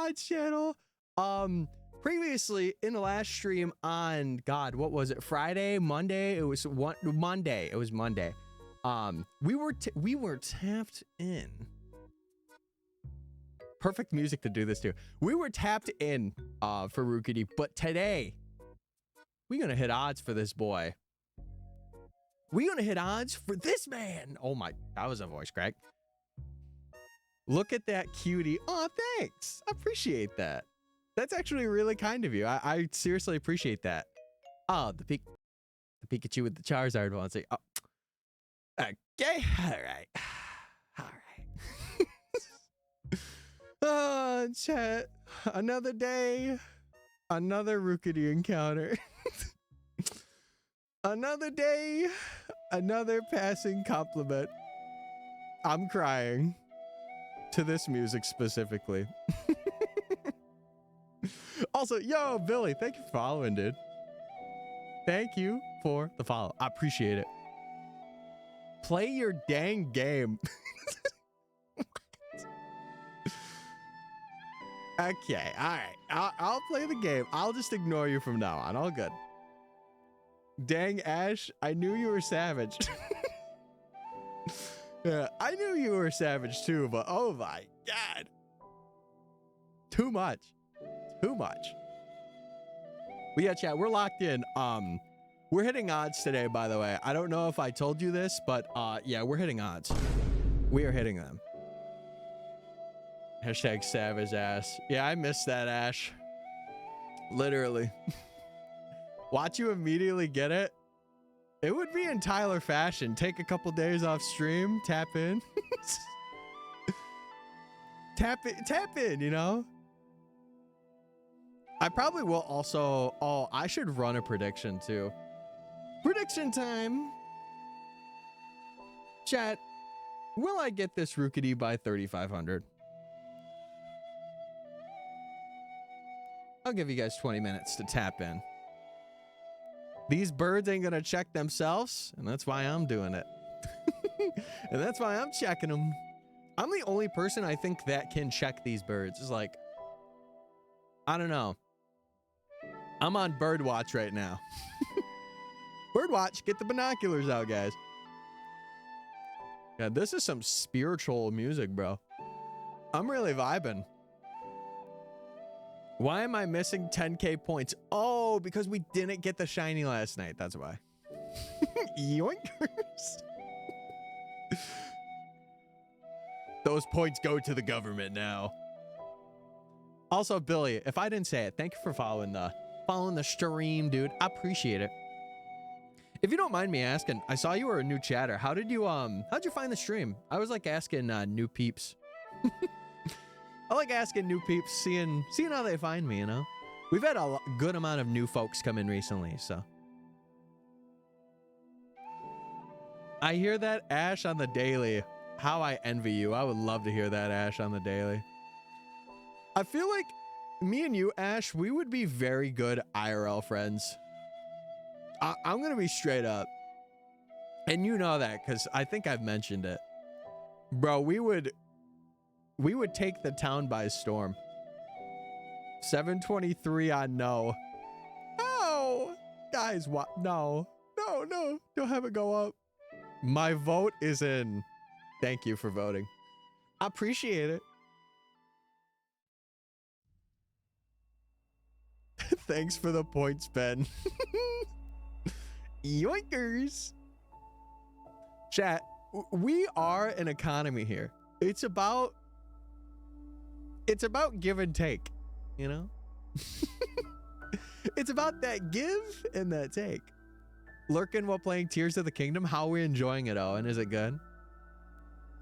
odds channel. Previously in the last stream on God, what was it? Friday, Monday? It was Monday. It was Monday. We were tapped in. Perfect music to do this to. We were tapped in for Rookidee, but today we're gonna hit odds for this boy. We're gonna hit odds for this man. Oh my, that was a voice crack. Look at that cutie. Oh, thanks. I appreciate that. That's actually really kind of you. I seriously appreciate that. Oh, the Pikachu with the Charizard one. Oh. Okay. All right. All right. Oh, chat. Another day. Another Rookidee encounter. Another day. Another passing compliment. I'm crying. To this music specifically. Also, yo, Billy, thank you for following, dude. Thank you for the follow. I appreciate it. Play your dang game. Okay, all right. I'll play the game. I'll just ignore you from now on. All good. Dang, Ash, I knew you were savage. Yeah, I knew you were savage too, but oh my God. Too much. Too much. But yeah, chat, we're locked in. We're hitting odds today, by the way. I don't know if I told you this, but yeah, we're hitting odds. We are hitting them. Hashtag savage ass. Yeah, I missed that, Ash. Literally. Watch you immediately get it. It would be in Tyler fashion. Take a couple days off stream, tap in. tap in, you know? I probably will also, oh, I should run a prediction too. Prediction time. Chat, will I get this Rookidee by 3,500? I'll give you guys 20 minutes to tap in. These birds ain't gonna check themselves, and that's why I'm doing it. And that's why I'm checking them. I'm the only person I think that can check these birds. It's like, I don't know. I'm on bird watch right now. Bird watch, get the binoculars out, guys. Yeah, this is some spiritual music, bro. I'm really vibing. Why am I missing 10K points? Oh, because we didn't get the shiny last night. That's why. Yoinkers. Those points go to the government now. Also, Billy, if I didn't say it, thank you for following the stream, dude. I appreciate it. If you don't mind me asking, I saw you were a new chatter. How'd you find the stream? I was like asking new peeps. I like asking new peeps, seeing how they find me, you know? We've had a good amount of new folks come in recently, so. I hear that, Ash, on the daily. How I envy you. I would love to hear that, Ash, on the daily. I feel like me and you, Ash, we would be very good IRL friends. I'm going to be straight up. And you know that, because I think I've mentioned it. Bro, we would take the town by storm. 723 on no. Oh, guys, what? No. Don't have it go up. My vote is in. Thank you for voting. I appreciate it. Thanks for the points, Ben. Yoinkers. Chat, we are an economy here. It's about give and take, you know? It's about that give and that take. Lurking while playing Tears of the Kingdom. How are we enjoying it, Owen? Is it good?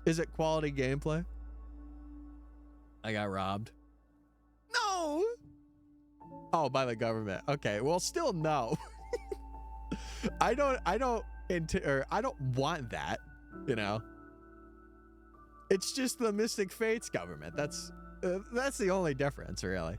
Is it quality gameplay? I got robbed. No! Oh, by the government. Okay, well, still no. I don't want that, you know? It's just the MysticFates government. That's the only difference, really.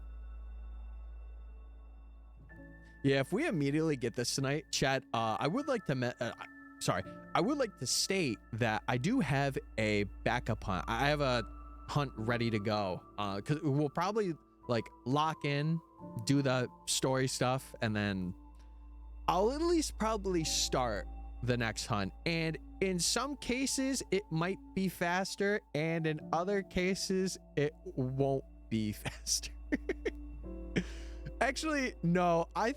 Yeah, if we immediately get this tonight, chat, I would like to state that I do have a backup hunt. I have a hunt ready to go, because we'll probably like lock in, do the story stuff, and then I'll at least probably start the next hunt. And in some cases it might be faster, and in other cases it won't be faster. Actually, no, I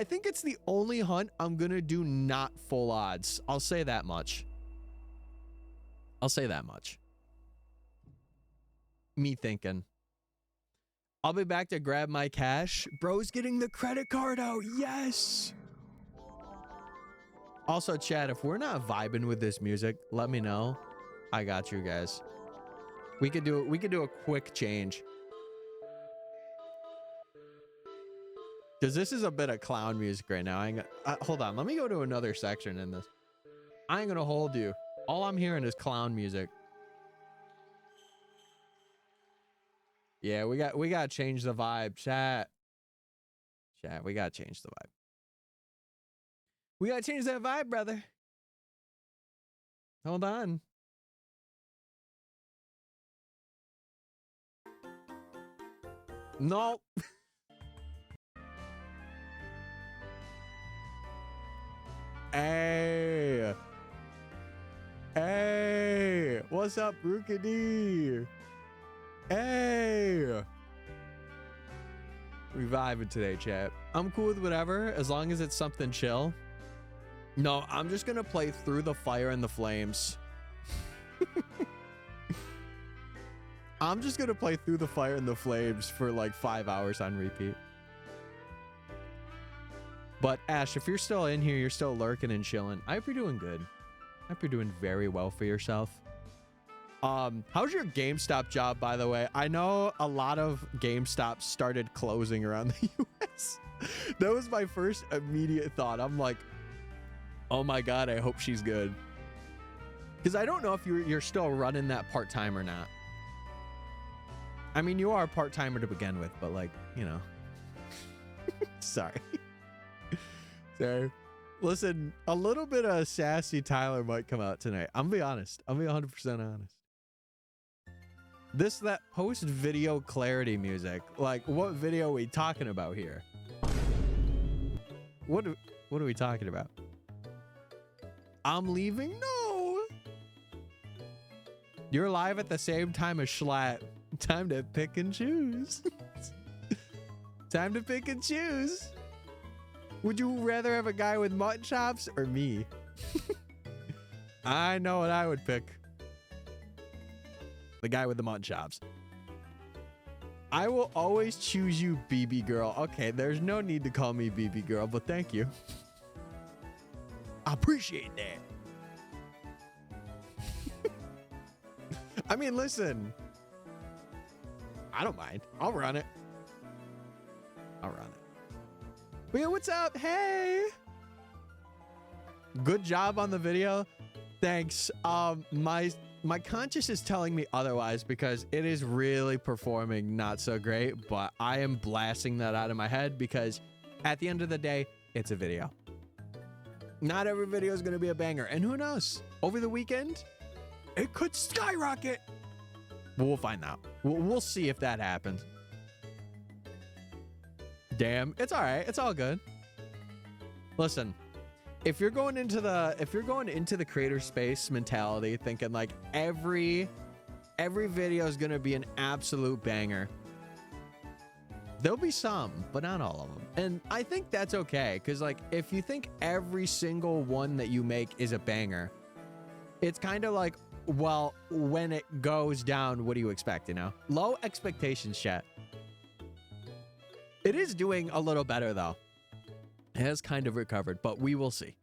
think it's the only hunt I'm gonna do not full odds. I'll say that much. I'll say that much. Me thinking. I'll be back to grab my cash. Bro's getting the credit card out. Yes. Also, chat, if we're not vibing with this music, let me know. I got you guys. We could do a quick change. Because this is a bit of clown music right now. Hold on. Let me go to another section in this. I ain't gonna hold you. All I'm hearing is clown music. Yeah, we gotta change the vibe, chat. Chat, we gotta change the vibe. We gotta change that vibe, brother. Hold on. No. Hey. Hey. What's up, Rookidee? Hey. We vibing today, chat. I'm cool with whatever, as long as it's something chill. No, I'm just gonna play Through the Fire and the Flames. I'm just gonna play Through the Fire and the Flames for like 5 hours on repeat. But Ash, if you're still in here, you're still lurking and chilling, I hope you're doing good. I hope you're doing very well for yourself. How's your GameStop job, by the way? I know a lot of GameStops started closing around the US. That was my first immediate thought. I'm like, oh my God, I hope she's good. Because I don't know if you're still running that part-time or not. I mean, you are a part-timer to begin with, but like, you know. Sorry. Sorry. Listen, a little bit of sassy Tyler might come out tonight. I'm gonna be honest. I'm gonna be 100% honest. That post-video clarity music. Like, what video are we talking about here? What are we talking about? I'm leaving? No. You're live at the same time as Schlatt. Time to pick and choose. Time to pick and choose. Would you rather have a guy with mutton chops or me? I know what I would pick. The guy with the mutton chops. I will always choose you, BB girl. Okay, there's no need to call me BB girl, but thank you. I appreciate that. I mean, listen. I don't mind. I'll run it. I'll run it. But yeah, what's up? Hey. Good job on the video. Thanks. My conscience is telling me otherwise because it is really performing not so great, but I am blasting that out of my head because at the end of the day, it's a video. Not every video is going to be a banger. And who knows? Over the weekend, it could skyrocket. But we'll find out. We'll see if that happens. Damn, it's all right. It's all good. Listen, if you're going into the creator space mentality, thinking like every video is gonna be an absolute banger, there'll be some, but not all of them. And I think that's okay, because like if you think every single one that you make is a banger, it's kind of like, well, when it goes down, what do you expect? You know, low expectations, chat. It is doing a little better though. It has kind of recovered, but we will see.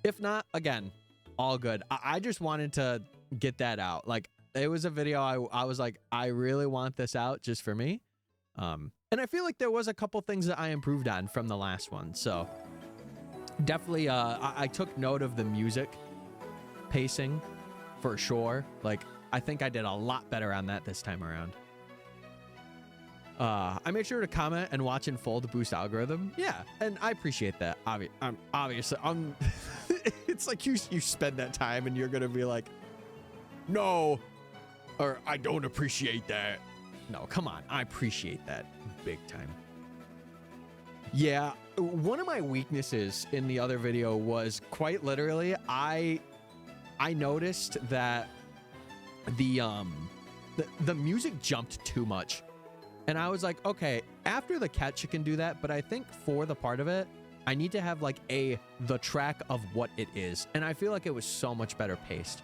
If not, again, all good. I just wanted to get that out. Like, it was a video I was like, I really want this out just for me. And I feel like there was a couple things that I improved on from the last one. So definitely, I took note of the music pacing for sure. Like, I think I did a lot better on that this time around. I made sure to comment and watch in full to boost algorithm. Yeah, and I appreciate that. Obviously, it's like you spend that time and you're gonna be like, no, Or I don't appreciate that. No, come on. I appreciate that big time. Yeah, one of my weaknesses in the other video was quite literally I noticed that the music jumped too much. And I was like, okay, after the catch you can do that, but I think for the part of it, I need to have like the track of what it is. And I feel like it was so much better paced.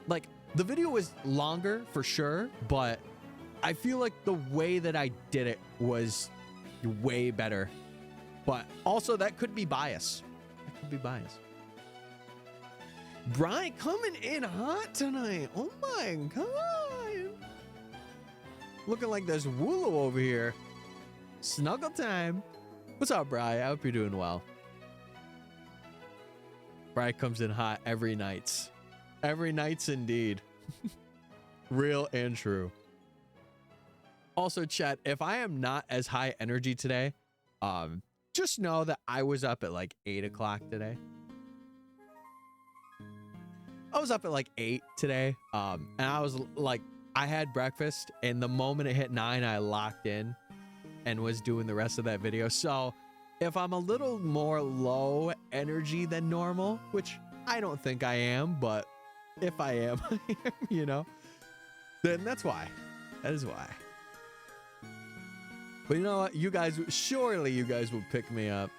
Like the video was longer for sure, but I feel like the way that I did it was way better. But also that could be bias. That could be bias. Brian coming in hot tonight. Oh my God. Looking like there's Wooloo over here. Snuggle time. What's up, Bri? I hope you're doing well. Bri comes in hot every night. Every night's indeed. Real and true. Also, chat, if I am not as high energy today, just know that I was up at like 8 o'clock today. I was up at like 8 today. And I was like, I had breakfast, and the moment it hit 9, I locked in and was doing the rest of that video. So if I'm a little more low energy than normal, which I don't think I am, but if I am, I am, you know, then that's why. That is why. But you know what? You guys, surely you guys will pick me up.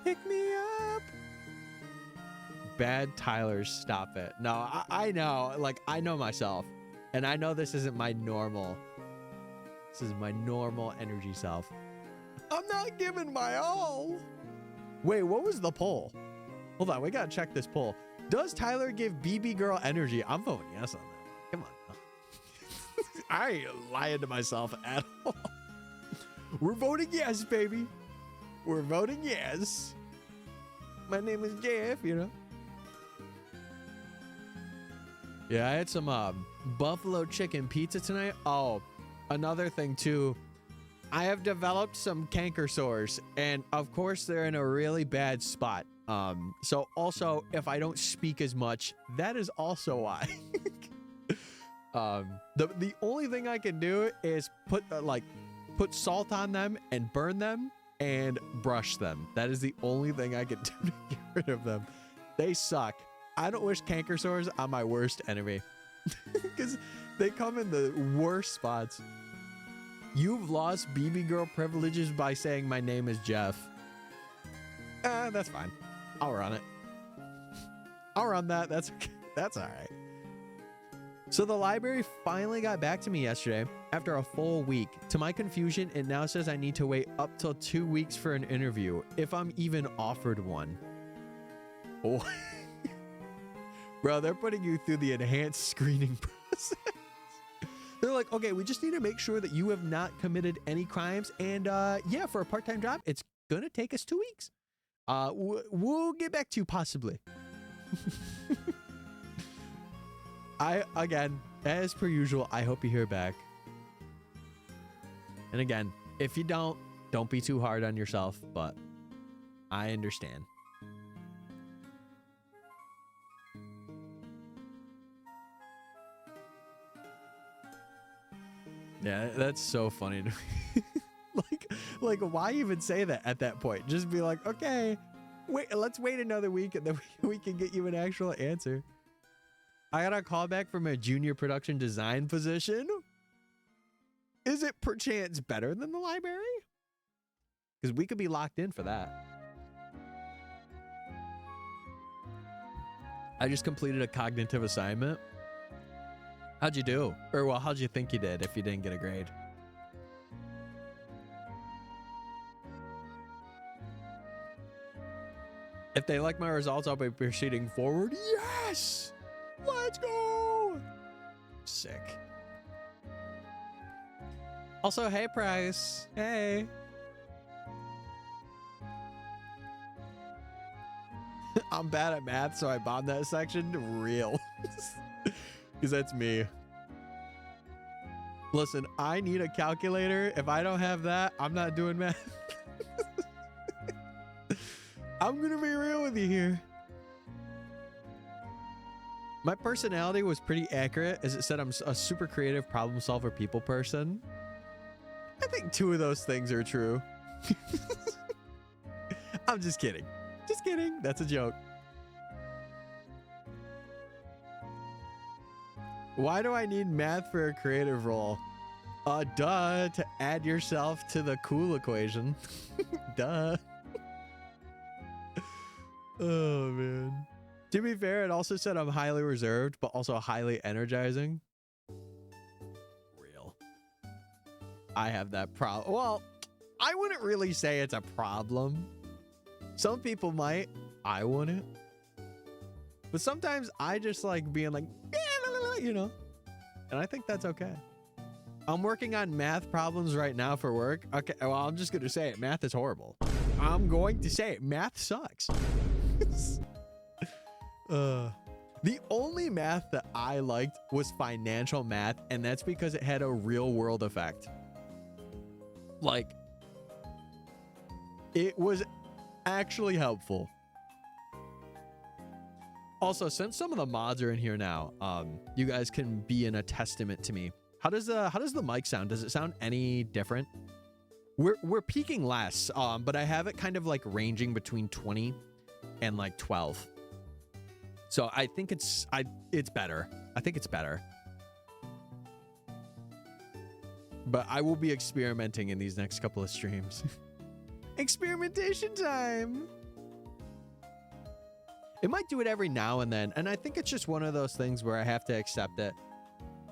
Pick me up. Bad Tylers, stop it. No, I know, like, I know myself. And I know this isn't my normal. This is my normal energy self. I'm not giving my all. Wait, what was the poll? Hold on, we gotta check this poll. Does Tyler give BB girl energy? I'm voting yes on that. Come on. I ain't lying to myself at all. We're voting yes, baby. We're voting yes. My name is Jeff, you know. Yeah, I had some buffalo chicken pizza tonight. Oh, another thing too. I have developed some canker sores, and of course they're in a really bad spot. So also, if I don't speak as much, that is also why. The only thing I can do is put salt on them and burn them and brush them. That is the only thing I can do to get rid of them. They suck. I don't wish canker sores on my worst enemy because they come in the worst spots. You've lost BB girl privileges by saying my name is Jeff. That's fine. I'll run it. I'll run that. That's okay. That's all right. So the library finally got back to me yesterday after a full week. To my confusion, it now says I need to wait up till 2 weeks for an interview if I'm even offered one. Oh. Bro, they're putting you through the enhanced screening process. They're like, okay, we just need to make sure that you have not committed any crimes. And yeah, for a part-time job, it's going to take us 2 weeks. We'll get back to you possibly. Again, as per usual, I hope you hear back. And again, if you don't be too hard on yourself, but I understand. Yeah, that's so funny to me. like why even say that at that point? Just be like, okay, let's wait another week and then we can get you an actual answer. I got a call back from a junior production design position. Is it perchance better than the library? Because we could be locked in for that. I just completed a cognitive assignment. How'd you do? Or well, how'd you think you did if you didn't get a grade? If they like my results, I'll be proceeding forward. Yes! Let's go! Sick. Also, hey, Price. Hey. I'm bad at math, so I bombed that section. Real. Because that's me. Listen, I need a calculator. If I don't have that, I'm not doing math. I'm going to be real with you here. My personality was pretty accurate, as it said I'm a super creative problem solver people person. I think 2 of those things are true. I'm just kidding. Just kidding. That's a joke. Why do I need math for a creative role? Duh, to add yourself to the cool equation. Duh. Oh, man. To be fair, it also said I'm highly reserved, but also highly energizing. Real. I have that problem. Well, I wouldn't really say it's a problem. Some people might. I wouldn't. But sometimes I just like being like, you know, and I think that's okay. I'm working on math problems right now for work. Okay, well, I'm just going to say it. Math is horrible. I'm going to say it. Math sucks. The only math that I liked was financial math, and that's because it had a real world effect. Like, it was actually helpful. Also, since some of the mods are in here now, you guys can be in a testament to me. How does the mic sound? Does it sound any different? We're peaking less, but I have it kind of like ranging between 20 and like 12. So I think it's better. I think it's better. But I will be experimenting in these next couple of streams. Experimentation time. It might do it every now and then, and I think it's just one of those things where I have to accept it.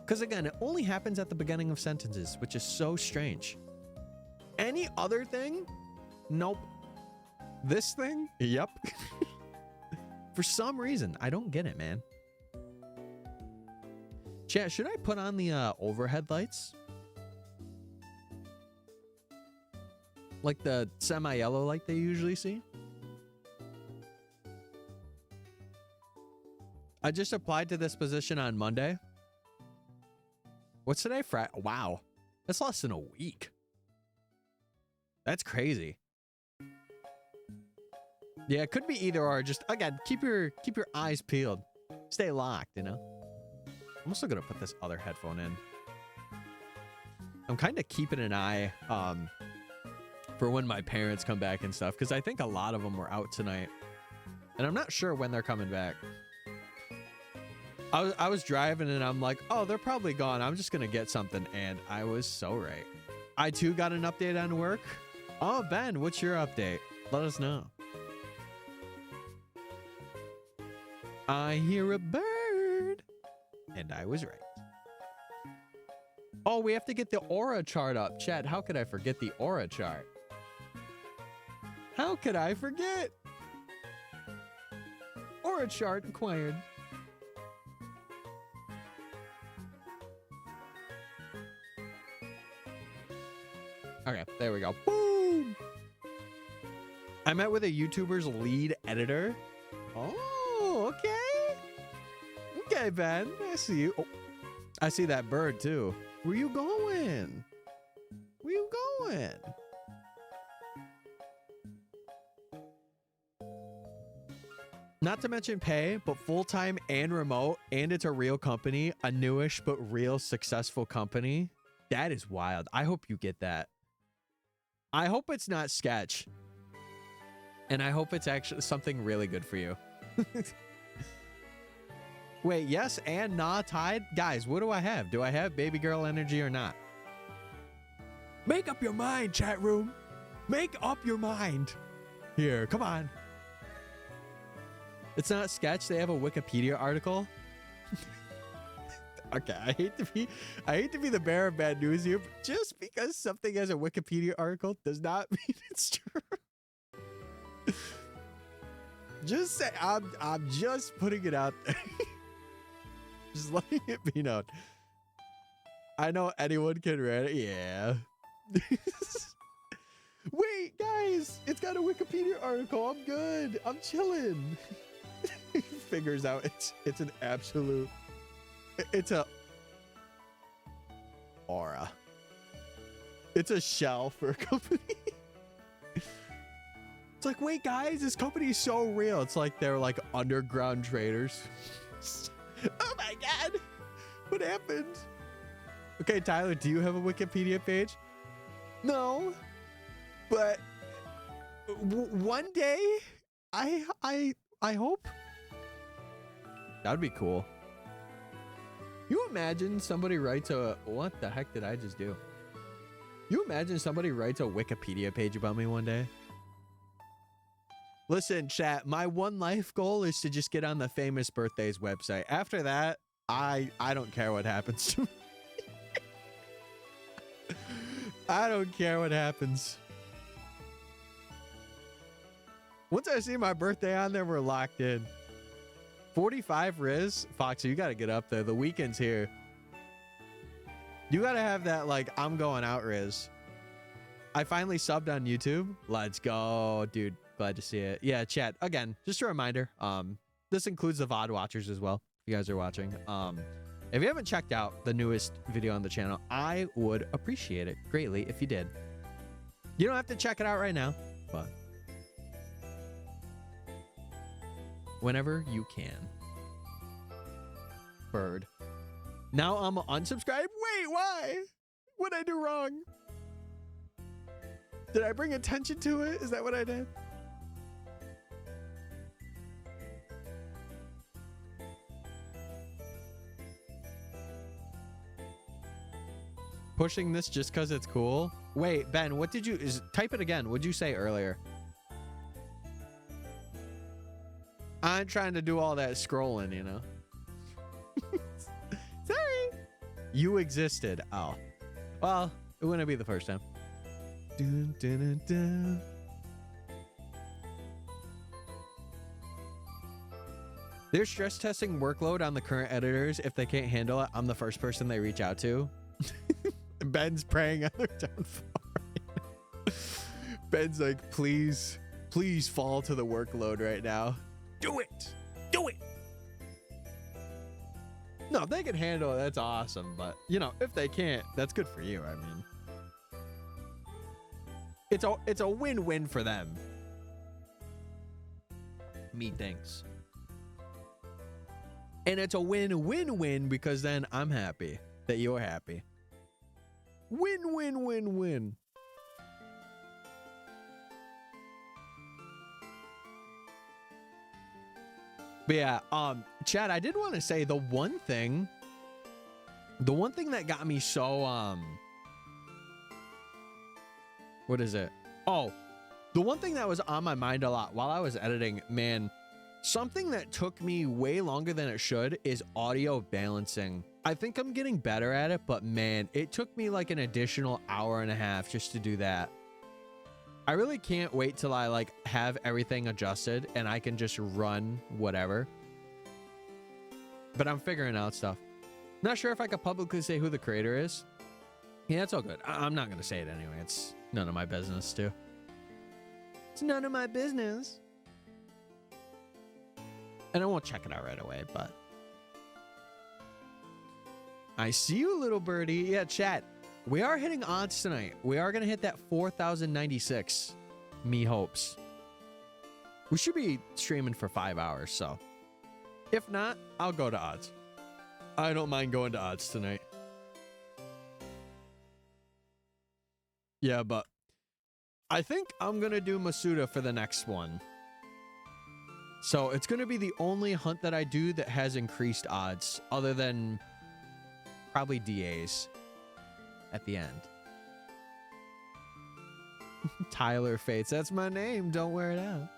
Because again, it only happens at the beginning of sentences, which is so strange. Any other thing? Nope. This thing? Yep. For some reason, I don't get it, man. Chat, should I put on the overhead lights? Like the semi-yellow light they usually see? I just applied to this position on Monday. What's today? Friday? Wow. That's less than a week. That's crazy. Yeah, it could be either or. Just, again, keep your eyes peeled. Stay locked, you know? I'm also going to put this other headphone in. I'm kind of keeping an eye for when my parents come back and stuff, because I think a lot of them were out tonight. And I'm not sure when they're coming back. I was driving and I'm like, oh, they're probably gone. I'm just going to get something. And I was so right. I too got an update on work. Oh, Ben, what's your update? Let us know. I hear a bird. And I was right. Oh, we have to get the aura chart up. Chat, how could I forget the aura chart? How could I forget? Aura chart acquired. Okay, there we go. Boom! I met with a YouTuber's lead editor. Oh, okay. Okay, Ben. I see you. Oh, I see that bird, too. Where you going? Where you going? Not to mention pay, but full-time and remote, and it's a real company, a newish but real successful company. That is wild. I hope you get that. I hope it's not sketch. And I hope it's actually something really good for you. Wait, yes and nah tied? Guys, what do I have? Do I have baby girl energy or not? Make up your mind, chat room. Make up your mind. Here, come on. It's not sketch. They have a Wikipedia article. Okay, I hate to be the bearer of bad news here, but just because something has a Wikipedia article does not mean it's true. Just say I'm just putting it out there. Just letting it be known. I know anyone can read it. Yeah. Wait, guys, it's got a Wikipedia article. I'm good. I'm chilling. Figures out it's an absolute. It's a aura. It's a shell for a company. It's like, wait, guys, this company is so real. It's like they're like underground traders. happened? Okay, Tyler, do you have a Wikipedia page? No, but one day, I hope. That would be cool. You imagine somebody writes a, what the heck did I just do? You imagine somebody writes a Wikipedia page about me one day? Listen, chat, my one life goal is to just get on the Famous Birthdays website. After that, I don't care what happens to me. I don't care what happens. Once I see my birthday on there, we're locked in. 45 Riz? Foxy, you got to get up there. The weekend's here. You got to have that, like, I'm going out Riz. I finally subbed on YouTube. Let's go, dude. Glad to see it. Yeah, chat. Again, just a reminder. This includes the VOD watchers as well. If you guys are watching. If you haven't checked out the newest video on the channel, I would appreciate it greatly if you did. You don't have to check it out right now, but whenever you can. Bird. Now I'm unsubscribed? Wait, why? What'd I do wrong? Did I bring attention to it? Is that what I did? Pushing this just because it's cool? Wait, Ben, what did you... type it again. What'd you say earlier? I'm trying to do all that scrolling, you know? Sorry. You existed. Oh. Well, it wouldn't be the first time. Dun, dun, dun, dun. They're stress testing workload on the current editors. If they can't handle it, I'm the first person they reach out to. Ben's praying on their downfall. Ben's like, please fall to the workload right now. Do it. Do it. No, if they can handle it, that's awesome. But, you know, if they can't, that's good for you. I mean, it's a win-win for them. Methinks. And it's a win-win-win because then I'm happy that you're happy. Win-win-win-win. But yeah, Chad, I did want to say the one thing that got me so, what is it? Oh, the one thing that was on my mind a lot while I was editing, man, something that took me way longer than it should is audio balancing. I think I'm getting better at it, but man, it took me like an additional hour and a half just to do that. I really can't wait till I like have everything adjusted and I can just run whatever. But I'm figuring out stuff. Not sure if I could publicly say who the creator is. Yeah, it's all good. I'm not going to say it anyway. It's none of my business, too. It's none of my business. And I won't check it out right away, but I see you, little birdie. Yeah, chat. We are hitting odds tonight. We are going to hit that 4,096. Me hopes. We should be streaming for 5 hours, so if not, I'll go to odds. I don't mind going to odds tonight. Yeah, but I think I'm going to do Masuda for the next one. So it's going to be the only hunt that I do that has increased odds other than probably DAs at the end. Tyler Fates. That's my name. Don't wear it out.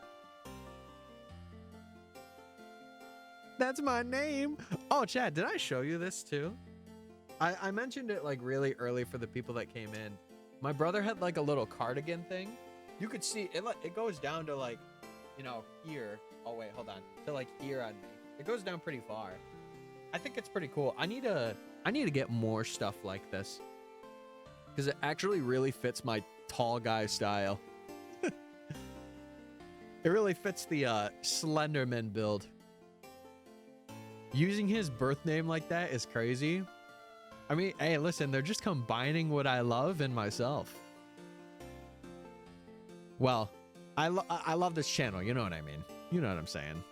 That's my name. Oh, Chad, did I show you this too? I mentioned it like really early for the people that came in. My brother had like a little cardigan thing. You could see it. It goes down to like, you know, here. Oh wait, hold on. To like here on me. It goes down pretty far. I think it's pretty cool. I need to get more stuff like this because it actually really fits my tall guy style. It really fits the Slenderman build. Using his birth name like that is crazy. I mean, hey, listen, they're just combining what I love and myself. Well, I love this channel. You know what I mean? You know what I'm saying.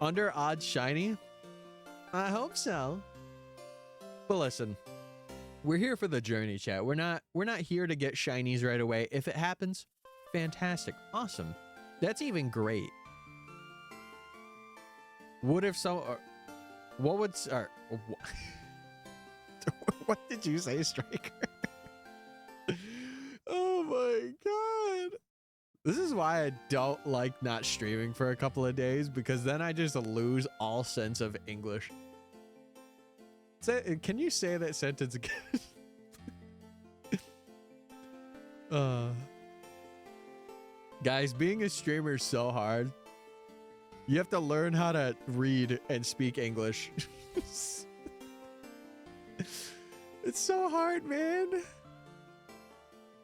Under odds shiny? I hope so. But listen, we're here for the journey, chat. We're not here to get shinies right away. If it happens, fantastic. Awesome. That's even great. What if so what would what did you say, Striker? Oh my god. This is why I don't like not streaming for a couple of days, because then I just lose all sense of English. Can you say that sentence again? Guys, being a streamer is so hard. You have to learn how to read and speak English. It's so hard, man.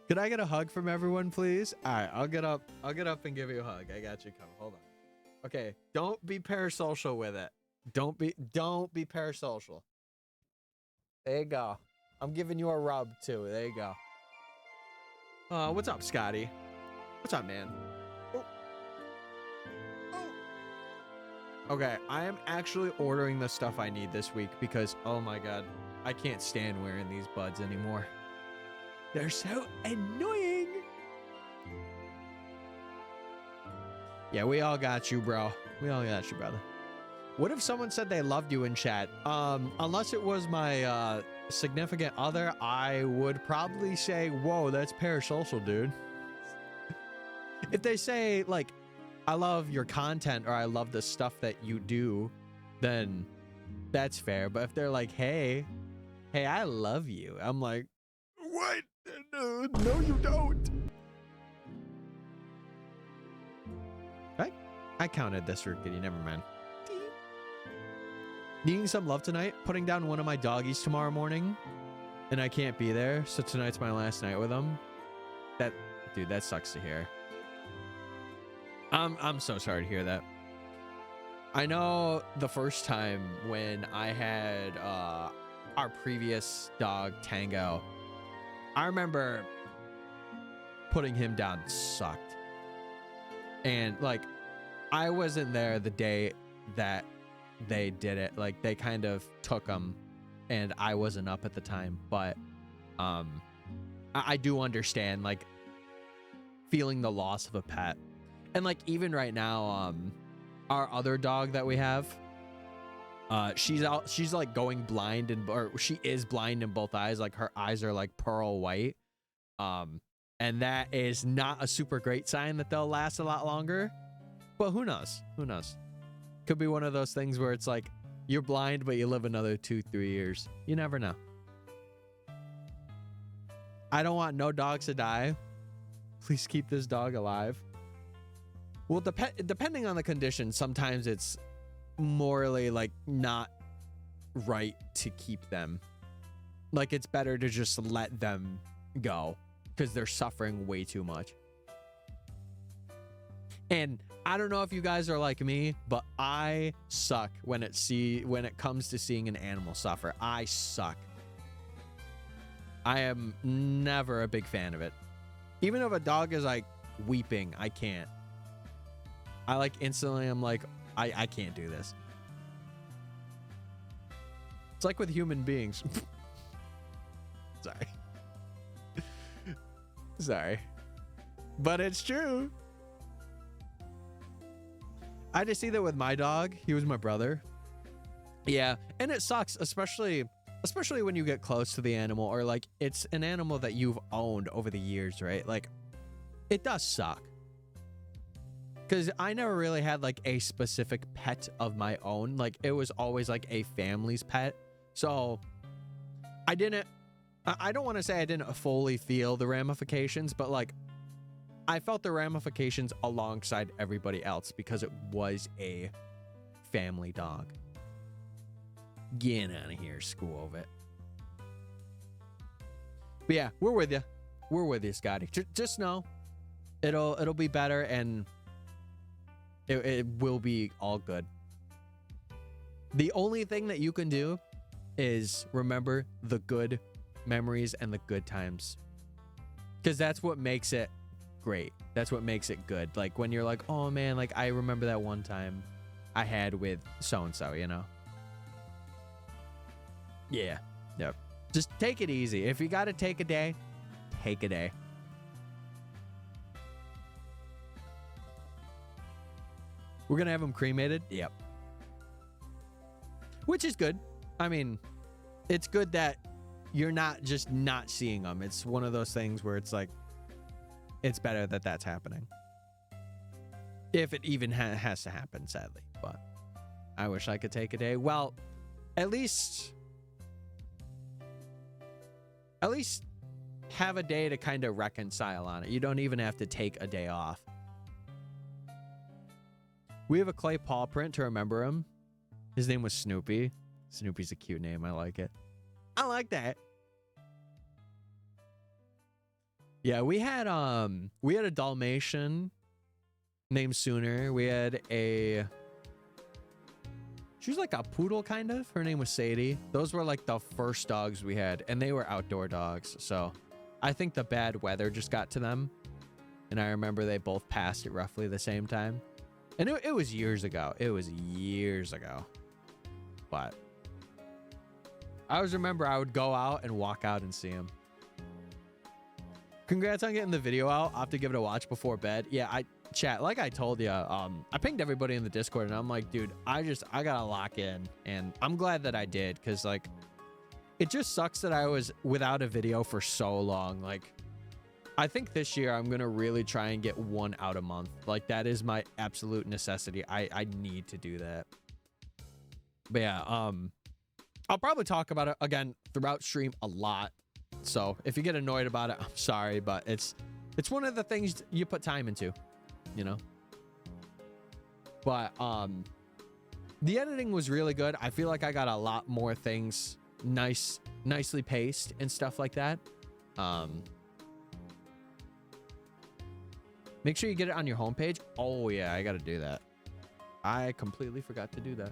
Could I get a hug from everyone, please? All right, I'll get up and give you a hug. I got you coming. Hold on. Okay, don't be parasocial with it. Don't be parasocial. There you go. I'm giving you a rub too. There you go. What's up, Scotty? What's up, man? Oh. Oh. Okay, I am actually ordering the stuff I need this week because, oh my god, I can't stand wearing these buds anymore. They're so annoying. Yeah, we all got you, bro. We all got you, brother. What if someone said they loved you in chat? Unless it was my significant other, I would probably say, whoa, that's parasocial, dude. If they say, like, I love your content or I love the stuff that you do, then that's fair. But if they're like, hey, I love you, I'm like, what? No, you don't. Right? I counted this, Rookidee. Never mind. Needing some love tonight. Putting down one of my doggies tomorrow morning, and I can't be there. So tonight's my last night with him. Dude, that sucks to hear. I'm so sorry to hear that. I know the first time when I had our previous dog Tango, I remember putting him down sucked. And like, I wasn't there the day that they did it. Like, they kind of took him and I wasn't up at the time, but I do understand, like, feeling the loss of a pet. And like, even right now, our other dog that we have, she's like going blind, or she is blind in both eyes. Like, her eyes are like pearl white. And that is not a super great sign that they'll last a lot longer, but who knows? Who knows? Could be one of those things where it's like, you're blind, but you live another 2-3 years. You never know. I don't want no dogs to die. Please keep this dog alive. Well, depending on the condition, sometimes it's morally, like, not right to keep them. Like, it's better to just let them go because they're suffering way too much. And I don't know if you guys are like me, but I suck when it comes to seeing an animal suffer. I suck. I am never a big fan of it. Even if a dog is like weeping, I can't. I like instantly, I'm like, I can't do this. It's like with human beings. Sorry. Sorry. But it's true. I just see that with my dog. He was my brother. Yeah, and it sucks, especially when you get close to the animal, or like it's an animal that you've owned over the years, right? Like, it does suck. Because I never really had like a specific pet of my own. Like, it was always like a family's pet. So I don't want to say I didn't fully feel the ramifications, but like, I felt the ramifications alongside everybody else because it was a family dog. Get out of here, school of it. But yeah, we're with you. We're with you, Scotty. Just know it'll be better, and it will be all good. The only thing that you can do is remember the good memories and the good times, because that's what makes it great. That's what makes it good. Like, when you're like, oh man, like, I remember that one time I had with so and so, you know. Yeah. Yep. Just take it easy. If you got to take a day, take a day. We're going to have them cremated? Yep. Which is good. I mean, it's good that you're not just not seeing them. It's one of those things where it's like, it's better that that's happening. If it even has to happen, sadly. But I wish I could take a day. Well, at least have a day to kind of reconcile on it. You don't even have to take a day off. We have a clay paw print to remember him. His name was Snoopy. Snoopy's a cute name. I like it. I like that. Yeah, we had a Dalmatian named Sooner. We had she was like a poodle kind of. Her name was Sadie. Those were like the first dogs we had, and they were outdoor dogs. So I think the bad weather just got to them. And I remember they both passed at roughly the same time. And it was years ago. It was years ago. But I always remember I would go out and walk out and see him. Congrats on getting the video out. I'll have to give it a watch before bed. Yeah, chat, like I told you, I pinged everybody in the Discord and I'm like, dude, I gotta lock in. And I'm glad that I did, because like, it just sucks that I was without a video for so long. Like, I think this year I'm gonna really try and get one out a month. Like, that is my absolute necessity. I need to do that. But yeah, I'll probably talk about it again throughout stream a lot. So if you get annoyed about it, I'm sorry, but it's one of the things you put time into, you know. But the editing was really good. I feel like I got a lot more things nicely paced and stuff like that. Make sure you get it on your homepage. Oh yeah, I got to do that. I completely forgot to do that.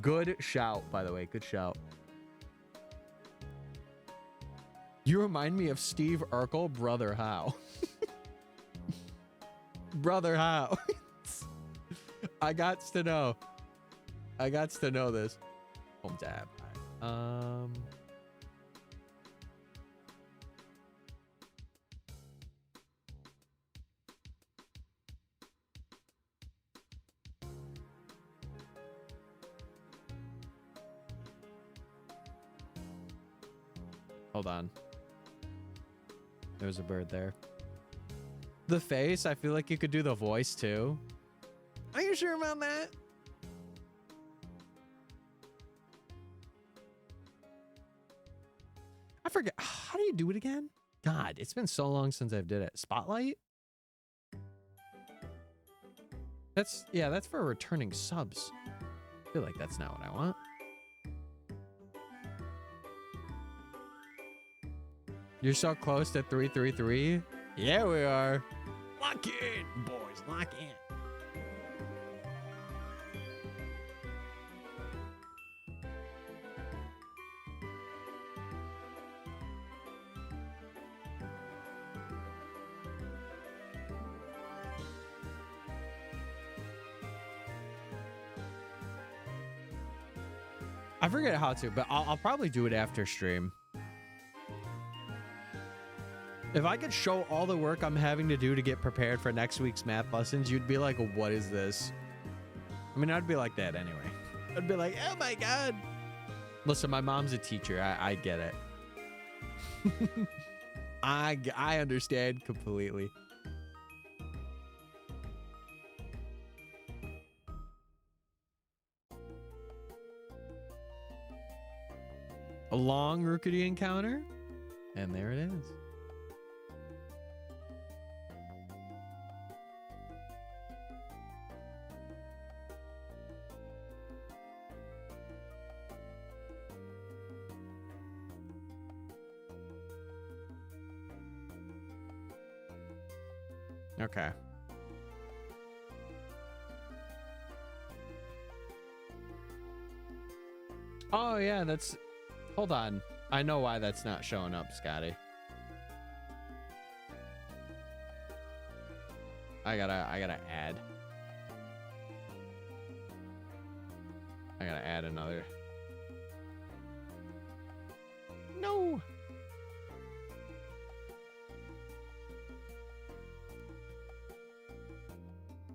Good shout, by the way. Good shout. You remind me of Steve Urkel, Brother How. Brother How. I got to know. I got to know this. Home tab. Hold on. There's a bird there. The face, I feel like you could do the voice too. Are you sure about that? I forget. How do you do it again? God, it's been so long since I've did it. Spotlight? That's for returning subs. I feel like that's not what I want. You're so close to 333. Yeah, we are. Lock in, boys. Lock in. I forget how to, but I'll probably do it after stream. If I could show all the work I'm having to do to get prepared for next week's math lessons, you'd be like, what is this? I mean, I'd be like that anyway. I'd be like, oh my God. Listen, my mom's a teacher. I get it. I understand completely. A long Rookidee encounter. And there it is. Okay. Oh yeah, that's... Hold on. I know why that's not showing up, Scotty. I gotta add. I gotta add another. No.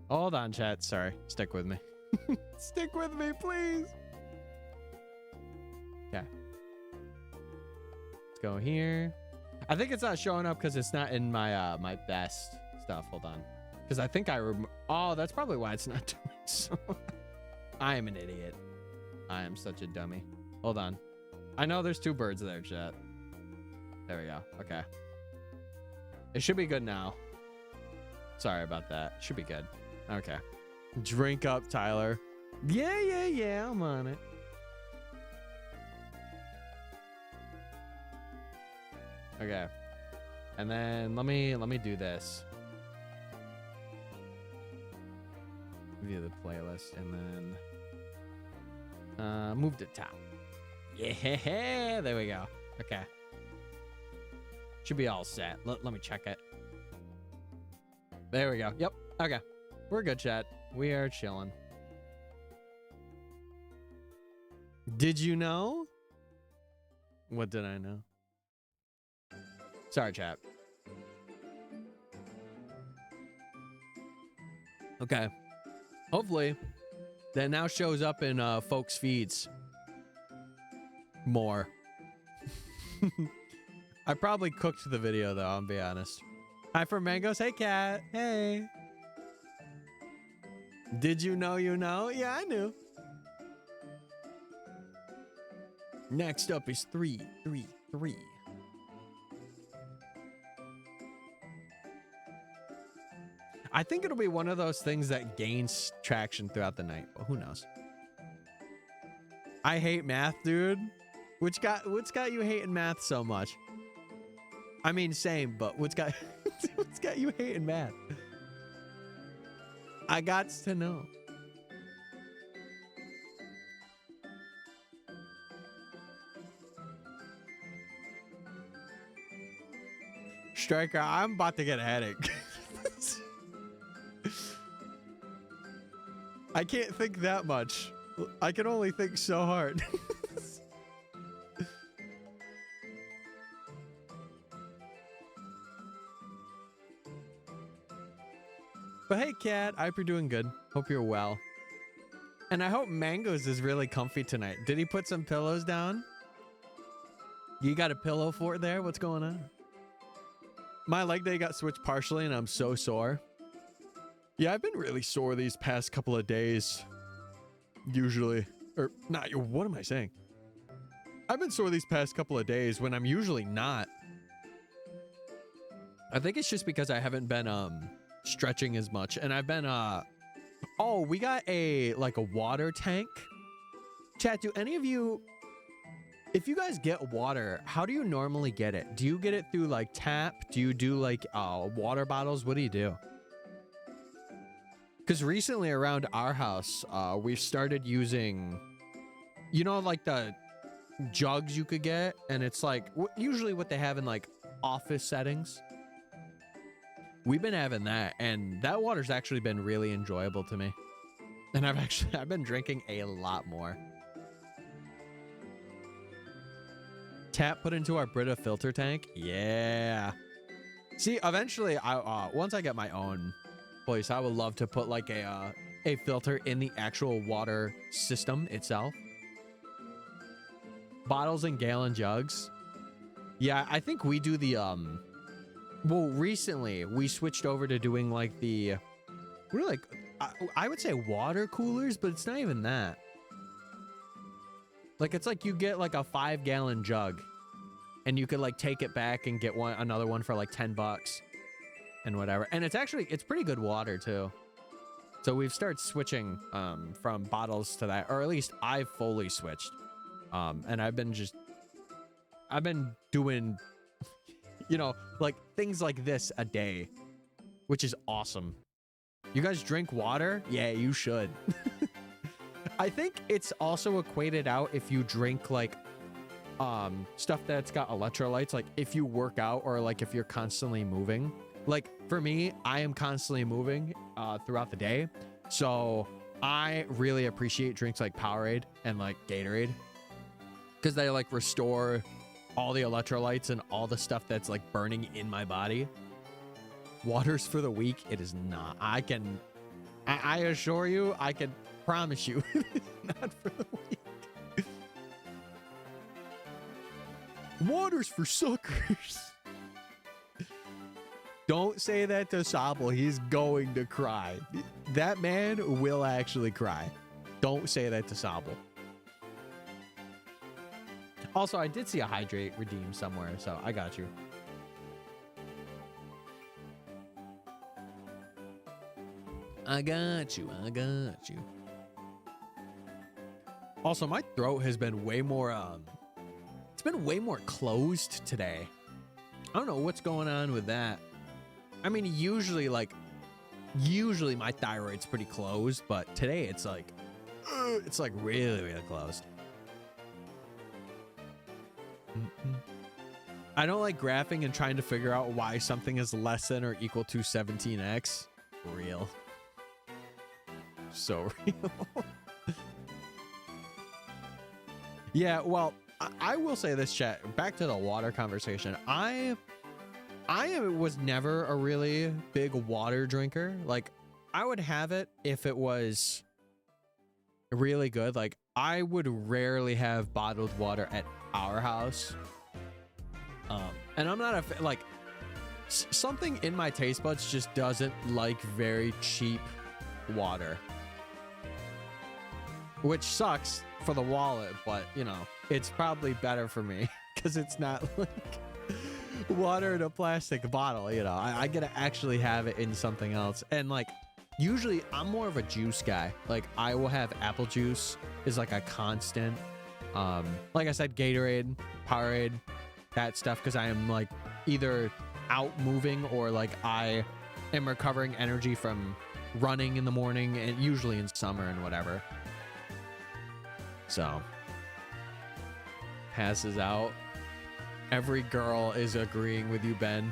Hold on, chat. Sorry. Stick with me. Stick with me, please. Okay. Let's go here. I think it's not showing up because it's not in my my best stuff. Hold on. Because I think oh, that's probably why it's not doing so. I am an idiot. I am such a dummy. Hold on. I know there's 2 birds there, chat. There we go. Okay. It should be good now. Sorry about that. Should be good. Okay. Drink up, Tyler. Yeah. I'm on it. Okay. And then let me do this. View the playlist and then move to top. Yeah, there we go. Okay. Should be all set. Let me check it. There we go. Yep. Okay. We're good, chat. We are chilling. Did you know? What did I know? Sorry, chat. Okay. Hopefully, that now shows up in folks' feeds more. I probably cooked the video, though, I'll be honest. Hi for mangoes. Hey, cat. Hey. Did you know you know? Yeah, I knew. Next up is 333. I think it'll be one of those things that gains traction throughout the night, but who knows? I hate math, dude. What's got you hating math so much? I mean, same, but what's got you hating math? I got to know. Striker, I'm about to get a headache. I can't think that much. I can only think so hard. But hey, cat, I hope you're doing good. Hope you're well. And I hope Mangoes is really comfy tonight. Did he put some pillows down? You got a pillow fort there? What's going on? My leg day got switched partially and I'm so sore. Yeah, I've been really sore these past couple of days. Usually. Or not, what am I saying? I've been sore these past couple of days when I'm usually not. I think it's just because I haven't been stretching as much, and I've been oh, we got a water tank. Chat, do any of you, if you guys get water, how do you normally get it? Do you get it through like tap? Do you do like water bottles? What do you do? Because recently around our house, we've started using, you know, like the jugs you could get, and it's like usually what they have in like office settings. We've been having that, and that water's actually been really enjoyable to me. And I've been drinking a lot more. Tap put into our Brita filter tank. Yeah. See, eventually, once I get my own place, I would love to put like a filter in the actual water system itself. Bottles and gallon jugs. Yeah, I think we do the well, recently we switched over to doing like we're like, I would say water coolers, but it's not even that. Like, it's like you get like a 5-gallon jug and you could like take it back and get another one for like $10 and whatever. And it's pretty good water too. So we've started switching from bottles to that, or at least I've fully switched. And I've been doing, you know, like things like this a day, which is awesome. You guys drink water? Yeah, you should. I think it's also equated out if you drink like stuff that's got electrolytes, like if you work out or like if you're constantly moving. Like for me, I am constantly moving throughout the day. So I really appreciate drinks like Powerade and like Gatorade, because they like restore all the electrolytes and all the stuff that's like burning in my body. Water's for the weak. It is not. I assure you, I can promise you, it's not for the weak. Water's for suckers. Don't say that to Sobble. He's going to cry. That man will actually cry. Don't say that to Sobble. Also, I did see a hydrate redeem somewhere, so I got you. I got you. I got you. Also, my throat has been way more, it's been way more closed today. I don't know what's going on with that. I mean, usually my thyroid's pretty closed, but today it's like really, really closed. I don't like graphing and trying to figure out why something is less than or equal to 17x. Real. So real. Yeah, well, I will say this, chat. Back to the water conversation. I was never a really big water drinker. Like, I would have it if it was really good. Like, I would rarely have bottled water at our house. And I'm not like, something in my taste buds just doesn't like very cheap water. Which sucks for the wallet, but, you know, it's probably better for me because it's not like water in a plastic bottle, you know. I get to actually have it in something else. And, like, usually I'm more of a juice guy. Like, I will have apple juice is like a constant. Like I said, Gatorade, Powerade, that stuff, because I am, like, either out moving or, like, I am recovering energy from running in the morning, and usually in summer and whatever. So, passes out. Every girl is agreeing with you, Ben.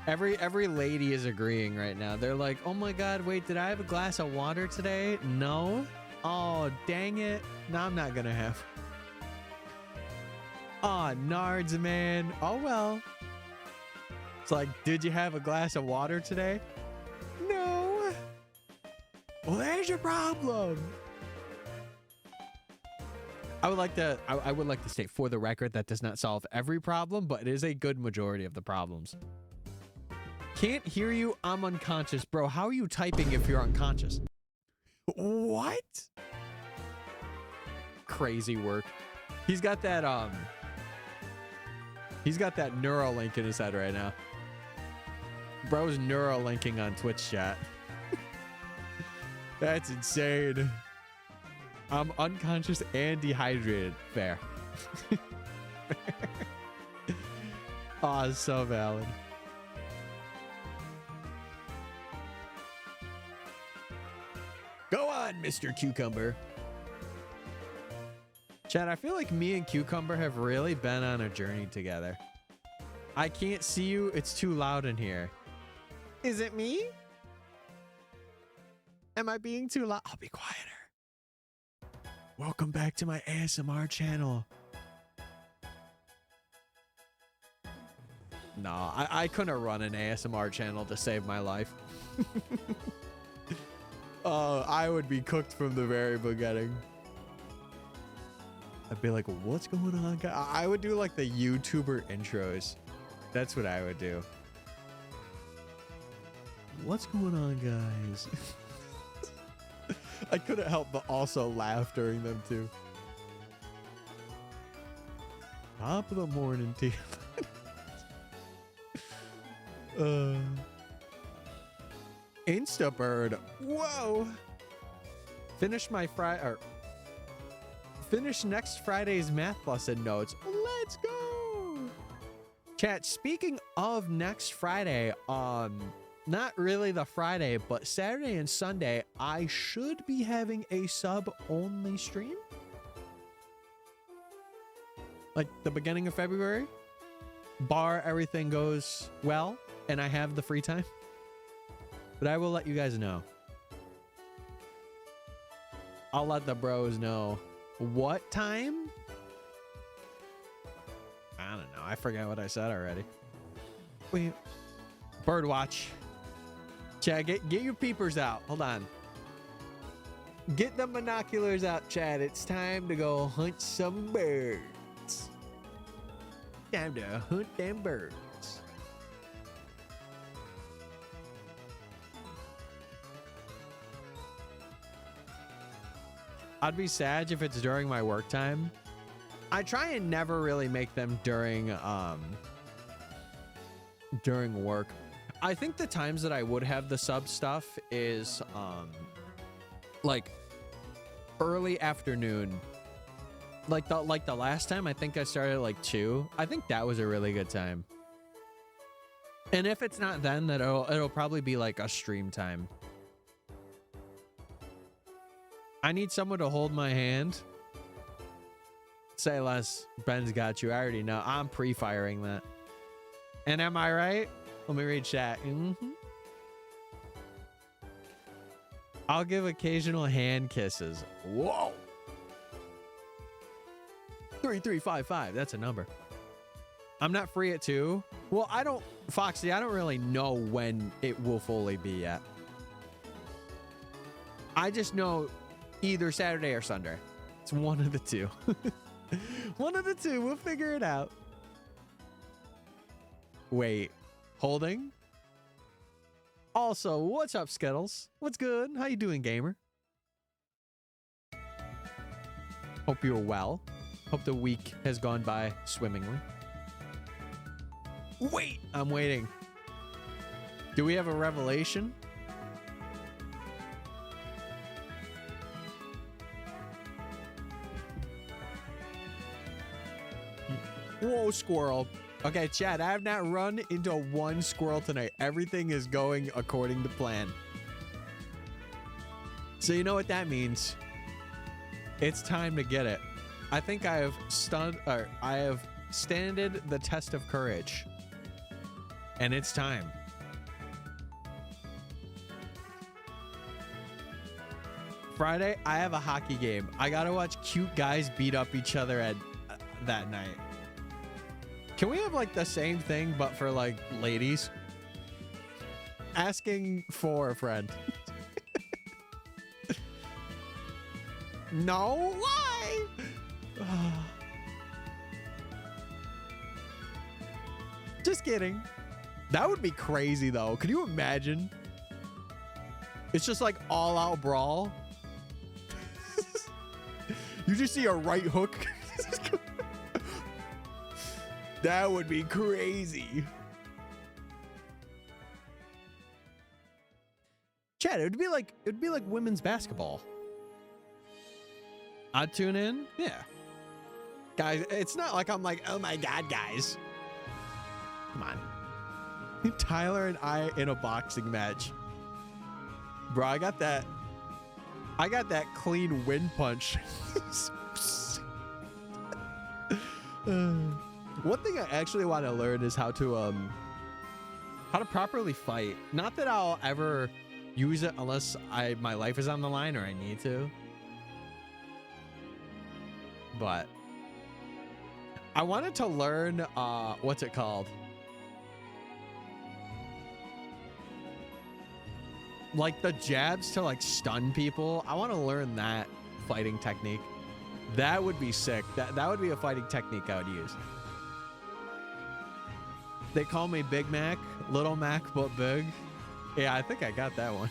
Every lady is agreeing right now. They're like, oh my God, wait, did I have a glass of water today? No. Oh, dang it. No, I'm not gonna have. Oh, nards, man. Oh, well. It's like, did you have a glass of water today? No. Well, there's your problem. I would like to state for the record that does not solve every problem, but it is a good majority of the problems. Can't hear you. I'm unconscious. Bro, how are you typing if you're unconscious? What? Crazy work. He's got that Neuralink in his head right now. Bro's Neuralinking on Twitch chat. That's insane. I'm unconscious and dehydrated. Fair. Oh, it's so valid. Go on, Mr. Cucumber. Chad, I feel like me and Cucumber have really been on a journey together. I can't see you. It's too loud in here. Is it me? Am I being too loud? I'll be quieter. Welcome back to my ASMR channel. No, I couldn't run an ASMR channel to save my life. I would be cooked from the very beginning. I'd be like, what's going on? I would do like the YouTuber intros. That's what I would do. What's going on, guys? I couldn't help but also laugh during them too. Top of the morning tea. Instabird. Whoa. Finish next Friday's math lesson notes. Let's go. Chat, speaking of next Friday, not really the Friday, but Saturday and Sunday, I should be having a sub-only stream. Like the beginning of February. Bar everything goes well and I have the free time. But I will let you guys know. I'll let the bros know what time. I don't know. I forgot what I said already. Wait. Birdwatch. Chad, get your peepers out. Hold on. Get the binoculars out, Chad. It's time to go hunt some birds. Time to hunt them birds. I'd be sad if it's during my work time. I try and never really make them during work. I think the times that I would have the sub stuff is like early afternoon. Like the last time I think I started at like 2. I think that was a really good time. And if it's not then, that it'll probably be like a stream time. I need someone to hold my hand. Say less. Ben's got you. I already know. I'm pre-firing that. And am I right? Let me read chat. I'll give occasional hand kisses. Whoa. 3355. That's a number. I'm not free at 2. Well, Foxy, I don't really know when it will fully be yet. I just know either Saturday or Sunday. It's one of the two. One of the two. We'll figure it out. Wait. Holding? Also, what's up, Skittles? What's good? How you doing, gamer? Hope you're well. Hope the week has gone by swimmingly. Wait! I'm waiting. Do we have a revelation? Whoa, squirrel. Okay, Chad, I have not run into one squirrel tonight. Everything is going according to plan. So you know what that means. It's time to get it. I think I have standed the test of courage. And it's time. Friday, I have a hockey game. I gotta watch cute guys beat up each other at that night. Can we have like the same thing but for like ladies? Asking for a friend. No, why? Just kidding. That would be crazy though. Could you imagine? It's just like all out brawl. You just see a right hook. That would be crazy. Chad, it'd be like women's basketball. I'd tune in. Yeah. Guys, it's not like I'm like, oh my God, guys. Come on. Tyler and I in a boxing match. Bro, I got that clean wind punch. One thing I actually want to learn is how to properly fight. Not that I'll ever use it unless my life is on the line or I need to. But I wanted to learn what's it called? Like the jabs to like stun people. I want to learn that fighting technique. That would be sick. That would be a fighting technique I would use. They call me Big Mac, Little Mac, but big. Yeah, I think I got that one.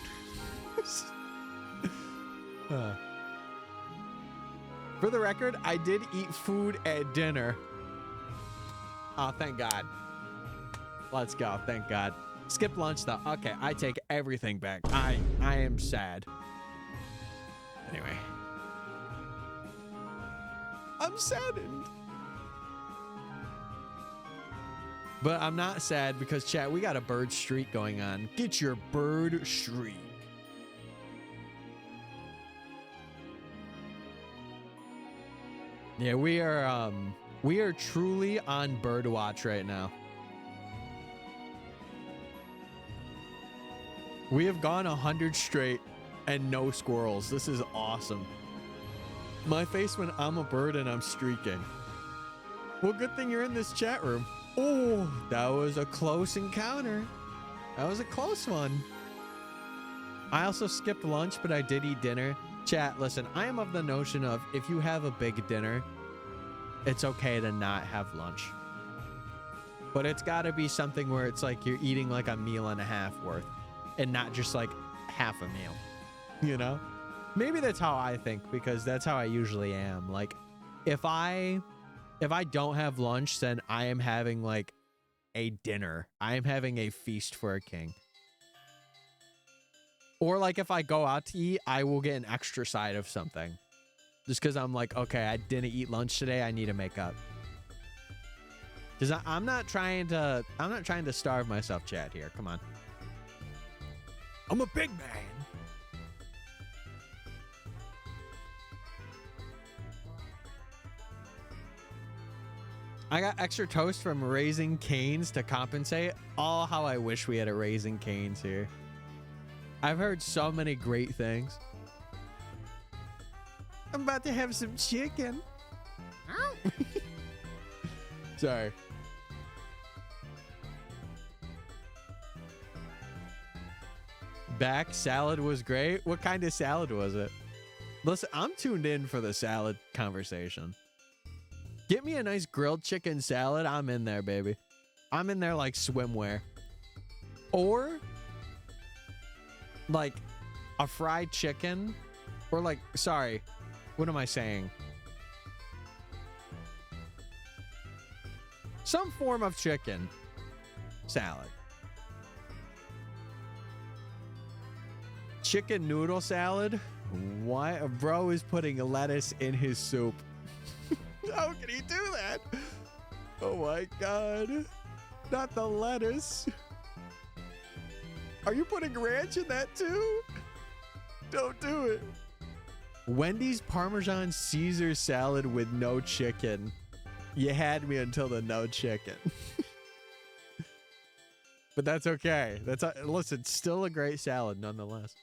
For the record, I did eat food at dinner. Oh, thank God. Let's go. Thank God. Skip lunch though. Okay, I take everything back. I am sad. Anyway. I'm saddened. But I'm not sad because, chat, we got a bird streak going on. Get your bird streak. Yeah, we are truly on bird watch right now. We have gone 100 straight and no squirrels. This is awesome. My face when I'm a bird and I'm streaking. Well, good thing you're in this chat room. Oh, that was a close encounter. That was a close one. I also skipped lunch, but I did eat dinner. Chat, listen, I am of the notion of if you have a big dinner, it's okay to not have lunch. But it's got to be something where it's like you're eating like a meal and a half worth and not just like half a meal, you know? Maybe that's how I think, because that's how I usually am. Like if I don't have lunch, then I am having like a dinner. I am having a feast for a king. Or like if I go out to eat, I will get an extra side of something. Just because I'm like, okay, I didn't eat lunch today. I need to make up. Because I'm not trying to starve myself, chat here. Come on. I'm a big man. I got extra toast from Raising Cane's to compensate. Oh, how I wish we had a Raising Cane's here. I've heard so many great things. I'm about to have some chicken. Sorry. Back salad was great. What kind of salad was it? Listen, I'm tuned in for the salad conversation. Get me a nice grilled chicken salad. I'm in there, baby. I'm in there like swimwear. Or like a fried chicken, or like, sorry, what am I saying? Some form of chicken salad. Chicken noodle salad? Why? A bro is putting lettuce in his soup. How can he do that? Oh my God. Not the lettuce. Are you putting ranch in that too? Don't do it. Wendy's Parmesan Caesar salad with no chicken. You had me until the no chicken. But that's okay. Listen, still a great salad nonetheless.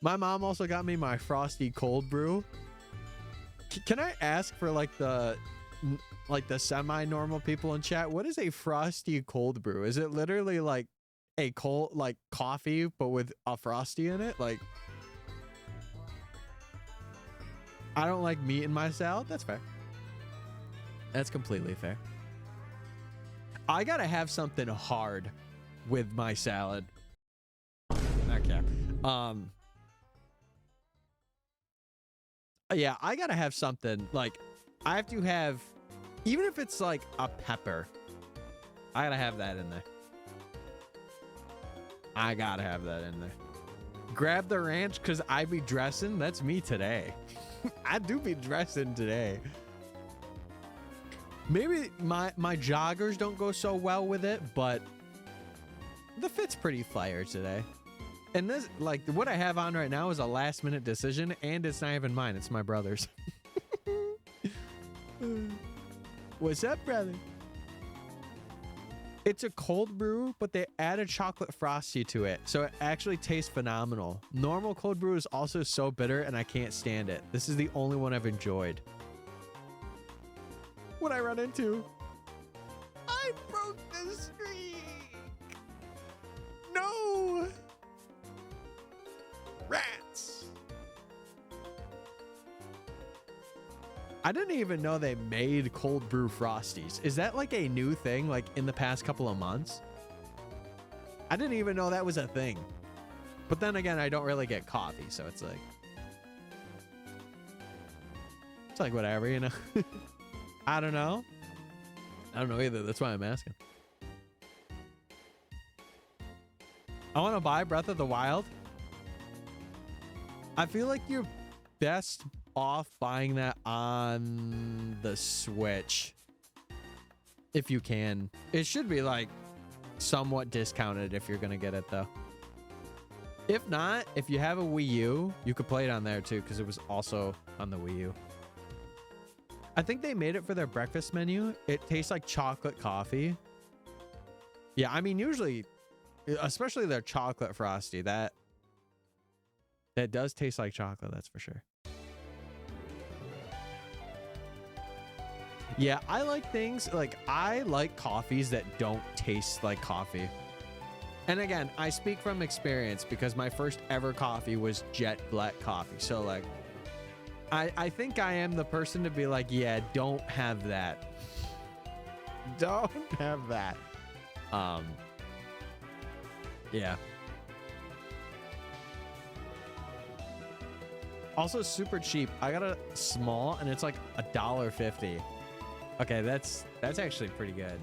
My mom also got me my Frosty cold brew. Can I ask for like the semi-normal people in chat, what is a Frosty cold brew? Is it literally like a cold, like coffee, but with a Frosty in it? Like, I don't like meat in my salad. That's fair. That's completely fair. I gotta have something hard with my salad. Okay. Yeah, I gotta have something like, I have to have, even if it's like a pepper, I gotta have that in there. I gotta have that in there. Grab the ranch because I be dressing. That's me today. I do be dressing today. Maybe my joggers don't go so well with it, but the fit's pretty fire today. And this, like, what I have on right now is a last minute decision, and it's not even mine. It's my brother's. What's up, brother? It's a cold brew, but they added chocolate frosty to it, so it actually tastes phenomenal. Normal cold brew is also so bitter, and I can't stand it. This is the only one I've enjoyed. What I run into? I broke the streak. No. Rats. I didn't even know they made cold brew Frosties. Is that like a new thing, like in the past couple of months? I didn't even know that was a thing. But then again, I don't really get coffee, so it's like whatever, you know. I don't know. I don't know either. That's why I'm asking. I want to buy Breath of the Wild. I feel like you're best off buying that on the Switch. If you can. It should be like somewhat discounted if you're going to get it though. If not, if you have a Wii U, you could play it on there too, because it was also on the Wii U. I think they made it for their breakfast menu. It tastes like chocolate coffee. Yeah, I mean, usually, especially their chocolate Frosty, that does taste like chocolate, that's for sure. Yeah, I like things like I like coffees that don't taste like coffee. And again, I speak from experience because my first ever coffee was jet black coffee. So like, I think I am the person to be like, yeah, don't have that. Don't have that. Yeah. Also super cheap. I got a small and it's like $1.50. Okay, that's actually pretty good.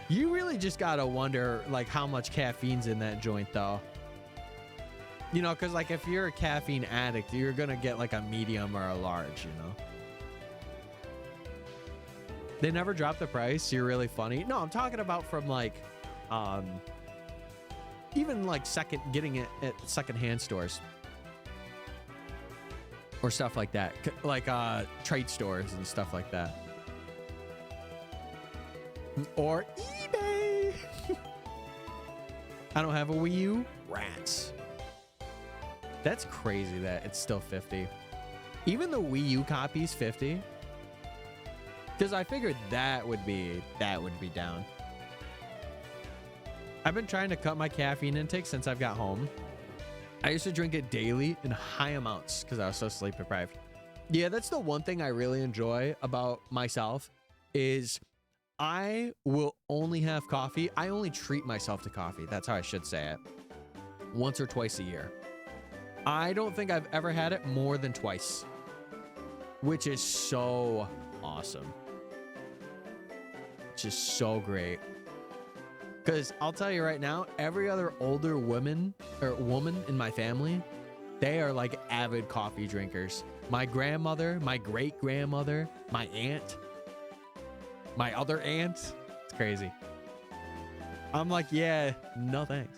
You really just gotta wonder like how much caffeine's in that joint though. You know, because like if you're a caffeine addict, you're gonna get like a medium or a large, you know. They never drop the price. You're really funny. No, I'm talking about from like even like getting it at secondhand stores or stuff like that, like trade stores and stuff like that, or eBay. I don't have a Wii U. Rats. That's crazy that it's still 50. Even the Wii U copy's 50. Because I figured that would be down. I've been trying to cut my caffeine intake since I've got home. I used to drink it daily in high amounts because I was so sleep deprived. Yeah, that's the one thing I really enjoy about myself is I will only have coffee. I only treat myself to coffee. That's how I should say it. Once or twice a year. I don't think I've ever had it more than twice, which is so awesome. It's just so great. Because I'll tell you right now, every other older woman in my family, they are like avid coffee drinkers. My grandmother, my great grandmother, my aunt, my other aunt. It's crazy. I'm like, yeah, no thanks.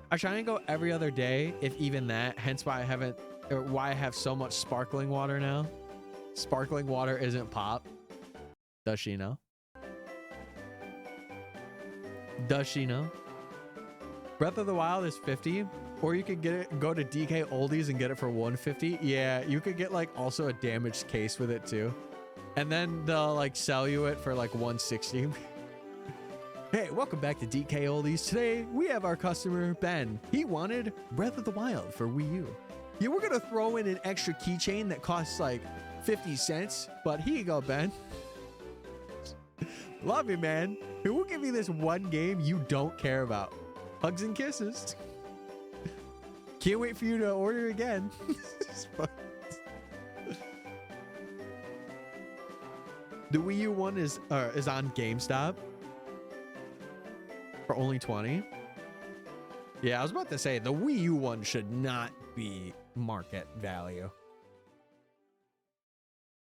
I try and go every other day, if even that. Hence why I have so much sparkling water now. Sparkling water isn't pop. Does she know? Does she know? Breath of the Wild is 50, or you could get it, go to DK Oldies and get it for 150. Yeah, you could get like also a damaged case with it too. And then they'll like sell you it for like 160. Hey, welcome back to DK Oldies. Today, we have our customer, Ben. He wanted Breath of the Wild for Wii U. Yeah, we're going to throw in an extra keychain that costs like 50 cents, but here you go, Ben. Love you, man. We'll give you this one game you don't care about. Hugs and kisses. Can't wait for you to order again. The Wii U one is on GameStop. For only 20. Yeah, I was about to say the Wii U one should not be market value.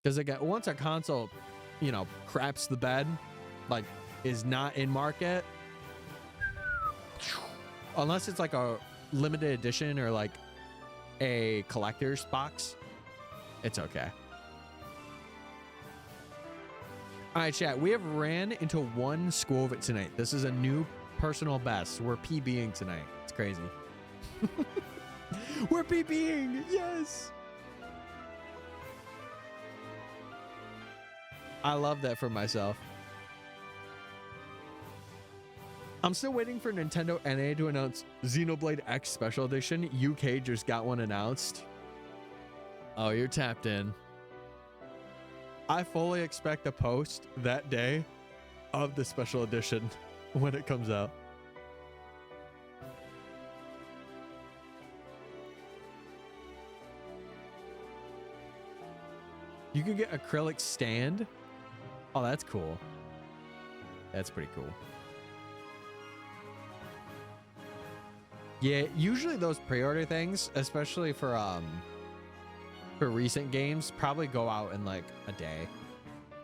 Because again, once a console, you know, craps the bed, like is not in market, unless it's like a limited edition or like a collector's box, it's okay. All right, chat. We have ran into one school of it tonight. This is a new personal best. We're PBing tonight. It's crazy. We're PBing. Yes. I love that for myself. I'm still waiting for Nintendo NA to announce Xenoblade X Special Edition. UK just got one announced. Oh, you're tapped in. I fully expect a post that day of the special edition when it comes out. You can get acrylic stand. Oh, that's cool. That's pretty cool. Yeah, usually those pre-order things, especially for recent games, probably go out in like a day,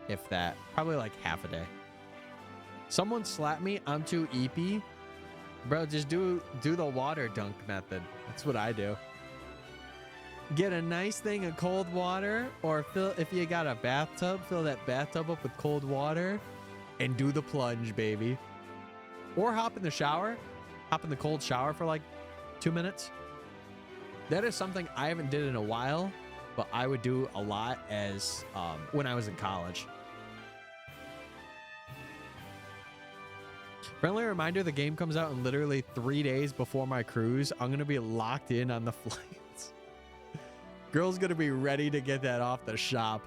if that. Probably like half a day. Someone slapped me. I'm too EP. Bro, just do the water dunk method. That's what I do. Get a nice thing of cold water, or if you got a bathtub, fill that bathtub up with cold water and do the plunge, baby. Or hop in the shower. Hop in the cold shower for like 2 minutes. That is something I haven't did in a while, but I would do a lot as when I was in college. Friendly reminder, the game comes out in literally 3 days before my cruise. I'm going to be locked in on the flights. Girl's going to be ready to get that off the shop.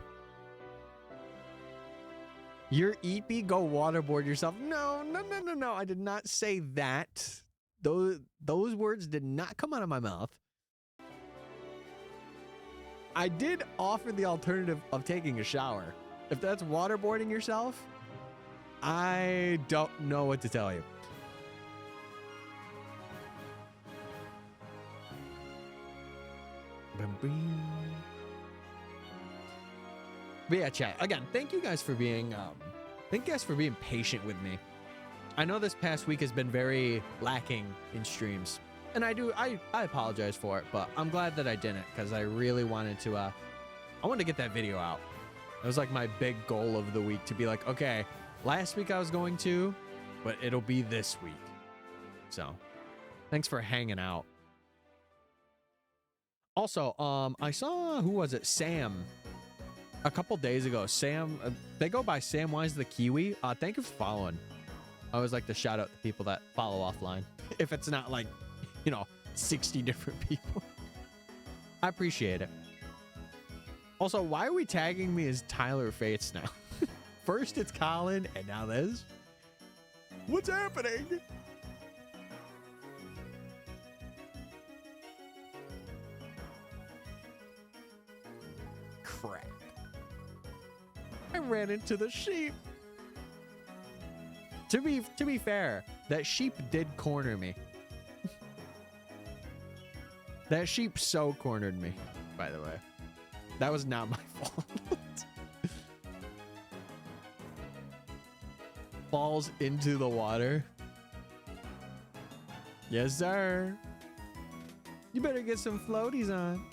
You're eepy, go waterboard yourself. No. I did not say that. Those words did not come out of my mouth. I did offer the alternative of taking a shower. If that's waterboarding yourself, I don't know what to tell you. But yeah, chat. Again, thank you guys for being patient with me. I know this past week has been very lacking in streams, and I apologize for it, but I'm glad that I didn't, because I really wanted to I wanted to get that video out. It was like my big goal of the week, to be like, okay, last week I was going to, but it'll be this week. So thanks for hanging out. Also, I saw, who was it? Sam. A couple days ago, Sam, they go by Samwise the Kiwi. Thank you for following. I always like to shout out the people that follow offline. If it's not like, 60 different people. I appreciate it. Also, why are we tagging me as Tyler Fates now? First it's Colin, and now this. What's happening? Crap. I ran into the sheep. To be fair, that sheep did corner me. That sheep so cornered me, by the way. That was not my fault. Falls into the water. Yes, sir. You better get some floaties on.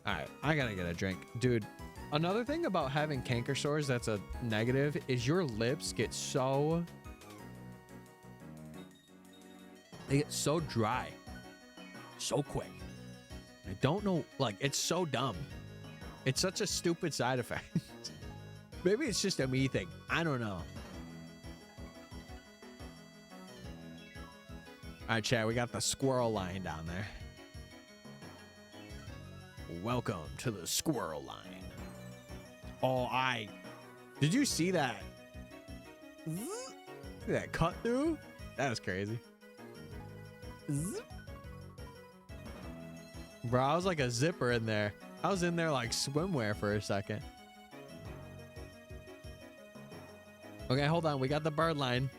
All right, I gotta get a drink. Dude, another thing about having canker sores that's a negative is your lips get so... They get so dry. So quick. I don't know, like, it's so dumb. It's such a stupid side effect. Maybe it's just a me thing. I don't know. All right, chat, we got the squirrel line down there. Welcome to the squirrel line. Oh, did you see that? That cut through? That was crazy. Bro, I was like a zipper in there. I was in there like swimwear for a second. Okay, hold on. We got the bird line.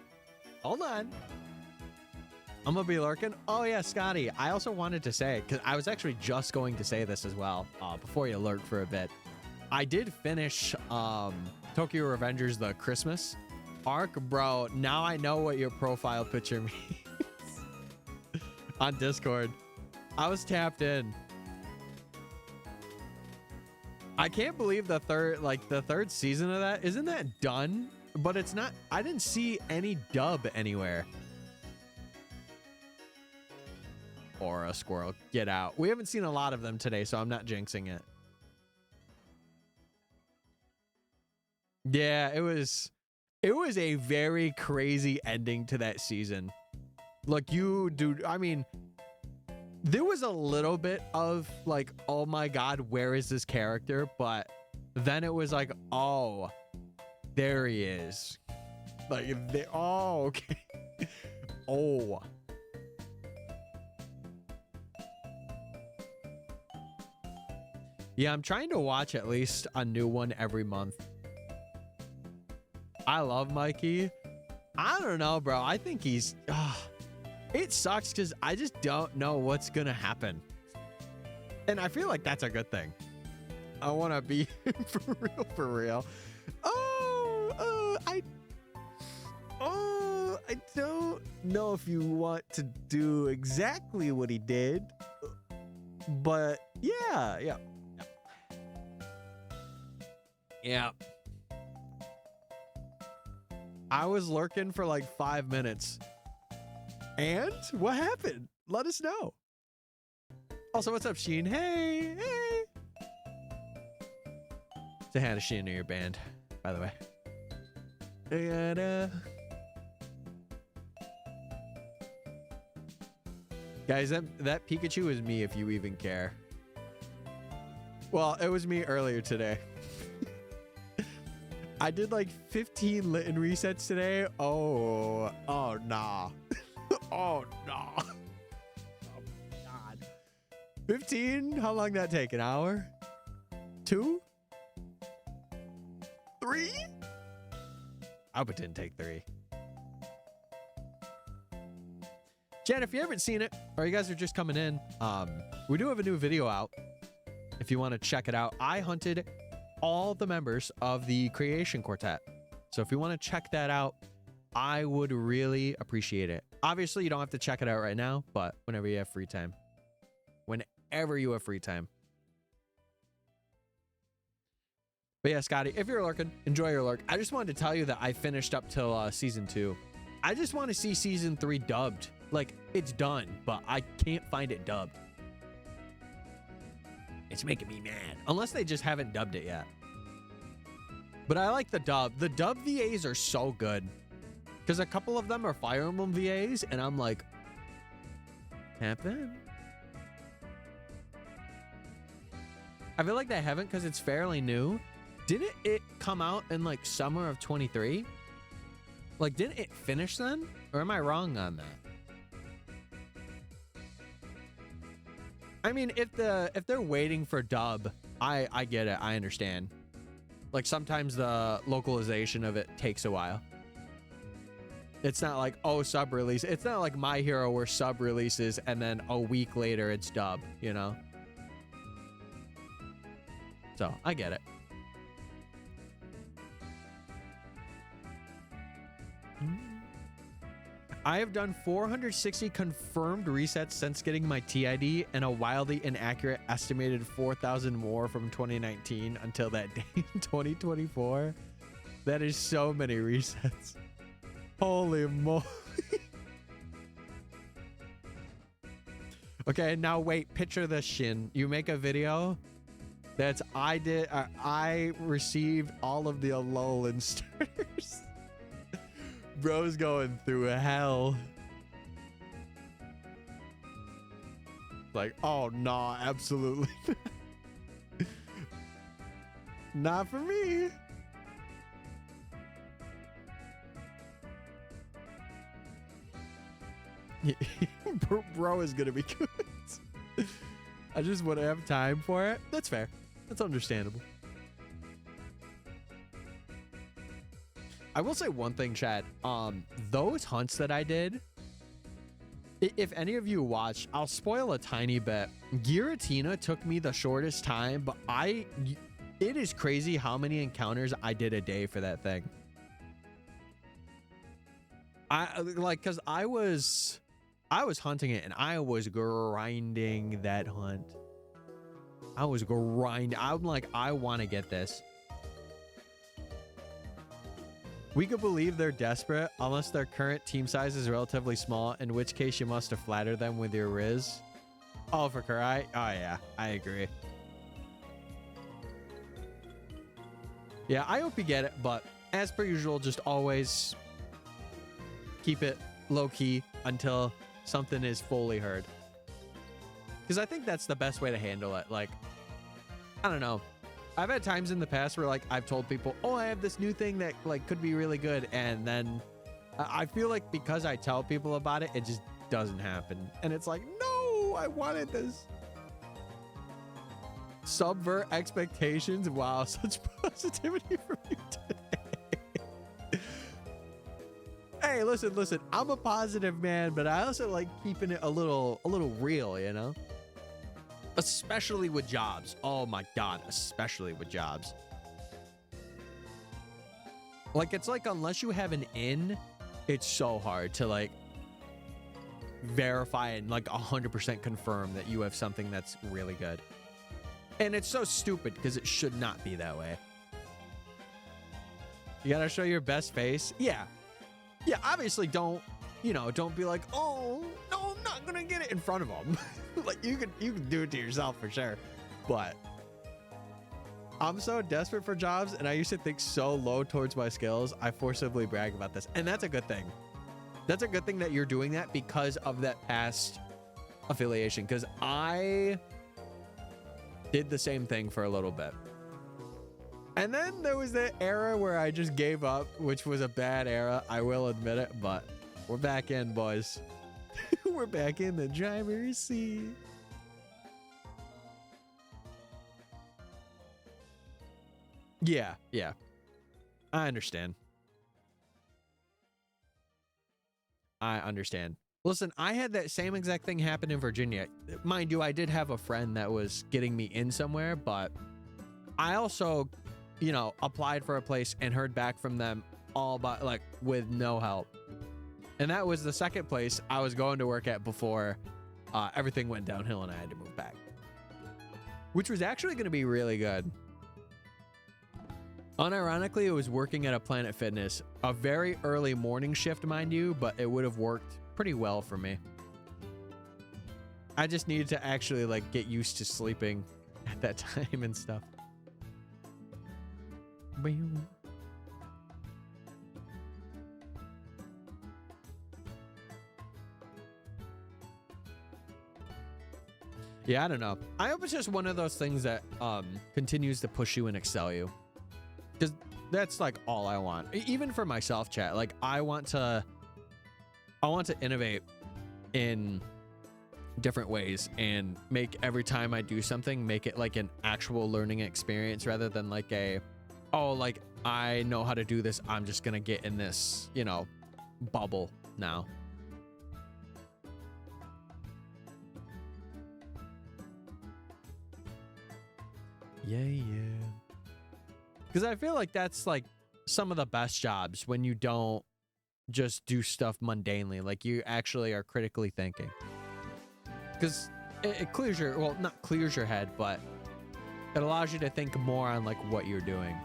Hold on. I'm gonna be lurking. Oh yeah, Scotty. I also wanted to say, because I was actually just going to say this as well, before you lurk for a bit. I did finish Tokyo Revengers the Christmas arc, bro. Now I know what your profile picture means on Discord. I was tapped in. I can't believe the third season of that. Isn't that done? But it's not. I didn't see any dub anywhere. Or a squirrel. Get out. We haven't seen a lot of them today, so I'm not jinxing it. Yeah, it was a very crazy ending to that season. Look, dude, I mean, there was a little bit of like, oh my God, where is this character? But then it was like, oh, there he is. Like, oh, okay. Oh. Yeah, I'm trying to watch at least a new one every month. I love Mikey. I don't know, bro. I think he's... it sucks because I just don't know what's going to happen. And I feel like that's a good thing. I want to be for real. I don't know if you want to do exactly what he did. But yeah. Yeah. I was lurking for like 5 minutes. And what happened? Let us know. Also, what's up, Sheen? Hey, hey. Say hi to Sheen in your band, by the way. And, guys, that Pikachu is me, if you even care. Well, it was me earlier today. I did like 15 Litten resets today. Oh nah. Oh nah. Oh my God. 15? How long did that take? An hour? 2? 3? I hope it didn't take 3. Jen, if you haven't seen it, or you guys are just coming in, we do have a new video out. If you want to check it out, I hunted all the members of the Creation Quartet. So if you want to check that out, I would really appreciate it. Obviously, you don't have to check it out right now, but whenever you have free time. Whenever you have free time. But yeah, Scotty, if you're lurking, enjoy your lurk. I just wanted to tell you that I finished up till season 2. I just want to see season 3 dubbed. Like, it's done, but I can't find it dubbed. It's making me mad. Unless they just haven't dubbed it yet. But I like the dub. The dub VAs are so good. Because a couple of them are Fire Emblem VAs, and I'm like, happen? I feel like they haven't because it's fairly new. Didn't it come out in like summer of 23? Like, didn't it finish then? Or am I wrong on that? I mean, if they're waiting for dub, I get it. I understand. Like, sometimes the localization of it takes a while. It's not like, oh, sub release. It's not like My Hero where sub releases and then a week later it's dub, you know? So, I get it. I have done 460 confirmed resets since getting my TID and a wildly inaccurate estimated 4,000 more from 2019 until that day in 2024. That is so many resets. Holy moly. Okay, now wait, picture this, Shin. You make a video that's I received all of the Alolan starters. Bro's going through hell. Like, oh, no, absolutely not for me. Bro is gonna be good. I just wouldn't have time for it. That's fair. That's understandable. I will say one thing, chat. Those hunts that I did, if any of you watched, I'll spoil a tiny bit. Giratina took me the shortest time, but it is crazy how many encounters I did a day for that thing. Cause I was hunting it and I was grinding that hunt. I was grinding. I'm like, I want to get this. We could believe they're desperate unless their current team size is relatively small, in which case you must have flattered them with your Riz. Oh, for Kurai? Oh, yeah, I agree. Yeah, I hope you get it, but as per usual, just always keep it low-key until something is fully heard. Because I think that's the best way to handle it. Like, I don't know. I've had times in the past where, like, I've told people, oh, I have this new thing that, like, could be really good. And then I feel like because I tell people about it, it just doesn't happen. And it's like, no, I wanted this. Subvert expectations. Wow, such positivity from you today. Hey, listen. I'm a positive man, but I also like keeping it a little real, you know? Especially with jobs. Oh my God, especially with jobs. Like, it's like, unless you have an in, it's so hard to like verify and like 100% confirm that you have something that's really good. And it's so stupid because it should not be that way. You gotta show your best face. Yeah, obviously don't you know, don't be like, oh, no, I'm not gonna get it in front of them. Like you can do it to yourself for sure. But I'm so desperate for jobs, and I used to think so low towards my skills. I forcibly brag about this, and that's a good thing. That's a good thing that you're doing that because of that past affiliation, because I did the same thing for a little bit. And then there was that era where I just gave up, which was a bad era, I will admit it, but we're back in, boys. We're back in the driver's seat. Yeah, yeah. I understand. I understand. Listen, I had that same exact thing happen in Virginia. Mind you, I did have a friend that was getting me in somewhere, but I also, you know, applied for a place and heard back from them all but like with no help. And that was the second place I was going to work at before everything went downhill and I had to move back, which was actually going to be really good. Unironically, it was working at a Planet Fitness, a very early morning shift, mind you, but it would have worked pretty well for me. I just needed to actually like get used to sleeping at that time and stuff. Yeah, I don't know. I hope it's just one of those things that continues to push you and excel you. Because that's like all I want. Even for myself, chat. Like I want to innovate in different ways and make every time I do something, make it like an actual learning experience rather than like a, oh, like I know how to do this, I'm just gonna get in this, you know, bubble now. Yeah. Because I feel like that's like some of the best jobs when you don't just do stuff mundanely, like you actually are critically thinking. Because it clears your, well, not clears your head, but it allows you to think more on like what you're doing.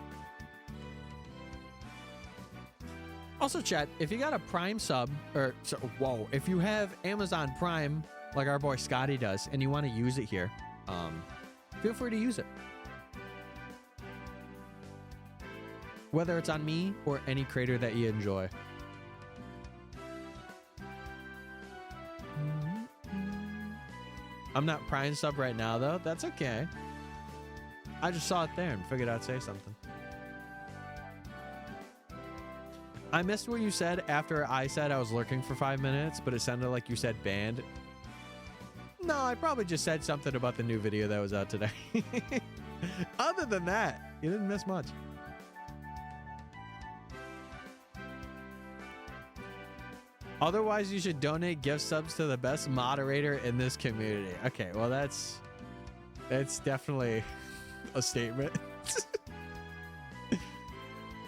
Also, chat, if you got a Prime sub, or whoa, if you have Amazon Prime, like our boy Scotty does, and you want to use it here, feel free to use it. Whether it's on me or any creator that you enjoy. I'm not Prime sub right now, though. That's okay. I just saw it there and figured I'd say something. I missed what you said after I said I was lurking for 5 minutes, but it sounded like you said banned. No, I probably just said something about the new video that was out today. Other than that, you didn't miss much. Otherwise, you should donate gift subs to the best moderator in this community. Okay, well, that's definitely a statement.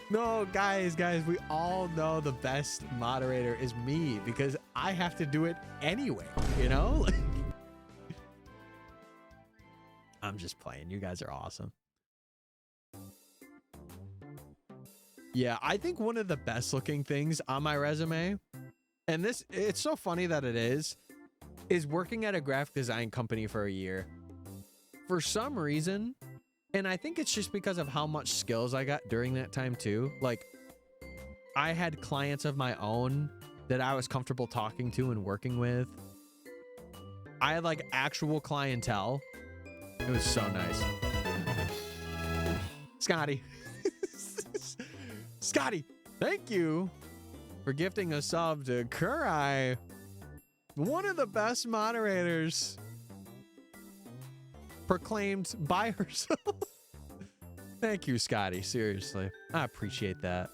No, guys, we all know the best moderator is me because I have to do it anyway, you know? I'm just playing. You guys are awesome. Yeah, I think one of the best looking things on my resume, and this, it's so funny that it is working at a graphic design company for a year. For some reason, and I think it's just because of how much skills I got during that time too. Like, I had clients of my own that I was comfortable talking to and working with. I had like actual clientele. It was so nice. Scotty. Scotty, thank you for gifting a sub to Kurai, one of the best moderators, proclaimed by herself. Thank you, Scotty. Seriously, I appreciate that.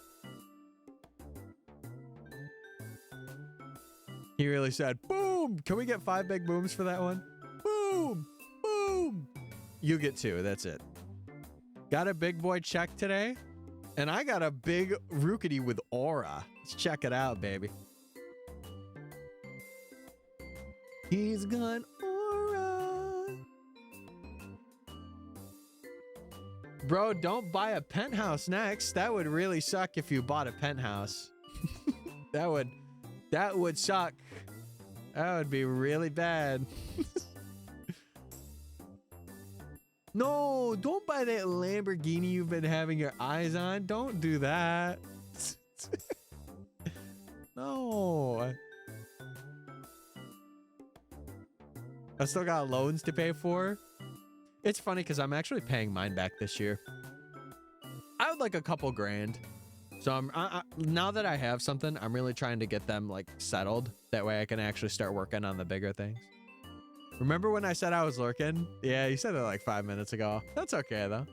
He really said, boom. Can we get 5 big booms for that one? Boom, boom. You get 2. That's it. Got a big boy check today. And I got a big Rookidee with aura. Let's check it out, baby. He's got aura. Bro, don't buy a penthouse next. That would really suck if you bought a penthouse. That That would suck. That would be really bad. No, don't buy that Lamborghini you've been having your eyes on. Don't do that. No. I still got loans to pay for. It's funny because I'm actually paying mine back this year. I would like a couple grand. So now that I have something, I'm really trying to get them like settled. That way I can actually start working on the bigger things. Remember when I said I was lurking? Yeah, you said it like 5 minutes ago. That's okay though.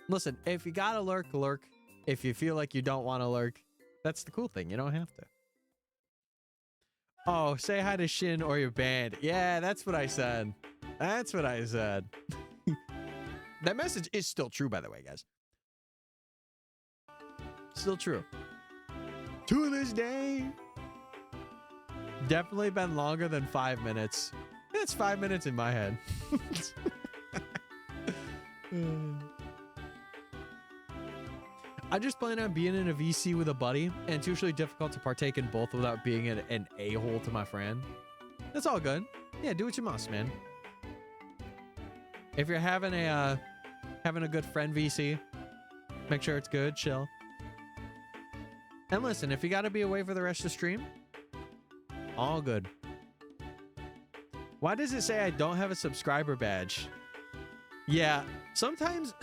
Listen, if you gotta lurk, lurk. If you feel like you don't want to lurk, that's the cool thing. You don't have to. Oh, say hi to Shin or your band. Yeah, that's what I said. That's what I said. That message is still true, by the way, guys. Still true. To this day. Definitely been longer than 5 minutes. It's 5 minutes in my head. I just plan on being in a VC with a buddy, and it's usually difficult to partake in both without being an a-hole to my friend. That's all good. Yeah, do what you must, man. If you're having a good friend VC, make sure it's good, chill. And listen, if you got to be away for the rest of the stream, all good. Why does it say I don't have a subscriber badge? Yeah, sometimes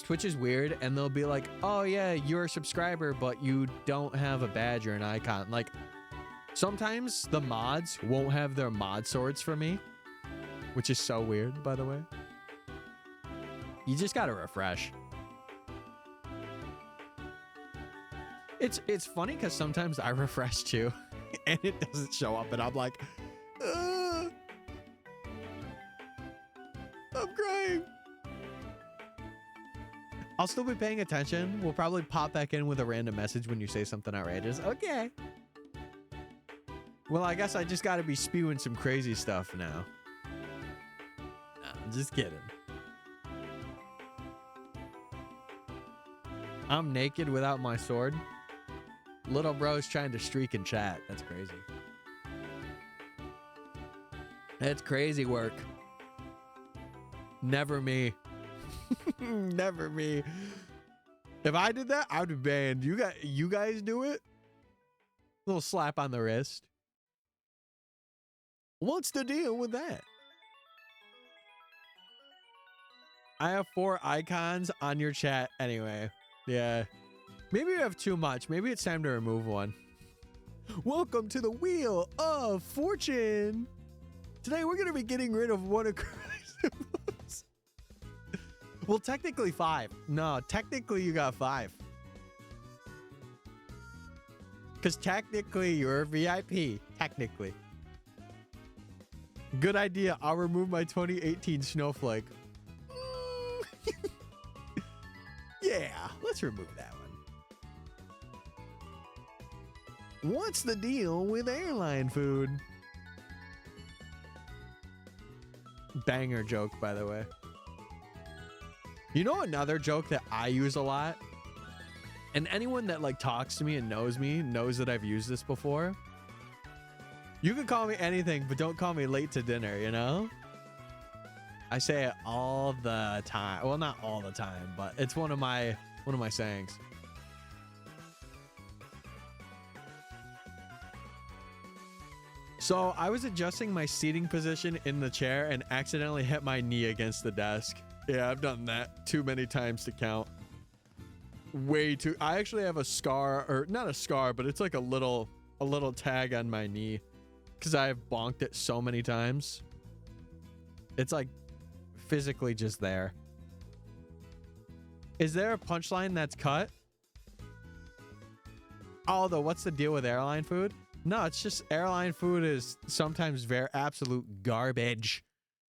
Twitch is weird and they'll be like, oh yeah, you're a subscriber, but you don't have a badge or an icon. Like, sometimes the mods won't have their mod swords for me, which is so weird, by the way. You just gotta refresh. It's funny because sometimes I refresh too and it doesn't show up and I'm like, I'm crying. I'll still be paying attention. We'll probably pop back in with a random message when you say something outrageous. Okay. Well, I guess I just got to be spewing some crazy stuff now. No, I'm just kidding. I'm naked without my sword. Little bro's trying to streak in chat. That's crazy. That's crazy work. Never me. Never me. If I did that, I would be banned. You guys do it? Little slap on the wrist. What's the deal with that? I have 4 icons on your chat anyway. Yeah. Maybe you have too much. Maybe it's time to remove one. Welcome to the Wheel of Fortune. Today we're going to be getting rid of one of Christ's. Well, technically 5. No, technically you got 5. Because technically you're a VIP. Technically. Good idea. I'll remove my 2018 snowflake. Yeah, let's remove that one. What's the deal with airline food? Banger joke, by the way. You know another joke that I use a lot? And anyone that like talks to me and knows me knows that I've used this before. You can call me anything, but don't call me late to dinner, you know? I say it all the time. Well, not all the time, but it's one of my sayings. So I was adjusting my seating position in the chair and accidentally hit my knee against the desk. Yeah, I've done that too many times to count. Way too. I actually have a scar, or not a scar, but it's like a little tag on my knee because I've bonked it so many times. It's like physically just there. Is there a punchline that's cut? Although, what's the deal with airline food? No, it's just airline food is sometimes very absolute garbage.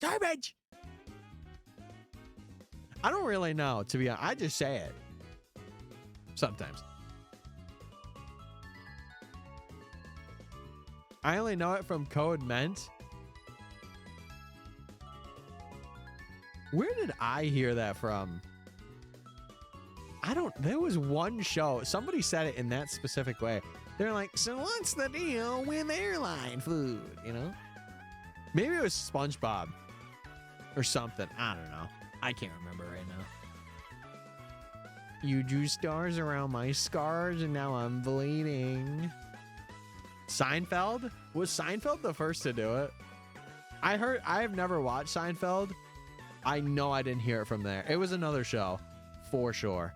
Garbage! I don't really know, to be honest. I just say it. Sometimes. I only know it from Code Ment. Where did I hear that from? There was one show. Somebody said it in that specific way. They're like, so what's the deal with airline food, you know? Maybe it was SpongeBob or something. I don't know. I can't remember right now. You drew stars around my scars and now I'm bleeding. Seinfeld? Was Seinfeld the first to do it? I have never watched Seinfeld. I know I didn't hear it from there. It was another show, for sure.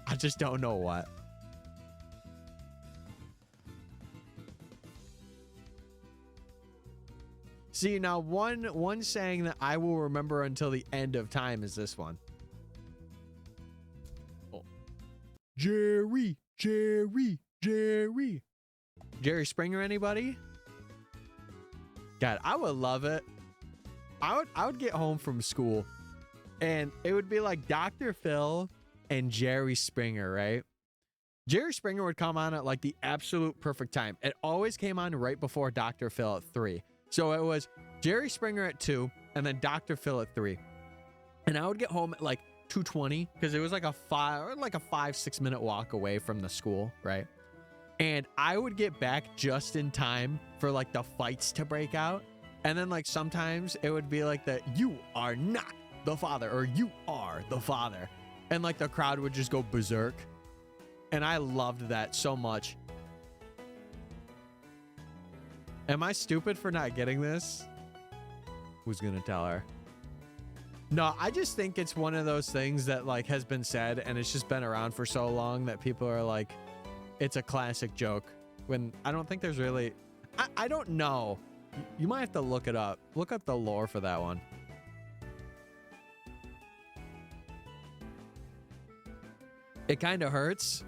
I just don't know what. See, now one saying that I will remember until the end of time is this one. Oh. Jerry. Jerry Springer, anybody? God, I would love it. I would get home from school and it would be like Dr. Phil and Jerry Springer, right? Jerry Springer would come on at like the absolute perfect time. It always came on right before Dr. Phil at 3. So it was Jerry Springer at 2 and then Dr. Phil at 3. And I would get home at like 2:20 because it was like a 5-6 minute walk away from the school, right? And I would get back just in time for like the fights to break out. And then like sometimes it would be like that, you are not the father, or you are the father. And like the crowd would just go berserk. And I loved that so much. Am I stupid for not getting this? Who's gonna tell her? No, I just think it's one of those things that like has been said and it's just been around for so long that people are like, it's a classic joke. When I don't think there's really, I don't know. You might have to look it up. Look up the lore for that one. It kind of hurts.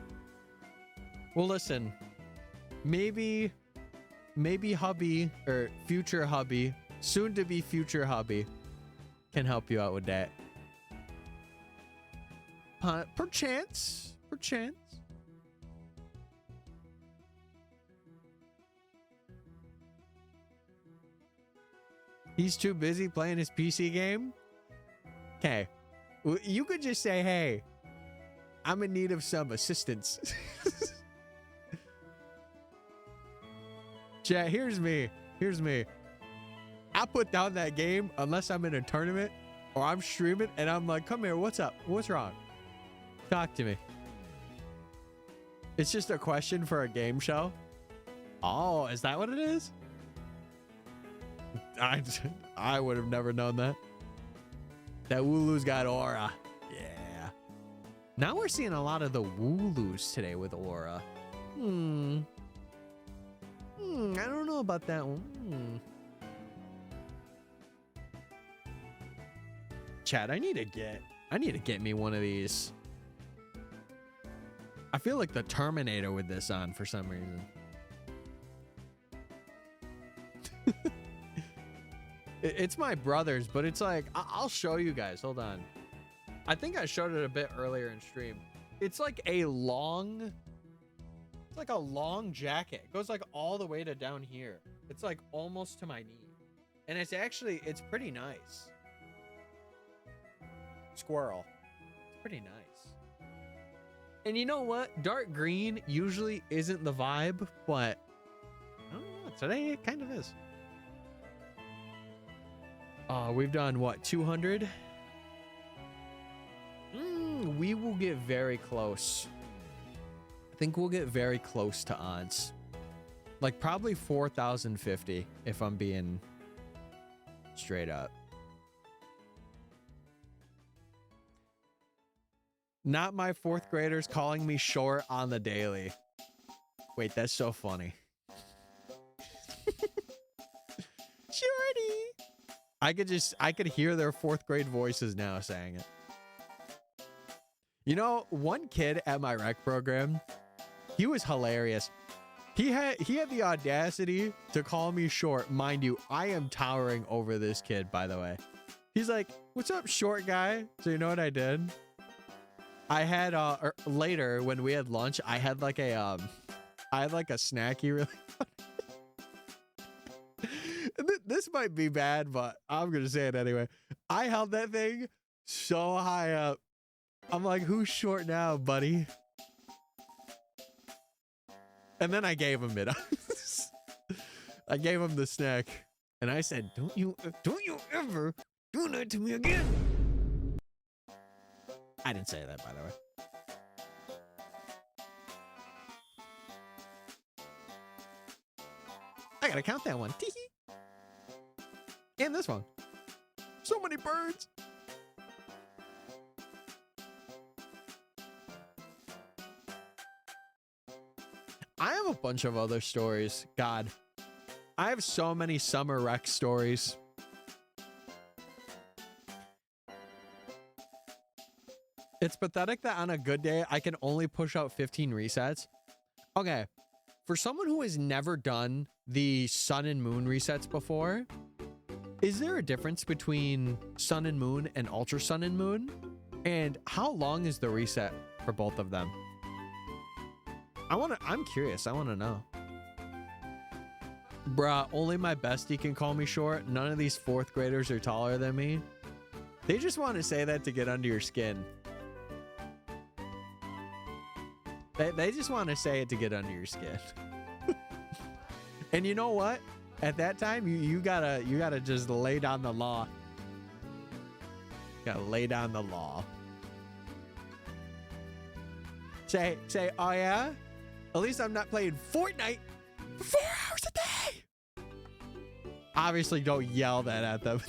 Well, listen, maybe hubby or future hubby, soon to be future hubby, can help you out with that. Perchance. He's too busy playing his PC game? Okay. You could just say, hey, I'm in need of some assistance. Chat, here's me. I put down that game unless I'm in a tournament or I'm streaming and I'm like, come here, what's up? What's wrong? Talk to me. It's just a question for a game show. Oh, is that what it is? I would have never known that. That Wooloo's got aura. Yeah. Now we're seeing a lot of the Wooloos today with aura. I don't know about that one. Chat, I need to get me one of these. I feel like the Terminator with this on for some reason. It's my brother's, but it's like, I'll show you guys. Hold on. I think I showed it a bit earlier in stream. It's like a long jacket. It goes like all the way to down here. It's like almost to my knee. And it's pretty nice. Squirrel. It's pretty nice. And you know what? Dark green usually isn't the vibe, but I don't know. Today it kind of is. We've done what, 200? We will get very close. I think we'll get very close to odds. Like probably 4,050 if I'm being straight up. Not my fourth graders calling me short on the daily. Wait, that's so funny. Shorty. I could hear their fourth grade voices now saying it. You know, one kid at my rec program, he was hilarious. He had the audacity to call me short. Mind you, I am towering over this kid, by the way. He's like, "What's up, short guy?" So you know what I did? I had later when we had lunch, I had like a snacky really. This might be bad, but I'm gonna say it anyway. I held that thing so high up. I'm like, who's short now, buddy? And then I gave him it. I gave him the snack. And I said, don't you ever do that to me again. I didn't say that, by the way. I gotta count that one. Tee-hee. And this one. So many birds. I have a bunch of other stories. God, I have so many summer rec stories. It's pathetic that on a good day, I can only push out 15 resets. Okay, for someone who has never done the sun and moon resets before, is there a difference between sun and moon and ultra sun and moon? And how long is the reset for both of them? I'm curious. I want to know. Bruh, only my bestie can call me short. None of these fourth graders are taller than me. They just want to say that to get under your skin. They just want to say it to get under your skin. And you know what? At that time, you gotta just lay down the law. You gotta lay down the law. Say, oh yeah? At least I'm not playing Fortnite for 4 hours a day. Obviously, don't yell that at them.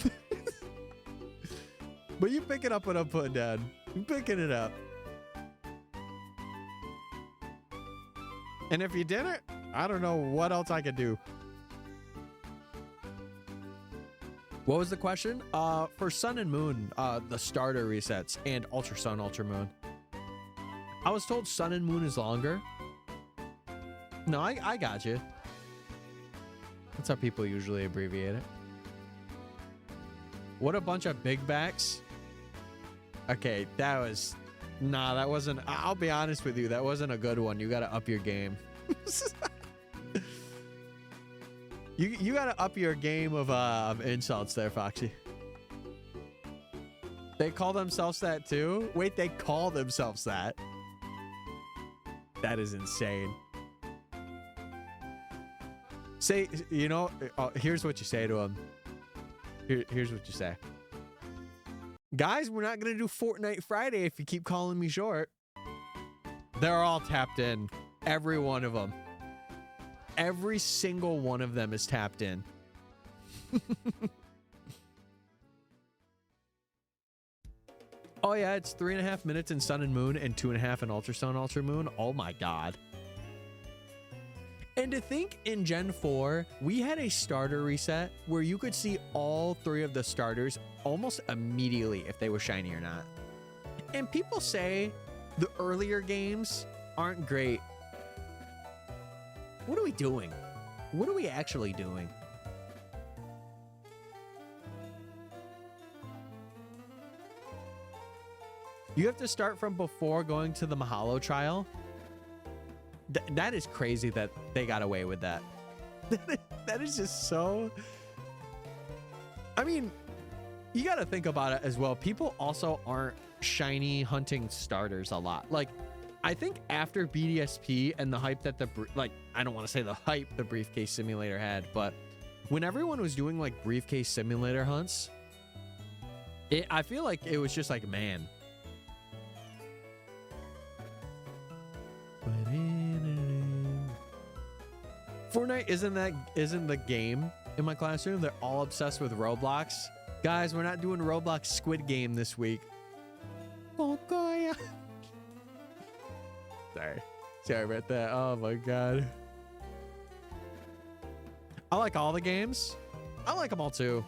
But you picking up what I'm putting down. You picking it up. And if you didn't, I don't know what else I could do. What was the question? For Sun and Moon, the starter resets and Ultra Sun, Ultra Moon. I was told Sun and Moon is longer. No, I got you. That's how people usually abbreviate it. What a bunch of big backs. Okay, that was... Nah, that wasn't... I'll be honest with you. That wasn't a good one. You got to up your game. You got to up your game of insults there, Foxy. They call themselves that too? Wait, they call themselves that? That is insane. Say, you know, here's what you say to them. Here's what you say. Guys, we're not going to do Fortnite Friday if you keep calling me short. They're all tapped in. Every one of them. Every single one of them is tapped in. Oh yeah, it's 3.5 minutes in Sun and Moon and 2.5 in Ultra Sun, Ultra Moon. Oh my god. And to think in Gen 4, we had a starter reset where you could see all 3 of the starters almost immediately if they were shiny or not. And people say the earlier games aren't great. What are we doing? What are we actually doing? You have to start from before going to the Mahalo trial. That is crazy that they got away with that. That is just so... I mean, you got to think about it as well. People also aren't shiny hunting starters a lot. Like, I think after BDSP and the hype that I don't want to say the hype the Briefcase Simulator had, but when everyone was doing like Briefcase Simulator hunts, I feel like it was just like, man. Fortnite isn't the game in my classroom. They're all obsessed with Roblox. Guys, we're not doing Roblox Squid Game this week. Oh, God. Sorry about that. Oh my god. I like all the games. I like them all too.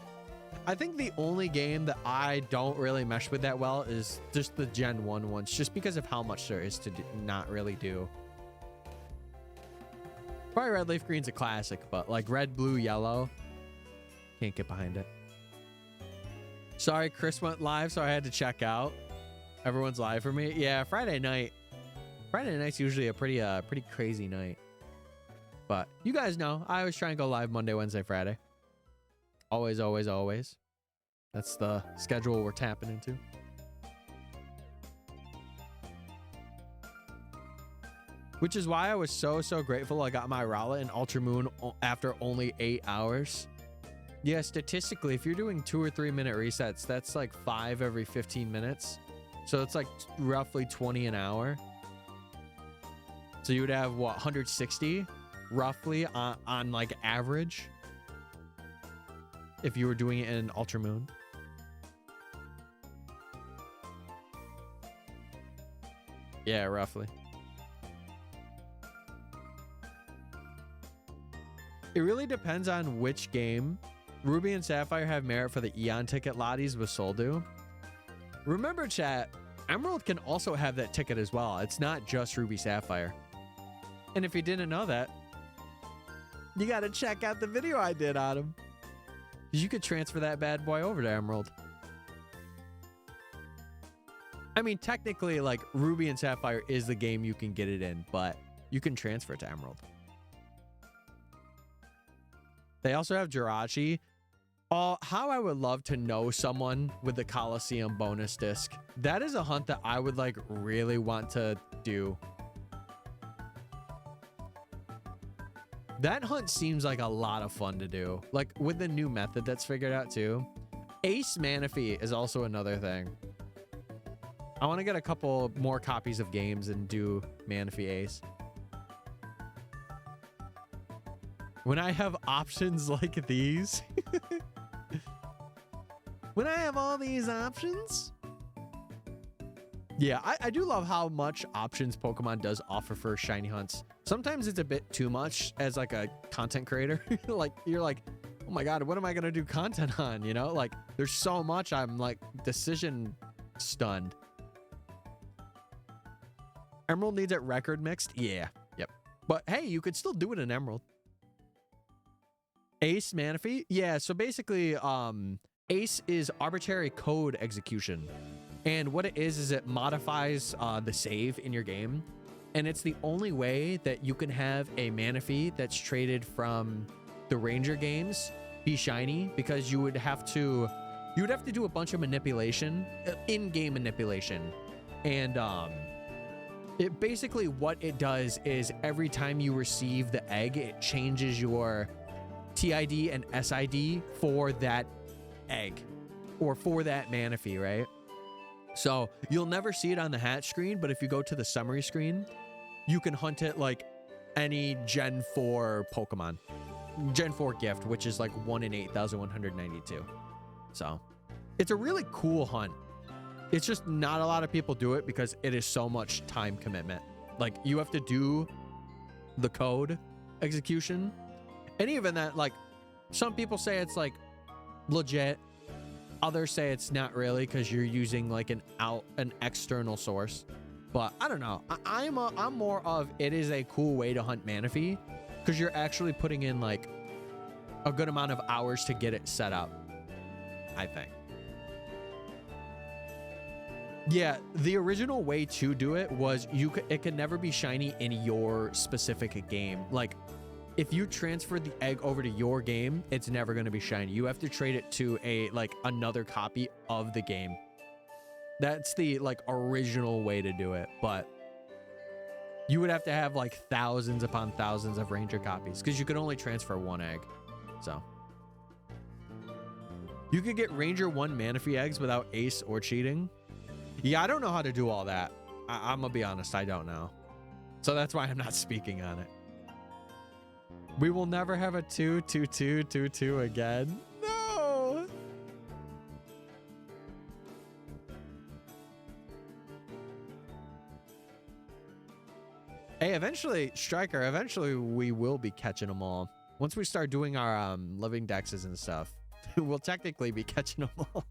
I think the only game that I don't really mesh with that well is just the Gen 1 ones, just because of how much there is to not really do. Probably Red Leaf Green's a classic, but like Red, Blue, Yellow, can't get behind it. Sorry, Chris went live, so I had to check out. Everyone's live for me. Yeah, Friday night. Friday night's usually a pretty crazy night. But you guys know, I always try and go live Monday, Wednesday, Friday. Always, always, always. That's the schedule we're tapping into. Which is why I was so grateful I got my Rowlet and Ultra Moon after only 8 hours. Yeah, statistically, if you're doing 2 or 3 minute resets, that's like 5 every 15 minutes. So it's like roughly 20 an hour. So you would have what, 160 roughly on like average if you were doing it in Ultra Moon. Yeah, roughly. It really depends on which game. Ruby and Sapphire have merit for the Eon ticket lotties with Soldu. Remember, chat, Emerald can also have that ticket as well. It's not just Ruby Sapphire. And if you didn't know that, you got to check out the video I did on him. You could transfer that bad boy over to Emerald. I mean, technically, like, Ruby and Sapphire is the game you can get it in, but you can transfer it to Emerald. They also have Jirachi. Oh, how I would love to know someone with the Coliseum bonus disc. That is a hunt that I would like really want to do. That hunt seems like a lot of fun to do. Like with the new method that's figured out too. Ace Manaphy is also another thing. I want to get a couple more copies of games and do Manaphy Ace. When I have options like these. When I have all these options. Yeah, I do love how much options Pokemon does offer for shiny hunts. Sometimes it's a bit too much as like a content creator. Like you're like, oh my God, what am I going to do content on? You know, like there's so much I'm like decision stunned. Emerald needs it record mixed. Yeah. Yep. But hey, you could still do it in Emerald. Ace Manaphy. Yeah. So basically, Ace is arbitrary code execution. And what it is it modifies the save in your game. And it's the only way that you can have a Manaphy that's traded from the Ranger games be shiny, because you would have to do a bunch of manipulation, in-game manipulation. And it basically what it does is every time you receive the egg, it changes your TID and SID for that egg or for that Manaphy, right? So you'll never see it on the hatch screen, but if you go to the summary screen, you can hunt it like any Gen 4 Pokemon. Gen 4 gift, which is like 1 in 8,192. So it's a really cool hunt. It's just not a lot of people do it because it is so much time commitment. Like you have to do the code execution. And even that, like some people say it's like legit. Others say it's not really because you're using like an external source. But I don't know. I'm more of it is a cool way to hunt Manaphy because you're actually putting in like a good amount of hours to get it set up, I think. Yeah, the original way to do it was it could never be shiny in your specific game. Like if you transfer the egg over to your game, it's never going to be shiny. You have to trade it to another copy of the game. That's the like original way to do it, but you would have to have like thousands upon thousands of Ranger copies because you could only transfer one egg. So you could get Ranger 1 Manaphy eggs without Ace or cheating. Yeah, I don't know how to do all that. I'm gonna be honest, I don't know. So that's why I'm not speaking on it. We will never have a 2-2-2-2-2 again. No. Hey, eventually, Striker, eventually we will be catching them all. Once we start doing our living dexes and stuff, we'll technically be catching them all.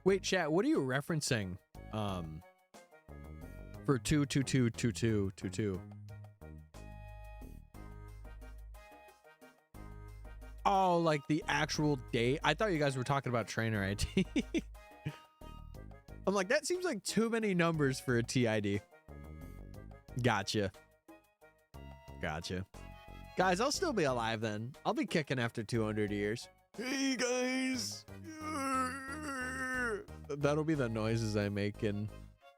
Wait, chat, what are you referencing? For 2-2-2-2-2-2-2. Oh, like the actual date? I thought you guys were talking about trainer ID. I'm like, that seems like too many numbers for a TID. Gotcha. Gotcha. Guys, I'll still be alive then. I'll be kicking after 200 years. Hey, guys. That'll be the noises I make in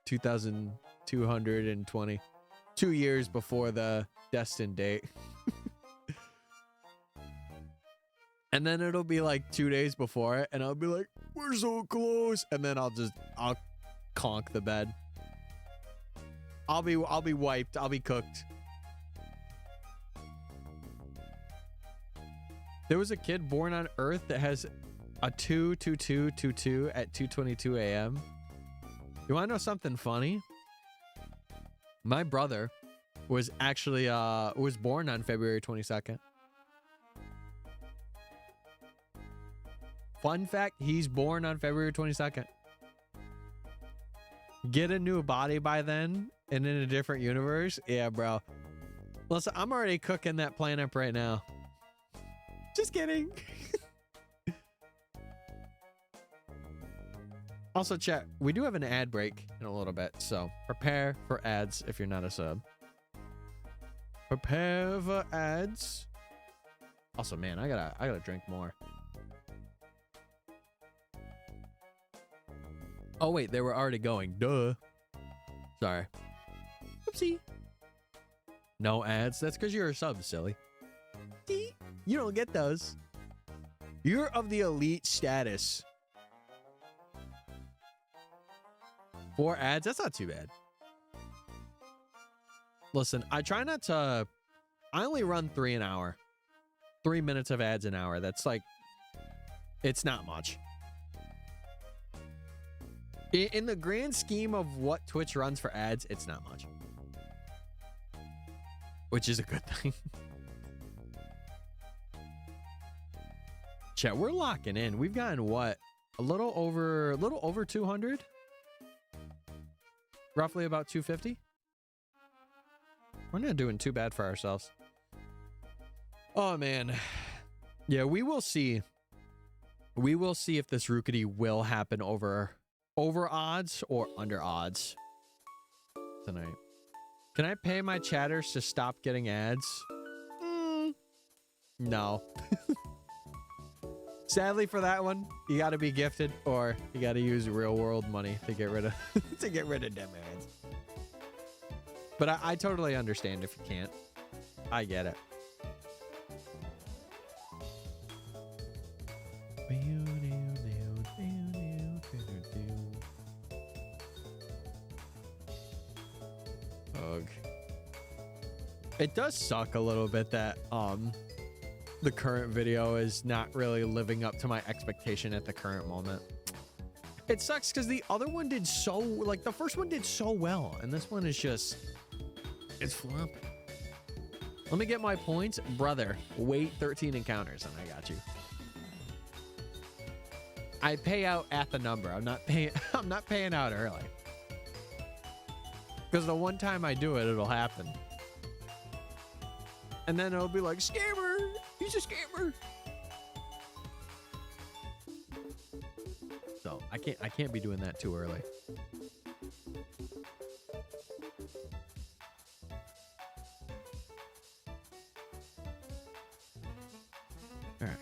2220. 2 years before the destined date. And then it'll be like 2 days before it, and I'll be like, we're so close. And then I'll conk the bed. I'll be wiped. I'll be cooked. There was a kid born on Earth that has a 22222 at 2:22 a.m. You want to know something funny? My brother was actually was born on February 22nd. Fun fact, he's born on February 22nd. Get a new body by then and in a different universe? Yeah, bro. Listen, I'm already cooking that planet right now. Just kidding. Also, chat, we do have an ad break in a little bit, so prepare for ads if you're not a sub. Prepare for ads. Also, man, I gotta drink more. Oh wait, they were already going. Duh. Sorry. Oopsie. No ads. That's because you're a sub, silly. See? You don't get those. You're of the elite status. 4 ads? That's not too bad. Listen, I try not to... I only run 3 an hour. 3 minutes of ads an hour. That's like... It's not much. In the grand scheme of what Twitch runs for ads, it's not much. Which is a good thing. Chat, we're locking in. We've gotten what? A little over 200? Roughly about 250? We're not doing too bad for ourselves. Oh, man. Yeah, we will see. We will see if this Rookidee will happen over odds or under odds tonight. Can I pay my chatters to stop getting ads? No. Sadly for that one, you got to be gifted or you got to use real world money to get rid of them ads. But I totally understand if you can't. I get it. Ugh. It does suck a little bit that the current video is not really living up to my expectation at the current moment. It sucks because the other one did so, like the first one did so well, and this one is just, it's flopping. Let me get my points, brother. Wait 13 encounters and I got you. I pay out at the number. I'm not paying out early. Because the one time I do it, it'll happen. And then it'll be like, scammer! He's a scammer! So I can't be doing that too early. Alright.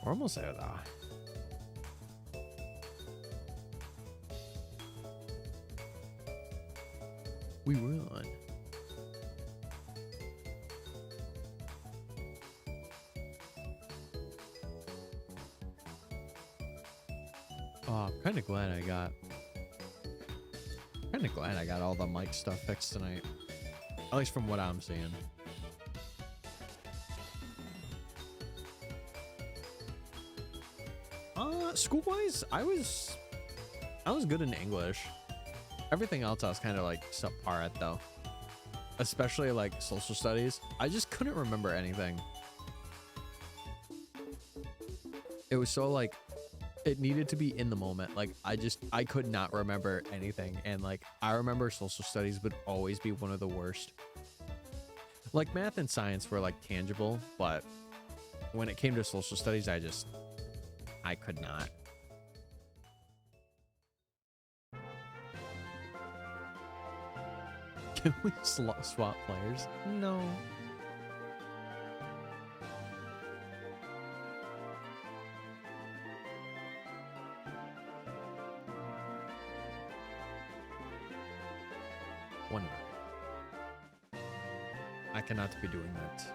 We're almost there though. We run. Oh, I'm kind of glad I got all the mic stuff fixed tonight. At least from what I'm seeing. School-wise, I was good in English. Everything else I was kind of like subpar at though. Especially like social studies. I just couldn't remember anything. It was so like, it needed to be in the moment. Like I could not remember anything. And like, I remember social studies would always be one of the worst. Like math and science were like tangible, but when it came to social studies, I could not. Can we swap players? No. One minute. I cannot be doing that.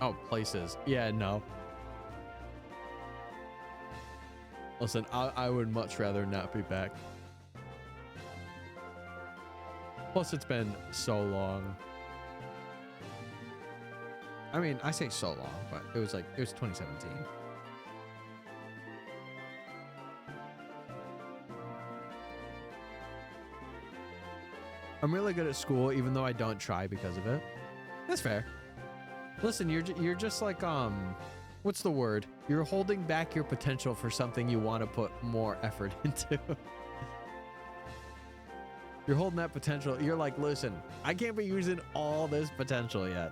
Oh, places. Yeah, no. Listen, I would much rather not be back. Plus, it's been so long. I mean, I say so long, but it was 2017. I'm really good at school, even though I don't try because of it. That's fair. Listen, you're just like, what's the word? You're holding back your potential for something you want to put more effort into. You're holding that potential. You're like, listen, I can't be using all this potential yet.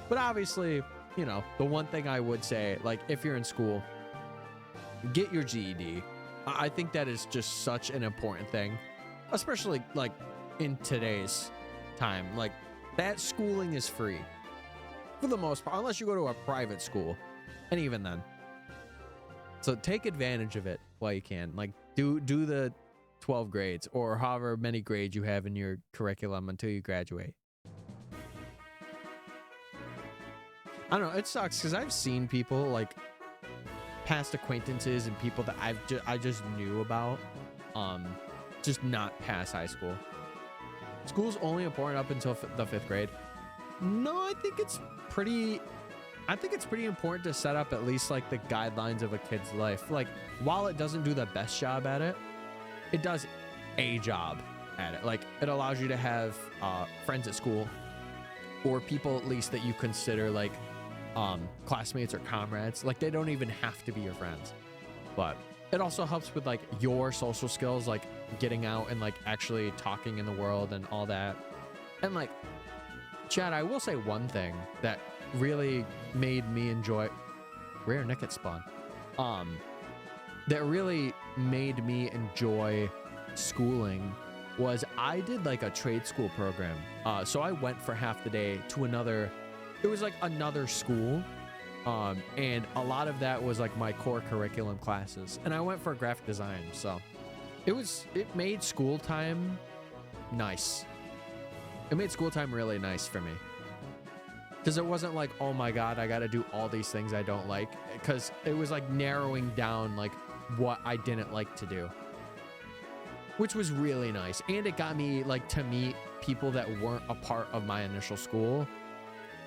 But obviously, you know, the one thing I would say, like, if you're in school, get your GED. I think that is just such an important thing, especially like in today's time. Like, that schooling is free for the most part, unless you go to a private school, and even then. So take advantage of it while you can. Like, do the 12 grades or however many grades you have in your curriculum until you graduate. I don't know, it sucks because I've seen people, like past acquaintances and people that I just knew about, just not pass high school. School's only important up until the 5th grade. No, I think it's pretty important to set up at least like the guidelines of a kid's life. Like, while it doesn't do the best job at it, it does a job at it. Like, it allows you to have friends at school, or people at least that you consider like classmates or comrades. Like, they don't even have to be your friends, but it also helps with like your social skills, like getting out and like actually talking in the world and all that. And like, Chad, I will say one thing that really made me enjoy rare Nicket spawn. That really made me enjoy schooling was I did like a trade school program. So I went for half the day to another, it was like another school. And a lot of that was like my core curriculum classes. And I went for graphic design. So it made school time nice. It made school time really nice for me. Because it wasn't like, oh my God, I got to do all these things I don't like. Because it was like narrowing down like what I didn't like to do, which was really nice. And it got me like to meet people that weren't a part of my initial school,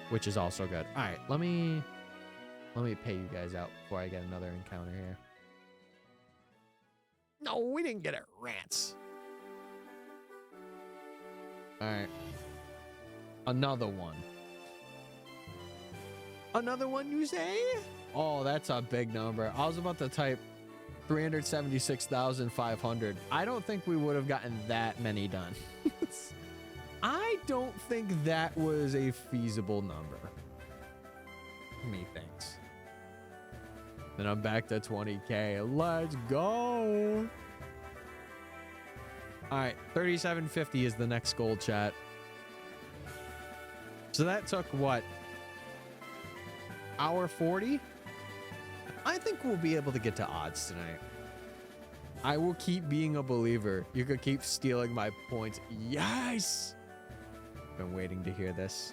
which is also good. All right, let me pay you guys out before I get another encounter here. No, we didn't get it, rats. All right, another one. Another one, you say? Oh, that's a big number. I was about to type 376,500. I don't think we would have gotten that many done. I don't think that was a feasible number. Methinks. Then I'm back to 20K. Let's go. All right, 3750 is the next goal, chat. So that took what? Hour 40? I think we'll be able to get to odds tonight. I will keep being a believer. You could keep stealing my points. Yes! Been waiting to hear this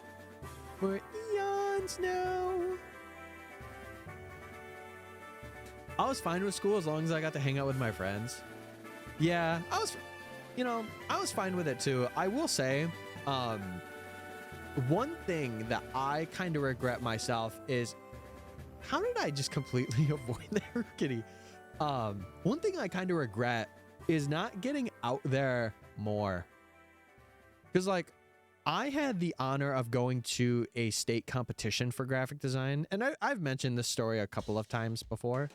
for eons now. I was fine with school as long as I got to hang out with my friends. Yeah, I was fine with it too. I will say, one thing that I kind of regret myself is, how did I just completely avoid that Rookidee? One thing I kind of regret is not getting out there more. Because like, I had the honor of going to a state competition for graphic design. And I've mentioned this story a couple of times before.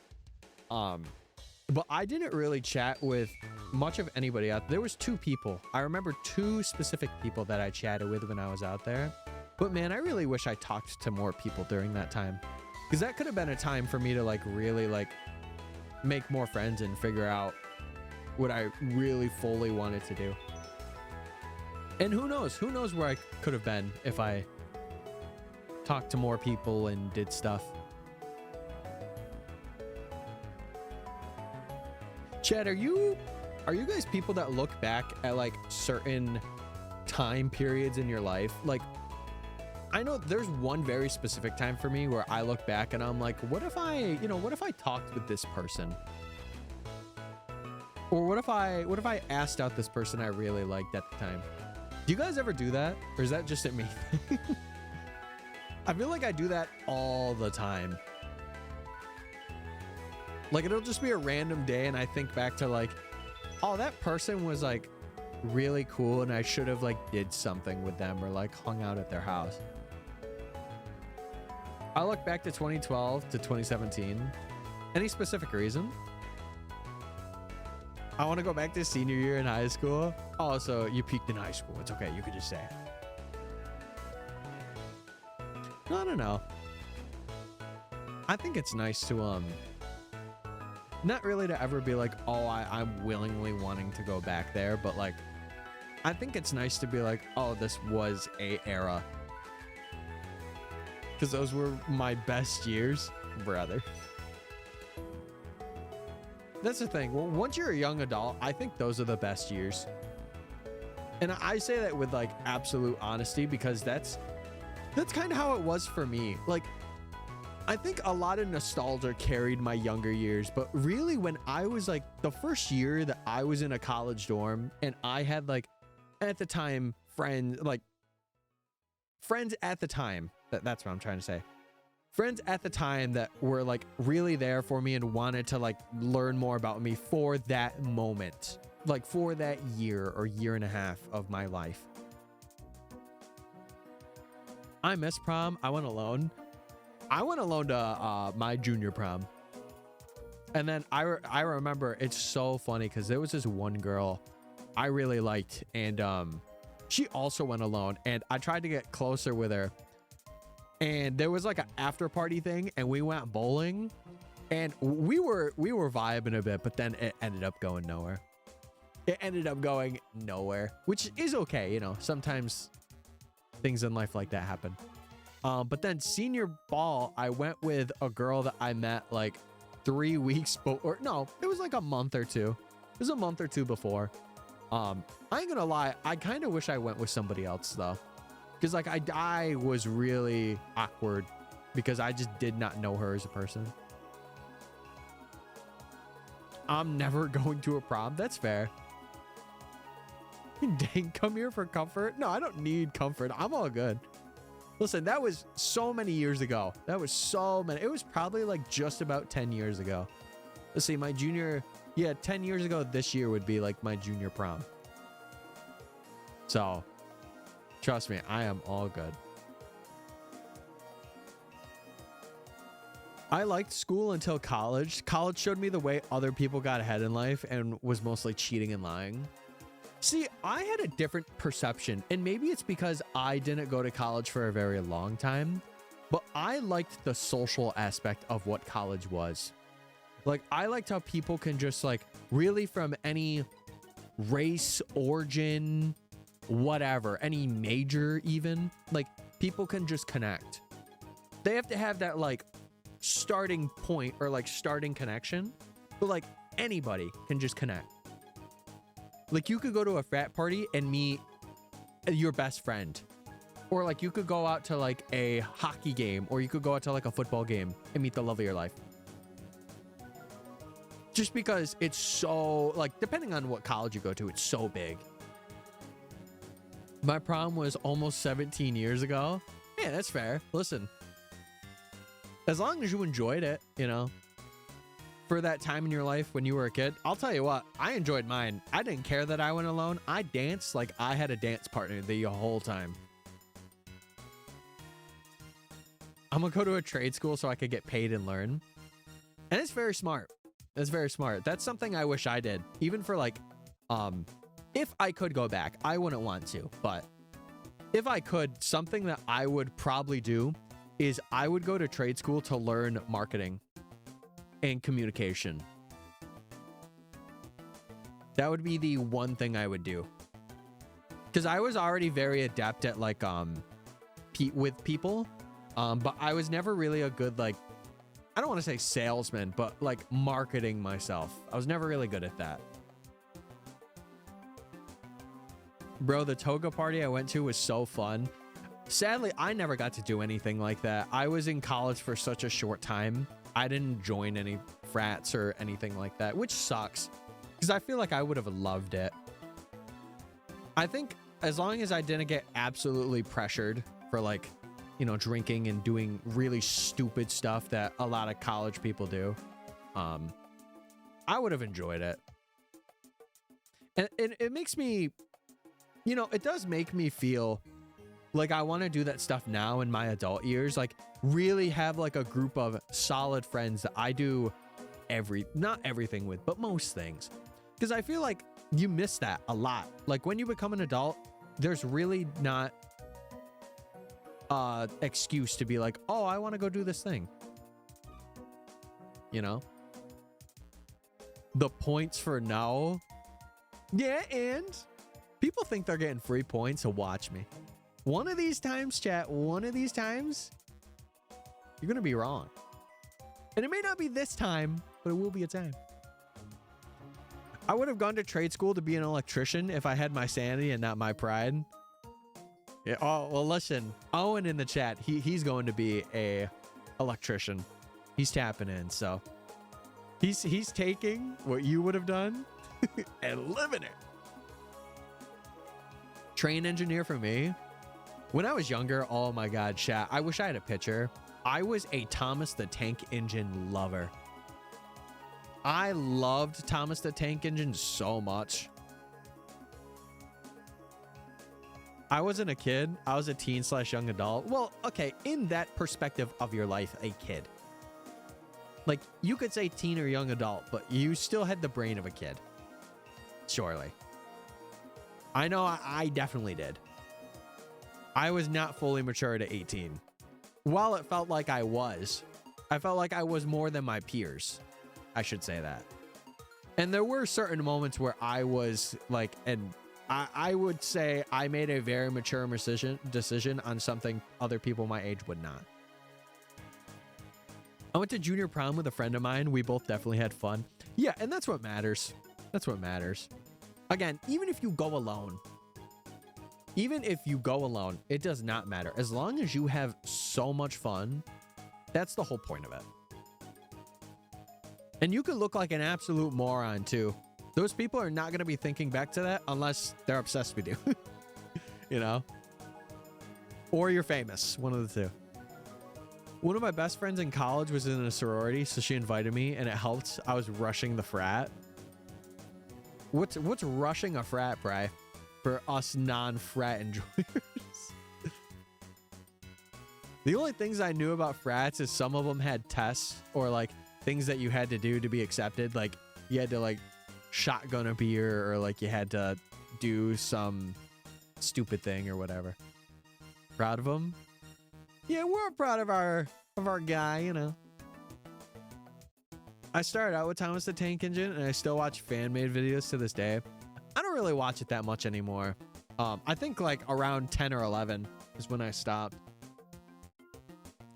But I didn't really chat with much of anybody out there. There was 2 people. I remember 2 specific people that I chatted with when I was out there. But man, I really wish I talked to more people during that time. Because that could have been a time for me to like really like make more friends and figure out what I really fully wanted to do. And who knows where I could have been if I talked to more people and did stuff. Chad, are you guys people that look back at like certain time periods in your life? Like, I know there's one very specific time for me where I look back and I'm like, what if I talked with this person? Or what if I asked out this person I really liked at the time? Do you guys ever do that? Or is that just at me? I feel like I do that all the time. Like, it'll just be a random day and I think back to like, oh, that person was like really cool and I should have like did something with them or like hung out at their house. I look back to 2012 to 2017. Any specific reason? I want to go back to senior year in high school. Oh, so you peaked in high school. It's okay. You could just say it. I don't know. I think it's nice to, not really to ever be like, oh, I'm willingly wanting to go back there. But like, I think it's nice to be like, oh, this was a era. Because those were my best years, brother. That's the thing. Well, once you're a young adult, I think those are the best years. And I say that with like absolute honesty because that's kind of how it was for me. Like, I think a lot of nostalgia carried my younger years, but really when I was like the first year that I was in a college dorm and I had like at the time friends at the time, that's what I'm trying to say. Friends at the time that were like really there for me and wanted to like learn more about me for that moment, like for that year or year and a half of my life. I miss prom. I went alone. I went alone to my junior prom. And then I remember it's so funny because there was this one girl I really liked and she also went alone and I tried to get closer with her. And there was like an after party thing and we went bowling and we were vibing a bit, but then it ended up going nowhere. It ended up going nowhere, which is okay. You know, sometimes things in life like that happen. But then senior ball, I went with a girl that I met like 3 weeks before. No, it was like a month or two. It was a month or two before. I ain't gonna lie. I kind of wish I went with somebody else though. Because like I was really awkward because I just did not know her as a person. I'm never going to a prom. That's fair. Dang, come here for comfort. No, I don't need comfort. I'm all good. Listen, that was so many years ago. That was so many. It was probably like just about 10 years ago. Let's see, my junior. Yeah, 10 years ago this year would be like my junior prom. So trust me, I am all good. I liked school until college. College showed me the way other people got ahead in life and was mostly cheating and lying. See, I had a different perception, and maybe it's because I didn't go to college for a very long time, but I liked the social aspect of what college was. Like, I liked how people can just like really from any race, origin, whatever, any major even, like people can just connect. They have to have that like starting point or like starting connection, but like anybody can just connect. Like you could go to a frat party and meet your best friend, or like you could go out to like a hockey game, or you could go out to like a football game and meet the love of your life. Just because it's so like, depending on what college you go to, it's so big. My prom was almost 17 years ago. Yeah, that's fair. Listen, as long as you enjoyed it, you know, for that time in your life when you were a kid, I'll tell you what, I enjoyed mine. I didn't care that I went alone. I danced like I had a dance partner the whole time. I'm gonna go to a trade school so I could get paid and learn. And it's very smart. It's very smart. That's something I wish I did. Even for like, if I could go back, I wouldn't want to, but if I could, something that I would probably do is I would go to trade school to learn marketing and communication. That would be the one thing I would do. Because I was already very adept at like with people. But I was never really a good, like, I don't want to say salesman, but like marketing myself. I was never really good at that. Bro, the toga party I went to was so fun. Sadly, I never got to do anything like that. I was in college for such a short time. I didn't join any frats or anything like that, which sucks because I feel like I would have loved it. I think as long as I didn't get absolutely pressured for like, you know, drinking and doing really stupid stuff that a lot of college people do, I would have enjoyed it. And it makes me, you know, it does make me feel like I want to do that stuff now in my adult years, like really have like a group of solid friends that I do not everything with, but most things. Because I feel like you miss that a lot. Like when you become an adult, there's really not excuse to be like, oh, I want to go do this thing. You know? The points for now. Yeah, and people think they're getting free points, so watch me. One of these times, chat, one of these times, you're going to be wrong. And it may not be this time, but it will be a time. I would have gone to trade school to be an electrician if I had my sanity and not my pride. Yeah, oh, well, listen, Owen in the chat, he's going to be a electrician. He's tapping in, so he's taking what you would have done and living it. Train engineer for me. When I was younger, oh my God, chat, I wish I had a picture. I was a Thomas the Tank Engine lover. I loved Thomas the Tank Engine so much. I wasn't a kid. I was a teen / young adult. Well, okay, in that perspective of your life, a kid. Like, you could say teen or young adult, but you still had the brain of a kid. Surely. I know I definitely did. I was not fully mature at 18. While it felt like I felt like I was more than my peers. I should say that. And there were certain moments where I was like, and I would say I made a very mature decision on something other people my age would not. I went to junior prom with a friend of mine. We both definitely had fun. Yeah, and that's what matters. That's what matters. Again, even if you go alone, it does not matter. As long as you have so much fun, that's the whole point of it. And you could look like an absolute moron too. Those people are not going to be thinking back to that unless they're obsessed with you. You know? Or you're famous. One of the two. One of my best friends in college was in a sorority, so she invited me and it helped. I was rushing the frat. What's rushing a frat, Bri? For us non-frat enjoyers. The only things I knew about frats is some of them had tests or like things that you had to do to be accepted. Like you had to like shotgun a beer or like you had to do some stupid thing or whatever. Proud of them? Yeah, we're proud of our guy, you know. I started out with Thomas the Tank Engine and I still watch fan-made videos to this day. I don't really watch it that much anymore. I think like around 10 or 11 is when I stopped.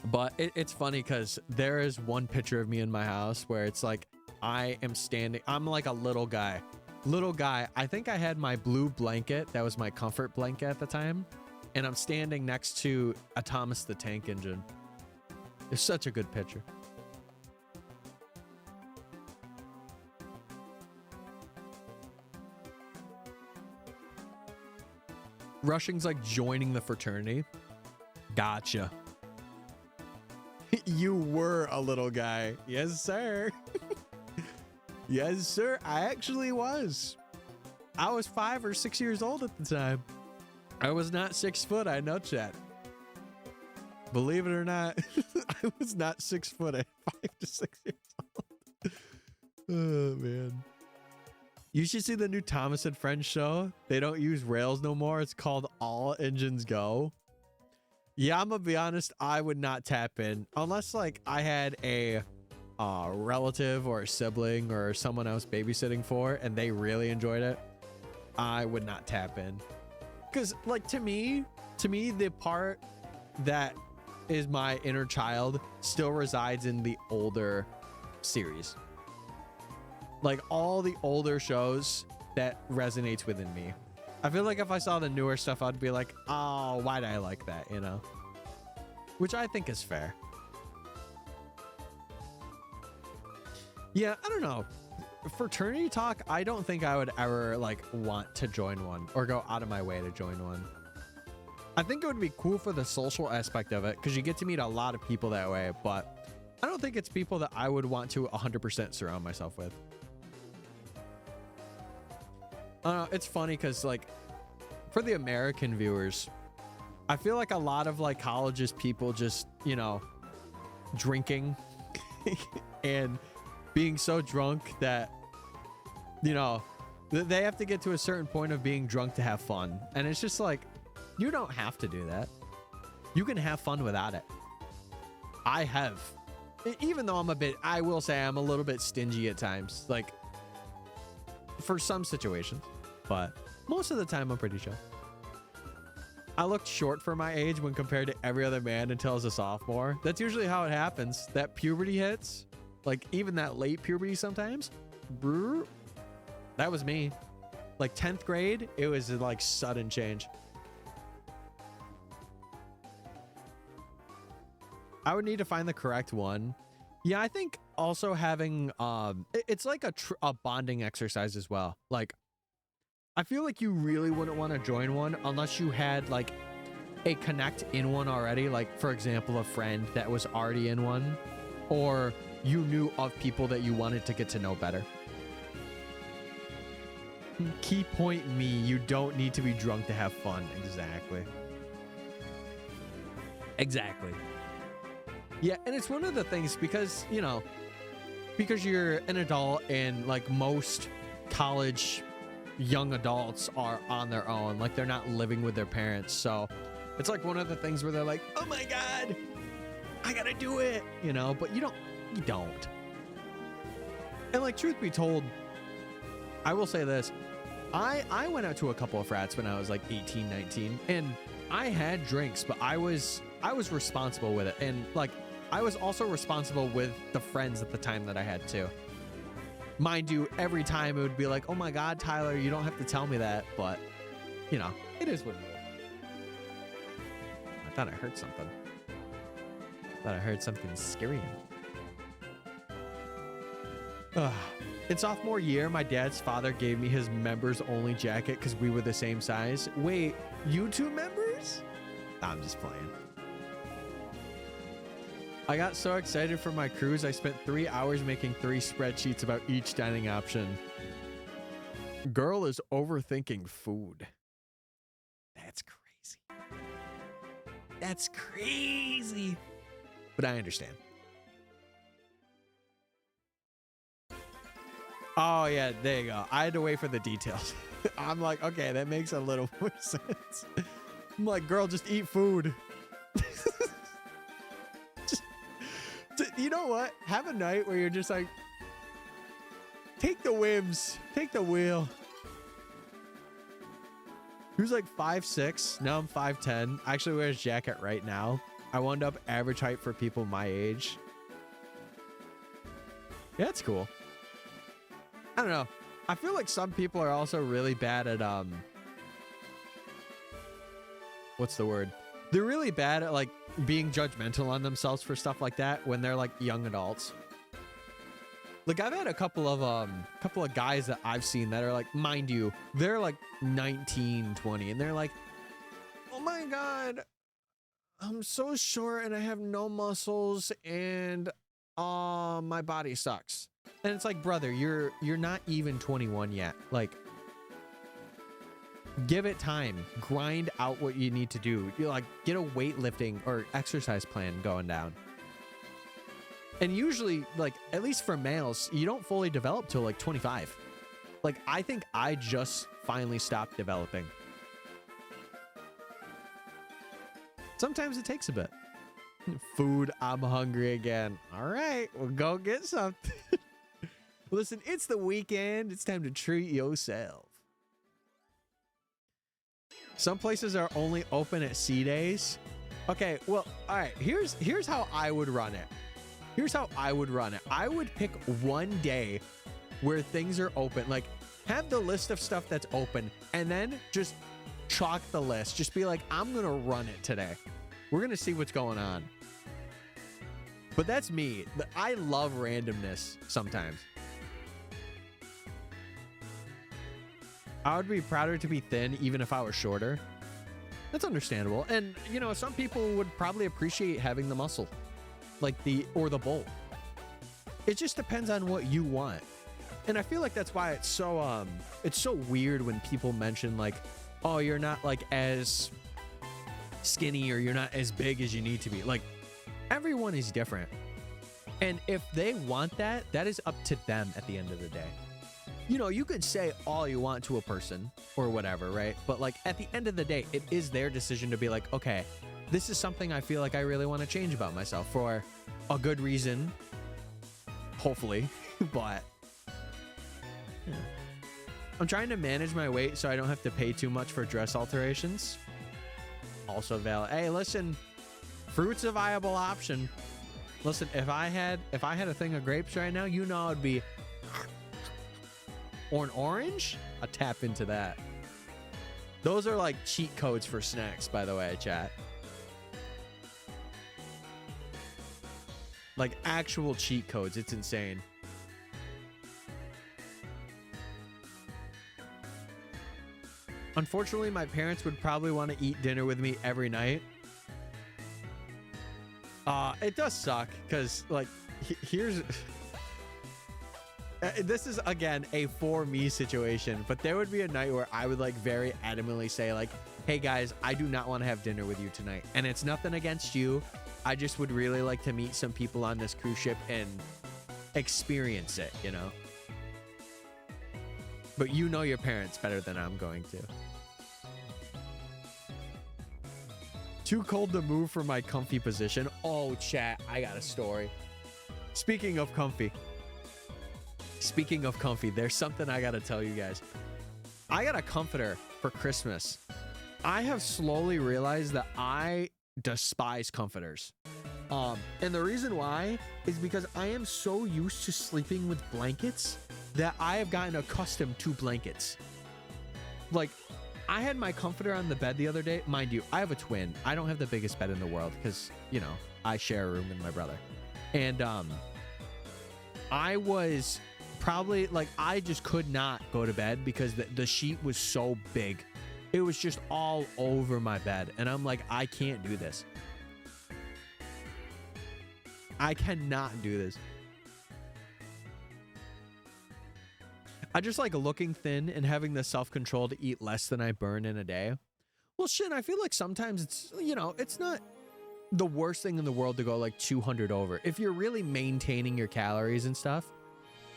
But it's funny because there is one picture of me in my house where it's like I am standing. I'm like a little guy. I think I had my blue blanket. That was my comfort blanket at the time. And I'm standing next to a Thomas the Tank Engine. It's such a good picture. Rushing's like joining the fraternity. Gotcha. You were a little guy. Yes, sir. Yes, sir. I actually was. I was 5 or 6 years old at the time. I was not 6 foot. I know, chat. Believe it or not, I was not 6 foot at 5 to 6 years old. Oh, man. You should see the new Thomas and Friends show. They don't use rails no more. It's called All Engines Go. Yeah, I'm gonna be honest. I would not tap in unless like I had a relative or a sibling or someone else babysitting for and they really enjoyed it, I would not tap in. Because like to me the part that is my inner child still resides in the older series. Like all the older shows that resonates within me. I feel like if I saw the newer stuff, I'd be like, oh, why did I like that, you know? Which I think is fair. Yeah, I don't know. Fraternity talk, I don't think I would ever like want to join one or go out of my way to join one. I think it would be cool for the social aspect of it because you get to meet a lot of people that way, but I don't think it's people that I would want to 100% surround myself with. It's funny because like for the American viewers, I feel like a lot of like colleges people just, you know, drinking and being so drunk that, you know, they have to get to a certain point of being drunk to have fun. And it's just like, you don't have to do that. You can have fun without it. I have, even though I will say I'm a little bit stingy at times, like for some situations, but most of the time I'm pretty chill. I looked short for my age when compared to every other man until I was a sophomore. That's usually how it happens. That puberty hits, like even that late puberty sometimes. That was me. Like 10th grade, it was like sudden change. I would need to find the correct one. Yeah, I think also having it's like a bonding exercise as well. Like I feel like you really wouldn't want to join one unless you had like a connect in one already. Like for example, a friend that was already in one, or you knew of people that you wanted to get to know better. Key point me, you don't need to be drunk to have fun. Exactly. Exactly. Yeah, and it's one of the things because, you know, because you're an adult and like most college young adults are on their own, like they're not living with their parents. So it's like one of the things where they're like, oh my God, I gotta do it, you know, but you don't. And like, truth be told, I will say this. I went out to a couple of frats when I was like 18, 19, and I had drinks, but I was responsible with it. And like, I was also responsible with the friends at the time that I had too. Mind you, every time it would be like, oh my God, Tyler, you don't have to tell me that. But, you know, it is what it is. I thought I heard something. Scary. In sophomore year, my dad's father gave me his members only jacket because we were the same size. Wait, you two members? I'm just playing. I got so excited for my cruise, I spent 3 hours making 3 spreadsheets about each dining option. Girl is overthinking food. That's crazy. That's crazy. But I understand. Oh, yeah, there you go. I had to wait for the details. I'm like, okay, that makes a little more sense. I'm like, girl, just eat food. You know what? Have a night where you're just like, take the whims, take the wheel. He was like 5'6". Now I'm 5'10". I actually wear his jacket right now. I wound up average height for people my age. Yeah, that's cool. I don't know. I feel like some people are also really bad at, what's the word? They're really bad at like being judgmental on themselves for stuff like that when they're like young adults. Like I've had a couple of guys that I've seen that are like, mind you, they're like 19, 20, and they're like, oh my God, I'm so short and I have no muscles and my body sucks. And it's like, brother, you're not even 21 yet. Like, give it time. Grind out what you need to do. You like get a weightlifting or exercise plan going down. And usually, like, at least for males, you don't fully develop till like 25. Like, I think I just finally stopped developing. Sometimes it takes a bit. Food, I'm hungry again. All right, we'll go get something. Listen, it's the weekend. It's time to treat yourself. Some places are only open at C days. Okay, well, all right. Here's how I would run it. Here's how I would run it. I would pick one day where things are open. Like, have the list of stuff that's open, and then just chalk the list. Just be like, I'm gonna run it today. We're gonna see what's going on. But that's me. I love randomness sometimes. I would be prouder to be thin even if I was shorter. That's understandable. And, you know, some people would probably appreciate having the muscle. Like or the bowl. It just depends on what you want. And I feel like that's why it's so weird when people mention like, oh, you're not like as skinny or you're not as big as you need to be. Like, everyone is different. And if they want that, that is up to them at the end of the day. You know, you could say all you want to a person or whatever, right? But like at the end of the day, it is their decision to be like, okay, this is something I feel like I really want to change about myself for a good reason, hopefully. But yeah. I'm trying to manage my weight so I don't have to pay too much for dress alterations. Also valid. Hey, listen, fruit's a viable option. Listen, if I had a thing of grapes right now, you know it'd be or an orange. I'll tap into that. Those are like cheat codes for snacks, by the way, chat. Like actual cheat codes. It's insane. Unfortunately, my parents would probably want to eat dinner with me every night. It does suck because like here's this is again a for me situation, but there would be a night where I would like very adamantly say like, hey guys, I do not want to have dinner with you tonight. And it's nothing against you. I just would really like to meet some people on this cruise ship and experience it, you know? But you know your parents better than I'm going to. Too cold to move from my comfy position. Oh, chat, I got a story. Speaking of comfy, there's something I got to tell you guys. I got a comforter for Christmas. I have slowly realized that I despise comforters. And the reason why is because I am so used to sleeping with blankets that I have gotten accustomed to blankets. Like, I had my comforter on the bed the other day. Mind you, I have a twin. I don't have the biggest bed in the world because, you know, I share a room with my brother. And I was probably like, I just could not go to bed because the sheet was so big. It was just all over my bed. And I'm like, I can't do this. I cannot do this. I just like looking thin and having the self-control to eat less than I burn in a day. Well, shit, I feel like sometimes it's, you know, it's not the worst thing in the world to go like 200 over. If you're really maintaining your calories and stuff,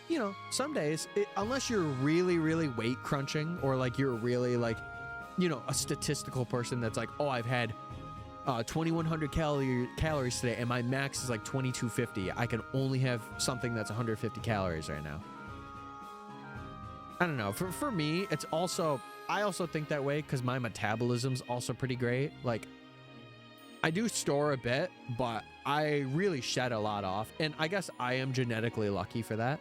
you know, some days, unless you're really, really weight crunching or like you're really like, you know, a statistical person that's like, oh, I've had 2,100 calories today and my max is like 2,250. I can only have something that's 150 calories right now. I don't know. For me, it's also, I also think that way because my metabolism's also pretty great. Like, I do store a bit, but I really shed a lot off. And I guess I am genetically lucky for that.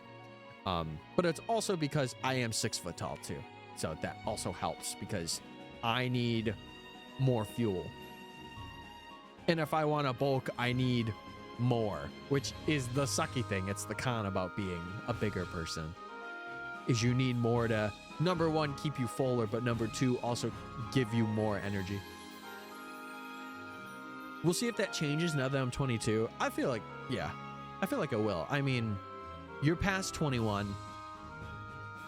But it's also because I am 6 foot tall too. So that also helps because I need more fuel. And if I want to bulk, I need more, which is the sucky thing. It's the con about being a bigger person. Is you need more to, number one, keep you fuller, but number two, also give you more energy. We'll see if that changes now that I'm 22. I feel like, yeah, I feel like it will. I mean, you're past 21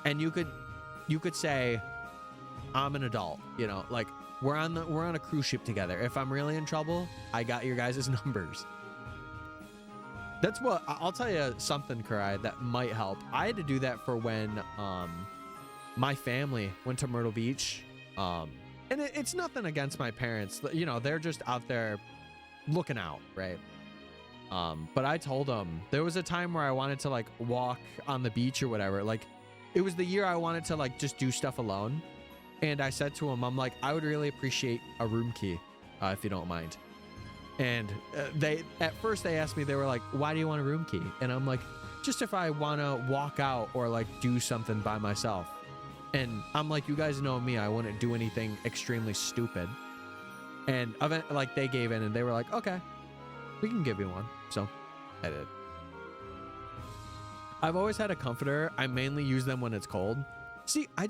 and you could say, I'm an adult, you know, like we're on a cruise ship together. If I'm really in trouble, I got your guys' numbers. That's what, I'll tell you something, Karai, that might help. I had to do that for when my family went to Myrtle Beach. And it's nothing against my parents. You know, they're just out there looking out, right? But I told him there was a time where I wanted to like walk on the beach or whatever. Like it was the year I wanted to like just do stuff alone. And I said to him, I'm like, I would really appreciate a room key, if you don't mind. And at first they asked me, they were like, why do you want a room key? And I'm like, just if I want to walk out or like do something by myself. And I'm like, you guys know me, I wouldn't do anything extremely stupid. And like they gave in and they were like, okay, we can give you one. So I did. I've always had a comforter. I mainly use them when it's cold. See, I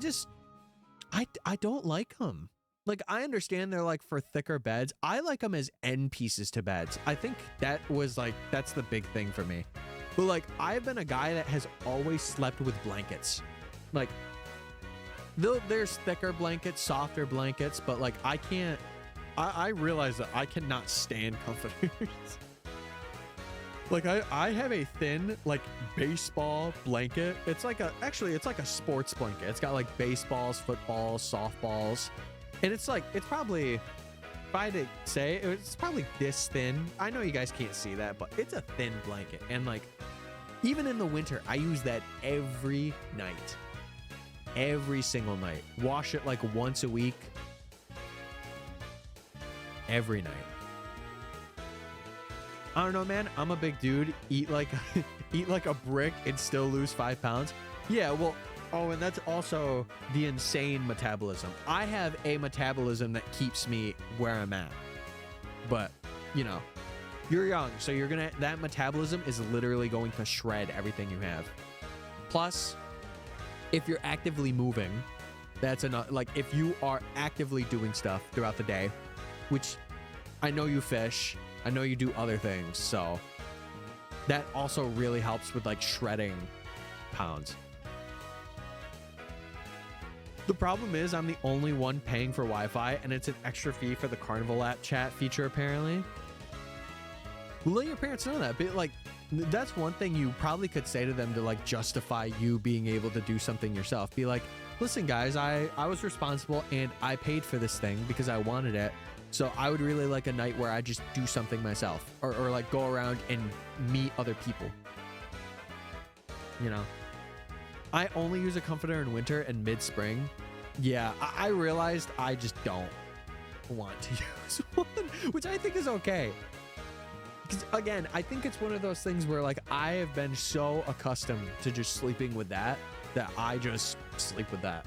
don't like them. Like, I understand they're like for thicker beds. I like them as end pieces to beds. I think that's the big thing for me. But like, I've been a guy that has always slept with blankets. Like, there's thicker blankets, softer blankets, but like I realize that I cannot stand comforters. Like I have a thin like baseball blanket. It's like a sports blanket. It's got like baseballs, footballs, softballs. And it's probably, if I had to say, it's probably this thin. I know you guys can't see that, but it's a thin blanket. And like, even in the winter, I use that every night. Every single night. Wash it like once a week. Every night. I don't know, man. I'm a big dude. Eat like a brick and still lose 5 pounds. Yeah, well, oh, and that's also the insane metabolism. I have a metabolism that keeps me where I'm at. But, you know, you're young, so that metabolism is literally going to shred everything you have. Plus, if you're actively moving, that's enough. Like, if you are actively doing stuff throughout the day, which I know you fish, I know you do other things, so that also really helps with like shredding pounds. The problem is I'm the only one paying for Wi-Fi, and it's an extra fee for the Carnival app chat feature, apparently. Let your parents know that. But like, that's one thing you probably could say to them to like justify you being able to do something yourself. Be like, listen guys, I was responsible and I paid for this thing because I wanted it. So I would really like a night where I just do something myself, or like go around and meet other people. You know, I only use a comforter in winter and mid-spring. Yeah, I realized I just don't want to use one, which I think is okay. Because again, I think it's one of those things where like I have been so accustomed to just sleeping with that I just sleep with that.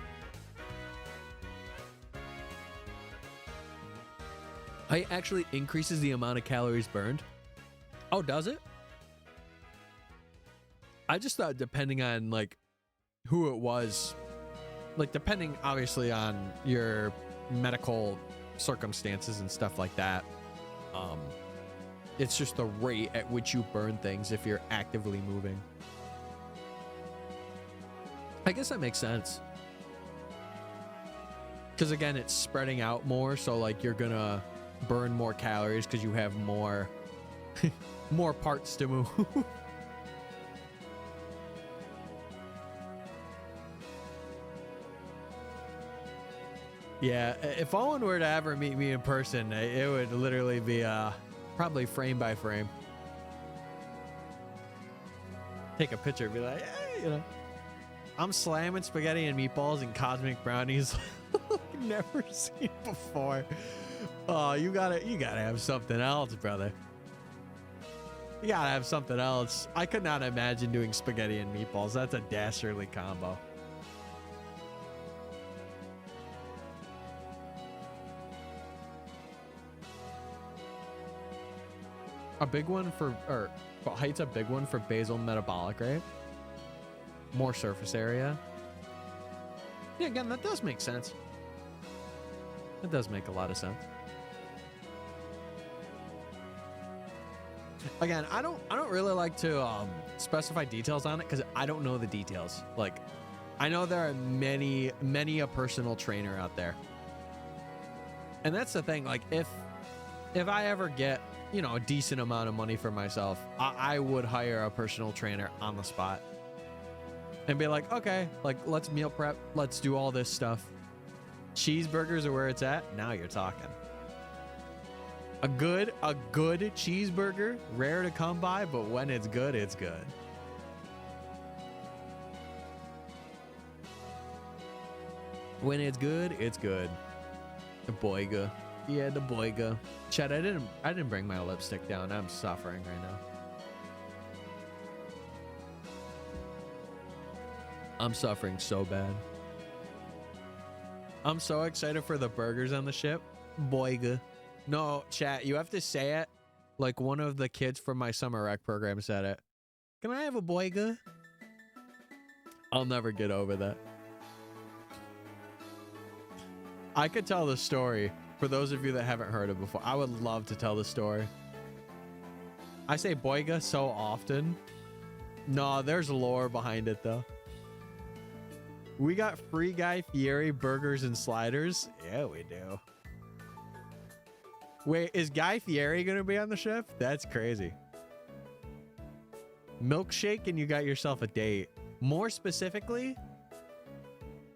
It actually increases the amount of calories burned. Oh, does it? I just thought depending on like who it was, like depending obviously on your medical circumstances and stuff like that, it's just the rate at which you burn things if you're actively moving. I guess that makes sense. Because again, it's spreading out more, so like you're gonna burn more calories because you have more more parts to move. Yeah, if Owen were to ever meet me in person, it would literally be probably frame by frame. Take a picture and be like, hey, you know, I'm slamming spaghetti and meatballs and cosmic brownies like never seen before. Oh, you gotta have something else, brother. You gotta have something else. I could not imagine doing spaghetti and meatballs. That's a dastardly combo. A big one height's a big one for basal metabolic rate. More surface area. Yeah, again, that does make sense. That does make a lot of sense. Again, I don't really like to specify details on it because I don't know the details. Like, I know there are many a personal trainer out there, and that's the thing. Like, if I ever get, you know, a decent amount of money for myself, I would hire a personal trainer on the spot and be like, okay, like let's meal prep, let's do all this stuff. Cheeseburgers are where it's at. Now you're talking. A good cheeseburger, rare to come by, but when it's good, it's good. When it's good, it's good. The boyga. Yeah, the boyga. Chat, I didn't bring my lipstick down. I'm suffering right now. I'm suffering so bad. I'm so excited for the burgers on the ship. Boyga. No, chat, you have to say it like one of the kids from my summer rec program said it. Can I have a boyga? I'll never get over that. I could tell the story for those of you that haven't heard it before. I would love to tell the story. I say boyga so often. No, there's lore behind it though. We got free Guy Fieri burgers and sliders. Yeah, we do. Wait, is Guy Fieri gonna be on the ship? That's crazy. Milkshake and you got yourself a date. More specifically,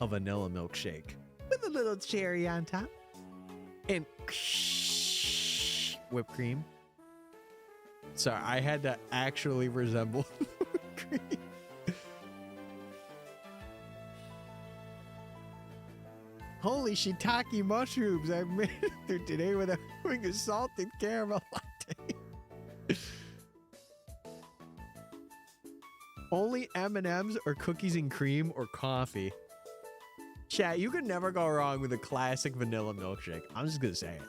a vanilla milkshake with a little cherry on top and whipped cream. Sorry, I had to actually resemble whipped cream. Holy shiitake mushrooms! I made it through today without having a salted caramel latte. Only M&Ms or cookies and cream or coffee. Chat, you could never go wrong with a classic vanilla milkshake. I'm just gonna say it.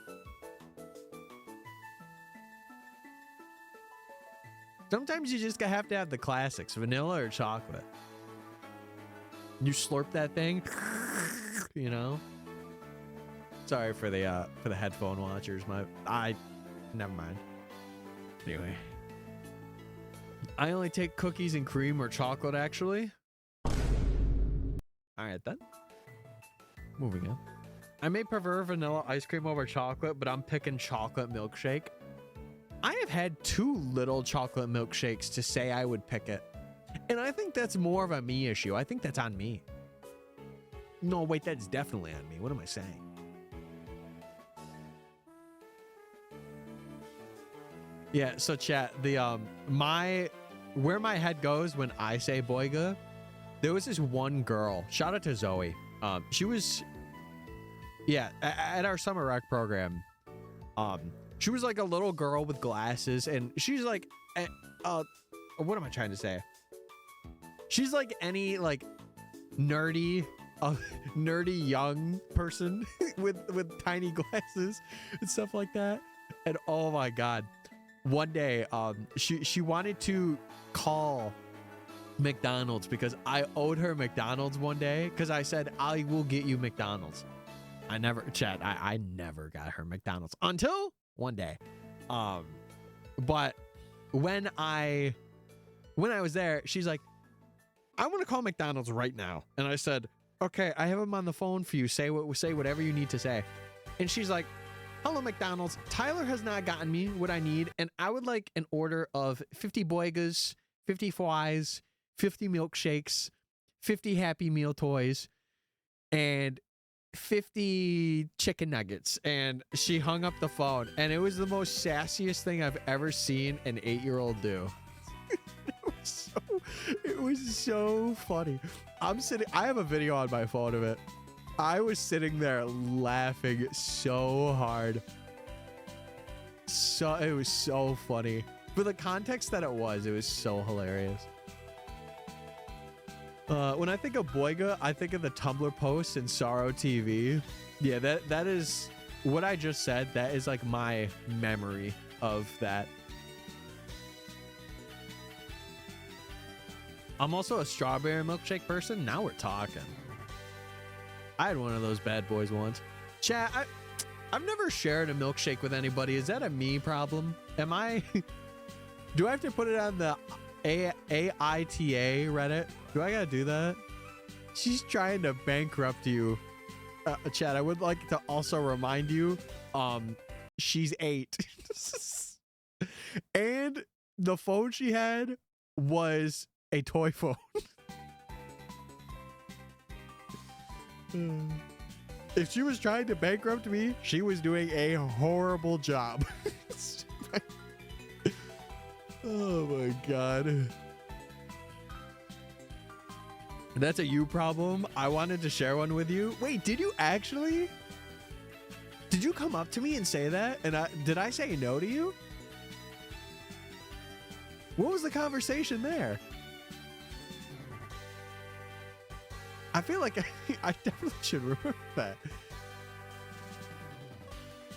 Sometimes you just have to have the classics, vanilla or chocolate. You slurp that thing, you know. Sorry for the headphone watchers. Never mind. Anyway, I only take cookies and cream or chocolate actually. All right then. Moving on. I may prefer vanilla ice cream over chocolate, but I'm picking chocolate milkshake. I have had 2 little chocolate milkshakes to say I would pick it. And I think that's more of a me issue. I think that's on me. No, wait, that's definitely on me. What am I saying? Yeah, so chat, the where my head goes when I say boyga, there was this one girl. Shout out to Zoe. She was, yeah, at our summer rec program. She was like a little girl with glasses, and she's like, what am I trying to say? She's like any like nerdy young person with tiny glasses and stuff like that. And oh my god, one day she wanted to call McDonald's because I owed her McDonald's one day, because I said I will get you McDonald's. I never got her McDonald's until one day. But when I was there, she's like, I want to call McDonald's right now. And I said, okay, I have them on the phone for you. Say whatever you need to say. And she's like, hello, McDonald's. Tyler has not gotten me what I need, and I would like an order of 50 boygas, 50 fries, 50 milkshakes, 50 Happy Meal toys, and 50 chicken nuggets. And she hung up the phone, and it was the most sassiest thing I've ever seen an 8-year-old do. It was so funny. I have a video on my phone of it. I was sitting there laughing so hard. It was so funny. For the context that it was so hilarious. When I think of boyga, I think of the Tumblr post and Sorrow TV. Yeah, that is what I just said. That is like my memory of that. I'm also a strawberry milkshake person. Now we're talking. I had one of those bad boys once. Chat, I've never shared a milkshake with anybody. Is that a me problem? Am I... Do I have to put it on the AITA Reddit? Do I gotta do that? She's trying to bankrupt you. Chat, I would like to also remind you, she's 8. And the phone she had was a toy phone. If she was trying to bankrupt me, she was doing a horrible job. Oh my God. That's a you problem. I wanted to share one with you. Wait, did you actually? Did you come up to me and say that? And did I say no to you? What was the conversation there? I feel like I definitely should remember that.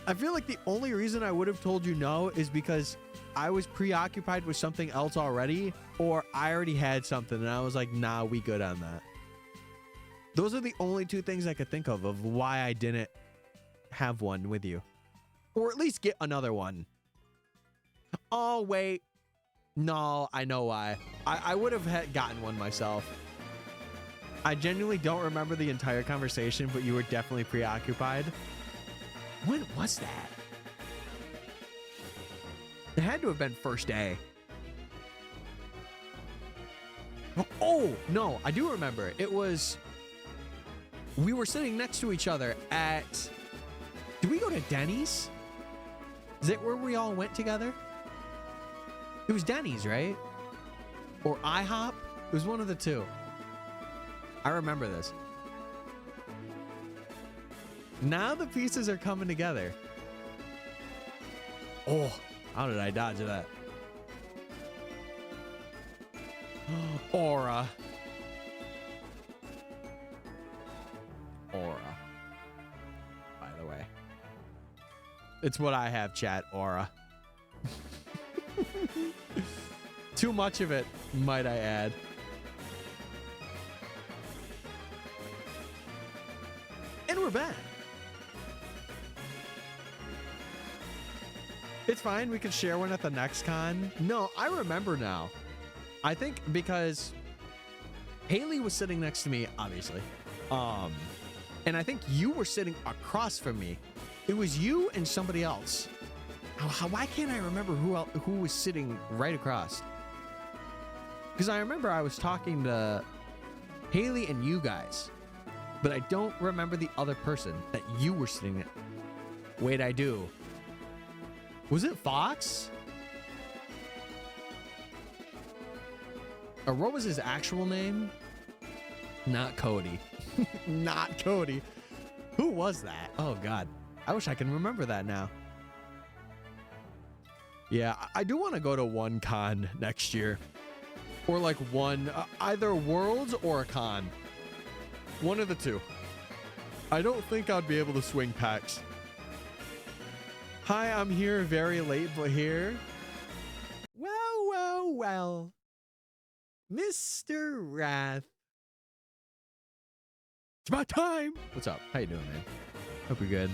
I feel like the only reason I would have told you no is because I was preoccupied with something else already, or I already had something and I was like, nah, we good on that. Those are the only two things I could think of why I didn't have one with you. Or at least get another one. Oh, wait. No, I know why. I would have gotten one myself. I genuinely don't remember the entire conversation, but you were definitely preoccupied. When was that? It had to have been first day. Oh, no, I do remember. It was, we were sitting next to each other at, did we go to Denny's? Is it where we all went together? It was Denny's, right? Or IHOP? It was one of the two. I remember this. Now the pieces are coming together. Oh, how did I dodge that? Aura. Aura. By the way. It's what I have, chat. Aura. Too much of it, might I add. And we're back. It's fine. We can share one at the next con. No, I remember now. I think because Haley was sitting next to me, obviously. And I think you were sitting across from me. It was you and somebody else. Why can't I remember who was sitting right across? Because I remember I was talking to Haley and you guys, but I don't remember the other person that you were sitting at. Wait, I do. Was it Fox? Or what was his actual name? Not Cody. Not Cody. Who was that? Oh, God. I wish I can remember that now. Yeah, I do want to go to one con next year. Or like one, either Worlds or a con. One of the two. I don't think I'd be able to swing PAX. Hi, I'm here very late, but here. Well, well, well. Mr. Wrath. It's about time. What's up? How you doing, man? Hope you're good.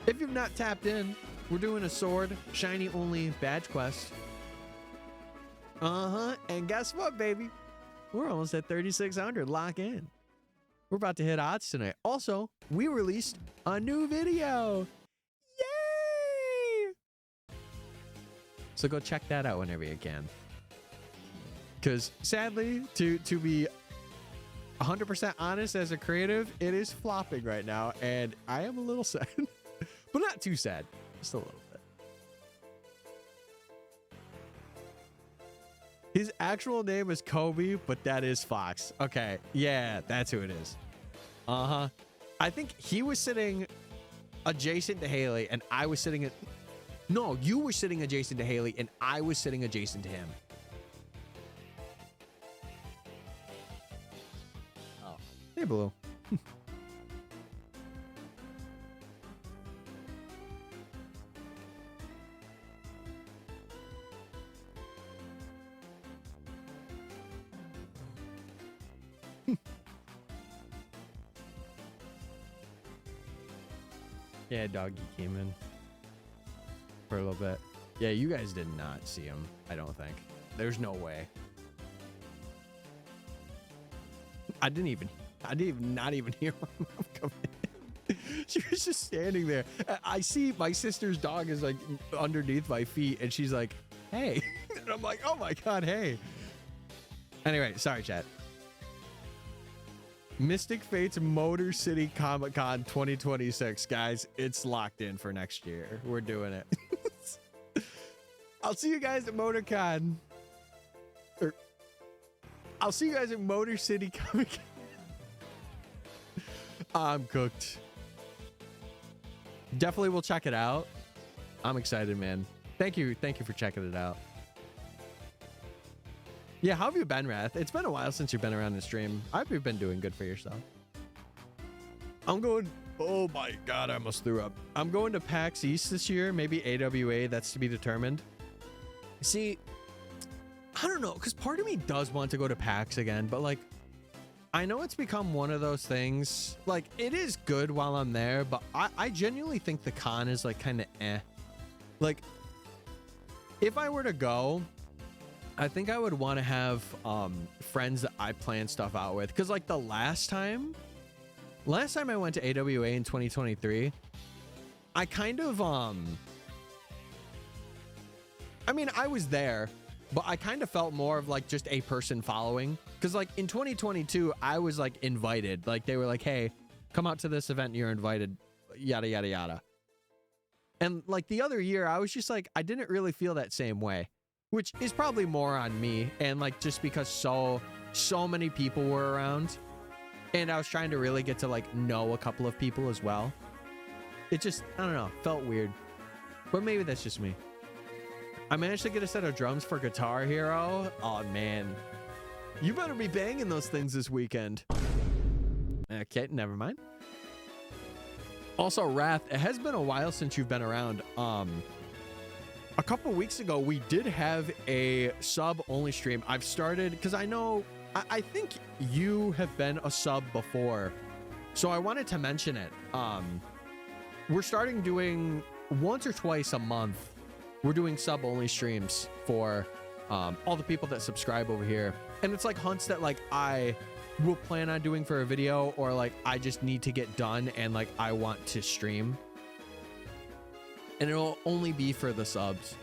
If you've not tapped in, we're doing a sword, shiny only badge quest. And guess what, baby? We're almost at 3,600. Lock in. We're about to hit odds tonight. Also, we released a new video. Yay! So go check that out whenever you can. Because sadly, to be 100% honest as a creative, it is flopping right now. And I am a little sad. But not too sad. Just a little bit. His actual name is Kobe, but that is Fox. Okay. Yeah, that's who it is. I think he was sitting adjacent to Haley and I was sitting at... No, you were sitting adjacent to Haley and I was sitting adjacent to him. Oh. Hey, Blue. Yeah, Doggy came in for a little bit. Yeah, you guys did not see him, I don't think. There's no way. I didn't not even hear him come in. She was just standing there. I see my sister's dog is like underneath my feet and she's like, hey. And I'm like, oh my God, hey. Anyway, sorry, chat. Mystic Fates Motor City Comic Con 2026, guys. It's locked in for next year. We're doing it. I'll see you guys at MotorCon. Or I'll see you guys at Motor City Comic Con. I'm cooked. Definitely will check it out. I'm excited, man. Thank you for checking it out. Yeah, how have you been, Wrath? It's been a while since you've been around the stream. I hope you've been doing good for yourself. I'm going... Oh my god, I almost threw up. I'm going to PAX East this year. Maybe AWA, that's to be determined. See, I don't know, because part of me does want to go to PAX again, but like, I know it's become one of those things. Like, it is good while I'm there, but I genuinely think the con is like kind of eh. Like, if I were to go... I think I would want to have friends that I plan stuff out with, because like the last time I went to AWA in 2023, I kind of I mean, I was there, but I kind of felt more of like just a person following, because like in 2022 I was like invited, like they were like, hey, come out to this event, you're invited, yada yada yada. And like the other year I was just like, I didn't really feel that same way, which is probably more on me, and like just because so many people were around and I was trying to really get to like know a couple of people as well. It just, I don't know, felt weird, but maybe that's just me. I managed to get a set of drums for Guitar Hero. Oh man, you better be banging those things this weekend. Okay, never mind. Also, Wrath, it has been a while since you've been around. A couple weeks ago, we did have a sub-only stream. I've started, because I know, I think you have been a sub before, so I wanted to mention it. We're starting doing once or twice a month. We're doing sub-only streams for all the people that subscribe over here. And it's like hunts that like I will plan on doing for a video, or like I just need to get done and like I want to stream. And it'll only be for the subs,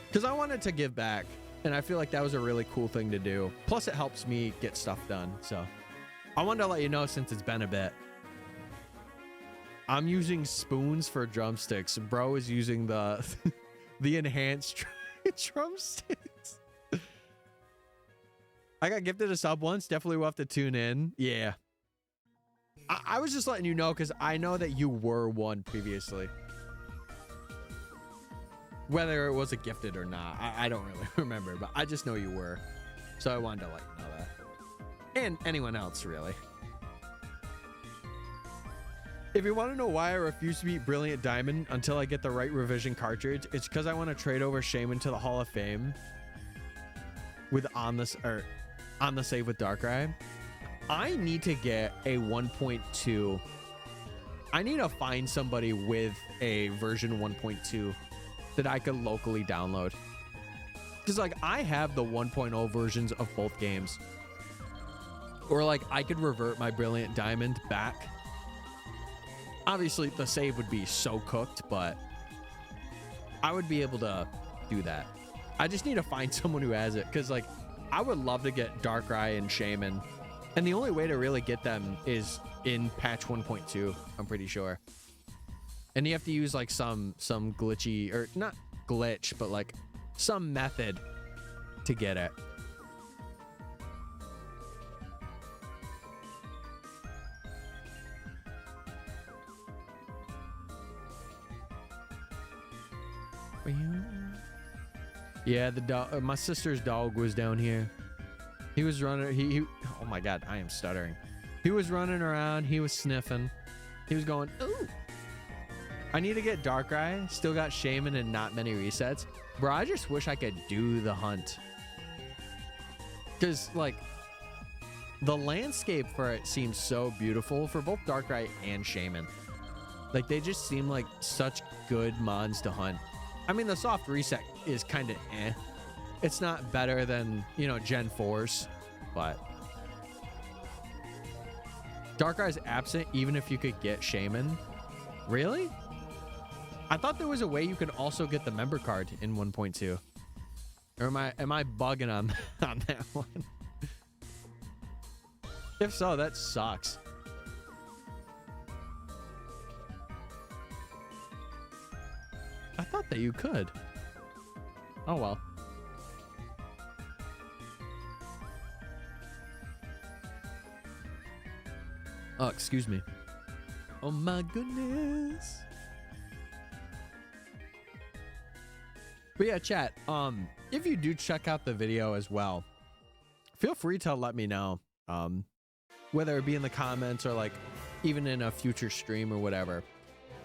because I wanted to give back, and I feel like that was a really cool thing to do. Plus it helps me get stuff done. So I wanted to let you know, since it's been a bit. I'm using spoons for drumsticks. Bro is using the the enhanced drumsticks. I got gifted a sub once. Definitely will have to tune in. Yeah, I was just letting you know, because I know that you were one previously. Whether it was a gifted or not, I don't really remember, but I just know you were. So I wanted to let you know that. And anyone else, really. If you want to know why I refuse to beat Brilliant Diamond until I get the right revision cartridge, it's because I want to trade over Shaman to the Hall of Fame with on the save with Darkrai. I need to get a 1.2. I need to find somebody with a version 1.2 that I could locally download. Because like I have the 1.0 versions of both games. Or like I could revert my Brilliant Diamond back. Obviously the save would be so cooked, but I would be able to do that. I just need to find someone who has it, because like I would love to get Darkrai and Shaman. And the only way to really get them is in patch 1.2, I'm pretty sure. And you have to use like some glitchy, or not glitch, but like some method to get it. Yeah, the dog, my sister's dog was down here. He was running, he oh my god, I am stuttering. He was running around, he was sniffing. He was going, ooh. I need to get Darkrai. Still got Shaman and not many resets. Bro, I just wish I could do the hunt. Because, like, the landscape for it seems so beautiful for both Darkrai and Shaman. Like, they just seem like such good mons to hunt. I mean, the soft reset is kind of eh. It's not better than, you know, Gen 4s, but Darkrai's absent even if you could get Shaman. Really? I thought there was a way you could also get the member card in 1.2. Or am I bugging on that one? If so, that sucks. I thought that you could. Oh well. Oh, excuse me. Oh my goodness. But yeah, chat, if you do check out the video as well, feel free to let me know, whether it be in the comments or like even in a future stream or whatever.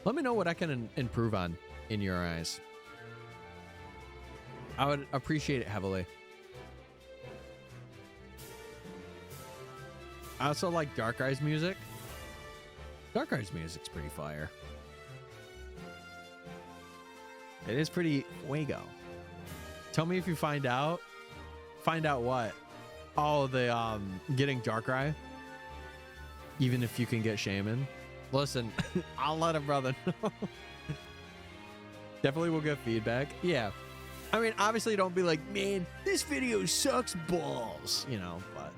Let me know what I can improve on in your eyes. I would appreciate it heavily. I also like Dark Eyes music. Dark Eyes music's pretty fire. It is pretty fuego. Tell me if you find out. Find out what? Oh, the getting Darkrai. Even if you can get Shaman. Listen, I'll let a brother know. Definitely will get feedback. Yeah. I mean, obviously don't be like, man, this video sucks balls, you know, but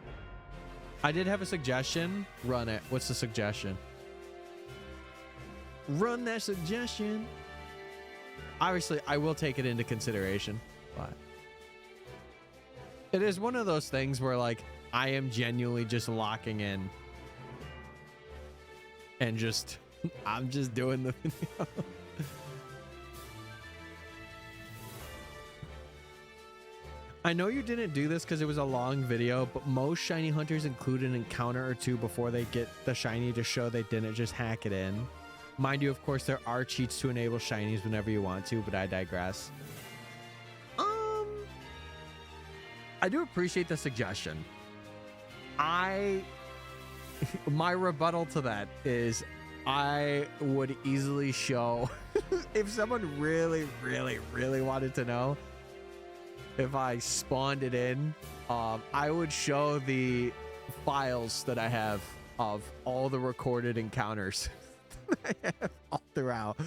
I did have a suggestion. Run it. What's the suggestion? Run that suggestion. Obviously, I will take it into consideration, but it is one of those things where like I am genuinely just locking in and just I'm just doing the video. I know you didn't do this because it was a long video, but most shiny hunters include an encounter or two before they get the shiny to show they didn't just hack it in. Mind you, of course, there are cheats to enable shinies whenever you want to, but I digress. I do appreciate the suggestion. My rebuttal to that is I would easily show if someone really, really, really wanted to know if I spawned it in, I would show the files that I have of all the recorded encounters I have all throughout.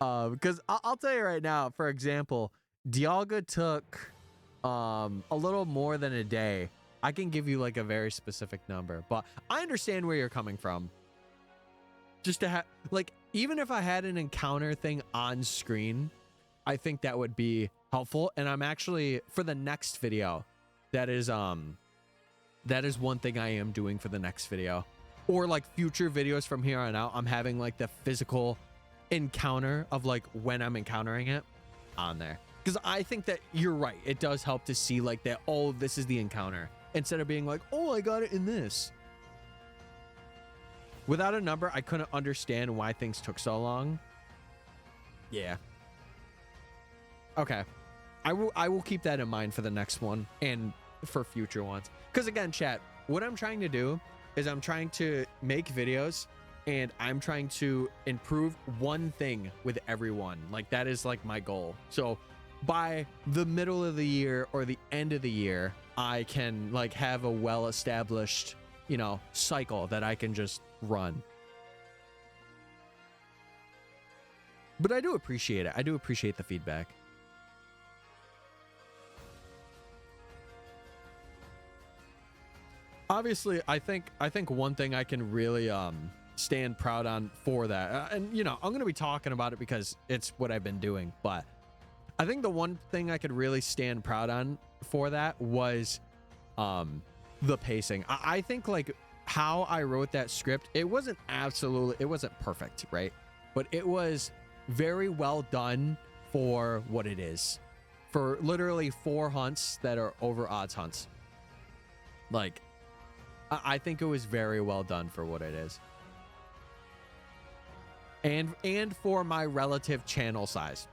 Because I'll tell you right now, for example, Dialga took a little more than a day. I can give you like a very specific number, but I understand where you're coming from. Just to have, like, even if I had an encounter thing on screen, I think that would be helpful. And I'm actually, for the next video, that is one thing I am doing for the next video, or like future videos from here on out. I'm having like the physical encounter of like when I'm encountering it on there, because I think that you're right. It does help to see like that. Oh, this is the encounter, instead of being like, oh, I got it in this. Without a number, I couldn't understand why things took so long. Yeah. Okay. I will keep that in mind for the next one and for future ones. Because again, chat, what I'm trying to do is I'm trying to make videos and I'm trying to improve one thing with everyone. Like that is like my goal. So by the middle of the year or the end of the year, I can like have a well-established, you know, cycle that I can just run. But I do appreciate it. I do appreciate the feedback. Obviously, I think one thing I can really stand proud on for that, and you know, I'm going to be talking about it because it's what I've been doing, but I think the one thing I could really stand proud on for that was the pacing. I think like how I wrote that script, it wasn't perfect, right? But it was very well done for what it is. For literally 4 hunts that are over odds hunts. Like, I think it was very well done for what it is. And for my relative channel size.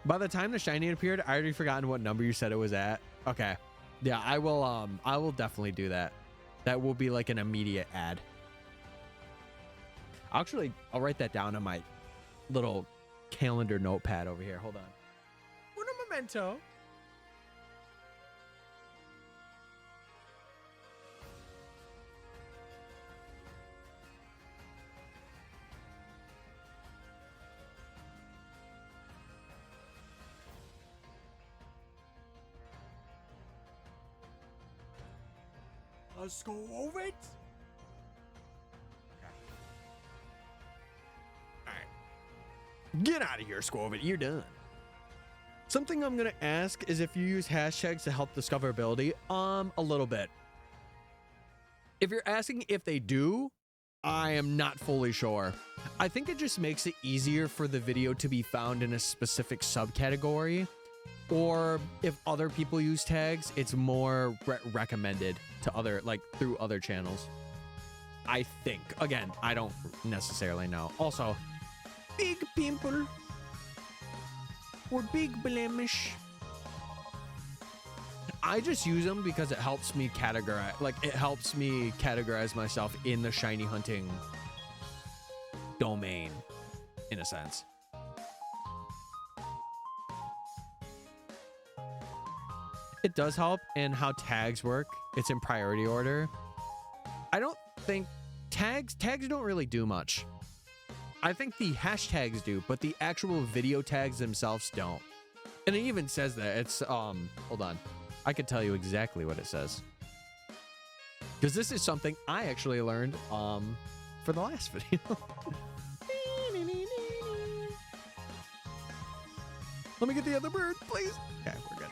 By the time the shiny appeared, I already forgotten what number you said it was at. Okay. Yeah, I will definitely do that. That will be like an immediate ad. I'll write that down on my little calendar notepad over here. Hold on. Un momento. a Scovet? Alright. Get out of here, Scovet. You're done. Something I'm gonna ask is if you use hashtags to help discoverability. A little bit. If you're asking if they do, I am not fully sure. I think it just makes it easier for the video to be found in a specific subcategory, or if other people use tags, it's more recommended to other, like through other channels. I think. Again, I don't necessarily know. Also, big pimple or big blemish. I just use them because it helps me categorize, like it helps me categorize myself in the shiny hunting domain, in a sense. It does help in how tags work. It's in priority order. I don't think tags don't really do much. I think the hashtags do, but the actual video tags themselves don't. And it even says that it's hold on. I could tell you exactly what it says, because this is something I actually learned for the last video. Let me get the other bird, please. Okay, we're good.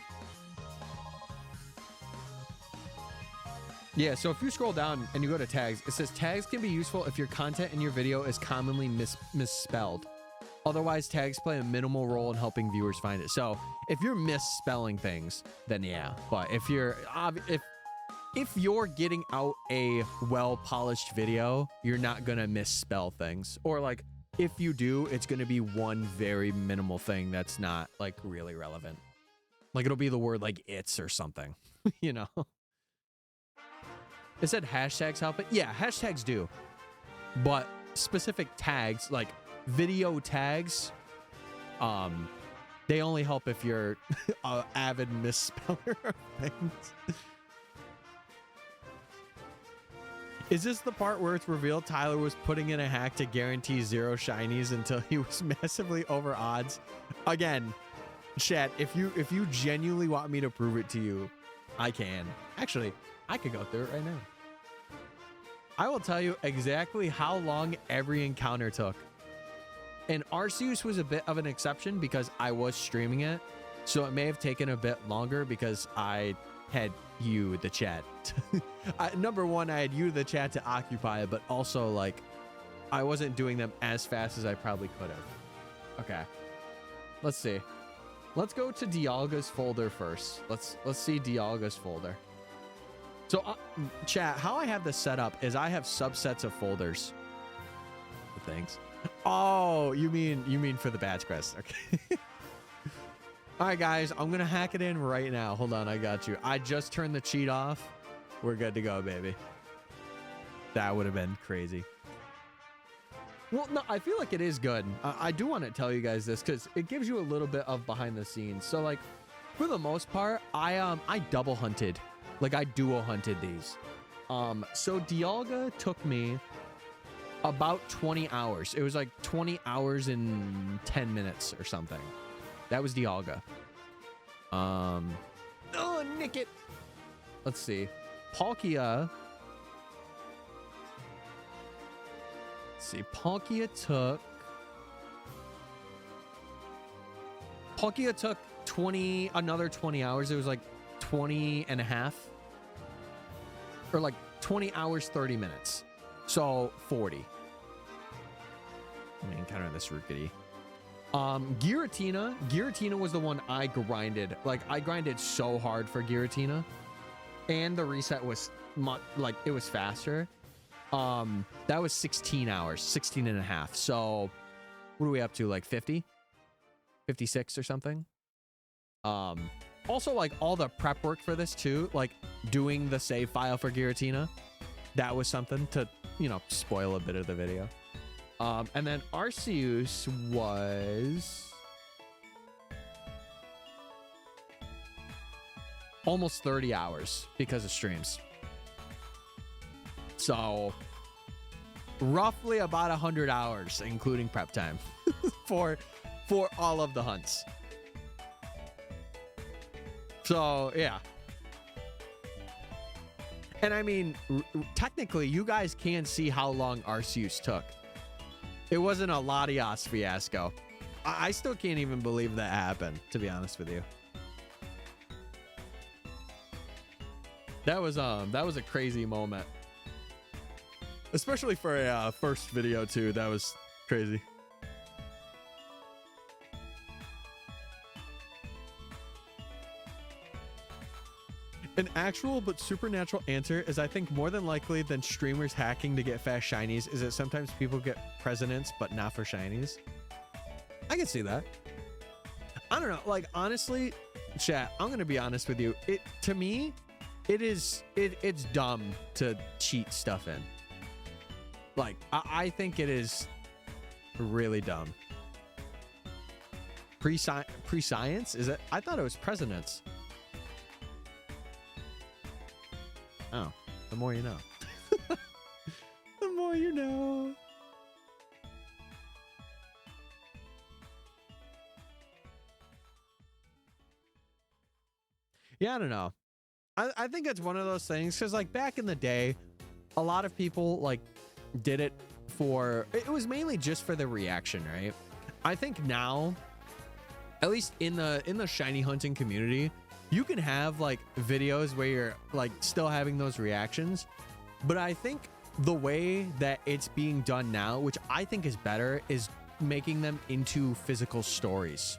Yeah, so if you scroll down and you go to tags, it says tags can be useful if your content in your video is commonly misspelled. Otherwise, tags play a minimal role in helping viewers find it. So if you're misspelling things, then yeah. But if you're getting out a well-polished video, you're not gonna misspell things. Or like if you do, it's gonna be one very minimal thing that's not like really relevant. Like it'll be the word like it's or something, you know? It said hashtags help it. Yeah, hashtags do. But specific tags like video tags, they only help if you're an avid misspeller of things. Is this the part where it's revealed Tyler was putting in a hack to guarantee 0 shinies until he was massively over odds? Again, chat, if you genuinely want me to prove it to you, I can. Actually, I could go through it right now. I will tell you exactly how long every encounter took. And Arceus was a bit of an exception because I was streaming it. So it may have taken a bit longer because I had you, the chat. Number one, I had you, the chat, to occupy it, but also like I wasn't doing them as fast as I probably could have. Okay. Let's see. Let's go to Dialga's folder first. Let's see Dialga's folder. So chat, how I have this set up is I have subsets of folders. Thanks. Oh, you mean for the badge quest. Okay. All right, guys, I'm going to hack it in right now. Hold on, I got you. I just turned the cheat off. We're good to go, baby. That would have been crazy. Well, no, I feel like it is good. I do want to tell you guys this because it gives you a little bit of behind the scenes. So, like, for the most part, I double hunted. Like, I duo hunted these. So Dialga took me about 20 hours. It was like 20 hours and 10 minutes or something. That was Dialga. Oh, nick it. Let's see. Palkia. Let's see. Palkia took another 20 hours. It was like 20 and a half. Or like 20 hours, 30 minutes. So 40. Let me encounter this Rookidee. Giratina was the one I grinded. Like, I grinded so hard for Giratina. And the reset was it was faster. That was 16 hours, 16 and a half. So what are we up to? Like 50? 56 or something? Also, like, all the prep work for this too, like doing the save file for Giratina, that was something to, you know, spoil a bit of the video. And then Arceus was almost 30 hours because of streams. So roughly about 100 hours, including prep time for all of the hunts. So yeah. And I mean, technically, you guys can see how long Arceus took. It wasn't a Latias fiasco. I still can't even believe that happened, to be honest with you. That was a crazy moment. Especially for a first video too. That was crazy. An actual but supernatural answer is, I think, more than likely than streamers hacking to get fast shinies is that sometimes people get presidents but not for shinies. I can see that. I don't know, like, honestly, chat, I'm gonna be honest with you. To me, it's dumb to cheat stuff in. Like, I think it is really dumb. Pre-science? Is it? I thought it was presidents. Oh, the more you know. The more you know. Yeah, I don't know. I think it's one of those things because, like, back in the day, a lot of people, like, did it for, it was mainly just for the reaction, right? I think now, at least in the shiny hunting community, you can have like videos where you're like still having those reactions, but I think the way that it's being done now, which I think is better, is making them into physical stories.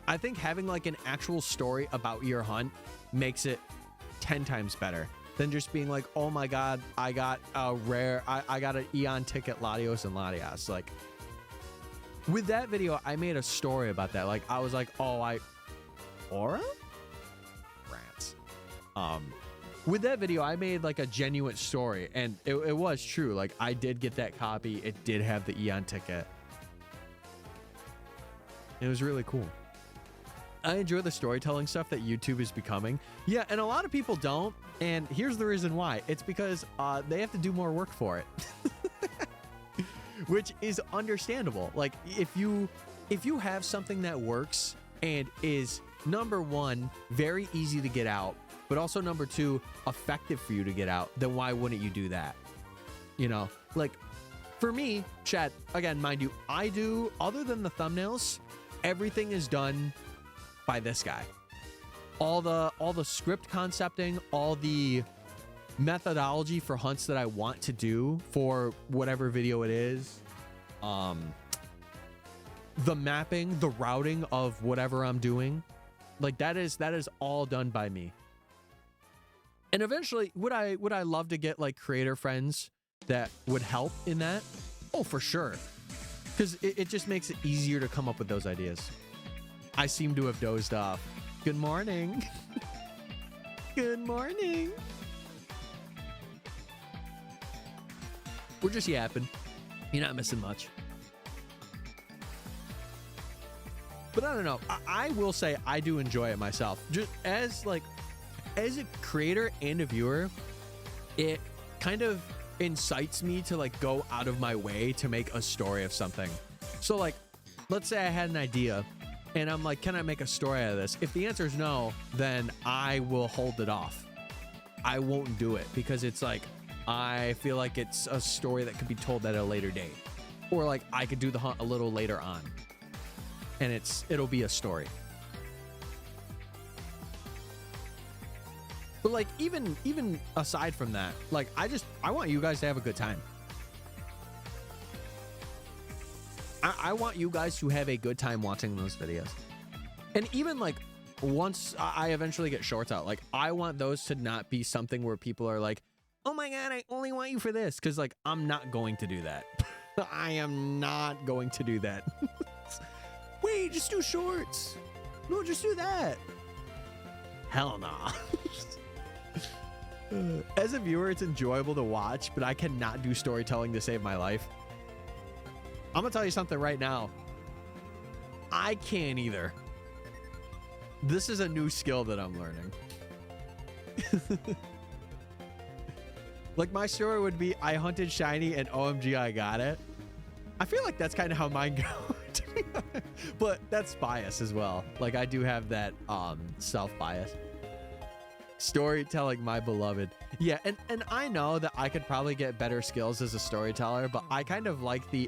I think having like an actual story about your hunt makes it 10 times better than just being like, oh my god, I got a rare, I got an Eon ticket, Latios and Latias. Like, with that video, I made a story about that. Like, I was like, oh, Aura? Rats. With that video, I made like a genuine story, and it was true. Like, I did get that copy. It did have the Eon ticket. It was really cool. I enjoy the storytelling stuff that YouTube is becoming. Yeah, and a lot of people don't. And here's the reason why. It's because they have to do more work for it. Which is understandable. Like, if you have something that works and is, number one, very easy to get out, but also number two, effective for you to get out, then why wouldn't you do that? You know, like, for me, chat, again, mind you, I do, other than the thumbnails, everything is done by this guy. All the script concepting, all the methodology for hunts that I want to do for whatever video it is, the mapping, the routing of whatever I'm doing, like that is all done by me. And eventually, would I love to get like creator friends that would help in that? Oh, for sure, because it just makes it easier to come up with those ideas. I seem to have dozed off. Good morning. Good morning. We're just yapping. You're not missing much. But I don't know. I will say I do enjoy it myself. Just as a creator and a viewer, it kind of incites me to like go out of my way to make a story of something. So like, let's say I had an idea and I'm like, can I make a story out of this? If the answer is no, then I will hold it off. I won't do it because it's like, I feel like it's a story that could be told at a later date, or like I could do the hunt a little later on and it'll be a story. But like, even aside from that, like I want you guys to have a good time. I want you guys to have a good time watching those videos. And even like once I eventually get shorts out, like I want those to not be something where people are like, oh my god, I only want you for this. Cause like, I'm not going to do that. I am not going to do that. Wait, just do shorts. No, just do that. Hell nah. As a viewer, it's enjoyable to watch, but I cannot do storytelling to save my life. I'm gonna tell you something right now. I can't either. This is a new skill that I'm learning. Like, my story would be, I hunted shiny and OMG, I got it. I feel like that's kind of how mine go. But that's bias as well. Like, I do have that self-bias. Storytelling, my beloved. Yeah, and I know that I could probably get better skills as a storyteller, but I kind of like the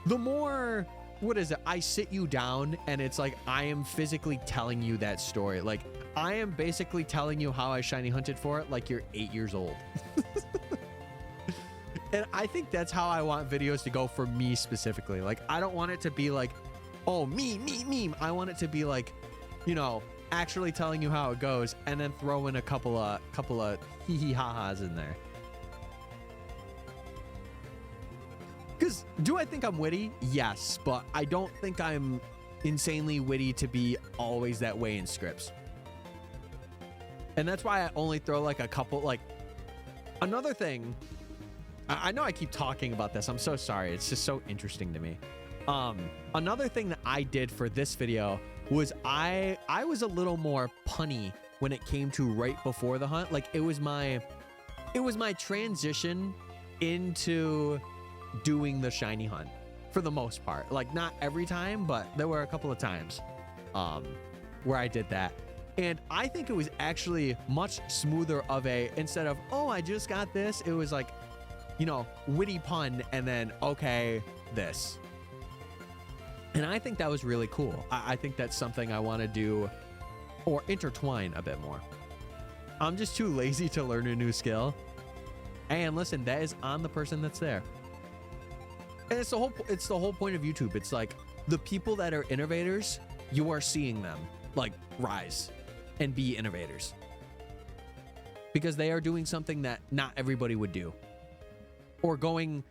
more, what is it? I sit you down and it's like I am physically telling you that story. Like I am basically telling you how I shiny hunted for it like you're 8 years old. And I think that's how I want videos to go for me specifically. Like I don't want it to be like, oh, me. I want it to be like, you know, actually telling you how it goes and then throw in a couple of hee ha-has in there. Because do I think I'm witty? Yes, but I don't think I'm insanely witty to be always that way in scripts. And that's why I only throw like a couple, like another thing. I know I keep talking about this. I'm so sorry. It's just so interesting to me. Another thing that I did for this video was I was a little more punny when it came to right before the hunt. Like it was my transition into doing the shiny hunt for the most part. Like not every time, but there were a couple of times where I did that. And I think it was actually much smoother of a, instead of, oh, I just got this, it was like, you know, witty pun and then, okay, this. And I think that was really cool. I think that's something I want to do or intertwine a bit more. I'm just too lazy to learn a new skill. And listen, that is on the person that's there. And it's the whole point of YouTube. It's like the people that are innovators, you are seeing them like rise and be innovators because they are doing something that not everybody would do, or going,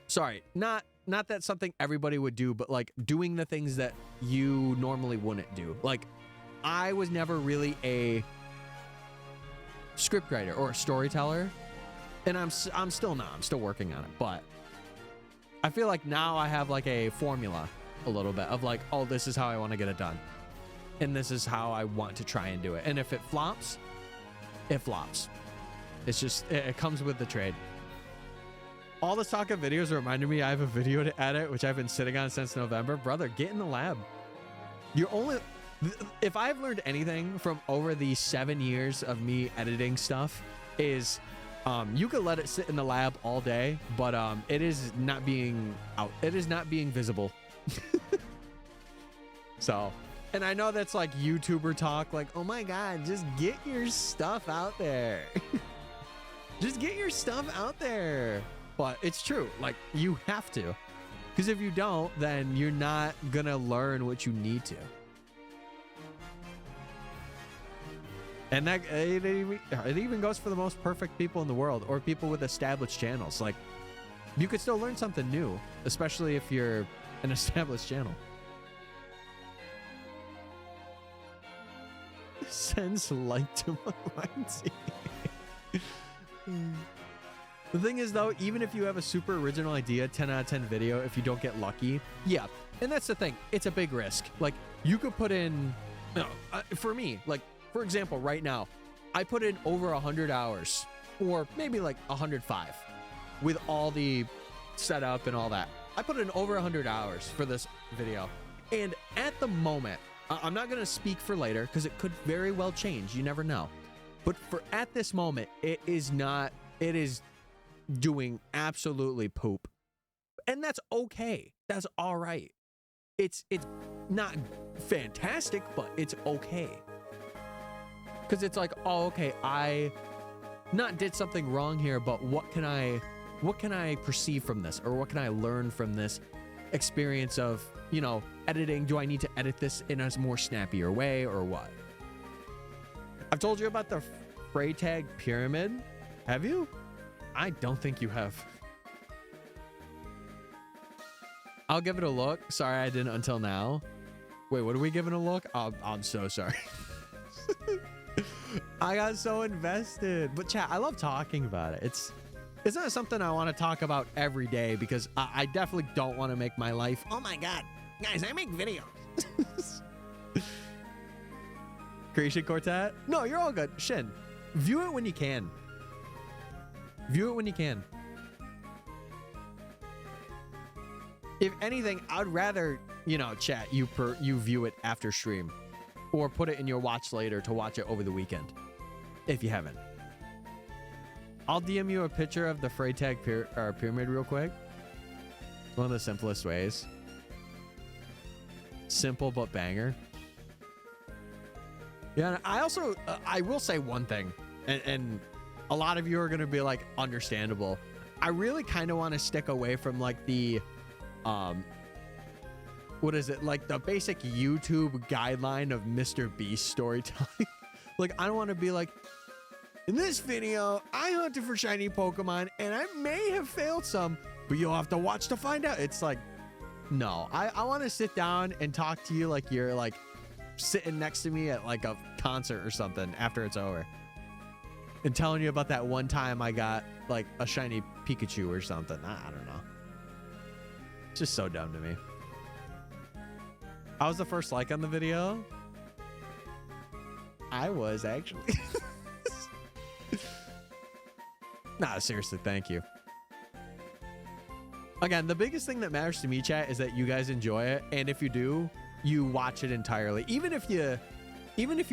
sorry, not that something everybody would do, but like doing the things that you normally wouldn't do. Like I was never really a scriptwriter or a storyteller, and I'm still not. I'm still working on it, but I feel like now I have like a formula a little bit of like, oh, this is how I want to get it done. And this is how I want to try and do it. And if it flops, it flops. It's just, it comes with the trade. All this talk of videos reminded me I have a video to edit, which I've been sitting on since November. Brother, get in the lab. If I've learned anything from over the 7 years of me editing stuff is, you could let it sit in the lab all day, but it is not being out. It is not being visible. So, and I know that's like YouTuber talk, like, oh my God, just get your stuff out there. Just get your stuff out there. But it's true. Like, you have to. Because if you don't, then you're not going to learn what you need to. And that it even goes for the most perfect people in the world, or people with established channels. Like, you could still learn something new, especially if you're an established channel. Sends light to my mindset. The thing is, though, even if you have a super original idea, 10 out of 10 video, if you don't get lucky, yeah. And that's the thing. It's a big risk. Like, you could put in, for me, like, for example, right now, I put in over 100 hours, or maybe like 105, with all the setup and all that. I put in over 100 hours for this video. And at the moment, I'm not going to speak for later, because it could very well change. You never know. But for at this moment, it is doing absolutely poop. And that's okay. That's all right. It's not fantastic, but it's okay. Because it's like, oh, okay, I not did something wrong here, but what can I perceive from this? Or what can I learn from this experience of, you know, editing? Do I need to edit this in a more snappier way or what? I've told you about the Freytag pyramid. Have you? I don't think you have. I'll give it a look. Sorry, I didn't until now. Wait, what are we giving a look? I'm so sorry. I got so invested. But chat, I love talking about it. It's not something I want to talk about every day, because I definitely don't want to make my life, oh my God, guys, I make videos. Creation Quartet? No, you're all good. Shin, view it when you can. View it when you can. If anything, I'd rather, you know, chat, you view it after stream. or put it in your watch later to watch it over the weekend if you haven't. I'll DM you a picture of the Freytag pyramid real quick. It's one of the simplest ways. Simple but banger. Yeah, and I also I will say one thing, and a lot of you are gonna be like, understandable. I really kind of want to stick away from like the what is it, like the basic YouTube guideline of Mr. Beast storytelling. Like, I don't want to be like, in this video I hunted for shiny Pokemon and I may have failed some, but you'll have to watch to find out. It's like, no, I want to sit down and talk to you like you're like sitting next to me at like a concert or something after it's over, and telling you about that one time I got like a shiny Pikachu or something. I don't know. It's just so dumb to me. I was the first like on the video. I was actually. Nah, seriously, thank you. Again, the biggest thing that matters to me, chat, is that you guys enjoy it, and if you do, you watch it entirely. Even if you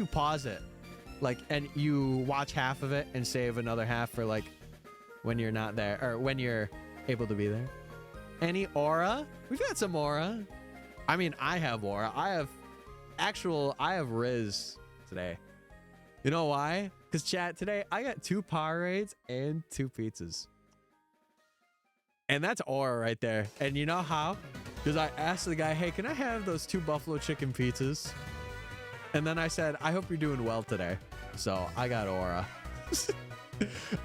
pause it, like, and you watch half of it and save another half for like when you're not there, or when you're able to be there. Any aura? We've got some aura. I mean, I have aura. I have Riz today. You know why? Because chat, today I got 2 Powerades and 2 pizzas. And that's aura right there. And you know how? Because I asked the guy, hey, can I have those 2 buffalo chicken pizzas? And then I said, I hope you're doing well today. So I got aura.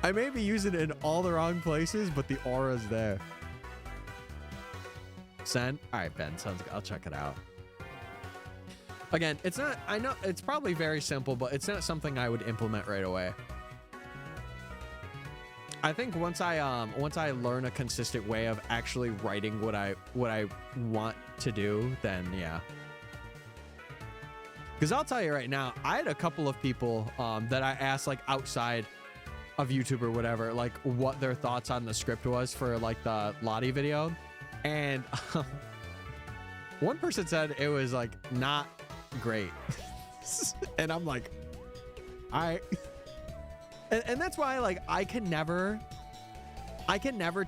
I may be using it in all the wrong places, but the aura's there. Send. All right, Ben, sounds good. I'll check it out. Again, it's not, I know it's probably very simple, but it's not something I would implement right away. I think once I learn a consistent way of actually writing what I want to do, then yeah. Because I'll tell you right now, I had a couple of people that I asked like outside of YouTube or whatever, like what their thoughts on the script was for like the Lottie video. And one person said it was like not great. And I'm like, all right. And that's why like I can never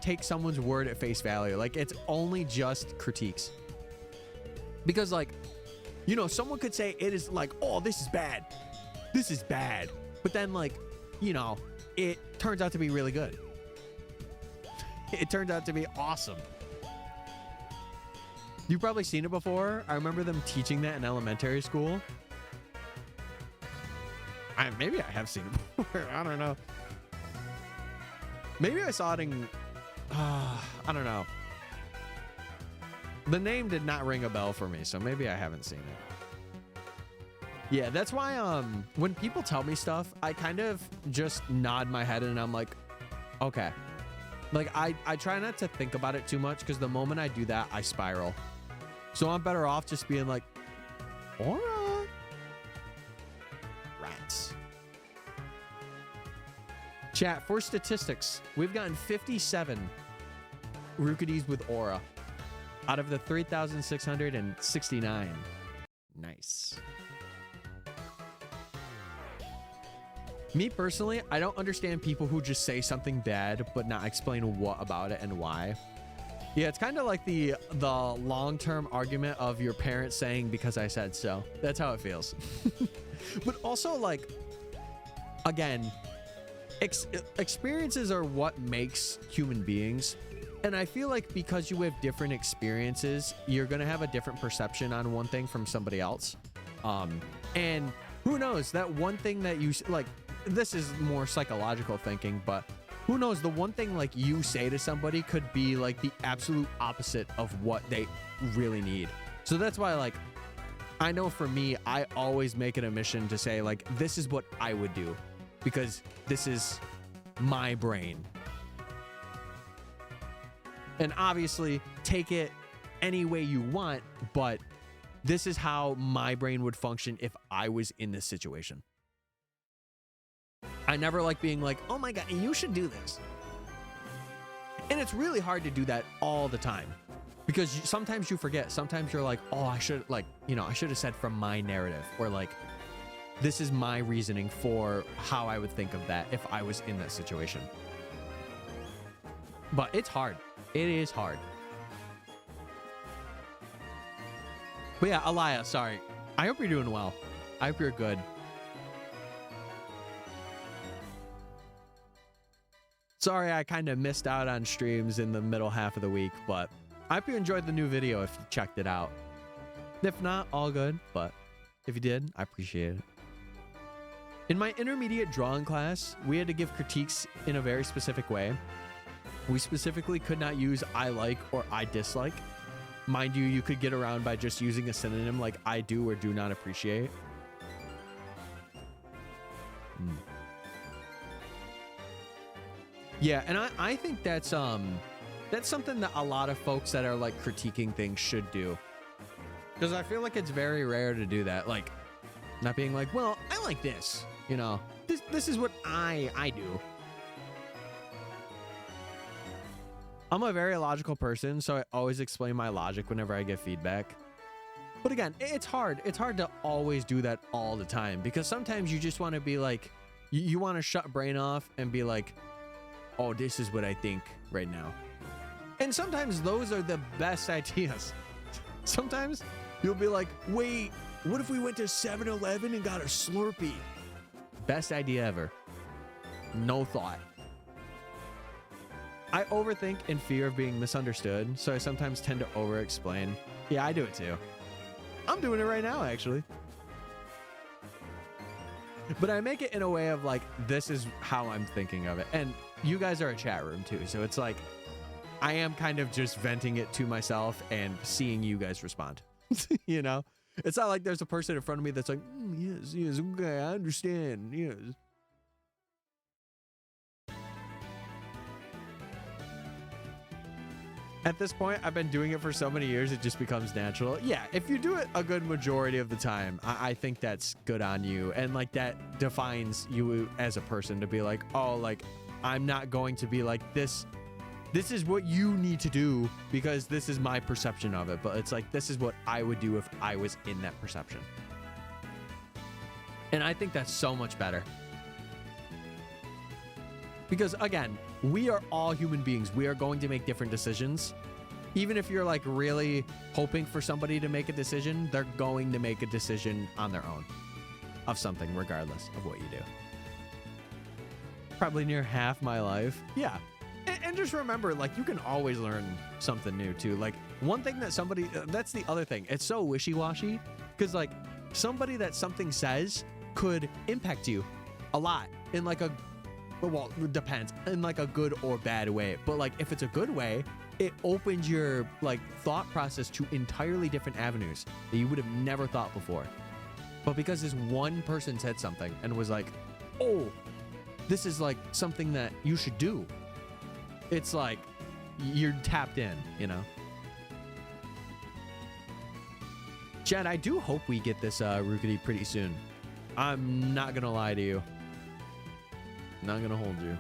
take someone's word at face value. Like, it's only just critiques. Because like, you know, someone could say it is like, oh, this is bad. This is bad. But then like, you know, it turns out to be really good. It turns out to be awesome. You've probably seen it before. I remember them teaching that in elementary school. Maybe I have seen it before. I don't know. Maybe I saw it in... I don't know. The name did not ring a bell for me, so maybe I haven't seen it. Yeah, that's why when people tell me stuff, I kind of just nod my head and I'm like, okay. Like, I try not to think about it too much, because the moment I do that, I spiral. So I'm better off just being like, aura. Rats. Chat, for statistics, we've gotten 57 Rookidees with aura out of the 3,669. Nice. Me personally, I don't understand people who just say something bad but not explain what about it and why. Yeah, it's kind of like the long-term argument of your parents saying because I said so. That's how it feels. But also, like, again, experiences are what makes human beings. And I feel like because you have different experiences, you're going to have a different perception on one thing from somebody else. And who knows, that one thing that you, like, this is more psychological thinking, but who knows, the one thing like you say to somebody could be like the absolute opposite of what they really need. So that's why, like, I know for me, I always make it a mission to say like, this is what I would do because this is my brain. And obviously take it any way you want, but this is how my brain would function if I was in this situation. I never like being like, oh my God, you should do this. And it's really hard to do that all the time. Because sometimes you forget. Sometimes you're like, oh, I should, like, you know, I should have said from my narrative, or like, this is my reasoning for how I would think of that if I was in that situation. But it's hard. It is hard. But yeah, Alaya, sorry. I hope you're doing well. I hope you're good. Sorry, I kind of missed out on streams in the middle half of the week, but I hope you enjoyed the new video if you checked it out. If not, all good, but if you did, I appreciate it. In my intermediate drawing class, we had to give critiques in a very specific way. We specifically could not use I like or I dislike. Mind you, you could get around by just using a synonym like I do or do not appreciate. Yeah, and I think that's something that a lot of folks that are like critiquing things should do. Because I feel like it's very rare to do that. Like, not being like, well, I like this. You know, this is what I do. I'm a very logical person, so I always explain my logic whenever I get feedback. But again, it's hard. It's hard to always do that all the time, because sometimes you just want to be like, you want to shut brain off and be like, oh, this is what I think right now. And sometimes those are the best ideas. Sometimes you'll be like, wait, what if we went to 7-Eleven and got a Slurpee? Best idea ever. No thought. I overthink in fear of being misunderstood, so I sometimes tend to over-explain. Yeah, I do it too. I'm doing it right now, actually. But I make it in a way of like, this is how I'm thinking of it. And you guys are a chat room too, so it's like, I am kind of just venting it to myself and seeing you guys respond. You know? It's not like there's a person in front of me that's like, yes, okay, I understand, yes. At this point, I've been doing it for so many years, it just becomes natural. Yeah, if you do it a good majority of the time, I think that's good on you. And like that defines you as a person to be like, oh, like, I'm not going to be like this. This is what you need to do because this is my perception of it. But it's like, this is what I would do if I was in that perception. And I think that's so much better. Because again, we are all human beings. We are going to make different decisions. Even if you're like really hoping for somebody to make a decision, they're going to make a decision on their own of something, regardless of what you do. Probably near half my life. Yeah. And just remember, like, you can always learn something new too. Like, one thing that somebody, that's the other thing. It's so wishy-washy because like somebody that something says could impact you a lot in like a, well, it depends, in like a good or bad way. But like, if it's a good way, it opens your like thought process to entirely different avenues that you would have never thought before. But because this one person said something and was like, oh, this is like something that you should do. It's like you're tapped in, you know? Chad, I do hope we get this Rookidee pretty soon. I'm not gonna lie to you. Not gonna hold you.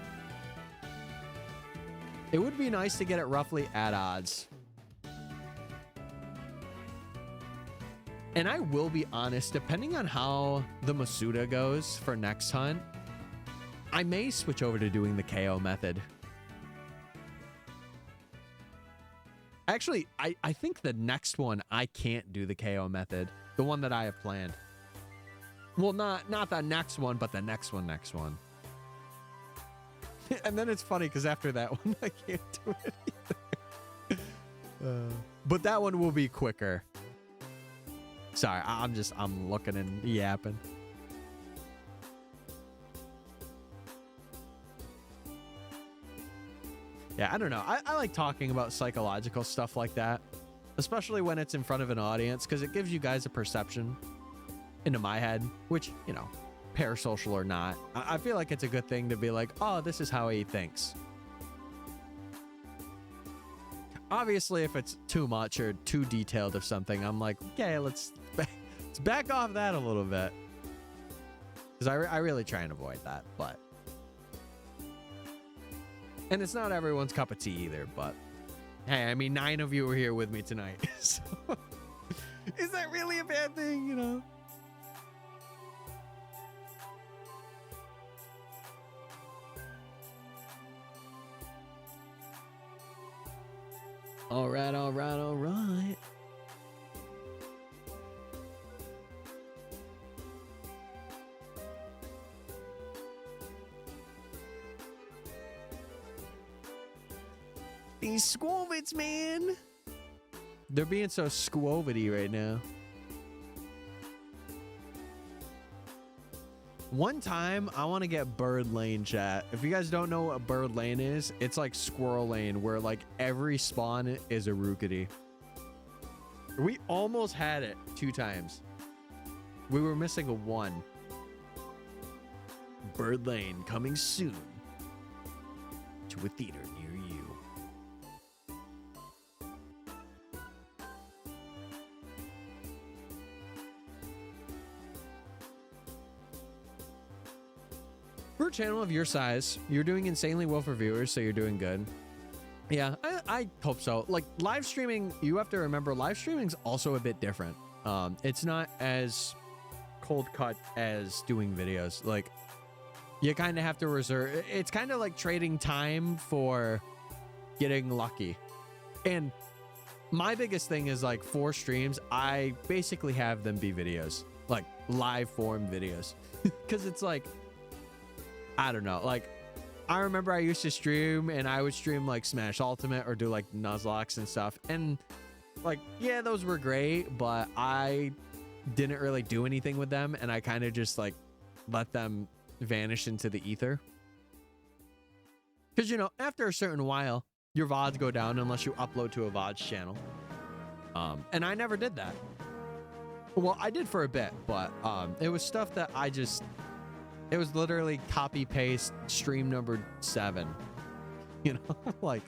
It would be nice to get it roughly at odds. And I will be honest, depending on how the Masuda goes for next hunt, I may switch over to doing the KO method. Actually, I think the next one, I can't do the KO method. The one that I have planned. Well, not the next one, but the next one. And then it's funny because after that one, I can't do it either. But that one will be quicker. Sorry, I'm looking and yapping. Yeah, I don't know. I like talking about psychological stuff like that, especially when it's in front of an audience, because it gives you guys a perception into my head, which, you know, parasocial or not, I feel like it's a good thing to be like, oh, this is how he thinks. Obviously, if it's too much or too detailed of something, I'm like, okay, let's back off that a little bit. Because I really try and avoid that, but... And it's not everyone's cup of tea either, but Hey, I mean, 9 of you were here with me tonight. So, is that really a bad thing, you know? All right, all right, all right. These squovits, man. They're being so squovity right now. One time, I want to get bird lane, chat. If you guys don't know what bird lane is, it's like squirrel lane, where like every spawn is a Rookidee. We almost had it 2 times. We were missing a 1. Bird lane coming soon to a theater near you. For a channel of your size, you're doing insanely well for viewers, so you're doing good. Yeah, I hope so. Like, live streaming, you have to remember, live streaming's also a bit different. It's not as cold cut as doing videos. Like, you kind of have to reserve. It's kind of like trading time for getting lucky. And my biggest thing is, like, for streams, I basically have them be videos, like live form videos, because it's like, I don't know. Like, I remember I used to stream, and I would stream like Smash Ultimate or do like Nuzlocke and stuff. And like, yeah, those were great, but I didn't really do anything with them. And I kind of just like let them vanish into the ether. Because, you know, after a certain while, your VODs go down unless you upload to a VODs channel. And I never did that. Well, I did for a bit, but it was stuff that I just... It was literally copy paste stream number 7, you know, like,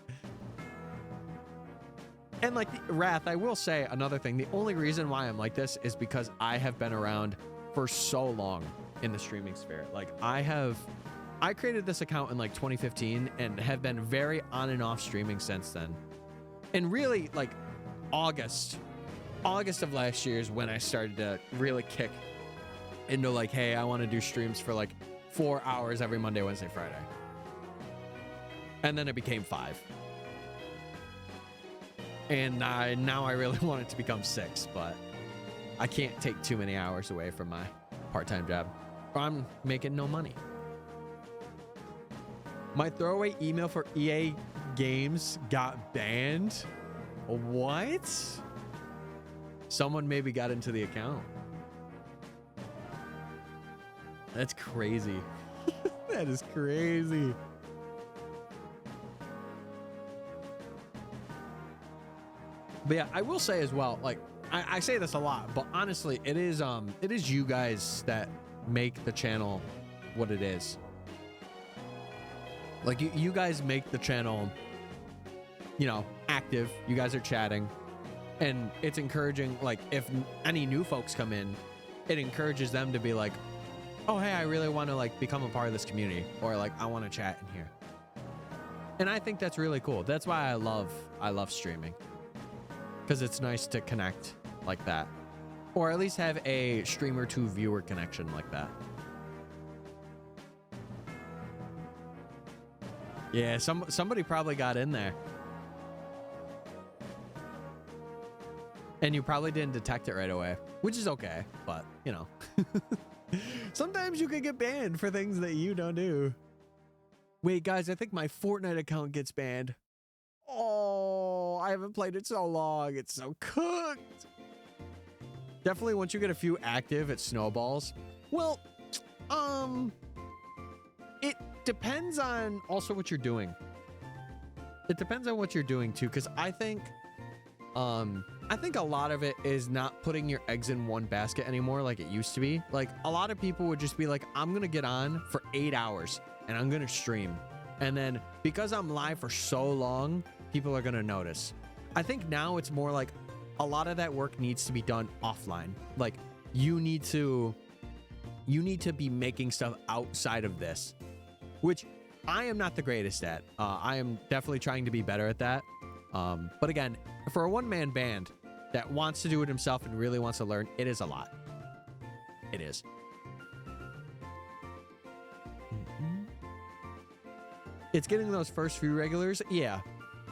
and like Wrath, I will say another thing. The only reason why I'm like this is because I have been around for so long in the streaming sphere. Like, I created this account in like 2015 and have been very on and off streaming since then. And really, like, August of last year is when I started to really kick into like, hey, I want to do streams for like 4 hours every Monday, Wednesday, Friday. And then it became 5. And now I really want it to become 6, but I can't take too many hours away from my part-time job, or I'm making no money. My throwaway email for EA games got banned. What? Someone maybe got into the account. That's crazy. That is crazy. But yeah, I will say as well, like, I say this a lot, but honestly, it is you guys that make the channel what it is. Like, you guys make the channel, you know, active. You guys are chatting, and it's encouraging. Like, if any new folks come in, it encourages them to be like, oh, hey, I really want to like become a part of this community, or like, I want to chat in here. And I think that's really cool. That's why I love streaming, because it's nice to connect like that, or at least have a streamer to viewer connection like that. Yeah, somebody probably got in there, and you probably didn't detect it right away, which is okay, but you know. Sometimes you can get banned for things that you don't do. Wait, guys, I think my Fortnite account gets banned. Oh, I haven't played it so long. It's so cooked. Definitely once you get a few active, it snowballs. Well, it depends on also what you're doing. It depends on what you're doing too, because I think a lot of it is not putting your eggs in one basket anymore like it used to be. Like, a lot of people would just be like, I'm gonna get on for 8 hours and I'm gonna stream, and then because I'm live for so long, people are gonna notice. I think now it's more like a lot of that work needs to be done offline. Like, you need to be making stuff outside of this, which I am not the greatest at. I am definitely trying to be better at that. But again, for a one-man band that wants to do it himself and really wants to learn, it is a lot. It is. It's getting those first few regulars. Yeah.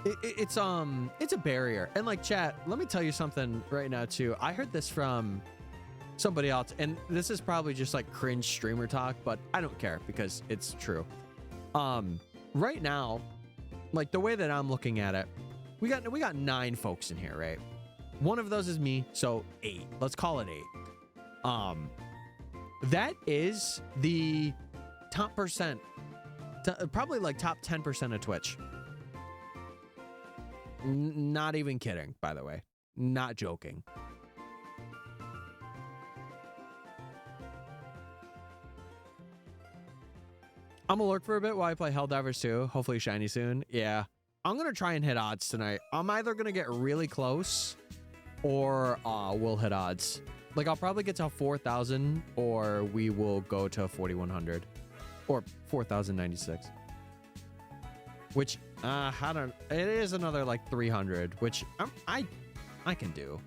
It's a barrier. And like, chat, let me tell you something right now too. I heard this from somebody else, and this is probably just like cringe streamer talk, but I don't care because it's true. Right now, like the way that I'm looking at it, we got 9 folks in here, right? One of those is me, so 8. Let's call it 8. That is the top percent, probably like top 10% of Twitch. Not even kidding, by the way. Not joking. I'm gonna lurk for a bit while I play Helldivers 2. Hopefully shiny soon. Yeah. I'm gonna try and hit odds tonight. I'm either gonna get really close or we'll hit odds. Like, I'll probably get to 4,000 or we will go to 4,100 or 4,096. Which, I don't, it is another like 300, which I can do.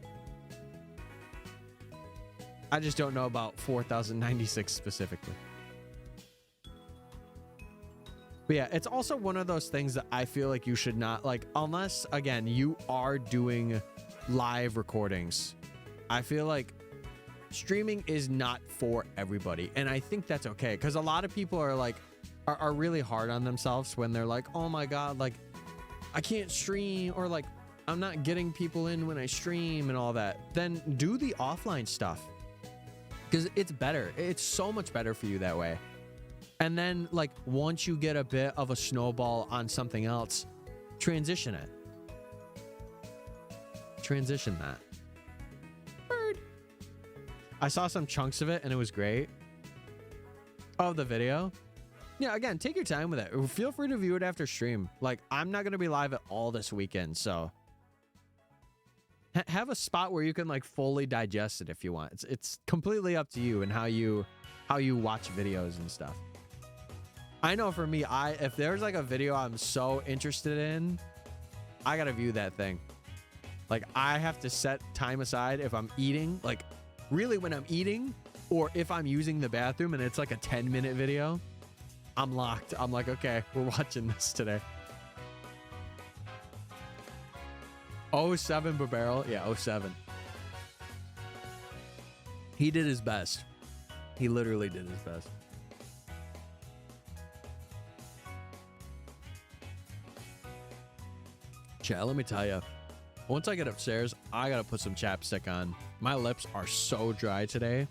I just don't know about 4,096 specifically. But yeah, it's also one of those things that I feel like you should not, like, unless, again, you are doing live recordings. I feel like streaming is not for everybody. And I think that's okay. Because a lot of people are like, are really hard on themselves when they're like, oh my God, like, I can't stream, or like, I'm not getting people in when I stream and all that. Then do the offline stuff. Because it's better. It's so much better for you that way. And then, like, once you get a bit of a snowball on something else, transition it. Transition that. Bird. I saw some chunks of it and it was great. Oh, the video? Yeah, again, take your time with it. Feel free to view it after stream. Like, I'm not going to be live at all this weekend, so have a spot where you can, like, fully digest it if you want. It's completely up to you and how you watch videos and stuff. I know for me, if there's like a video I'm so interested in, I gotta view that thing. Like, I have to set time aside if I'm eating, like really when I'm eating, or if I'm using the bathroom and it's like a 10-minute video, I'm locked. I'm like, okay, we're watching this today. 07 Barbarrel. Yeah, 07. He did his best. He literally did his best. Chat, let me tell you, once I get upstairs, I gotta put some chapstick on. My lips are so dry today,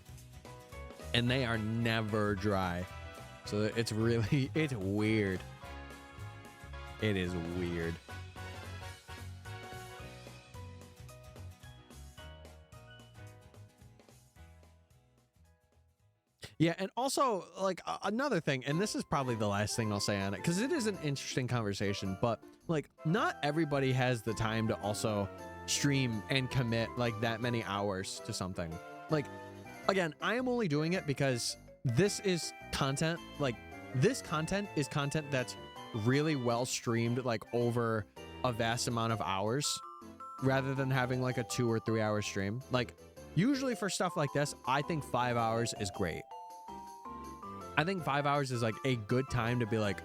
and they are never dry. So it's really, it's weird. It is weird. Yeah, and also, like, another thing, and this is probably the last thing I'll say on it, because it is an interesting conversation, but, like, not everybody has the time to also stream and commit, like, that many hours to something. Like, again, I am only doing it because this is content, like, this content is content that's really well streamed, like, over a vast amount of hours, rather than having, like, a 2 or 3 hour stream. Like, usually for stuff like this, I think 5 hours is great. I think 5 hours is like a good time to be like,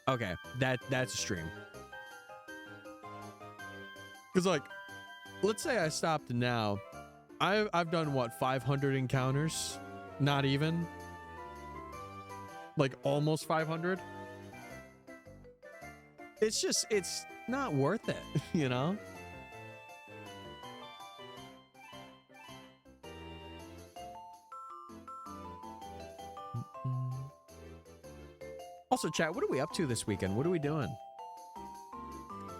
okay, that's a stream. Because, like, let's say I stopped now. I've done what, 500 encounters? Not even. Like almost 500. It's just, it's not worth it, you know? Also, chat, what are we up to this weekend? What are we doing?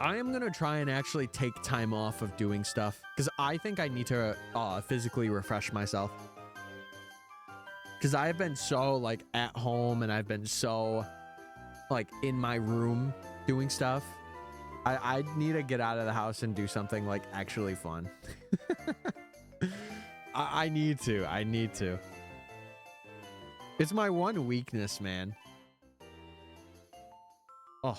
I am going to try and actually take time off of doing stuff because I think I need to physically refresh myself. Because I've been so, like, at home and I've been so, like, in my room doing stuff. I need to get out of the house and do something, like, actually fun. I need to. I need to. It's my one weakness, man. Oh,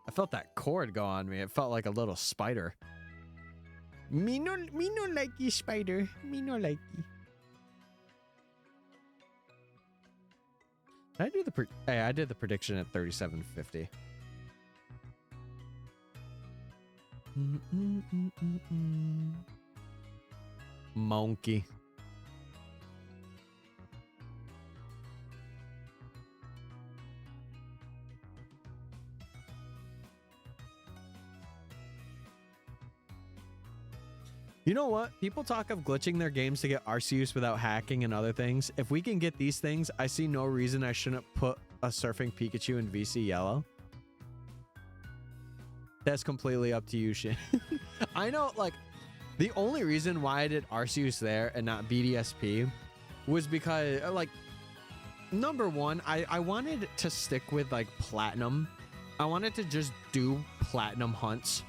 I felt that cord go on me. It felt like a little spider. Me no likey spider. Me no likey. I do the hey, I did the prediction at 37.50. Monkey. You know what? People talk of glitching their games to get Arceus without hacking and other things. If we can get these things, I see no reason I shouldn't put a Surfing Pikachu in VC Yellow. That's completely up to you, Shin. I know, like, the only reason why I did Arceus there and not BDSP was because, like, number one, I wanted to stick with, like, Platinum. I wanted to just do Platinum hunts.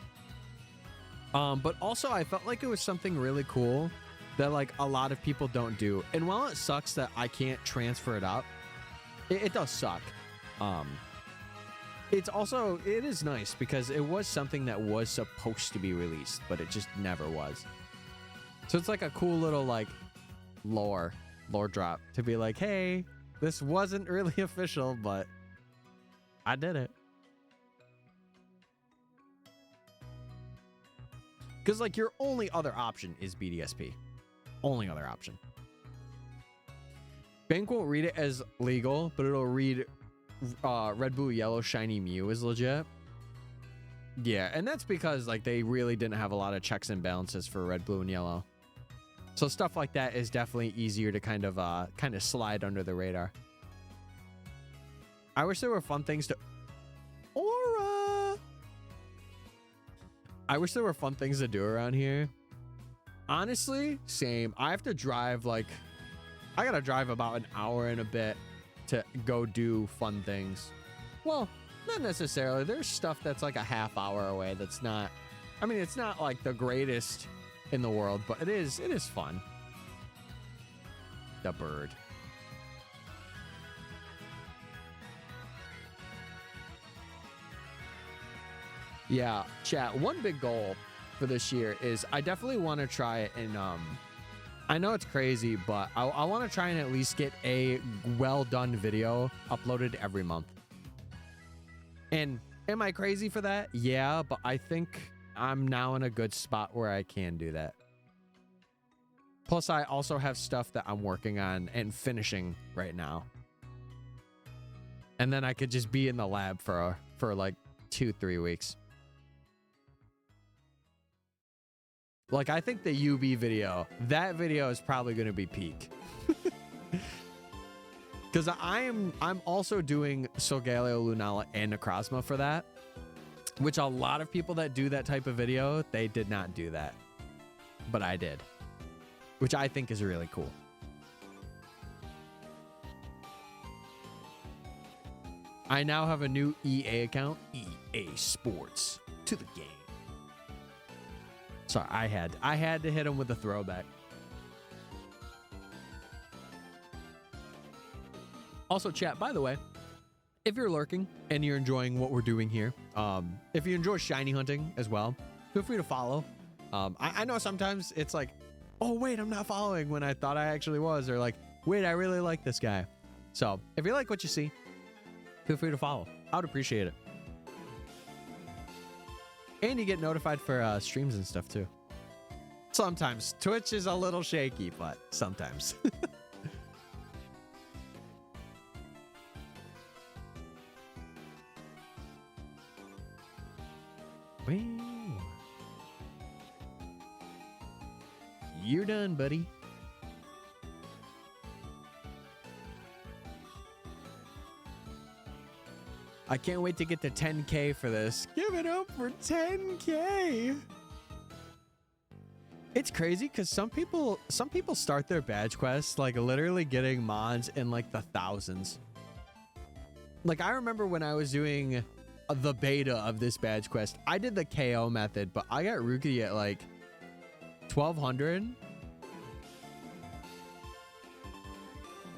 But also I felt like it was something really cool that like a lot of people don't do. And while it sucks that I can't transfer it up, it does suck. It is nice because it was something that was supposed to be released, but it just never was. So it's like a cool little like lore drop to be like, hey, this wasn't really official, but I did it. Because, like, your only other option is BDSP. Only other option. Bank won't read it as legal, but it'll read Red, Blue, Yellow, Shiny Mew is legit. Yeah, and that's because, like, they really didn't have a lot of checks and balances for Red, Blue, and Yellow. So stuff like that is definitely easier to kind of slide under the radar. I wish there were fun things to... I wish there were fun things to do around here. Honestly, same. I have to drive I gotta drive about an hour and a bit to go do fun things. Well, not necessarily. There's stuff that's like a half hour away that's not, I mean, it's not like the greatest in the world, but it is fun. The bird. Yeah, chat, one big goal for this year is I definitely want to try it and I know it's crazy, but I want to try and at least get a well done video uploaded every month. And am I crazy for that? Yeah, but I think I'm now in a good spot where I can do that. Plus, I also have stuff that I'm working on and finishing right now. And then I could just be in the lab for like 2-3 weeks. Like, I think the UB video, that video is probably going to be peak. Because I'm also doing Solgaleo, Lunala, and Necrozma for that. Which a lot of people that do that type of video, they did not do that. But I did. Which I think is really cool. I now have a new EA account. EA Sports. To the game. Sorry, I had to hit him with a throwback. Also, chat, by the way, if you're lurking and you're enjoying what we're doing here, if you enjoy shiny hunting as well, feel free to follow. I know sometimes it's like, oh, wait, I'm not following when I thought I actually was, or like, wait, I really like this guy. So if you like what you see, feel free to follow. I would appreciate it. And you get notified for streams and stuff too. Sometimes. Twitch is a little shaky, but sometimes. Well, you're done, buddy. I can't wait to get to 10K for this. Give it up for 10K. It's crazy because some people start their badge quests like literally getting mods in like the thousands. Like I remember when I was doing the beta of this badge quest, I did the KO method, but I got Rookidee at like 1200.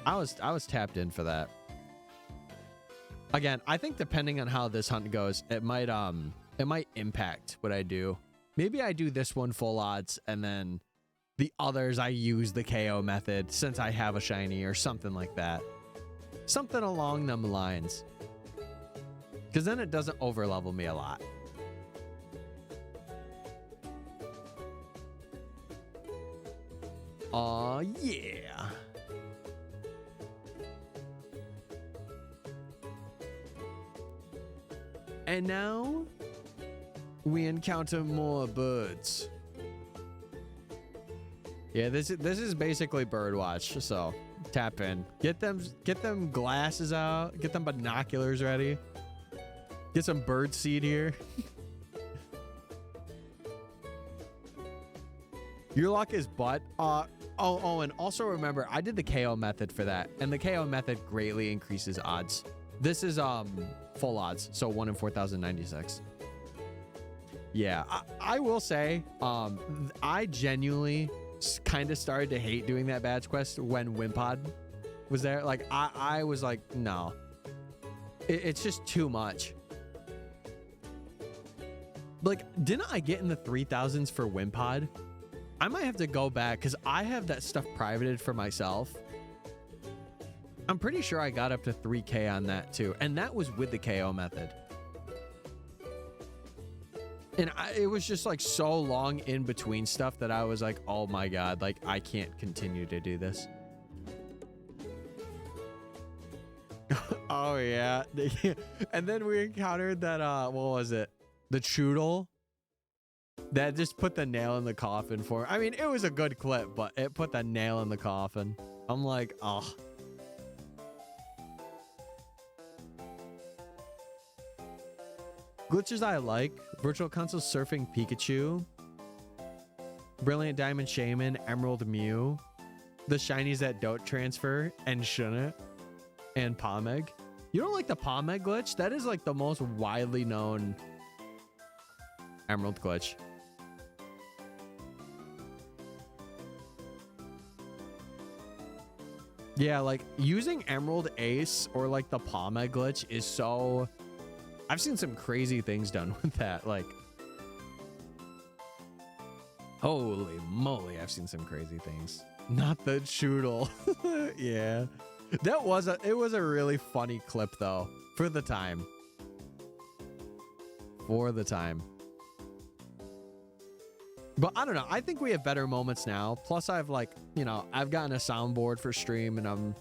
I was tapped in for that. Again, I think depending on how this hunt goes, it might impact what I do. Maybe I do this one full odds and then the others I use the KO method since I have a shiny or something like that. Something along them lines. Because then it doesn't overlevel me a lot. Aw, yeah. And now we encounter more birds. Yeah, this is basically birdwatch. So tap in, get them glasses out, get them binoculars ready, get some bird seed here. Your luck is butt. Oh, and also remember, I did the KO method for that, and the KO method greatly increases odds. This is full odds, so 1 in 4,096. Yeah, I will say, I genuinely kind of started to hate doing that badge quest when Wimpod was there. Like, I was like, no, it's just too much. Like, didn't I get in the 3,000s for Wimpod? I might have to go back because I have that stuff privated for myself. I'm pretty sure I got up to 3K on that too. And that was with the KO method. And it was just like so long in between stuff that I was like, oh my God, like I can't continue to do this. Oh yeah. And then we encountered that, what was it? The Choodle. That just put the nail in the coffin for, I mean, it was a good clip, but it put the nail in the coffin. I'm like, oh. Glitches I like: Virtual Console Surfing Pikachu, Brilliant Diamond Shaman, Emerald Mew, the shinies that don't transfer and shouldn't, and Pomeg. You don't like the Pomeg glitch? That is like the most widely known Emerald glitch. Yeah, like using Emerald Ace or like the Pomeg glitch is so... I've seen some crazy things done with that. Like, holy moly, I've seen some crazy things. Not the Choodle. Yeah. It was a really funny clip though, for the time. For the time. But I don't know. I think we have better moments now. Plus I've like, you know, I've gotten a soundboard for stream and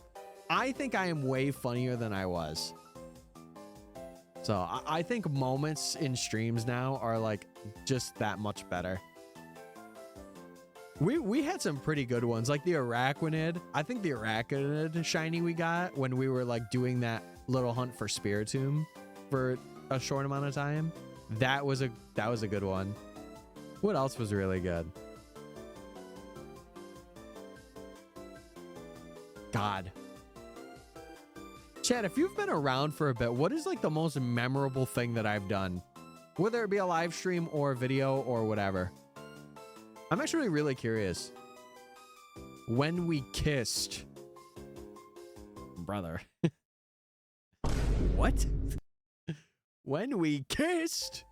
I think I am way funnier than I was. So I think moments in streams now are like just that much better. We had some pretty good ones, like the Araquanid. I think the Araquanid shiny we got when we were like doing that little hunt for Spiritomb for a short amount of time. That was a good one. What else was really good? God. Chad, if you've been around for a bit, what is like the most memorable thing that I've done? Whether it be a live stream or a video or whatever. I'm actually really curious. When we kissed. Brother. What? When we kissed?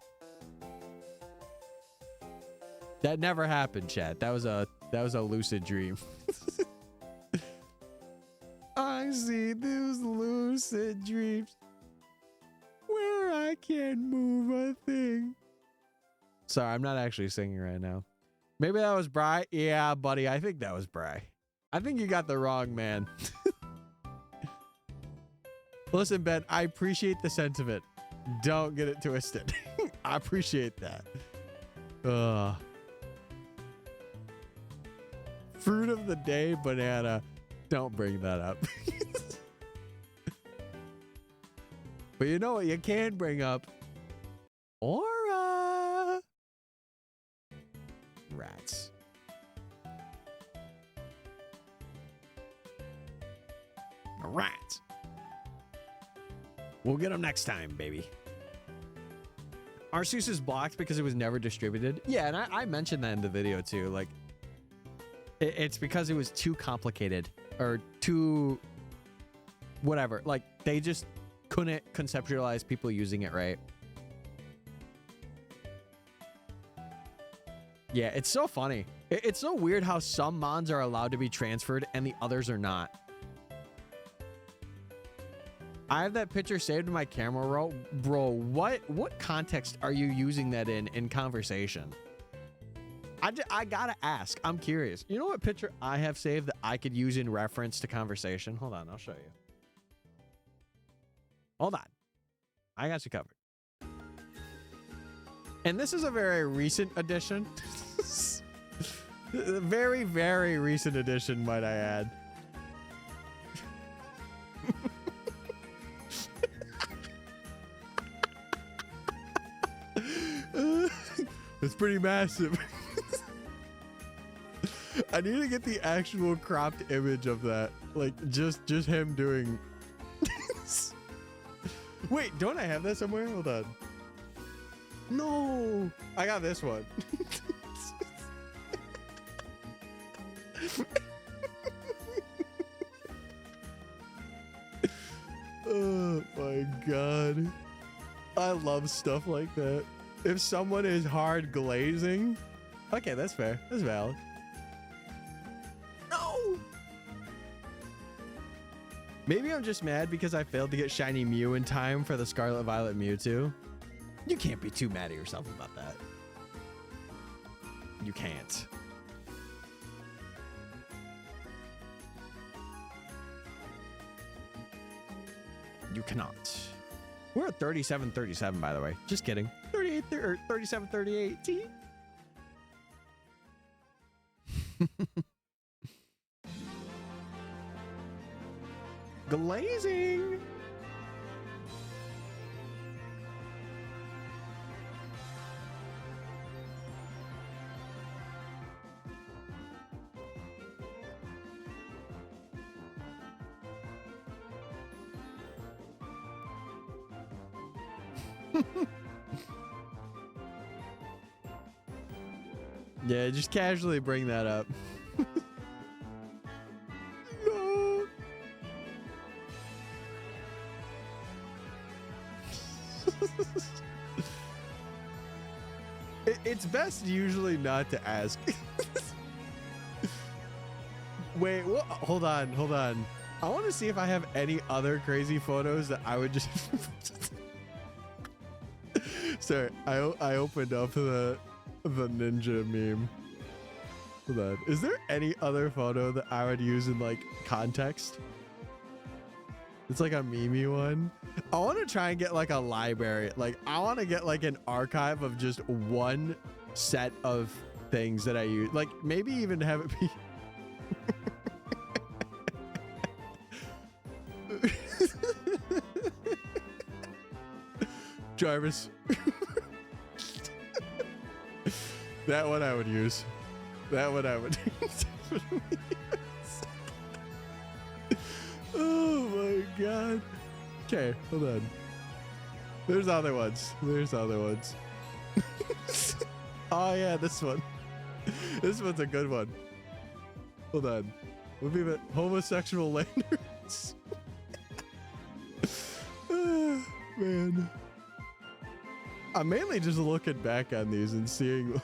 That never happened, chat. That was a lucid dream. I see those lucid dreams where I can't move a thing. Sorry, I'm not actually singing right now. Maybe that was Bri. Yeah, buddy, I think that was Bri. I think you got the wrong man. Listen, Ben, I appreciate the sentiment. Don't get it twisted. I appreciate that. Fruit of the day, banana. Don't bring that up. But you know what you can bring up? Aura. Rats. Rats. We'll get them next time, baby. Arceus is blocked because it was never distributed. Yeah, and I mentioned that in the video too. Like, it's because it was too complicated or too whatever. Like, they just couldn't conceptualize people using it right. Yeah, it's so funny. It's so weird how some mods are allowed to be transferred and the others are not. I have that picture saved in my camera roll. Bro, what context are you using that in conversation? I gotta ask. I'm curious. You know what picture I have saved that I could use in reference to conversation? Hold on, I'll show you. Hold on. I got you covered. And this is a very recent addition. Very, very recent addition, might I add. It's pretty massive. I need to get the actual cropped image of that. Like, just him doing... Wait, don't I have that somewhere? Hold on. No! I got this one. Oh my god. I love stuff like that. If someone is hard glazing... Okay, that's fair. That's valid. No! Maybe I'm just mad because I failed to get Shiny Mew in time for the Scarlet Violet Mewtwo. You can't be too mad at yourself about that. You can't. You cannot. We're at 37-37, by the way. Just kidding. 38 or 37-38. See? Glazing. Yeah, just casually bring that up. No. It's best usually not to ask. Wait, what? Hold on, hold on. I want to see if I have any other crazy photos that I would just... Sorry, I opened up the ninja meme. Hold on. Is there any other photo that I would use in like context? It's like a meme one. I want to try and get like a library. Like I want to get like an archive of just one set of things that I use. Like maybe even have it be... Jarvis. That one I would use. That one I would use. Oh my god. Okay, hold on. There's other ones. There's other ones. Oh yeah, this one. This one's a good one. Hold on. We'll be the homosexual lanterns. Oh, man. I'm mainly just looking back on these and seeing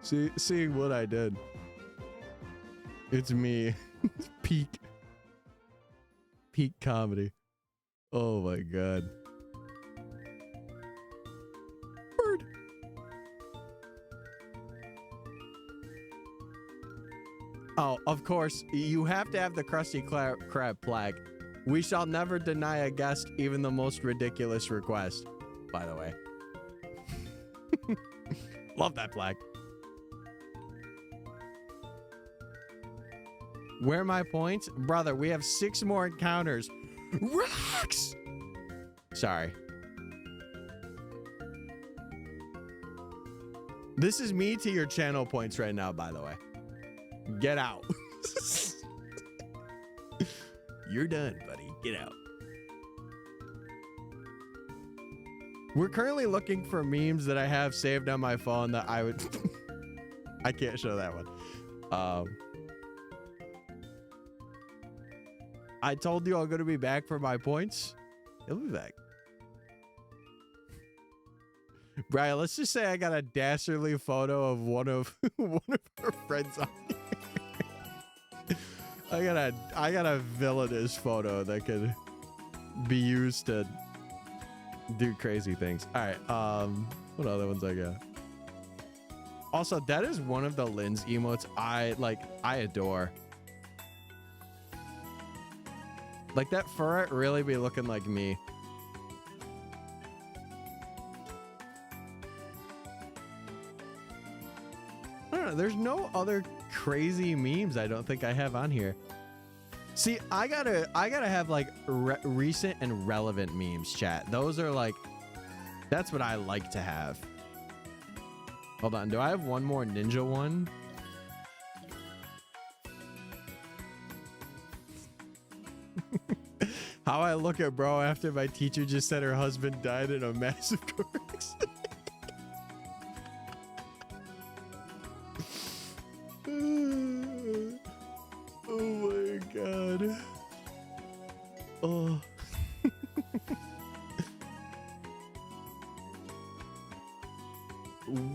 seeing what I did. It's me. Peak comedy. Oh my god. Bird. Oh, of course, you have to have the Krusty Krab plaque. We shall never deny a guest even the most ridiculous request. By the way. Love that flag. Where are my points? Brother, we have 6 more encounters. Rocks! Sorry. This is me to your channel points right now, by the way. Get out. You're done, buddy. Get out. We're currently looking for memes that I have saved on my phone that I would... I can't show that one. I told you I'm going to be back for my points. He'll be back. Brian, let's just say I got a dastardly photo of one of her friends on here. I got a villainous photo that could be used to do crazy things. All right, what other ones I got? Also, that is one of the Lynn's emotes I adore. Like, that fur really be looking like me. I don't know, there's no other crazy memes I don't think I have on here. See, I gotta have like recent and relevant memes, chat. Those are like, that's what I like to have. Hold on, do I have one more ninja one? How I look at bro after my teacher just said her husband died in a massive car accident. Oh my god. Oh.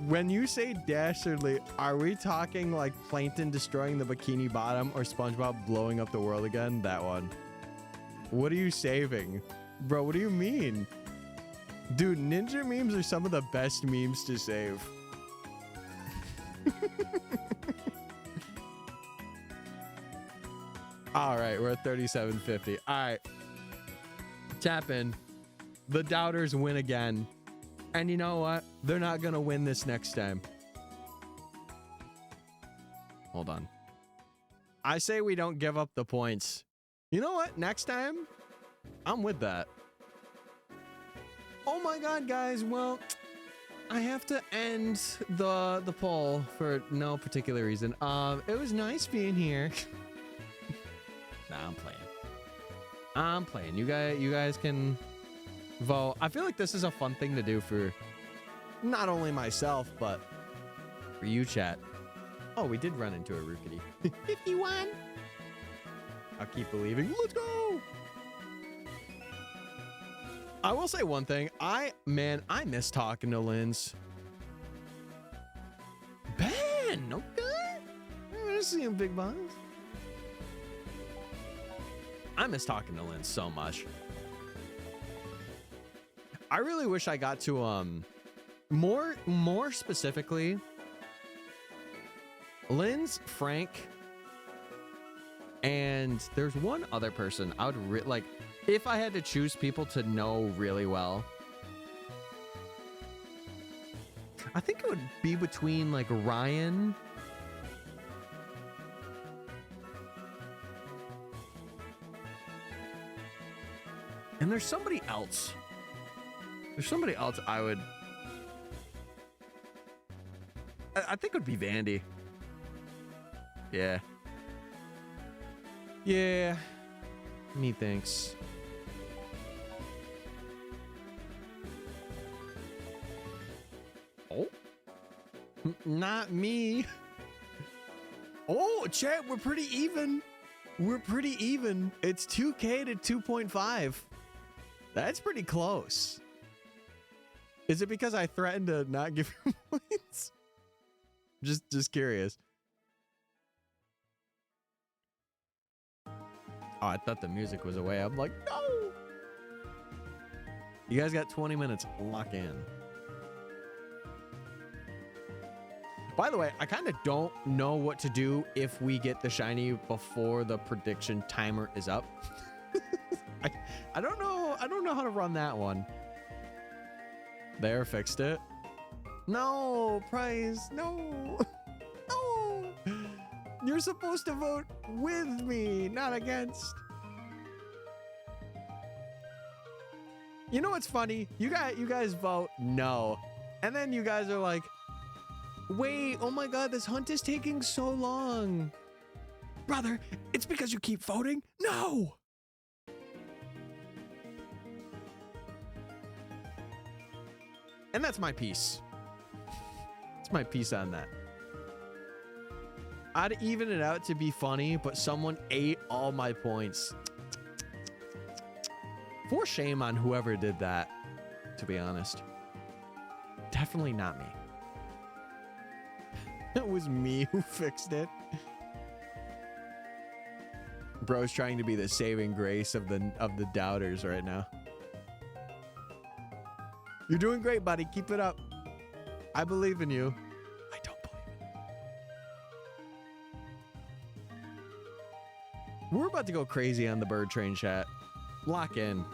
When you say dastardly, are we talking like Plankton destroying the Bikini Bottom or SpongeBob blowing up the world again? That one. What are you saving? Bro, what do you mean? Dude, ninja memes are some of the best memes to save. All right, we're at 3750. All right. Tap in. The doubters win again. And you know what? They're not going to win this next time. Hold on. I say we don't give up the points. You know what? Next time, I'm with that. Oh my god, guys. Well, I have to end the poll for no particular reason. It was nice being here. Nah, I'm playing. You guys can vote. I feel like this is a fun thing to do for not only myself, but for you, chat. Oh, we did run into a Rookidee. 51. I'll keep believing. Let's go. I will say one thing. I miss talking to Lynn's. Ben, okay. I'm gonna see him, big boss. I miss talking to Lynn so much. I really wish I got to more specifically Lynn's, Frank, and there's one other person I would like if I had to choose people to know really well. I think it would be between like Ryan and there's somebody else. There's somebody else I think it would be Vandy. Yeah. Yeah. Me thinks. Oh. Not me. Oh, chat, we're pretty even. We're pretty even. It's 2K to 2.5. That's pretty close. Is it because I threatened to not give him points? Just curious. Oh, I thought the music was away. I'm like, no. You guys got 20 minutes. Lock in. By the way, I kind of don't know what to do if we get the shiny before the prediction timer is up. I don't know. I don't know how to run that one. There, fixed it. No, Prize. No. No. You're supposed to vote with me, not against. You know what's funny? You guys vote no. And then you guys are like, wait, oh my god, this hunt is taking so long. Brother, it's because you keep voting? No! And that's my piece. It's my piece on that. I'd even it out to be funny, but someone ate all my points. For shame on whoever did that, to be honest. Definitely not me. It was me who fixed it. Bro's trying to be the saving grace of the doubters right now. You're doing great, buddy. Keep it up. I believe in you. I don't believe in you. We're about to go crazy on the bird train chat. Lock in.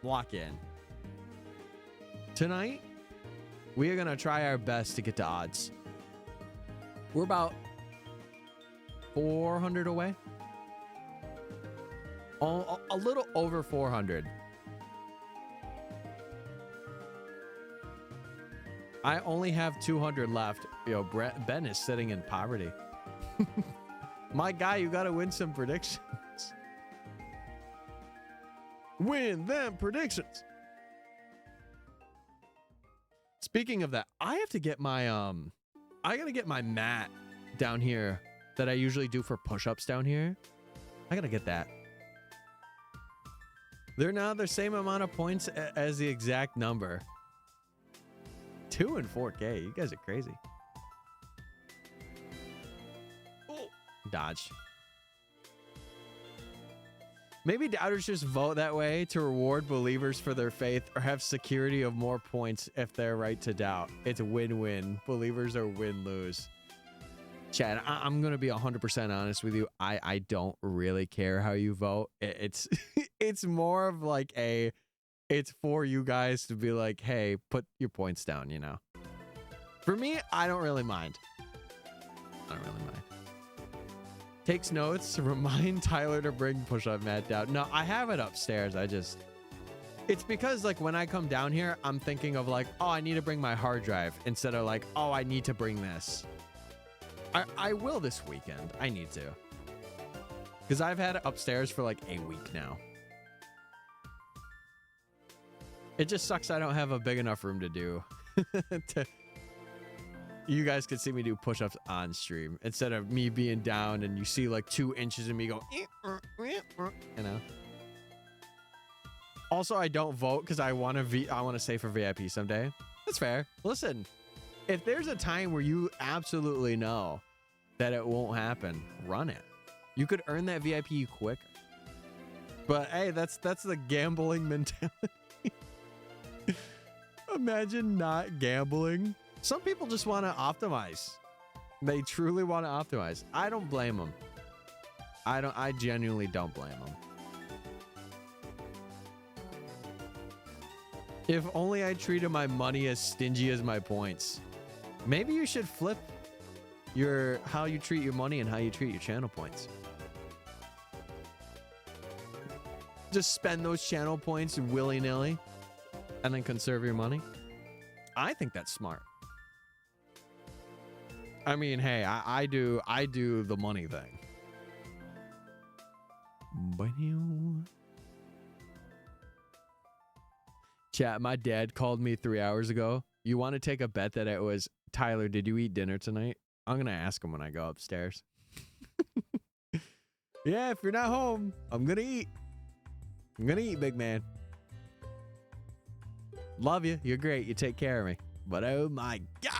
Lock in. Tonight, we are going to try our best to get to odds. We're about 400 away. Oh, a little over 400. I only have 200 left. Yo, Ben is sitting in poverty. My guy, you got to win some predictions. Win them predictions. Speaking of that, I have to get my I gotta get my mat down here that I usually do for push-ups down here. I gotta get that. They're now the same amount of points as the exact number. 2 and 4K. You guys are crazy. Oh, dodge. Maybe doubters just vote that way to reward believers for their faith or have security of more points if they're right to doubt. It's a win-win. Believers are win-lose. Chad, I'm going to be 100% honest with you. I don't really care how you vote. It's it's more of like it's for you guys to be like, hey, put your points down, you know. For me, I don't really mind. I don't really mind. Takes notes. Remind Tyler to bring push-up mat down. No, I have it upstairs. It's because like when I come down here, I'm thinking of like, oh, I need to bring my hard drive instead of like, oh, I need to bring this. I will this weekend. I need to. Because I've had it upstairs for like a week now. It just sucks I don't have a big enough room to do. You guys could see me do push-ups on stream instead of me being down and you see like 2 inches of me go, you know. Also, I don't vote because I want to save for VIP someday. That's fair. Listen, if there's a time where you absolutely know that it won't happen, run it. You could earn that VIP quicker. But hey, that's the gambling mentality. Imagine not gambling. Some people just want to optimize. They truly want to optimize. I don't blame them. I genuinely don't blame them. If only I treated my money as stingy as my points. Maybe you should flip how you treat your money and how you treat your channel points. Just spend those channel points willy-nilly and then conserve your money. I think that's smart. I mean, hey, I do the money thing. Chat, my dad called me 3 hours ago. You want to take a bet that it was, Tyler, did you eat dinner tonight? I'm going to ask him when I go upstairs. Yeah, if you're not home, I'm going to eat. I'm going to eat, big man. Love you. You're great. You take care of me. But oh my God.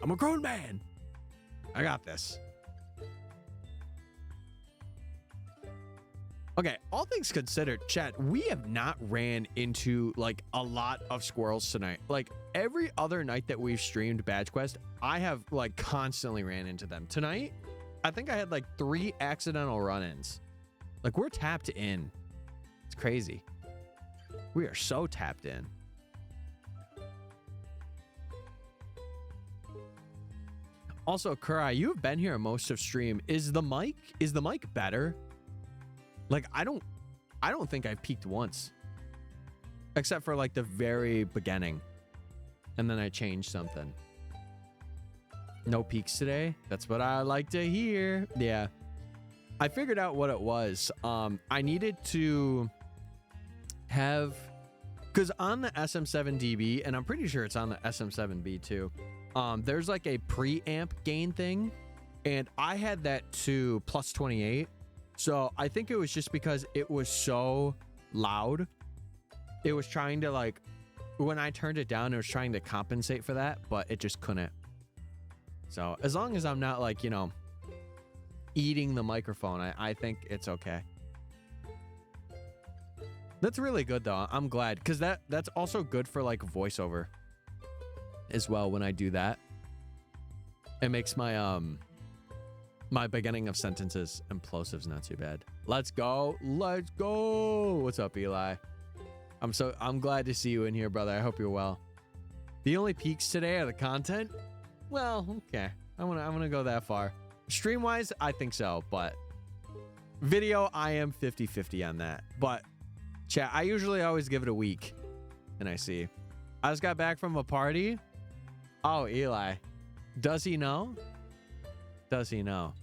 I'm a grown man. I got this. Okay, all things considered, chat, we have not ran into like a lot of squirrels tonight. Like every other night that we've streamed Badge Quest, I have like constantly ran into them. Tonight, I think I had like 3 accidental run-ins. Like we're tapped in. It's crazy. We are so tapped in. Also, Kurai, you have been here most of stream. Is the mic better? Like I don't think I've peaked once. Except for like the very beginning. And then I changed something. No peaks today? That's what I like to hear. Yeah. I figured out what it was. I needed to have, because on the SM7DB, and I'm pretty sure it's on the SM7B too, there's like a preamp gain thing and I had that to plus 28. So I think it was just because it was so loud. It was trying to like, when I turned it down, it was trying to compensate for that, but it just couldn't. So as long as I'm not like, you know, eating the microphone, I think it's okay. That's really good though. I'm glad, because that's also good for like voiceover as well. When I do that, it makes my my beginning of sentences and plosives not too bad. Let's go. Let's go. What's up, Eli? I'm glad to see you in here, brother. I hope you're well. The only peaks today are the content. Well, okay. I wanna go that far. Stream wise, I think so, but video, I am 50-50 on that. But chat, I usually always give it a week. And I see. I just got back from a party. Oh, Eli. Does he know? Does he know?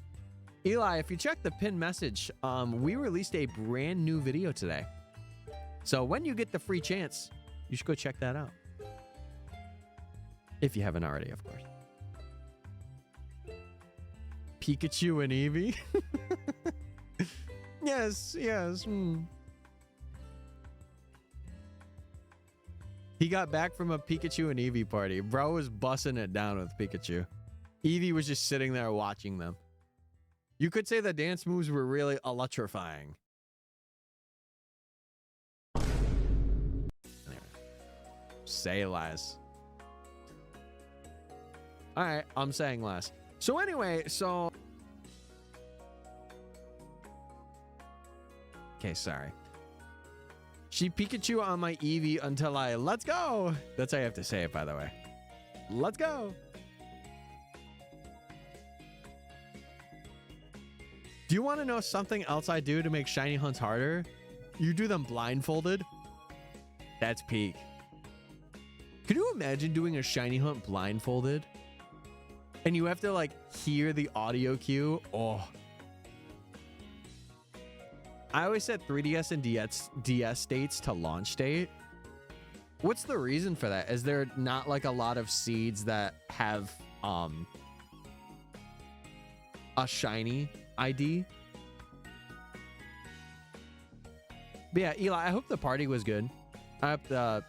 Eli, if you check the pinned message, we released a brand new video today. So when you get the free chance, you should go check that out. If you haven't already, of course. Pikachu and Eevee? Yes, yes. He got back from a Pikachu and Eevee party. Bro was bussing it down with Pikachu. Eevee was just sitting there watching them. You could say the dance moves were really electrifying. Say less. All right, I'm saying less. So anyway, so... Okay, sorry. She Pikachu on my Eevee until I... Let's go! That's how you have to say it, by the way. Let's go! Do you want to know something else I do to make shiny hunts harder? You do them blindfolded. That's peak. Could you imagine doing a shiny hunt blindfolded? And you have to like hear the audio cue. Oh. I always set 3DS and DS states to launch state. What's the reason for that? Is there not like a lot of seeds that have a shiny ID? But yeah, Eli, I hope the party was good. I hope the...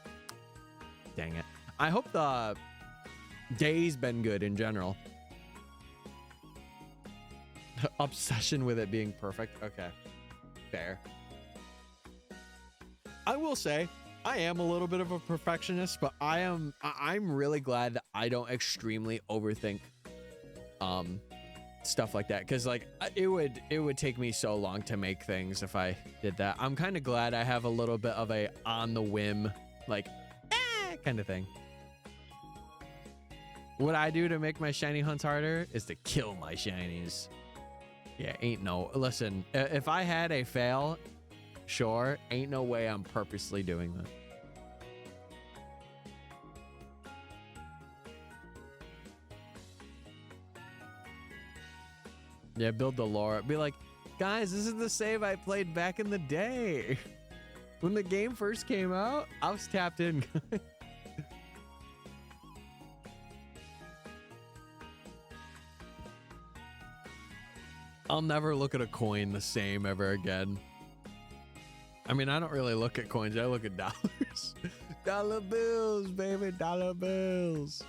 Dang it. I hope the day's been good in general. Obsession with it being perfect. Okay. Fair. I will say, I am a little bit of a perfectionist, but I'm really glad that I don't extremely overthink stuff like that, because like it would take me so long to make things if I did that. I'm kind of glad I have a little bit of a on the whim like kind of thing. What I do to make my shiny hunts harder is to kill my shinies. Yeah, ain't no... Listen, if I had a fail, sure, ain't no way I'm purposely doing that. Yeah, build the lore. Be like, guys, this is the save I played back in the day. When the game first came out, I was tapped in. I'll never look at a coin the same ever again. I mean, I don't really look at coins. I look at dollars. Dollar bills, baby. Dollar bills.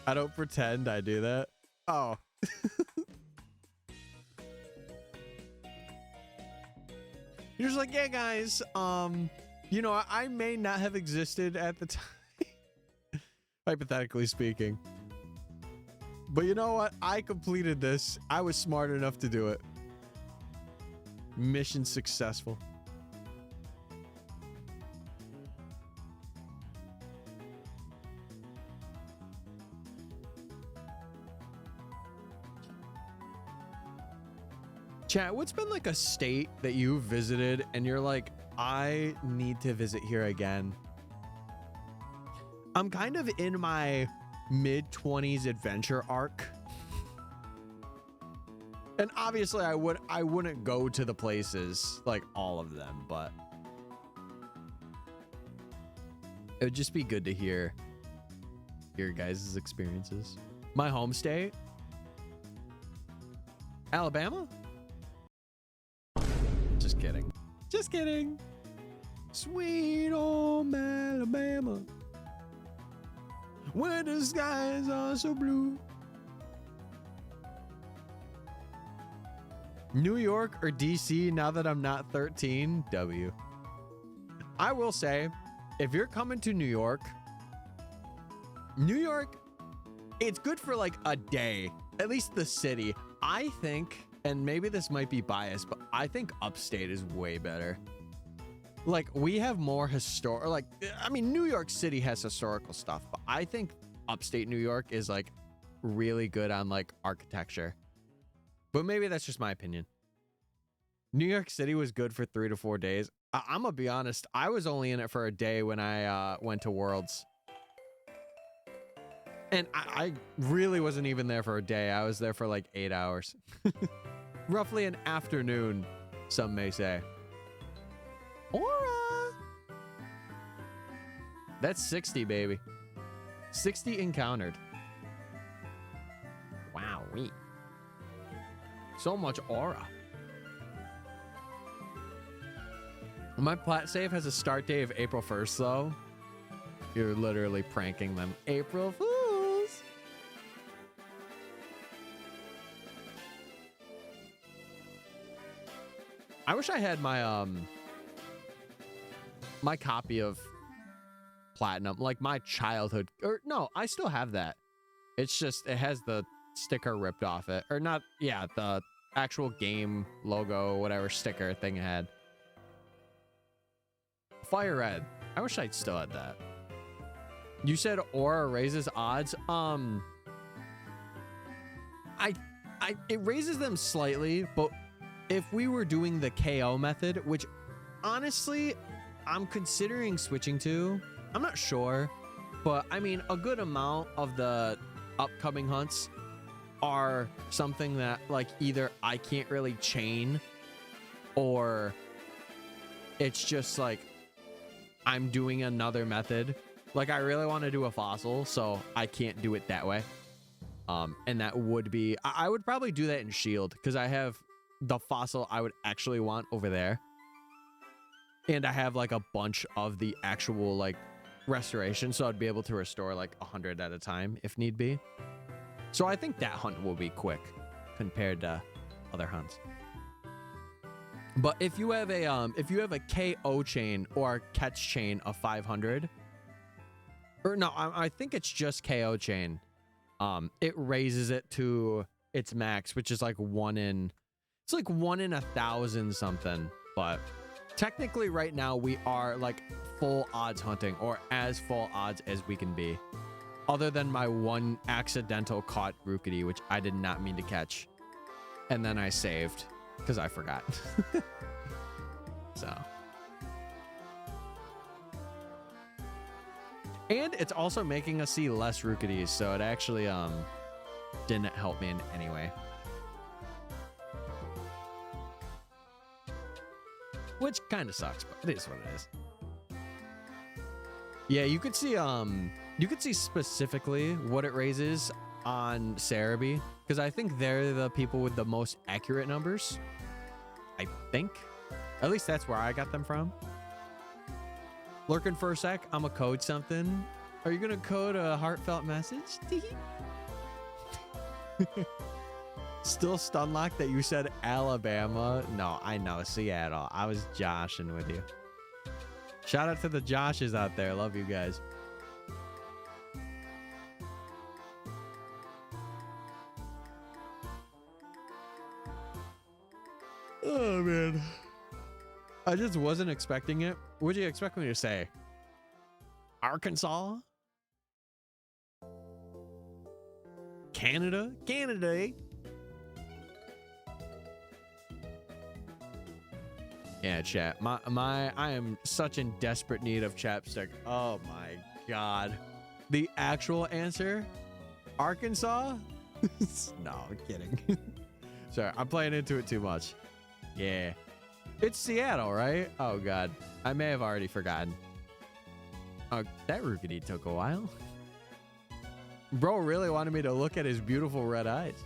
I don't pretend I do that. Oh. You're just like, yeah, guys. You know, I may not have existed at the time. Hypothetically speaking. But you know what? I completed this. I was smart enough to do it. Mission successful. Chat, what's been like a state that you visited and you're like, I need to visit here again? I'm kind of in my mid-20s adventure arc. And obviously I wouldn't go to the places like all of them, but it would just be good to hear your guys' experiences. My home state, Alabama? Just kidding. Just kidding. Sweet home Alabama, where the skies are so blue. New York or DC now that I'm not 13? W. I will say, if you're coming to New York, it's good for like a day, at least the city. I think, and maybe this might be biased, but I think upstate is way better. Like, we have more I mean, New York City has historical stuff, but I think upstate New York is like really good on like architecture. But maybe that's just my opinion. New York City was good for 3 to 4 days. I'm gonna be honest, I was only in it for a day when I went to Worlds. And I really wasn't even there for a day. I was there for like 8 hours. Roughly an afternoon, some may say. Aura! That's 60, baby. 60 encountered. Wow, so much aura. My plat save has a start date of April 1st, though. You're literally pranking them. April Fools! I wish I had my my copy of Platinum, like my childhood, or no, I still have that. It's just, it has the sticker ripped off it, or not, yeah, the actual game logo, whatever sticker thing it had. Fire Red. I wish I'd still had that. You said aura raises odds. It raises them slightly, but if we were doing the KO method, which honestly I'm considering switching to, I'm not sure, but I mean, a good amount of the upcoming hunts are something that like either I can't really chain, or it's just like I'm doing another method. Like, I really want to do a fossil, so I can't do it that way. And that would be, I would probably do that in Shield, because I have the fossil I would actually want over there. And I have like a bunch of the actual like restoration, so I'd be able to restore like 100 at a time if need be. So I think that hunt will be quick compared to other hunts. But if you have a KO chain or catch chain of 500, or no, I think it's just KO chain. It raises it to its max, which is like it's like 1 in 1,000 something. But technically right now we are like full odds hunting, or as full odds as we can be. Other than my one accidental caught Rookidee, which I did not mean to catch. And then I saved because I forgot. So. And it's also making us see less Rookidees, so it actually didn't help me in any way. Which kind of sucks, but it is what it is. Yeah, you could see specifically what it raises on Cerebi, because I think they're the people with the most accurate numbers. I think. At least that's where I got them from. Lurking for a sec, I'm gonna code something. Are you gonna code a heartfelt message? Still stunlocked that you said Alabama. No, I know, Seattle. I was joshing with you. Shout out to the Joshes out there. Love you guys. Oh, man. I just wasn't expecting it. What'd you expect me to say? Arkansas? Canada? Canada, eh? Yeah, chat. I am such in desperate need of chapstick. Oh my god. The actual answer? Arkansas? No, I'm kidding. Sorry, I'm playing into it too much. Yeah. It's Seattle, right? Oh god. I may have already forgotten. Oh, that Rookidee took a while. Bro really wanted me to look at his beautiful red eyes.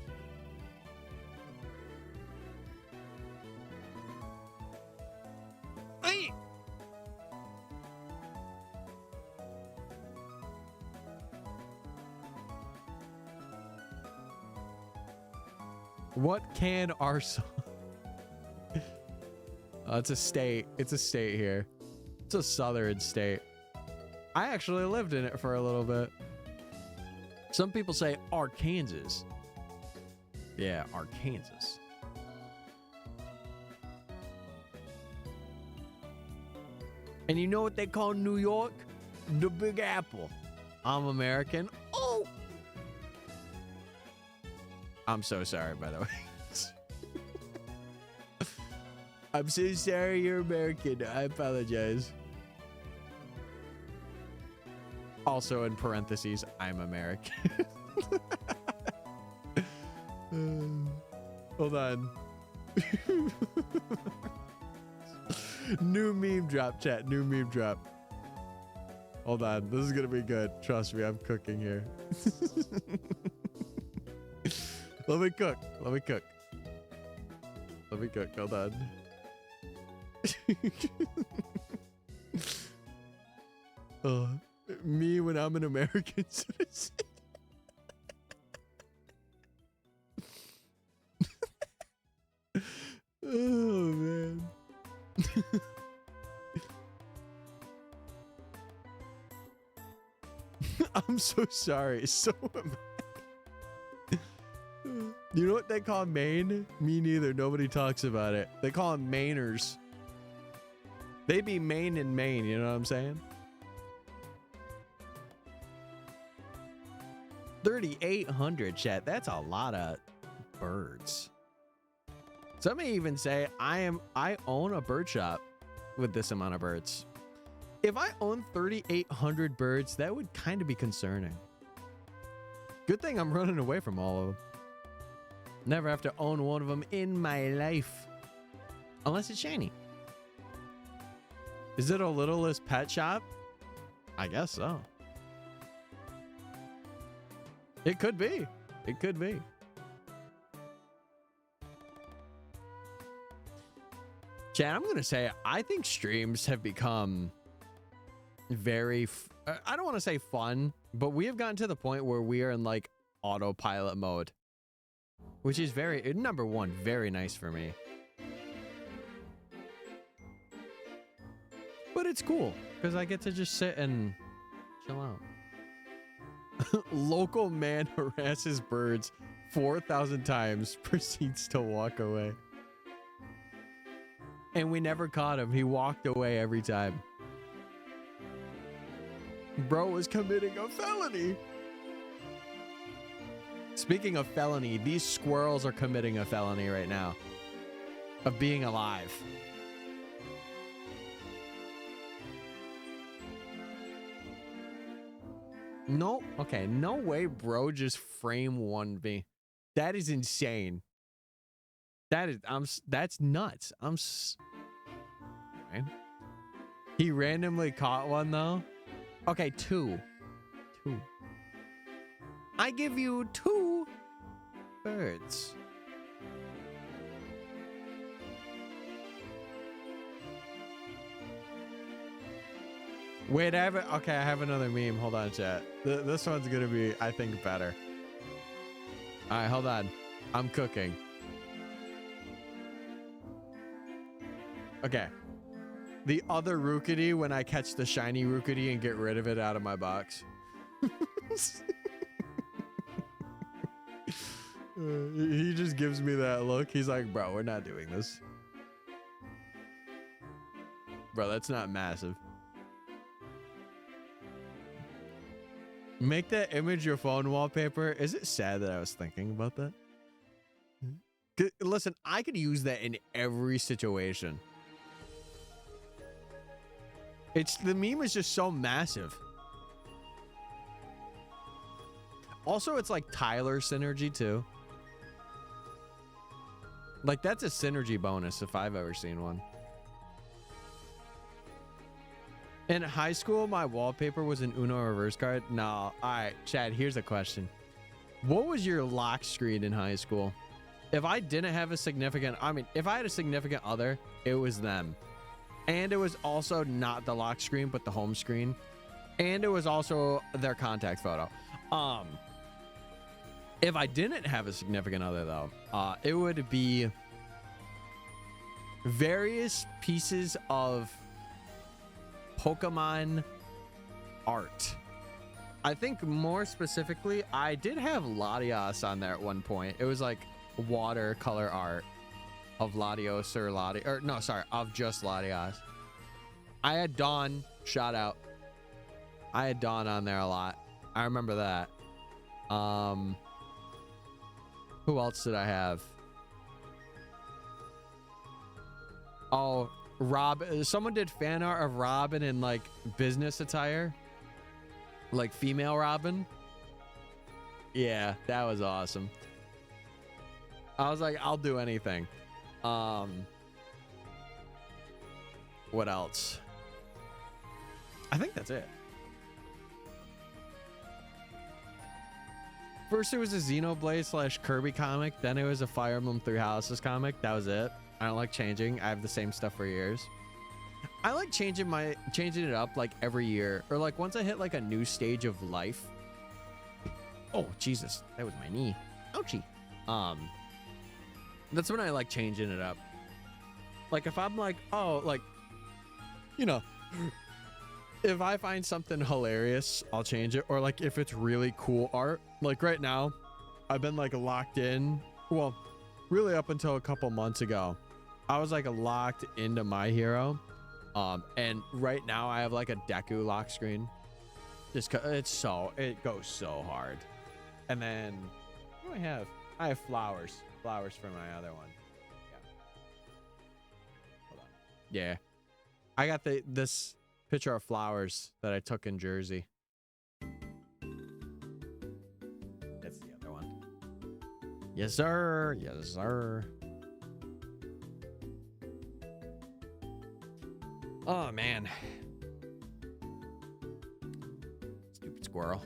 What can Arkansas? It's a state. It's a state here. It's a southern state. I actually lived in it for a little bit. Some people say Arkansas. Yeah, Arkansas. And you know what they call New York? The Big Apple. I'm American. Oh! I'm so sorry, by the way. I'm so sorry you're American. I apologize. Also, in parentheses, I'm American. Hold on. New meme drop, chat. New meme drop. Hold on. This is going to be good. Trust me, I'm cooking here. Let me cook. Let me cook. Let me cook. Hold on. Me when I'm an American citizen. Oh, man. I'm so sorry. So am I. You know what they call Maine? Me neither. Nobody talks about it. They call them Mainers. They be Maine in Maine. You know what I'm saying? 3,800, chat. That's a lot of birds. Some may even say I own a bird shop with this amount of birds. If I own 3,800 birds, that would kind of be concerning. Good thing I'm running away from all of them. Never have to own one of them in my life. Unless it's shiny. Is it a Littlest Pet Shop? I guess so. It could be. It could be. Chat, I'm going to say, I think streams have become very, I don't want to say fun, but we have gotten to the point where we are in like autopilot mode, which is very, number one, very nice for me. But it's cool because I get to just sit and chill out. Local man harasses birds 4,000 times, proceeds to walk away. And we never caught him. He walked away every time. Bro was committing a felony. Speaking of felony, these squirrels are committing a felony right now of being alive. No, okay, no way, bro. Just frame one me. That is insane. That is, that's nuts. Okay. He randomly caught one though. Okay, two. I give you 2 birds. Wait, I have another meme. Hold on, chat. This one's gonna be, I think, better. All right, hold on. I'm cooking. Okay. The other Rookidee when I catch the shiny Rookidee and get rid of it out of my box. He just gives me that look. He's like, bro, we're not doing this. Bro, that's not massive. Make that image your phone wallpaper. Is it sad that I was thinking about that? Listen, I could use that in every situation. The meme is just so massive. Also, it's like Tyler synergy too. Like that's a synergy bonus if I've ever seen one. In high school, my wallpaper was an Uno reverse card. No, all right, Chad, here's a question. What was your lock screen in high school? If I didn't have a significant, if I had a significant other, it was them. And it was also not the lock screen, but the home screen. And it was also their contact photo. If I didn't have a significant other, though, it would be various pieces of Pokemon art. I think more specifically, I did have Latios on there at one point. It was like watercolor art of Latios or no, sorry, of just Latios. I had Dawn, shout out. I had Dawn on there a lot. I remember that. Who else did I have? Oh, Rob. Someone did fan art of Robin in like business attire, like female Robin. Yeah, that was awesome. I was like, I'll do anything. What else? I think that's it. First, it was a Xenoblade / Kirby comic. Then it was a Fire Emblem Three Houses comic. That was it. I don't like changing. I have the same stuff for years. I like changing it up like every year, or like once I hit like a new stage of life. Oh Jesus, that was my knee. Ouchie. That's when I like changing it up. Like if I'm like, oh, like, you know, if I find something hilarious, I'll change it. Or like if it's really cool art, like right now, I've been like locked in. Well, really up until a couple months ago, I was like locked into My Hero. And right now I have like a Deku lock screen. Just cause it goes so hard. And then what do I have? I have flowers for my other one. Yeah. Hold on. Yeah. I got this picture of flowers that I took in Jersey. That's the other one. Yes, sir. Yes, sir. Oh, man. Stupid squirrel.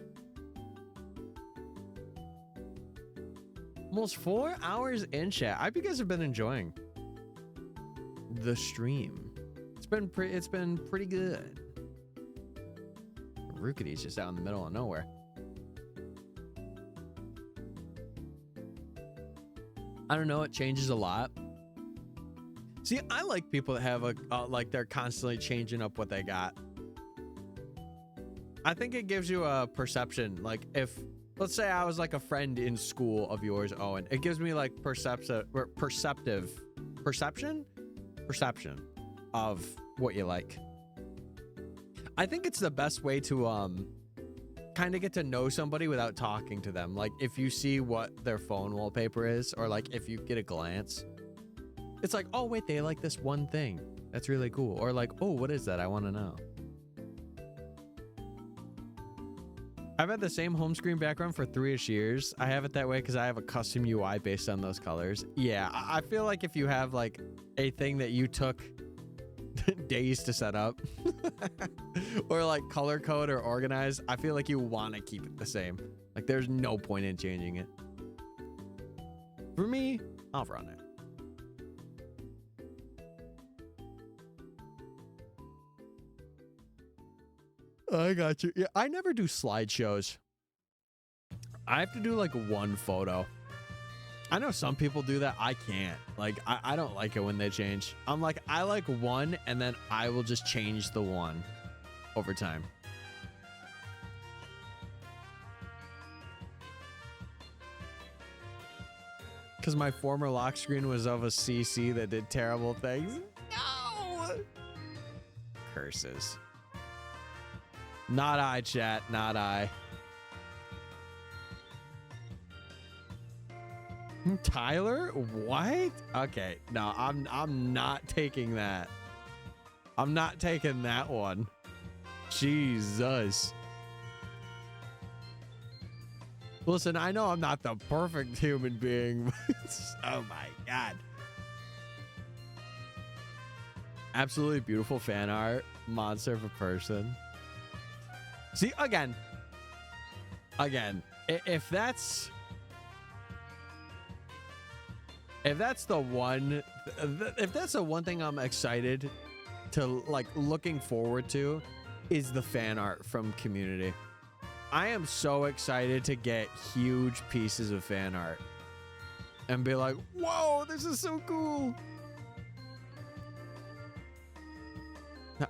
Almost 4 hours in chat. I hope you guys have been enjoying the stream. It's been pretty good. Rookidee's just out in the middle of nowhere. I don't know. It changes a lot. See, I like people that have like they're constantly changing up what they got. I think it gives you a perception. Like if, let's say I was like a friend in school of yours, Owen, it gives me like perception of what you like. I think it's the best way to kind of get to know somebody without talking to them. Like if you see what their phone wallpaper is, or like if you get a glance, it's like, oh wait, they like this one thing. That's really cool. Or like, oh, what is that? I want to know. I've had the same home screen background for 3-ish years. I have it that way because I have a custom UI based on those colors. Yeah, I feel like if you have like a thing that you took days to set up or like color code or organize, I feel like you want to keep it the same. Like there's no point in changing it. For me, I'll run it. I got you. Yeah, I never do slideshows. I have to do like one photo. I know some people do that. I can't. Like, I don't like it when they change. I'm like, I like one, and then I will just change the one over time. Because my former lock screen was of a CC that did terrible things. No! Curses. Not I, chat. Not I. Tyler? What? Okay. No, I'm not taking that. I'm not taking that one. Jesus. Listen, I know I'm not the perfect human being. Oh my God. Absolutely beautiful fan art. Monster of a person. See, again, if that's the one, if that's the one thing I'm excited to, like, looking forward to, is the fan art from community. I am so excited to get huge pieces of fan art and be like, whoa, this is so cool.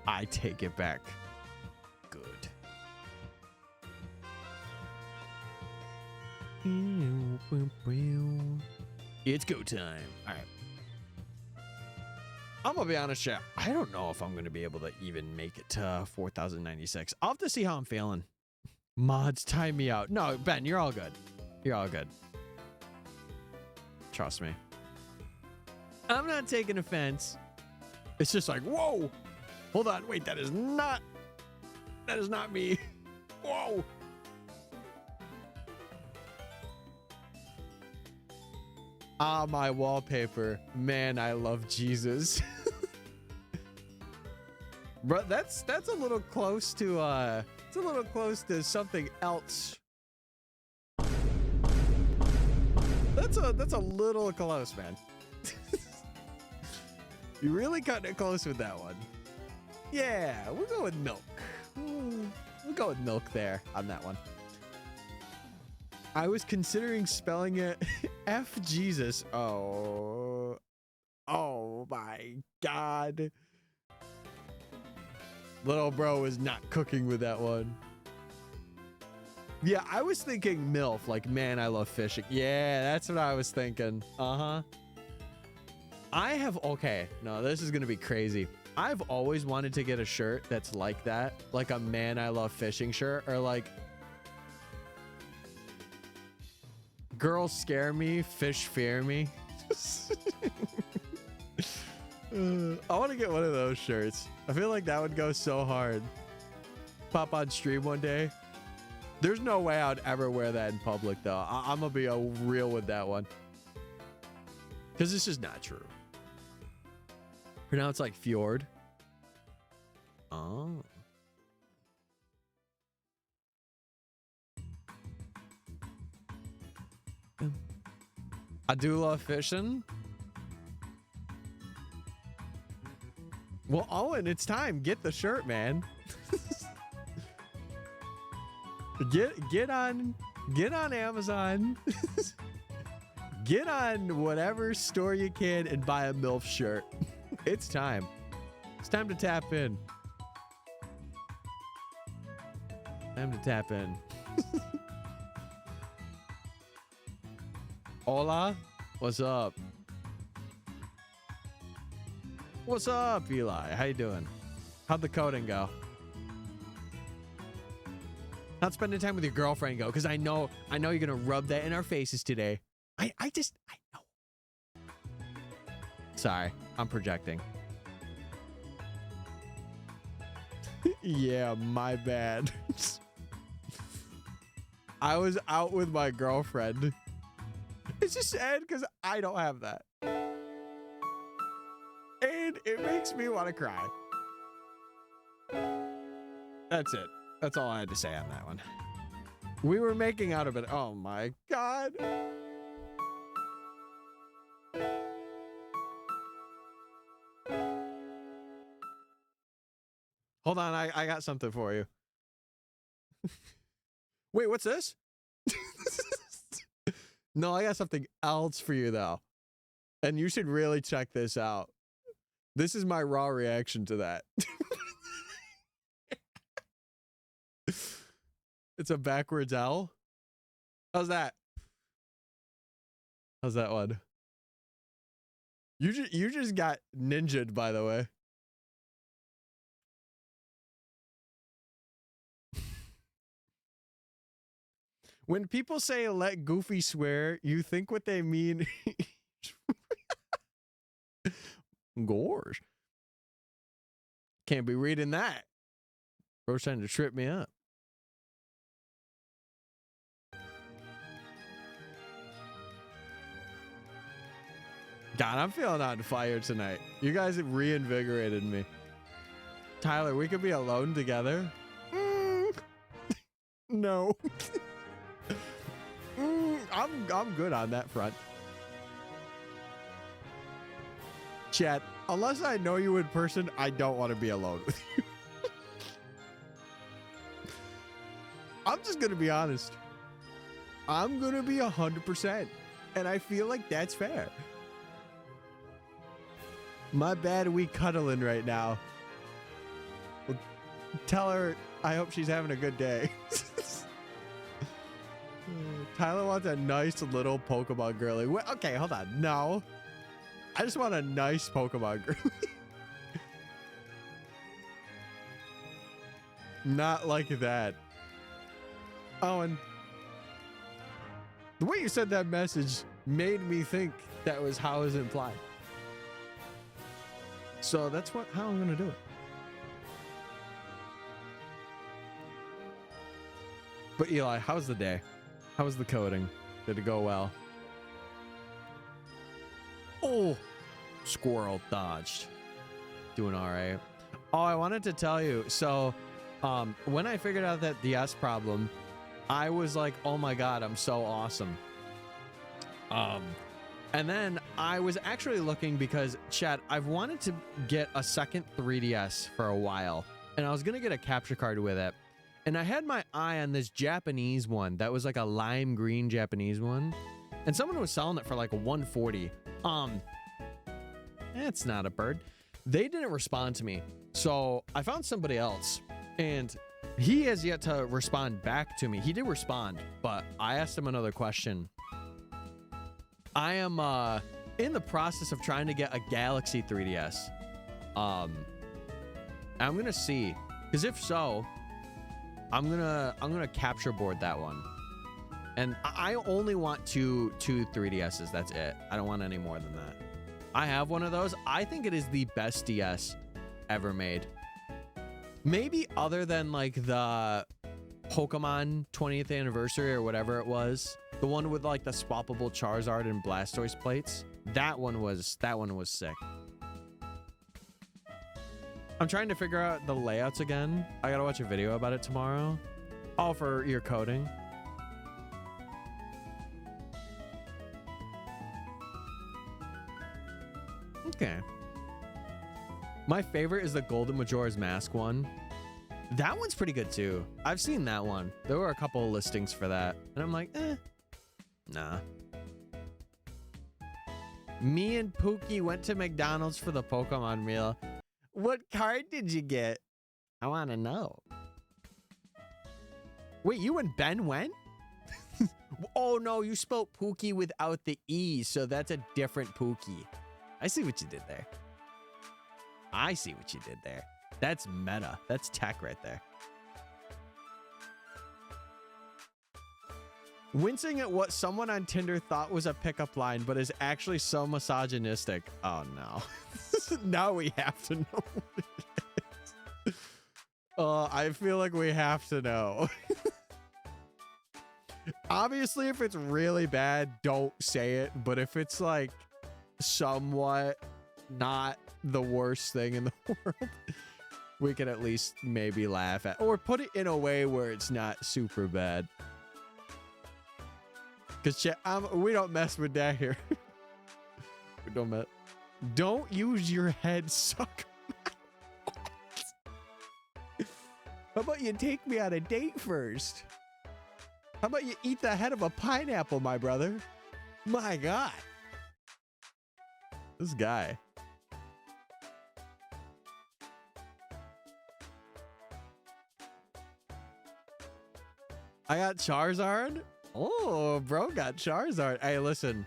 I take it back. Good. It's go time. All right. I'm gonna be honest, chat. I don't know if I'm gonna be able to even make it to 4,096. I'll have to see how I'm feeling. Mods, time me out. No, Ben, you're all good. You're all good. Trust me. I'm not taking offense. It's just like, whoa. Hold on. Wait, that is not me. Whoa. Ah, my wallpaper. Man, I love Jesus. Bro, that's a little close to it's a little close to something else. That's a little close, man. You really cut it close with that one. Yeah, we'll go with milk. We'll go with milk there on that one. I was considering spelling it F Jesus. Oh my God. Little bro is not cooking with that one. Yeah, I was thinking MILF, like, man, I love fishing. Yeah, that's what I was thinking. Uh-huh. Okay, no, this is gonna be crazy. I've always wanted to get a shirt that's like that, like a man, I love fishing shirt, or like, girls scare me, fish fear me. I want to get one of those shirts. I feel like that would go so hard. Pop on stream one day. There's no way I'd ever wear that in public, though. I'm going to be real with that one. Because this is not true. Pronounced like fjord. Oh. I do love fishing. Well, Owen, it's time. Get the shirt, man. get on Amazon. Get on whatever store you can and buy a MILF shirt. It's time. It's time to tap in. Time to tap in. Hola, what's up? What's up, Eli? How you doing? How'd the coding go? How'd spending time with your girlfriend go? Because I know you're gonna rub that in our faces today. I know. Sorry, I'm projecting. Yeah, my bad. I was out with my girlfriend. It's just sad because I don't have that. And it makes me want to cry. That's it. That's all I had to say on that one. We were making out of it. Oh my God. Hold on, I got something for you. Wait, what's this? No, I got something else for you though. And you should really check this out. This is my raw reaction to that. It's a backwards L. How's that? How's that one? You just got ninja'd, by the way. When people say let Goofy swear, you think what they mean. Gosh. Can't be reading that. Bro's trying to trip me up. God, I'm feeling on fire tonight. You guys have reinvigorated me. Tyler, we could be alone together. No. I'm good on that front. Chat, unless I know you in person, I don't want to be alone with you. I'm just going to be honest. I'm going to be 100%. And I feel like that's fair. My bad, we cuddling right now. Well, tell her I hope she's having a good day. Tyler wants a nice little Pokemon girly. Well, okay, hold on. No. I just want a nice Pokemon girly. Not like that. Oh, and the way you said that message made me think that was how it was implied. So that's how I'm gonna do it. But Eli, how's the day? How was the coding? Did it go well? Oh, squirrel dodged. Doing all right. Oh, I wanted to tell you. So, when I figured out that DS problem, I was like, oh my God, I'm so awesome. And then I was actually looking because, Chad, I've wanted to get a second 3DS for a while, and I was going to get a capture card with it. And I had my eye on this Japanese one that was like a lime green Japanese one. And someone was selling it for like $140. It's not a bird. They didn't respond to me. So I found somebody else, and he has yet to respond back to me. He did respond, but I asked him another question. I am in the process of trying to get a Galaxy 3DS. I'm gonna see, because if so, I'm gonna capture board that one. And I only want two 3DSs. That's it. I don't want any more than that. I have one of those. I think it is the best DS ever made. Maybe other than like the Pokemon 20th anniversary or whatever it was. The one with like the swappable Charizard and Blastoise plates. That one was sick. I'm trying to figure out the layouts again. I gotta watch a video about it tomorrow. All for your coding. Okay. My favorite is the Golden Majora's Mask one. That one's pretty good too. I've seen that one. There were a couple of listings for that. And I'm like, nah. Me and Pookie went to McDonald's for the Pokemon meal. What card did you get? I want to know. Wait, you and Ben went? Oh no, you spelled Pookie without the E, so that's a different Pookie. I see what you did there. I see what you did there. That's meta. That's tech right there. Wincing at what someone on Tinder thought was a pickup line, but is actually so misogynistic. Oh no. Now we have to know what it is. I feel like we have to know. Obviously, if it's really bad, don't say it. But if it's like somewhat not the worst thing in the world, we can at least maybe laugh at, or put it in a way where it's not super bad. Because we don't mess with that here. We don't mess. Don't use your head, sucker. How about you take me on a date first? How about you eat the head of a pineapple, my brother? My God. This guy. I got Charizard. Oh, bro got Charizard. Hey, listen.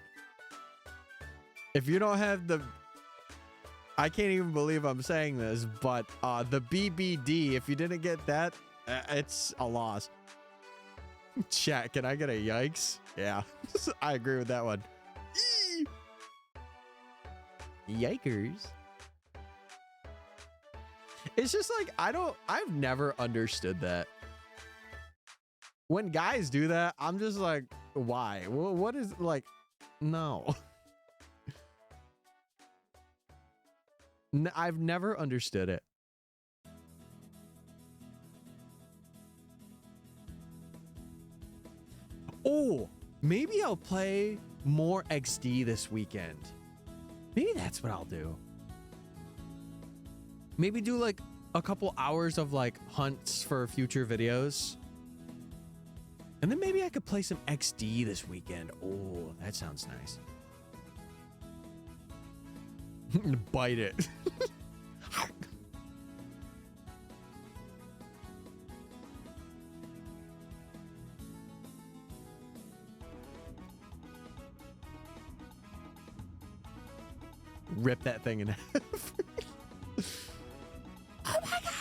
If you don't have the... I can't even believe I'm saying this, but the BBD, if you didn't get that, it's a loss. Chat, can I get a yikes? Yeah, I agree with that one. Yikers. It's just like, I've never understood that. When guys do that, I'm just like, why? What is, like, no. I've never understood it. Oh, maybe I'll play more XD this weekend. Maybe that's what I'll do. Maybe do like a couple hours of like hunts for future videos. And then maybe I could play some XD this weekend. Oh, that sounds nice. Bite it. Rip that thing in half. Oh my god!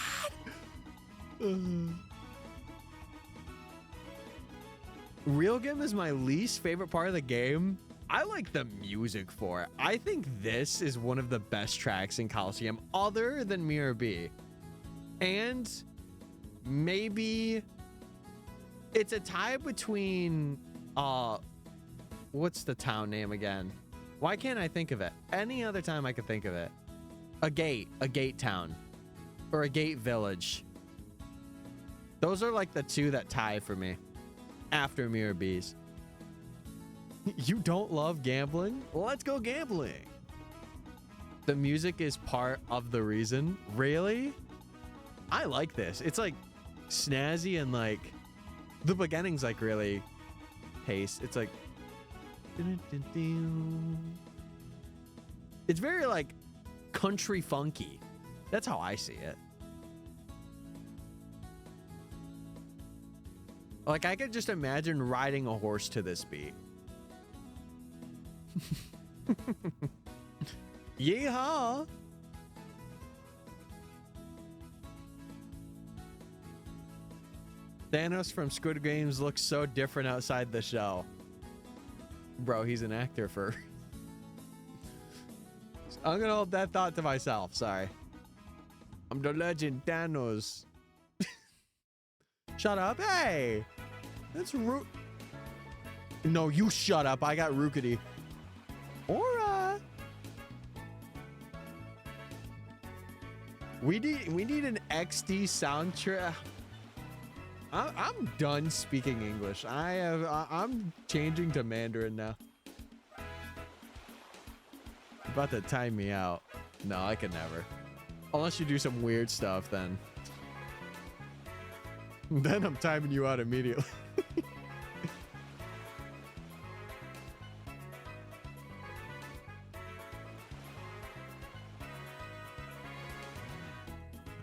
Real Game is my least favorite part of the game. I like the music for it. I think this is one of the best tracks in Coliseum other than Mirror B. And maybe it's a tie between what's the town name again? Why can't I think of it? Any other time I could think of it. A gate town, or a gate village. Those are like the two that tie for me after Mirror B's. You don't love gambling? Let's go gambling. The music is part of the reason. Really? I like this. It's like snazzy and like the beginning's like really pace. It's like it's very like country funky. That's how I see it. Like I could just imagine riding a horse to this beat. Yeehaw! Thanos from Squid Games looks so different outside the show. Bro, he's an actor for... I'm gonna hold that thought to myself. Sorry. I'm the legend Thanos. Shut up. Hey! That's No, you shut up. I got Rookidee. Aura! We need an XD soundtrack. I'm done speaking English. I'm changing to Mandarin now. You're about to time me out. No, I could never. Unless you do some weird stuff, then. Then I'm timing you out immediately.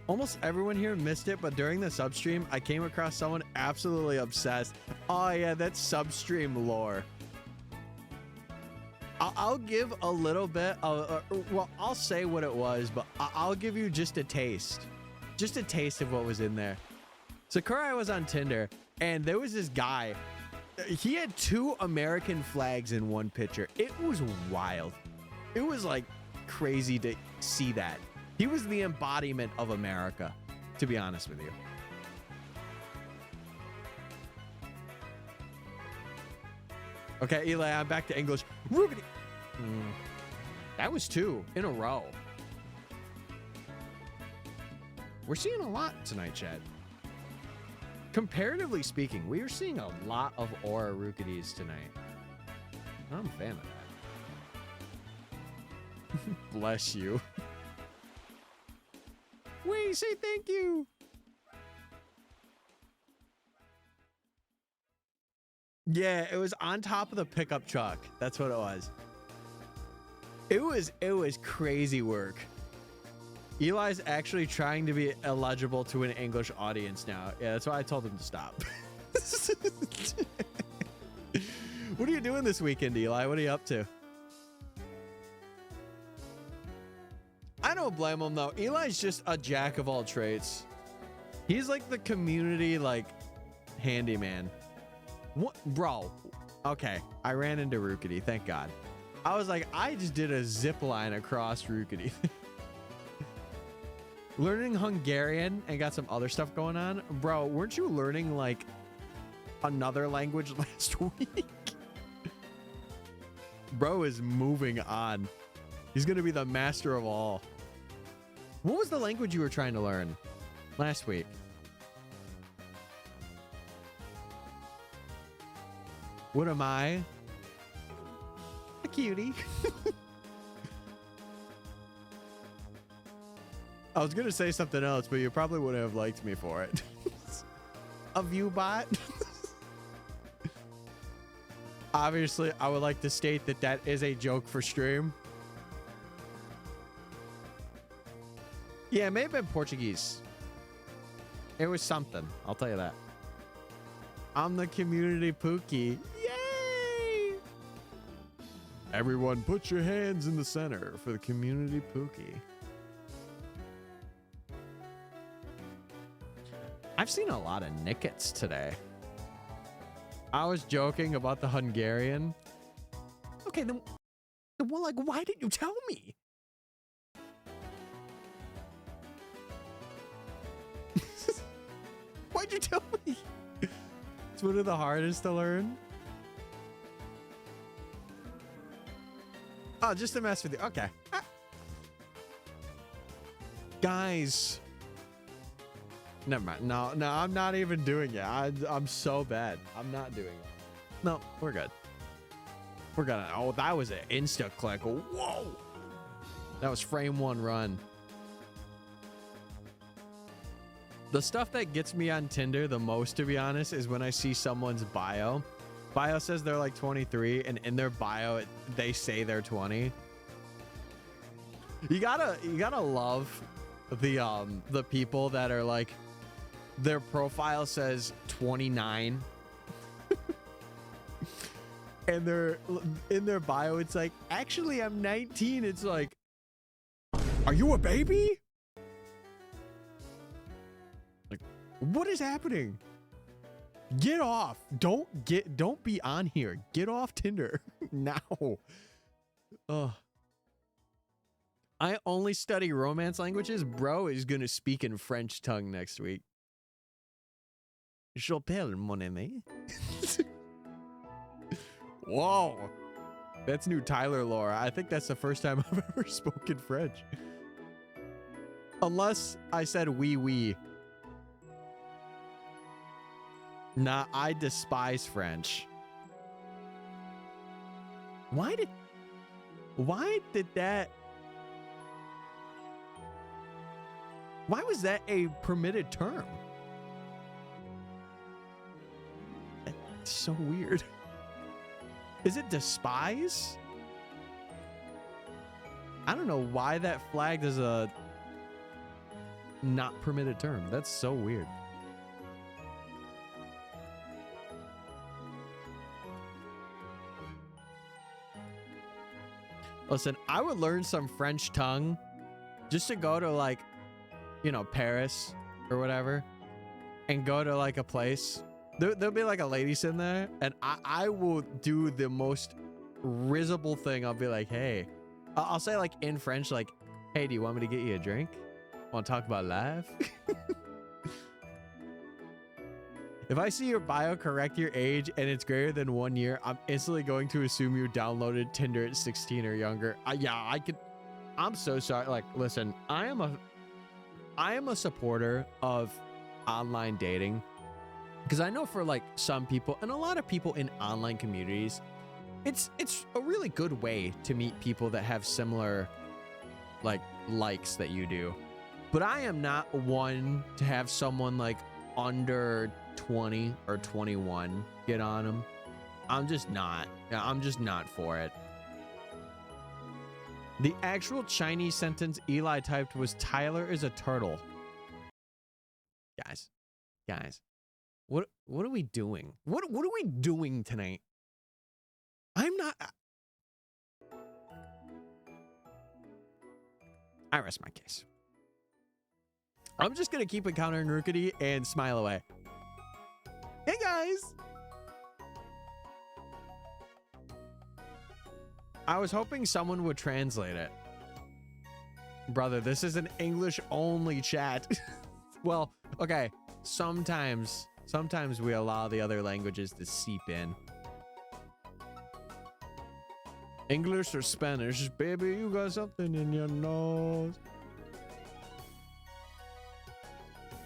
Almost everyone here missed it, but during the substream, I came across someone absolutely obsessed. Oh yeah, that's substream lore. I'll give a little bit of, well, I'll say what it was, but I'll give you just a taste of what was in there. Sakurai was on Tinder, and there was this guy. He had 2 American flags in one picture. It was wild. It was like crazy to see that. He was the embodiment of America, to be honest with you. Okay, Eli, I'm back to English. Rookidee. That was 2 in a row. We're seeing a lot tonight, Chad. Comparatively speaking, we are seeing a lot of Aura Rookidees tonight. I'm a fan of that. Bless you. Wait, say thank you. Yeah, it was on top of the pickup truck. That's what it was. It was crazy work. Eli's actually trying to be eligible to an English audience now. Yeah, that's why I told him to stop. What are you doing this weekend, Eli? What are you up to? I don't blame him though. Eli's just a jack of all trades. He's like the community like handyman. What, bro? Okay, I ran into Rookidee. Thank God. I was like, I just did a zip line across Rookidee. Learning Hungarian and got some other stuff going on. Bro, weren't you learning like another language last week? Bro is moving on. He's gonna be the master of all. What was the language you were trying to learn last week? What am I? A cutie. I was gonna say something else, but you probably wouldn't have liked me for it. A view bot. Obviously, I would like to state that that is a joke for stream. Yeah, it may have been Portuguese. It was something. I'll tell you that. I'm the community Pookie. Yay! Everyone put your hands in the center for the community Pookie. I've seen a lot of Nickets today. I was joking about the Hungarian. Okay, then, well, like, why didn't you tell me? Why'd you tell me? It's one of the hardest to learn. Oh, just to mess with you. Okay. Guys. Never mind. No, I'm not even doing it. I'm so bad. I'm not doing it. No, we're good. We're gonna. Oh, that was an insta click. Whoa. That was frame one run. The stuff that gets me on Tinder the most, to be honest, is when I see someone's bio. Bio says they're like 23, and in their bio, they say they're 20. You gotta love the people that are like, their profile says 29. And they're in their bio, it's like, actually, I'm 19. It's like, are you a baby? Like, what is happening? Get off. Don't be on here. Get off Tinder now. Ugh. I only study Romance languages. Bro is gonna speak in French tongue next week. J'appelle mon ami. Whoa. That's new Tyler lore. I think that's the first time I've ever spoken French. Unless I said oui. Nah, I despise French. Why did that? Why was that a permitted term? That's so weird. Is it despise? I don't know why that flagged as a not permitted term. That's so weird. Listen, I would learn some French tongue just to go to, like, you know, Paris or whatever, and go to like a place. There'll be like a lady sitting there, and I will do the most risible thing. I'll be like, hey, I'll say like in French, like, hey, do you want me to get you a drink? Want to talk about life? If I see your bio correct your age and it's greater than 1 year, I'm instantly going to assume you downloaded Tinder at 16 or younger. Yeah, I could. I'm so sorry. Like, listen, I am a supporter of online dating, because I know for like some people and a lot of people in online communities, it's a really good way to meet people that have similar likes that you do. But I am not one to have someone like under 20 or 21 get on them. I'm just not for it. The actual Chinese sentence Eli typed was Tyler is a turtle. Guys, what are we doing? What are we doing tonight? I'm not. I rest my case. I'm just gonna keep encountering Rookidee and smile away. Hey guys! I was hoping someone would translate it. Brother, this is an English only chat. Well, okay. Sometimes we allow the other languages to seep in. English or Spanish, baby, you got something in your nose.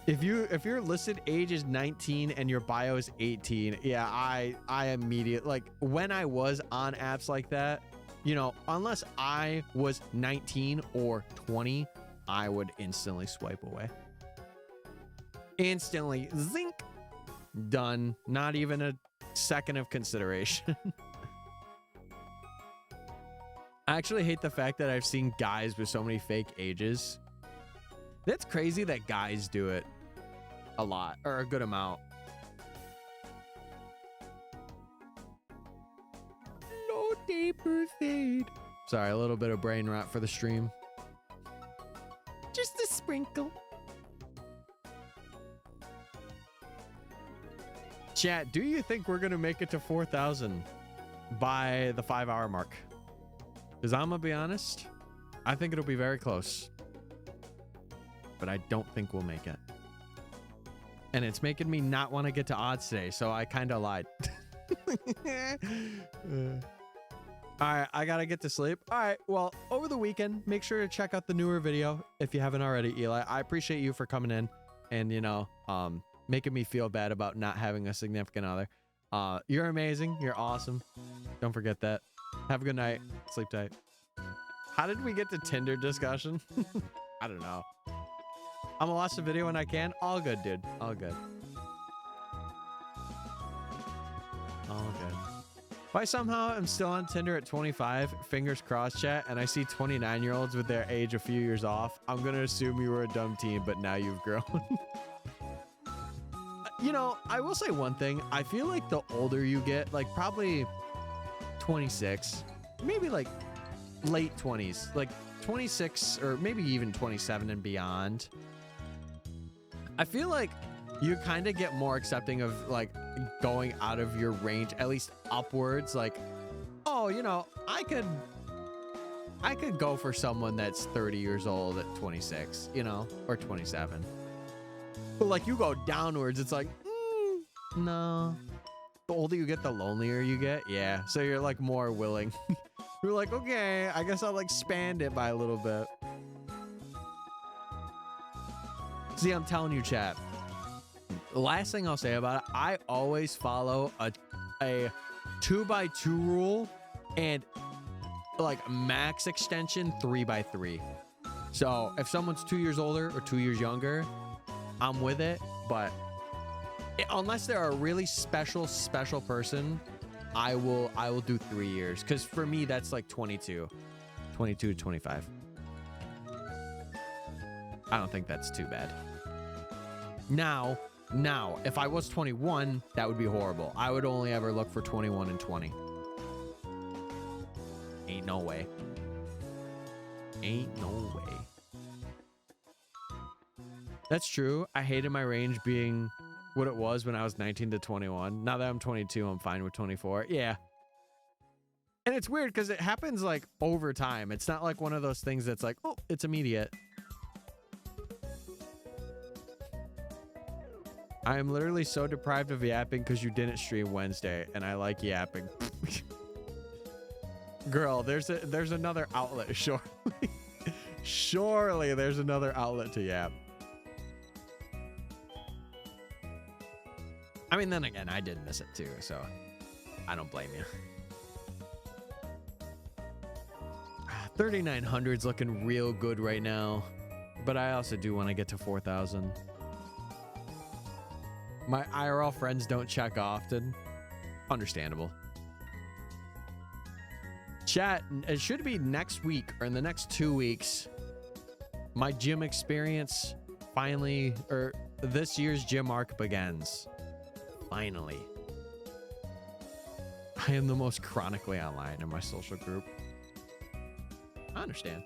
If your listed age is 19 and your bio is 18, yeah, I immediately, like, when I was on apps like that, you know, unless I was 19 or 20, I would instantly swipe away. Instantly, zink, done. Not even a second of consideration. I actually hate the fact that I've seen guys with so many fake ages. That's crazy that guys do it a lot or a good amount. No deeper fade. Sorry, a little bit of brain rot for the stream. Just a sprinkle. Chat, do you think we're gonna make it to 4,000 by the 5-hour mark? Because I'm gonna be honest, I think it'll be very close, but I don't think we'll make it. And it's making me not want to get to odds today, so I kind of lied. All right, I gotta get to sleep. All right, well, over the weekend, make sure to check out the newer video if you haven't already, Eli. I appreciate you for coming in and, you know, making me feel bad about not having a significant other. You're amazing. You're awesome. Don't forget that. Have a good night. Sleep tight. How did we get to Tinder discussion? I don't know. I'm gonna watch the video when I can. All good, dude. All good. All good. If I somehow am still on Tinder at 25, fingers crossed, chat, and I see 29-year-olds with their age a few years off, I'm gonna assume you were a dumb teen, but now you've grown. You know, I will say one thing. I feel like the older you get, like probably 26, maybe like late 20s, like 26 or maybe even 27 and beyond, I feel like you kind of get more accepting of like going out of your range, at least upwards. Like, oh, you know, I could go for someone that's 30 years old at 26, you know, or 27. But like you go downwards, it's like, no. The older you get, the lonelier you get. Yeah. So you're like more willing. You're like, okay, I guess I'll expand it by a little bit. See, I'm telling you, chat. The last thing I'll say about it, I always follow a 2x2 rule and like max extension 3x3. So if someone's 2 years older or 2 years younger, I'm with it. But unless they're a really special person, I will do 3 years. Because for me, that's like 22 to 25. I don't think that's too bad. Now, if I was 21, that would be horrible. I would only ever look for 21 and 20. Ain't no way. Ain't no way. That's true. I hated my range being what it was when I was 19 to 21. Now that I'm 22, I'm fine with 24. Yeah. And it's weird because it happens like over time. It's not like one of those things that's like, oh, it's immediate. I am literally so deprived of yapping because you didn't stream Wednesday, and I like yapping. Girl, there's another outlet, surely. Surely there's another outlet to yap. I mean, then again, I did miss it too, so I don't blame you. 3,900's looking real good right now, but I also do want to get to 4,000. My IRL friends don't check often. Understandable. Chat, it should be next week or in the next 2 weeks. My gym experience finally, or this year's gym arc begins. Finally. I am the most chronically online in my social group. I understand.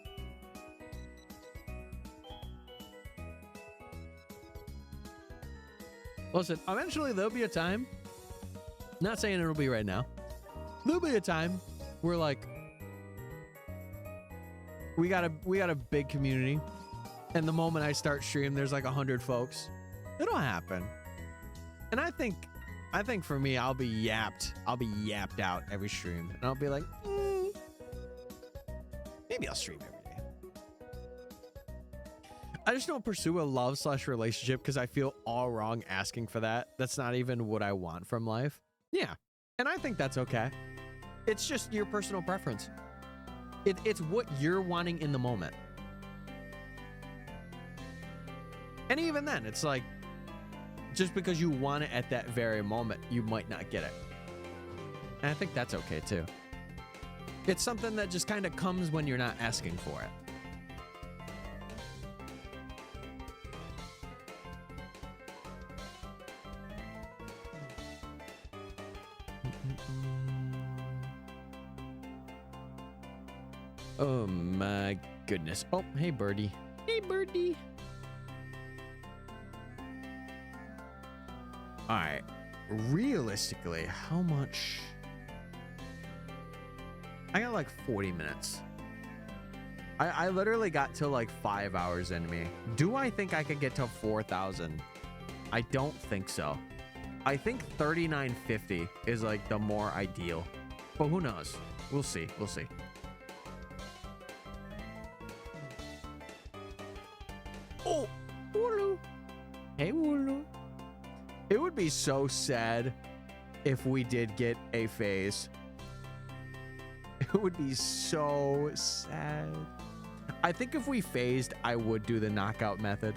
Listen, eventually there'll be a time, not saying it'll be right now, there'll be a time where like we got a big community, and the moment I start stream there's like 100 folks. It'll happen. And I think for me, I'll be yapped out every stream, and I'll be like, maybe I'll stream every day. I just don't pursue a love/relationship because I feel all wrong asking for that. That's not even what I want from life. Yeah. And I think that's okay. It's just your personal preference. It's what you're wanting in the moment. And even then, it's like, just because you want it at that very moment, you might not get it. And I think that's okay too. It's something that just kind of comes when you're not asking for it. Oh my goodness. Oh, hey, birdie. Hey, birdie. All right. Realistically, how much? I got like 40 minutes. I literally got to like 5 hours in me. Do I think I could get to 4,000? I don't think so. I think 3950 is like the more ideal. But who knows? We'll see. We'll see. Oh, Wooloo. Hey, Wooloo. It would be so sad if we did get a phase. It would be so sad. I think if we phased, I would do the knockout method.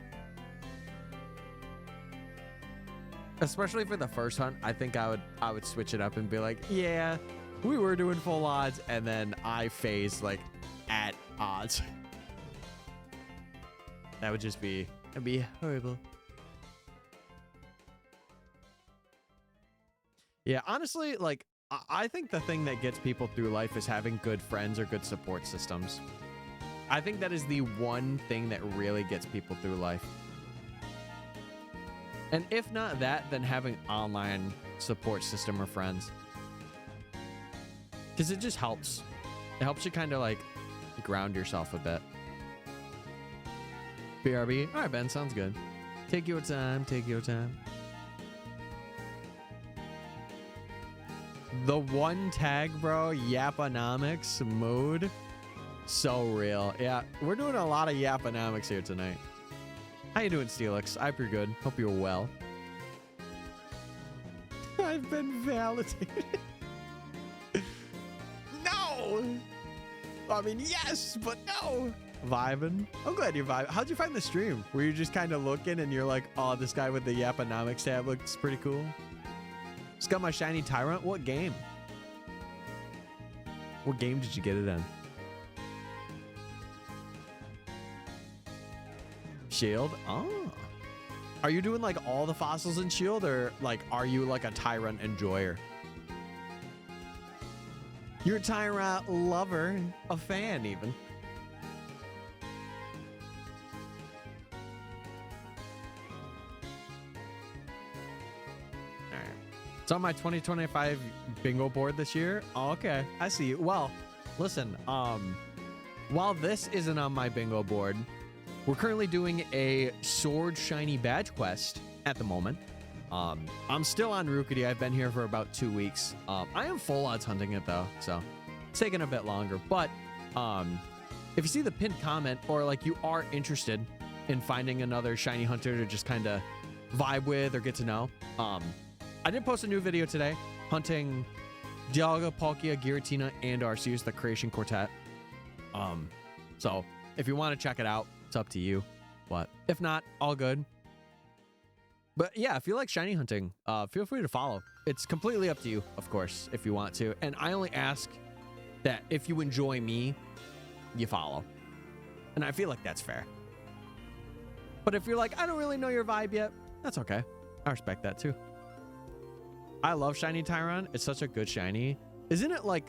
Especially for the first hunt, I think I would switch it up and be like, yeah, we were doing full odds, and then I phased like at odds. That would just be, that'd be horrible. Yeah, honestly, like, I think the thing that gets people through life is having good friends or good support systems. I think that is the one thing that really gets people through life. And if not that, then having online support system or friends. Because it just helps. It helps you kind of like ground yourself a bit. BRB. All right, Ben, sounds good. Take your time. Take your time. The one tag, bro, Yaponomics mood. So real. Yeah, we're doing a lot of Yaponomics here tonight. How you doing, Steelix? I hope you're good. Hope you're well. I've been validated. No! I mean, yes, but no. Vibing. I'm glad you're vibing. How'd you find the stream? Were you just kind of looking and you're like, oh, this guy with the Yaponomics tab looks pretty cool? Just got my shiny Tyrant. What game? What game did you get it in? Shield? Oh. Are you doing like all the fossils in Shield, or like are you like a Tyrant enjoyer? You're a Tyrant lover, a fan even. All right. It's on my 2025 bingo board this year. Oh, okay, I see you. Well, listen, while this isn't on my bingo board, we're currently doing a sword shiny badge quest at the moment. I'm still on Rookidee. I've been here for about 2 weeks. I am full odds hunting it though, so it's taking a bit longer. But if you see the pinned comment, or like you are interested in finding another shiny hunter to just kind of vibe with or get to know, I did post a new video today hunting Dialga, Palkia, Giratina, and Arceus, the Creation Quartet. So if you want to check it out, it's up to you. But if not, all good. But yeah, if you like shiny hunting, feel free to follow. It's completely up to you, of course, if you want to. And I only ask that if you enjoy me, you follow. And I feel like that's fair. But if you're like, I don't really know your vibe yet, that's okay. I respect that too. I love shiny Tyron. It's such a good shiny. Isn't it like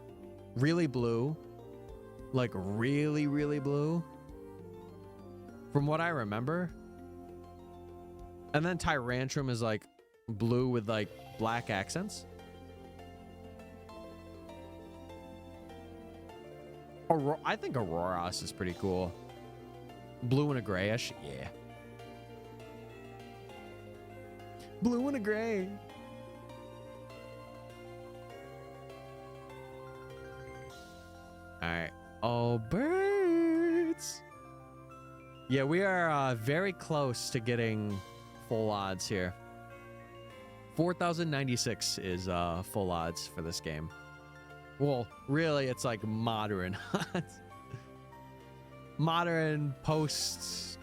really blue? Like really, really blue? From what I remember. And then Tyrantrum is like blue with like black accents. I think Auroras is pretty cool. Blue and a grayish. Yeah. Blue and a gray. All right. Oh, birds. Yeah, we are very close to getting full odds here. 4,096 is full odds for this game. Well, really, it's like modern odds. Modern post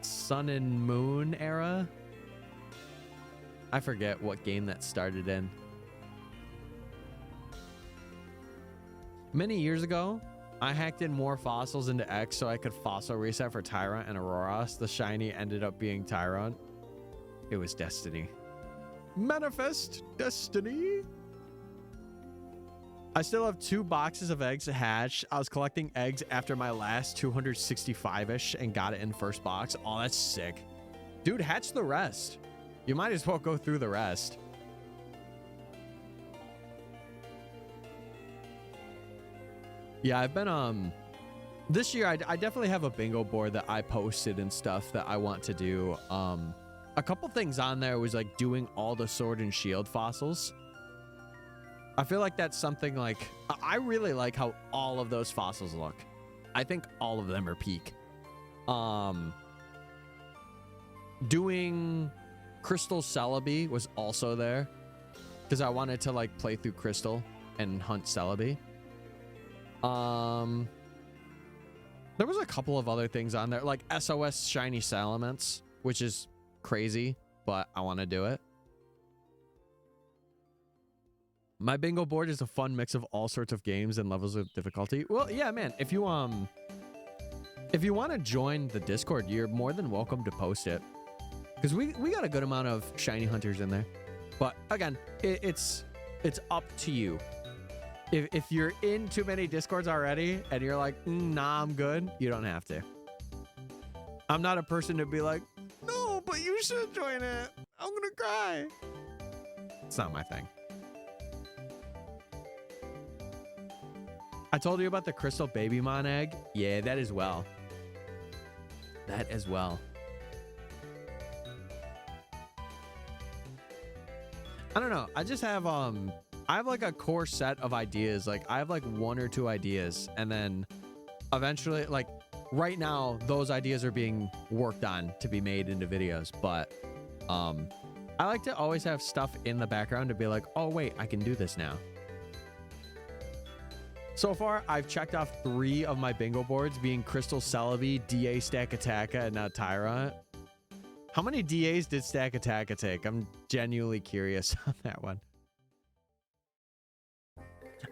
Sun and Moon era. I forget what game that started in. Many years ago, I hacked in more fossils into X so I could fossil reset for Tyrant and Auroras. The shiny ended up being Tyrant. It was destiny. Manifest destiny. I still have 2 boxes of eggs to hatch. I was collecting eggs after my last 265-ish and got it in first box. Oh, that's sick. Dude, hatch the rest. You might as well go through the rest. Yeah, I've been, this year, I definitely have a bingo board that I posted and stuff that I want to do. A couple things on there was like doing all the sword and shield fossils. I feel like that's something like, I really like how all of those fossils look. I think all of them are peak. Doing Crystal Celebi was also there because I wanted to like play through Crystal and hunt Celebi. There was a couple of other things on there, like SOS Shiny Salamence, which is crazy, but I want to do it. My bingo board is a fun mix of all sorts of games and levels of difficulty. Well, yeah, man, if you want to join the Discord, you're more than welcome to post it. Because we got a good amount of shiny hunters in there. But again, it's up to you. If you're in too many Discords already and you're like, nah, I'm good, you don't have to. I'm not a person to be like, no, but you should join it. I'm gonna cry. It's not my thing. I told you about the Crystal Babymon egg. Yeah, that as well. That as well. I don't know. I just have I have like a core set of ideas. Like I have like 1 or 2 ideas, and then eventually, like right now, those ideas are being worked on to be made into videos. But I like to always have stuff in the background to be like, oh wait, I can do this now. So far, I've checked off 3 of my bingo boards, being Crystal Celebi, DA Stack Attacka, and now Tyrant. How many DAs did Stack Attacka take? I'm genuinely curious on that one.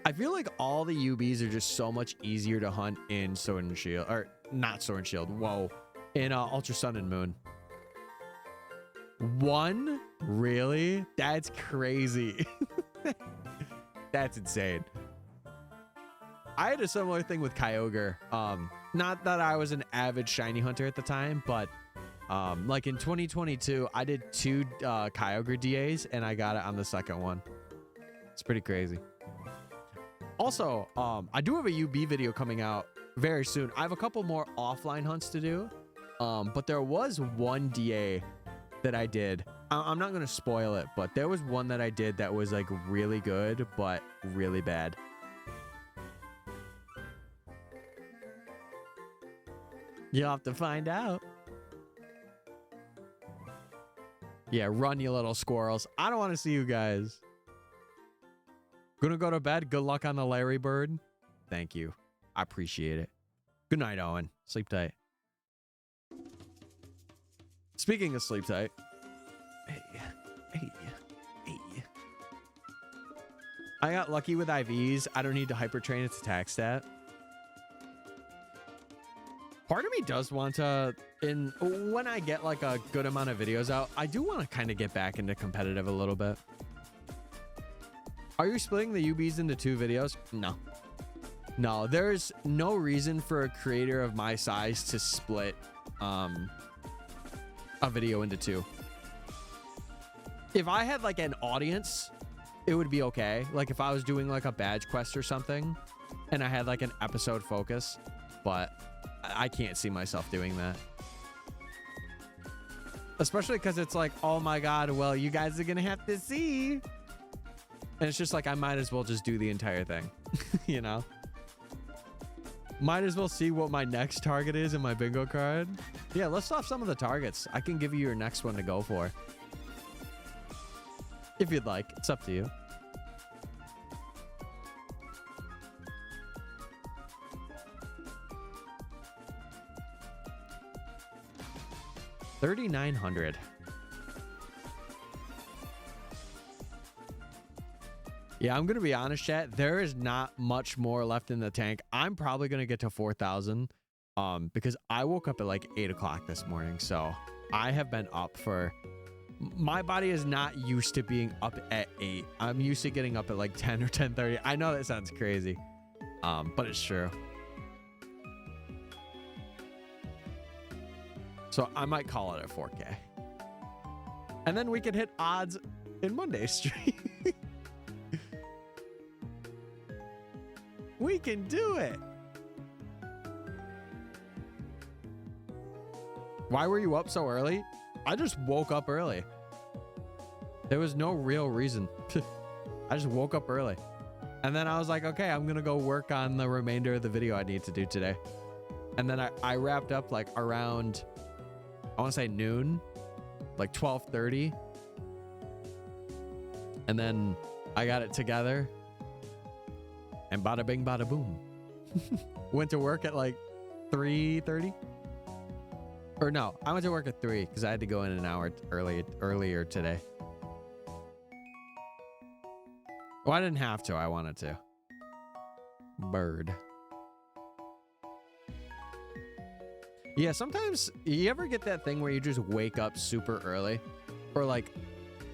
I feel like all the UBs are just so much easier to hunt in Sword and Shield. Or, not Sword and Shield. Whoa. In Ultra Sun and Moon. 1? Really? That's crazy. That's insane. I had a similar thing with Kyogre. Not that I was an avid shiny hunter at the time, but like in 2022, I did 2 Kyogre DAs and I got it on the second one. It's pretty crazy. Also, I do have a UB video coming out very soon. I have a couple more offline hunts to do, but there was 1 DA that I did. I'm not going to spoil it, but there was one that I did that was like really good, but really bad. You'll have to find out. Yeah, run, you little squirrels. I don't want to see you guys. Gonna go to bed. Good luck on the Larry Bird. Thank you. I appreciate it. Good night, Owen. Sleep tight. Speaking of sleep tight. Hey. I got lucky with IVs. I don't need to hypertrain its attack stat. Part of me does want to, when I get like a good amount of videos out, I do want to kind of get back into competitive a little bit. Are you splitting the UBs into 2 videos? No. No, there's no reason for a creator of my size to split a video into 2. If I had like an audience, it would be okay. Like if I was doing like a badge quest or something and I had like an episode focus, but I can't see myself doing that. Especially because it's like, oh my God, well, you guys are going to have to see. And it's just like, I might as well just do the entire thing, you know? Might as well see what my next target is in my bingo card. Yeah, let's off some of the targets. I can give you your next one to go for. If you'd like, it's up to you. $3,900. Yeah, I'm going to be honest, chat. There is not much more left in the tank. I'm probably going to get to 4,000 because I woke up at like 8 o'clock this morning. So I have been up for... My body is not used to being up at 8. I'm used to getting up at like 10 or 10:30. I know that sounds crazy, but it's true. So I might call it at 4K. And then we can hit odds in Monday's stream. We can do it. Why were you up so early? I just woke up early. There was no real reason. I just woke up early. And then I was like, okay, I'm going to go work on the remainder of the video I need to do today. And then I wrapped up like around, I want to say noon, like 12:30. And then I got it together. And bada bing, bada boom. Went to work at like 3:30. Or no, I went to work at 3 because I had to go in an hour earlier today. Well, I didn't have to. I wanted to. Bird. Yeah, sometimes you ever get that thing where you just wake up super early? Or like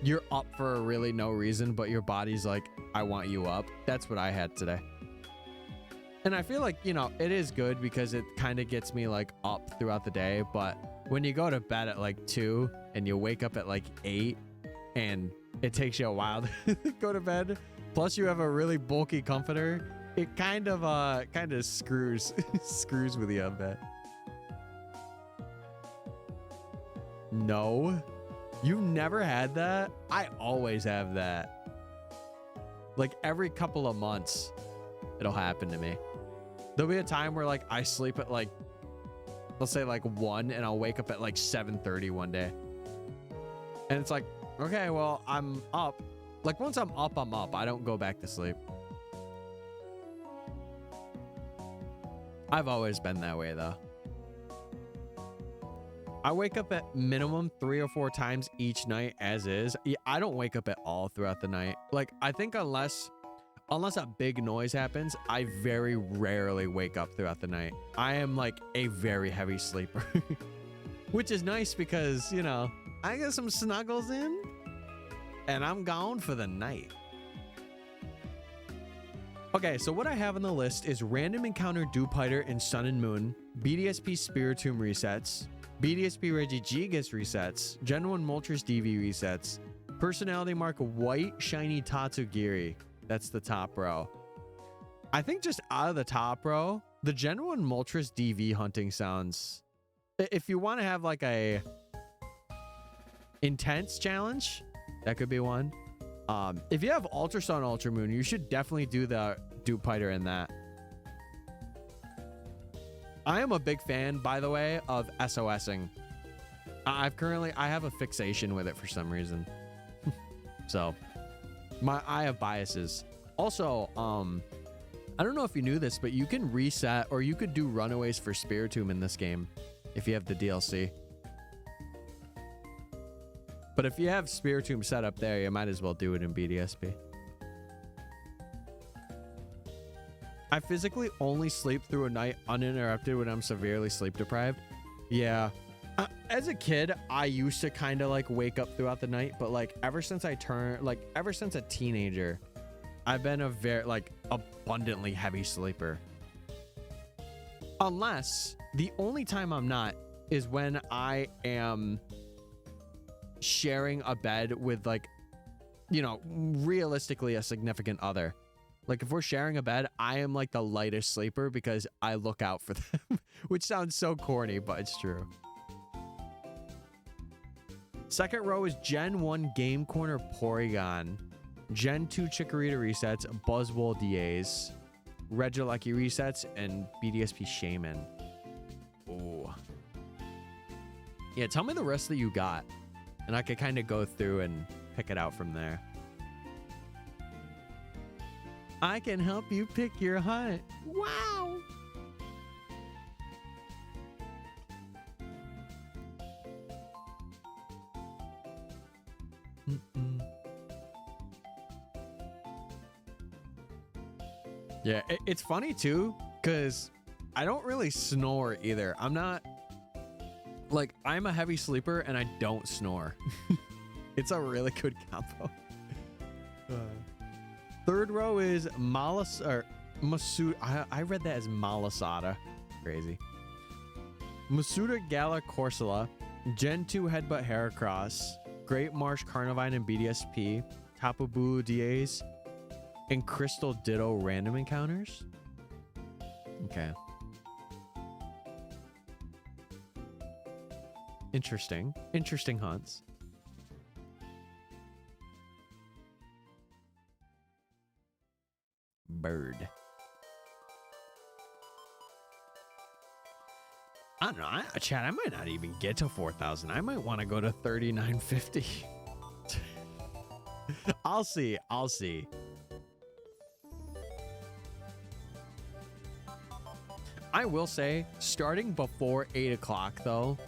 you're up for really no reason, but your body's like, I want you up. That's what I had today. And I feel like, you know, it is good because it kind of gets me like up throughout the day. But when you go to bed at like 2 and you wake up at like 8 and it takes you a while to go to bed, plus you have a really bulky comforter, it kind of screws with you a bit. No, you've never had that? I always have that. Like every couple of months, it'll happen to me. There'll be a time where like I sleep at like, let's say like 1 and I'll wake up at like 7:30 one day. And it's like, okay, well, I'm up. Like once I'm up, I'm up. I don't go back to sleep. I've always been that way though. I wake up at minimum 3 or 4 times each night as is. Yeah, I don't wake up at all throughout the night. Like I think unless a big noise happens, I very rarely wake up throughout the night. I am like a very heavy sleeper, which is nice because, you know, I get some snuggles in and I'm gone for the night. Okay, so what I have on the list is Random Encounter Dupiter in Sun and Moon, BDSP Spiritomb resets, BDSP Regigigas resets, Gen 1 Moltres DV resets, Personality Mark White Shiny Tatsugiri. That's the top row. I think just out of the top row, the Gen 1 Moltres DV hunting sounds... If you want to have like a intense challenge, that could be one. If you have Ultra Sun, Ultra Moon, you should definitely do the Dupiter in that. I am a big fan, by the way, of SOSing. I have a fixation with it for some reason. So, I have biases. Also, I don't know if you knew this, but you can reset or you could do runaways for Spiritomb in this game if you have the DLC. But if you have Spiritomb set up there, you might as well do it in BDSP. I physically only sleep through a night uninterrupted when I'm severely sleep deprived. Yeah. As a kid, I used to kind of like wake up throughout the night, but like ever since a teenager, I've been a very like abundantly heavy sleeper. Unless the only time I'm not is when I am sharing a bed with like, you know, realistically a significant other. Like if we're sharing a bed, I am like the lightest sleeper because I look out for them, which sounds so corny, but it's true. Second row is Gen 1 Game Corner Porygon, Gen 2 Chikorita resets, Buzzwole DAs, Regieleki resets, and BDSP Shaman. Ooh. Yeah, tell me the rest that you got, and I could kind of go through and pick it out from there. I can help you pick your hunt. Wow. Yeah, it's funny too, because I don't really snore either. I'm not, like, I'm a heavy sleeper and I don't snore. It's a really good combo. Third row is Masuda. I read that as Malasada. Crazy. Masuda Gala Corsola, Gen 2 Headbutt Heracross, Great Marsh Carnivine and BDSP, Tapu Bulu DAs, and Crystal Ditto random encounters. Okay. Interesting. Interesting hunts. Bird. I don't know. Chad, I might not even get to 4,000. I might want to go to 3,950. I'll see. I'll see. I will say, starting before 8 o'clock, though,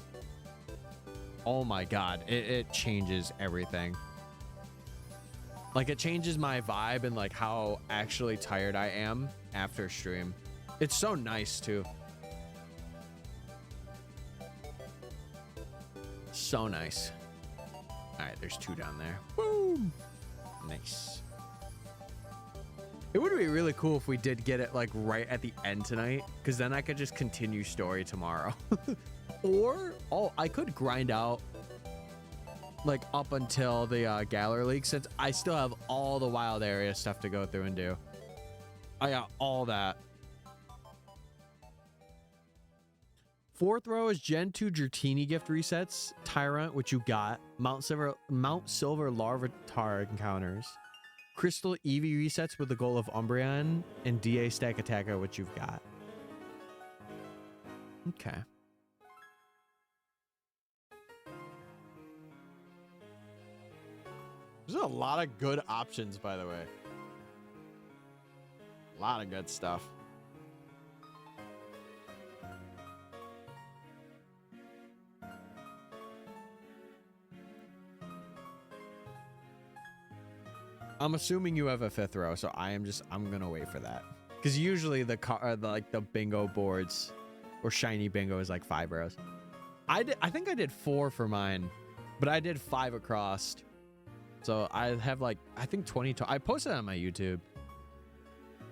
oh my God, it changes everything. Like, it changes my vibe and, like, how actually tired I am after stream. It's so nice, too. So nice. All right, there's 2 down there. Boom. Nice. It would be really cool if we did get it, like, right at the end tonight, because then I could just continue story tomorrow. Or, oh, I could grind out, like, up until the Galar League, since I still have all the wild area stuff to go through and do. I got all that. Fourth row is Gen 2 Dratini gift resets, Tyrant, which you got, Mount Silver Larvitar encounters, Crystal Eevee resets with the goal of Umbreon, and DA Stack Attacker, which you've got. Okay. There's a lot of good options, by the way. A lot of good stuff. I'm assuming you have a 5th row, so I'm gonna wait for that. Because usually the bingo boards or shiny bingo is like 5 rows. I think I did 4 for mine, but I did 5 across. So I have, like, I think 20. I posted it on my YouTube.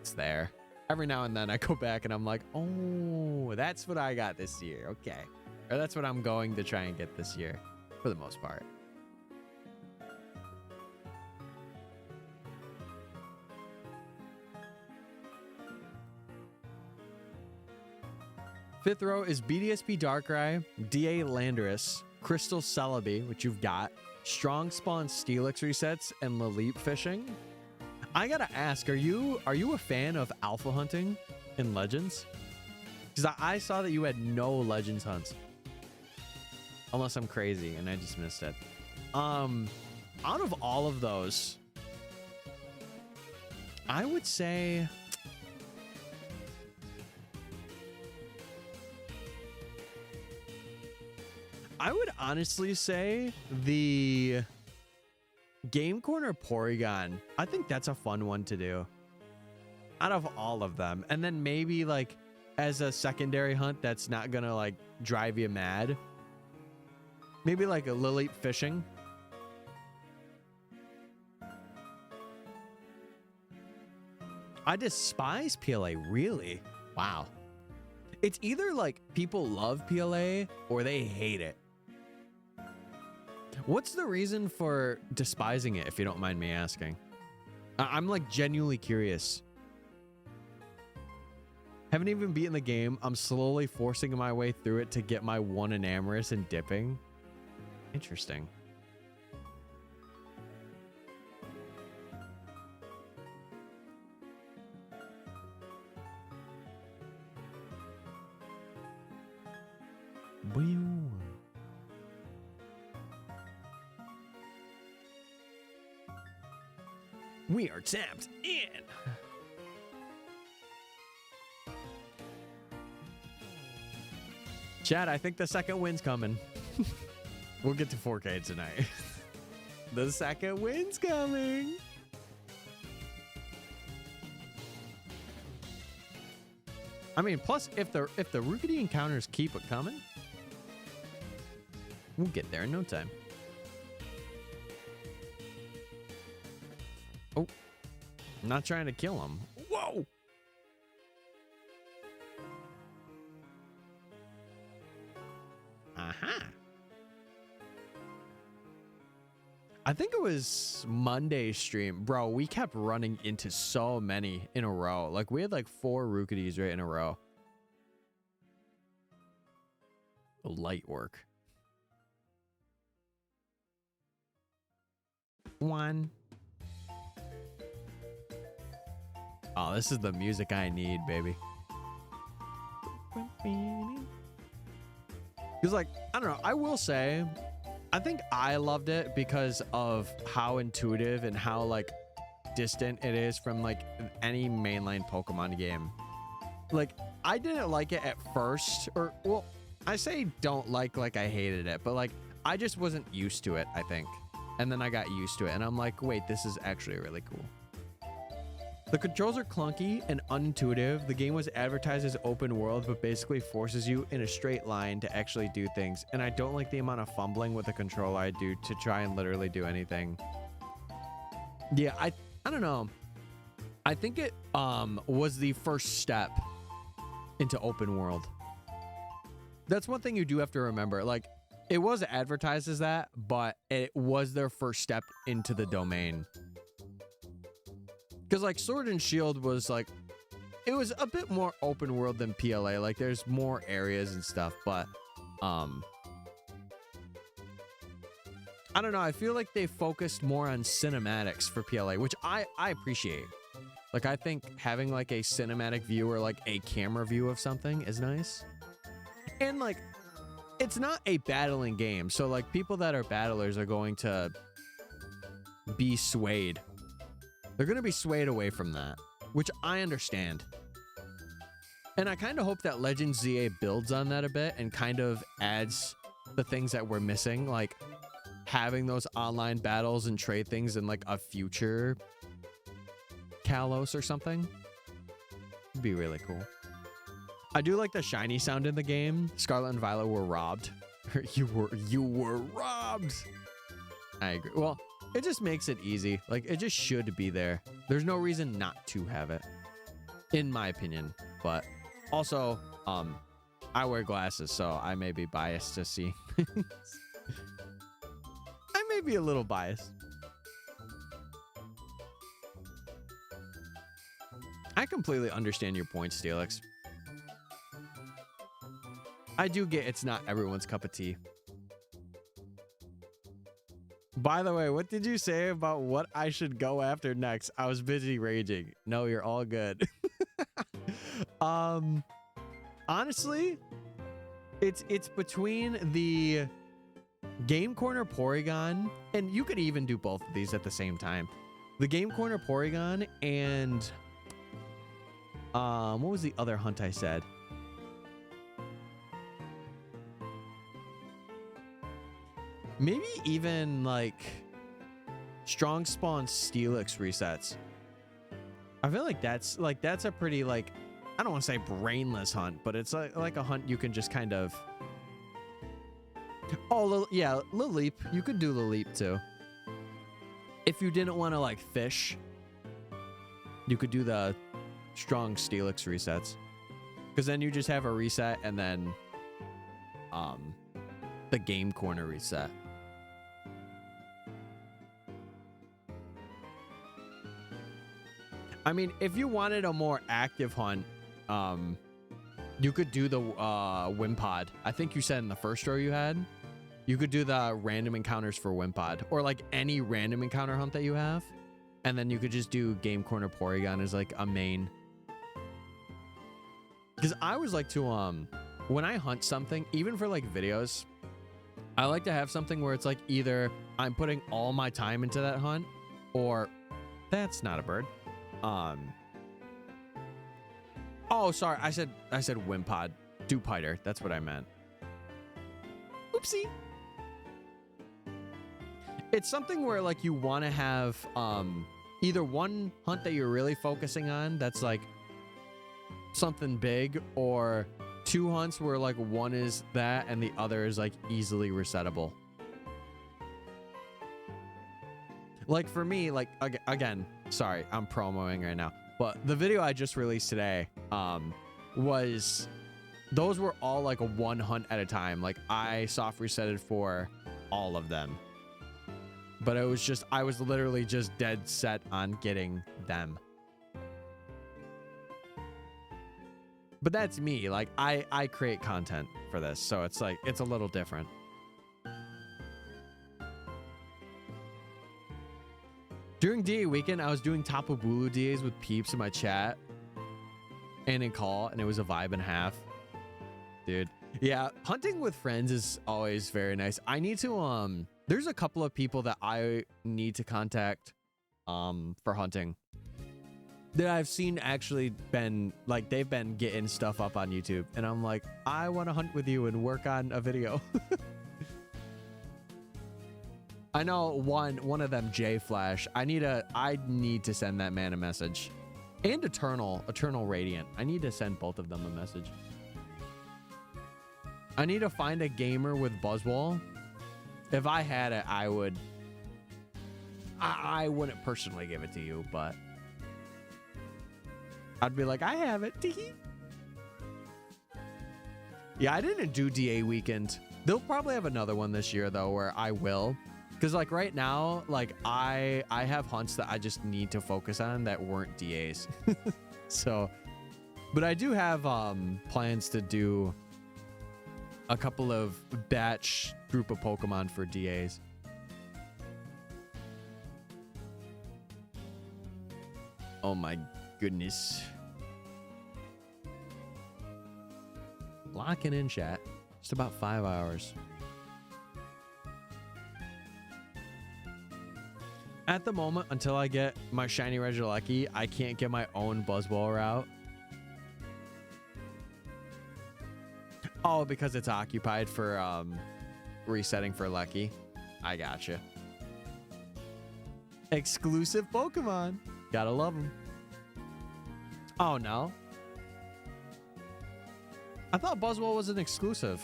It's there. Every now and then I go back and I'm like, oh, that's what I got this year. Okay. Or that's what I'm going to try and get this year for the most part. Fifth row is BDSP Darkrai, DA Landorus, Crystal Celebi, which you've got, Strong Spawn Steelix resets, and Laleep Fishing. I gotta ask, are you a fan of alpha hunting in Legends? Because I saw that you had no Legends hunts. Unless I'm crazy and I just missed it. Out of all of those, I would say... I would honestly say the Game Corner Porygon. I think that's a fun one to do out of all of them. And then maybe, like, as a secondary hunt that's not gonna, like, drive you mad, maybe like a Laleep Fishing. I despise PLA, really? Wow. It's either like people love PLA or they hate it. What's the reason for despising it, if you don't mind me asking? I'm like genuinely curious. Haven't even beaten the game. I'm slowly forcing my way through it to get my 1 in Amorous and dipping. Interesting. We are tapped in. Chad, I think the second win's coming. We'll get to 4K tonight. The second win's coming. I mean, plus if the Rookidee encounters keep it coming, we'll get there in no time. Oh, I'm not trying to kill him. Whoa! Aha! I think it was Monday's stream. Bro, we kept running into so many in a row. Like, we had like 4 Rookidees right in a row. Light work. 1. Oh, this is the music I need, baby. Because, like, I don't know. I will say, I think I loved it because of how intuitive and how, like, distant it is from, like, any mainline Pokemon game. Like, I didn't like it at first. Or, well, I say don't like I hated it. But, like, I just wasn't used to it, I think. And then I got used to it. And I'm like, wait, this is actually really cool. The controls are clunky and unintuitive. The game was advertised as open world, but basically forces you in a straight line to actually do things. And I don't like the amount of fumbling with the controller I do to try and literally do anything. Yeah, I don't know. I think it was the first step into open world. That's one thing you do have to remember. Like, it was advertised as that, but it was their first step into the domain. Because, like, Sword and Shield was, like, it was a bit more open world than PLA. Like, there's more areas and stuff, but, I don't know. I feel like they focused more on cinematics for PLA, which I appreciate. Like, I think having, like, a cinematic view or, like, a camera view of something is nice. And, like, it's not a battling game. So, like, people that are battlers are going to be swayed. They're going to be swayed away from that, which I understand. And I kind of hope that Legends ZA builds on that a bit and kind of adds the things that we're missing, like having those online battles and trade things in like a future Kalos or something. It'd be really cool. I do like the shiny sound in the game. Scarlet and Violet were robbed. You were robbed. I agree. Well, it just makes it easy. Like, it just should be there. There's no reason not to have it, in my opinion. But also, I wear glasses, so I may be biased to see. I may be a little biased. I completely understand your point, Steelix. I do get it's not everyone's cup of tea. By the way, what did you say about what I should go after next? I was busy raging. No, you're all good. Honestly, it's between the Game Corner Porygon, and you could even do both of these at the same time. The Game Corner Porygon and what was the other hunt I said? Maybe even like Strong Spawn Steelix resets. I feel like that's a pretty, like, I don't want to say brainless hunt, but it's like a hunt you can just kind of. Oh, yeah, Lilleep. You could do Lilleep too. If you didn't want to like fish, you could do the Strong Steelix resets, because then you just have a reset and then the Game Corner reset. I mean, if you wanted a more active hunt, you could do the Wimpod. I think you said in the first row you had. You could do the random encounters for Wimpod, or like any random encounter hunt that you have. And then you could just do Game Corner Porygon as like a main. Because I always like to, when I hunt something, even for like videos, I like to have something where it's like either I'm putting all my time into that hunt, or that's not a bird. Oh, sorry. I said Wimpod. Dupiter. That's what I meant. Oopsie. It's something where like you want to have either one hunt that you're really focusing on that's like something big, or 2 hunts where like one is that and the other is like easily resettable. Like for me, like again, sorry, I'm promoting right now, but the video I just released today those were all like a 1 hunt at a time. Like I soft resetted for all of them, but it was just, I was literally just dead set on getting them. But that's me. Like I create content for this, so it's like, it's a little different. During DA weekend, I was doing Tapu Bulu DAs with peeps in my chat and in call, and it was a vibe and a half. Dude, yeah, hunting with friends is always very nice. I need to there's a couple of people that I need to contact for hunting that I've seen actually been like, they've been getting stuff up on YouTube, and I'm like, I want to hunt with you and work on a video. I know one of them, J Flash. I need to send that man a message. And Eternal Radiant. I need to send both of them a message. I need to find a gamer with Buzzwall. If I had it, I would. I wouldn't personally give it to you, but I'd be like, I have it. Yeah, I didn't do DA weekend. They'll probably have another one this year though, where I will. Because like right now, like I have hunts that I just need to focus on that weren't DAs. So, but I do have plans to do a couple of batch group of Pokemon for DAs. Oh my goodness. Locking in, chat. Just about 5 hours. At the moment, until I get my shiny Regieleki, I can't get my own Buzzwall route. Oh, because it's occupied for resetting for Lecky. I gotcha. Exclusive Pokemon. Gotta love them. Oh, no. I thought Buzzwall was an exclusive.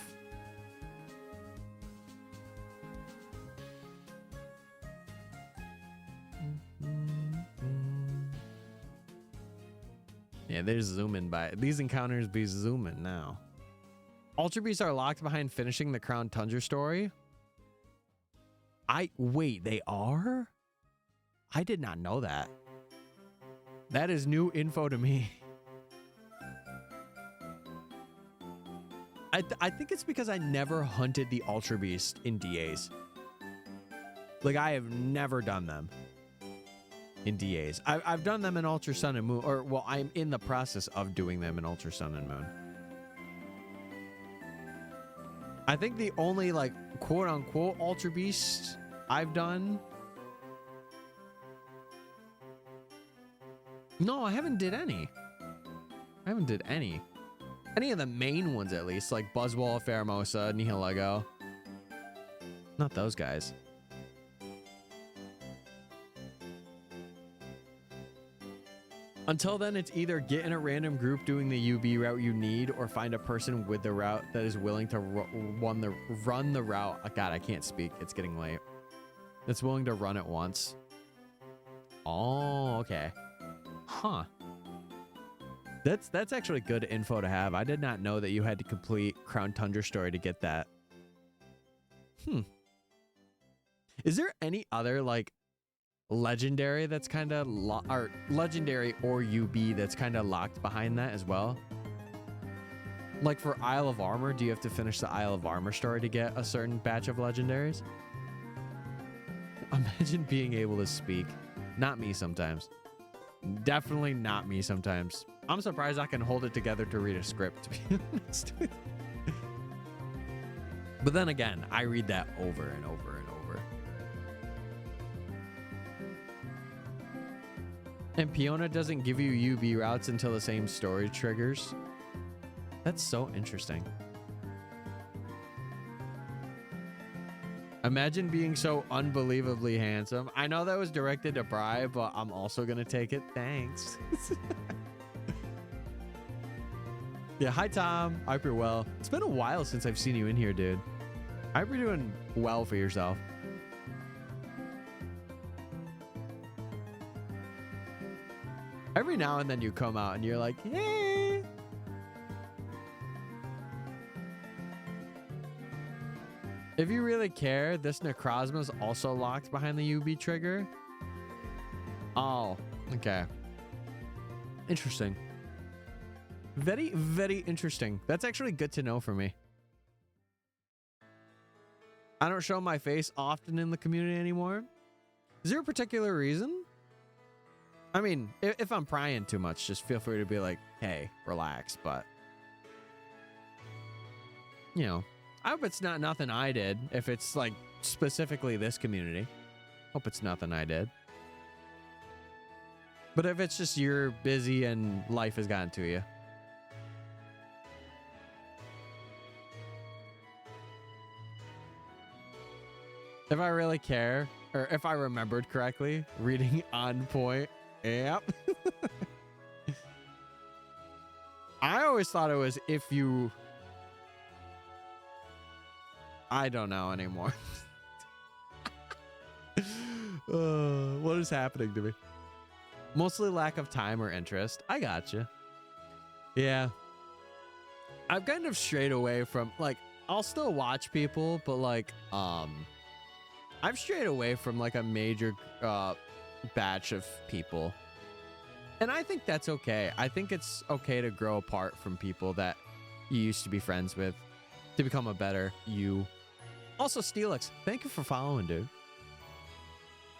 Yeah, they're zooming by. These encounters be zooming now. Ultra Beasts are locked behind finishing the Crown Tundra story. Wait, they are? I did not know that. That is new info to me. I think it's because I never hunted the Ultra Beast in DAs. Like, I have never done them in DAs. I've done them in Ultra Sun and Moon, or well, I'm in the process of doing them in Ultra Sun and Moon. I think the only like quote unquote Ultra Beast I've done. No, I haven't did any. I haven't did any. Any of the main ones at least, like Buzzwall, Pheromosa, Nihilego. Not those guys. Until then, it's either get in a random group doing the UB route you need, or find a person with the route that is willing to run the route. Oh, God, I can't speak. It's getting late. That's willing to run it once. Oh, okay. Huh. That's actually good info to have. I did not know that you had to complete Crown Tundra story to get that. Is there any other like legendary that's kind of or legendary or UB that's kind of locked behind that as well? Like for Isle of Armor, do you have to finish the Isle of Armor story to get a certain batch of legendaries? Imagine being able to speak. Not me sometimes. Definitely not me sometimes. I'm surprised I can hold it together to read a script, to be honest. But then again, I read that over and over and over. And Peona doesn't give you UB routes until the same story triggers. That's so interesting. Imagine being so unbelievably handsome. I know that was directed to Bri, but I'm also going to take it. Thanks. Yeah, hi Tom. I hope you're well. It's been a while since I've seen you in here, dude. I hope you're doing well for yourself. Every now and then you come out and you're like, hey. If you really care, this Necrozma is also locked behind the UB trigger. Oh, okay. Interesting. Very, very interesting. That's actually good to know for me. I don't show my face often in the community anymore. Is there a particular reason? I mean, if I'm prying too much, just feel free to be like, hey, relax. But, you know, I hope it's not nothing I did. If it's like specifically this community, hope it's nothing I did. But if it's just you're busy and life has gotten to you. If I really care, or if I remembered correctly, reading on point. Yep. I always thought it was if you... I don't know anymore. What is happening to me? Mostly lack of time or interest. I gotcha. Yeah. I've kind of strayed away from, like, I'll still watch people, but like, I've strayed away from like a major batch of people. And I think that's okay. I think it's okay to grow apart from people that you used to be friends with to become a better you. Also, Steelix, thank you for following, dude.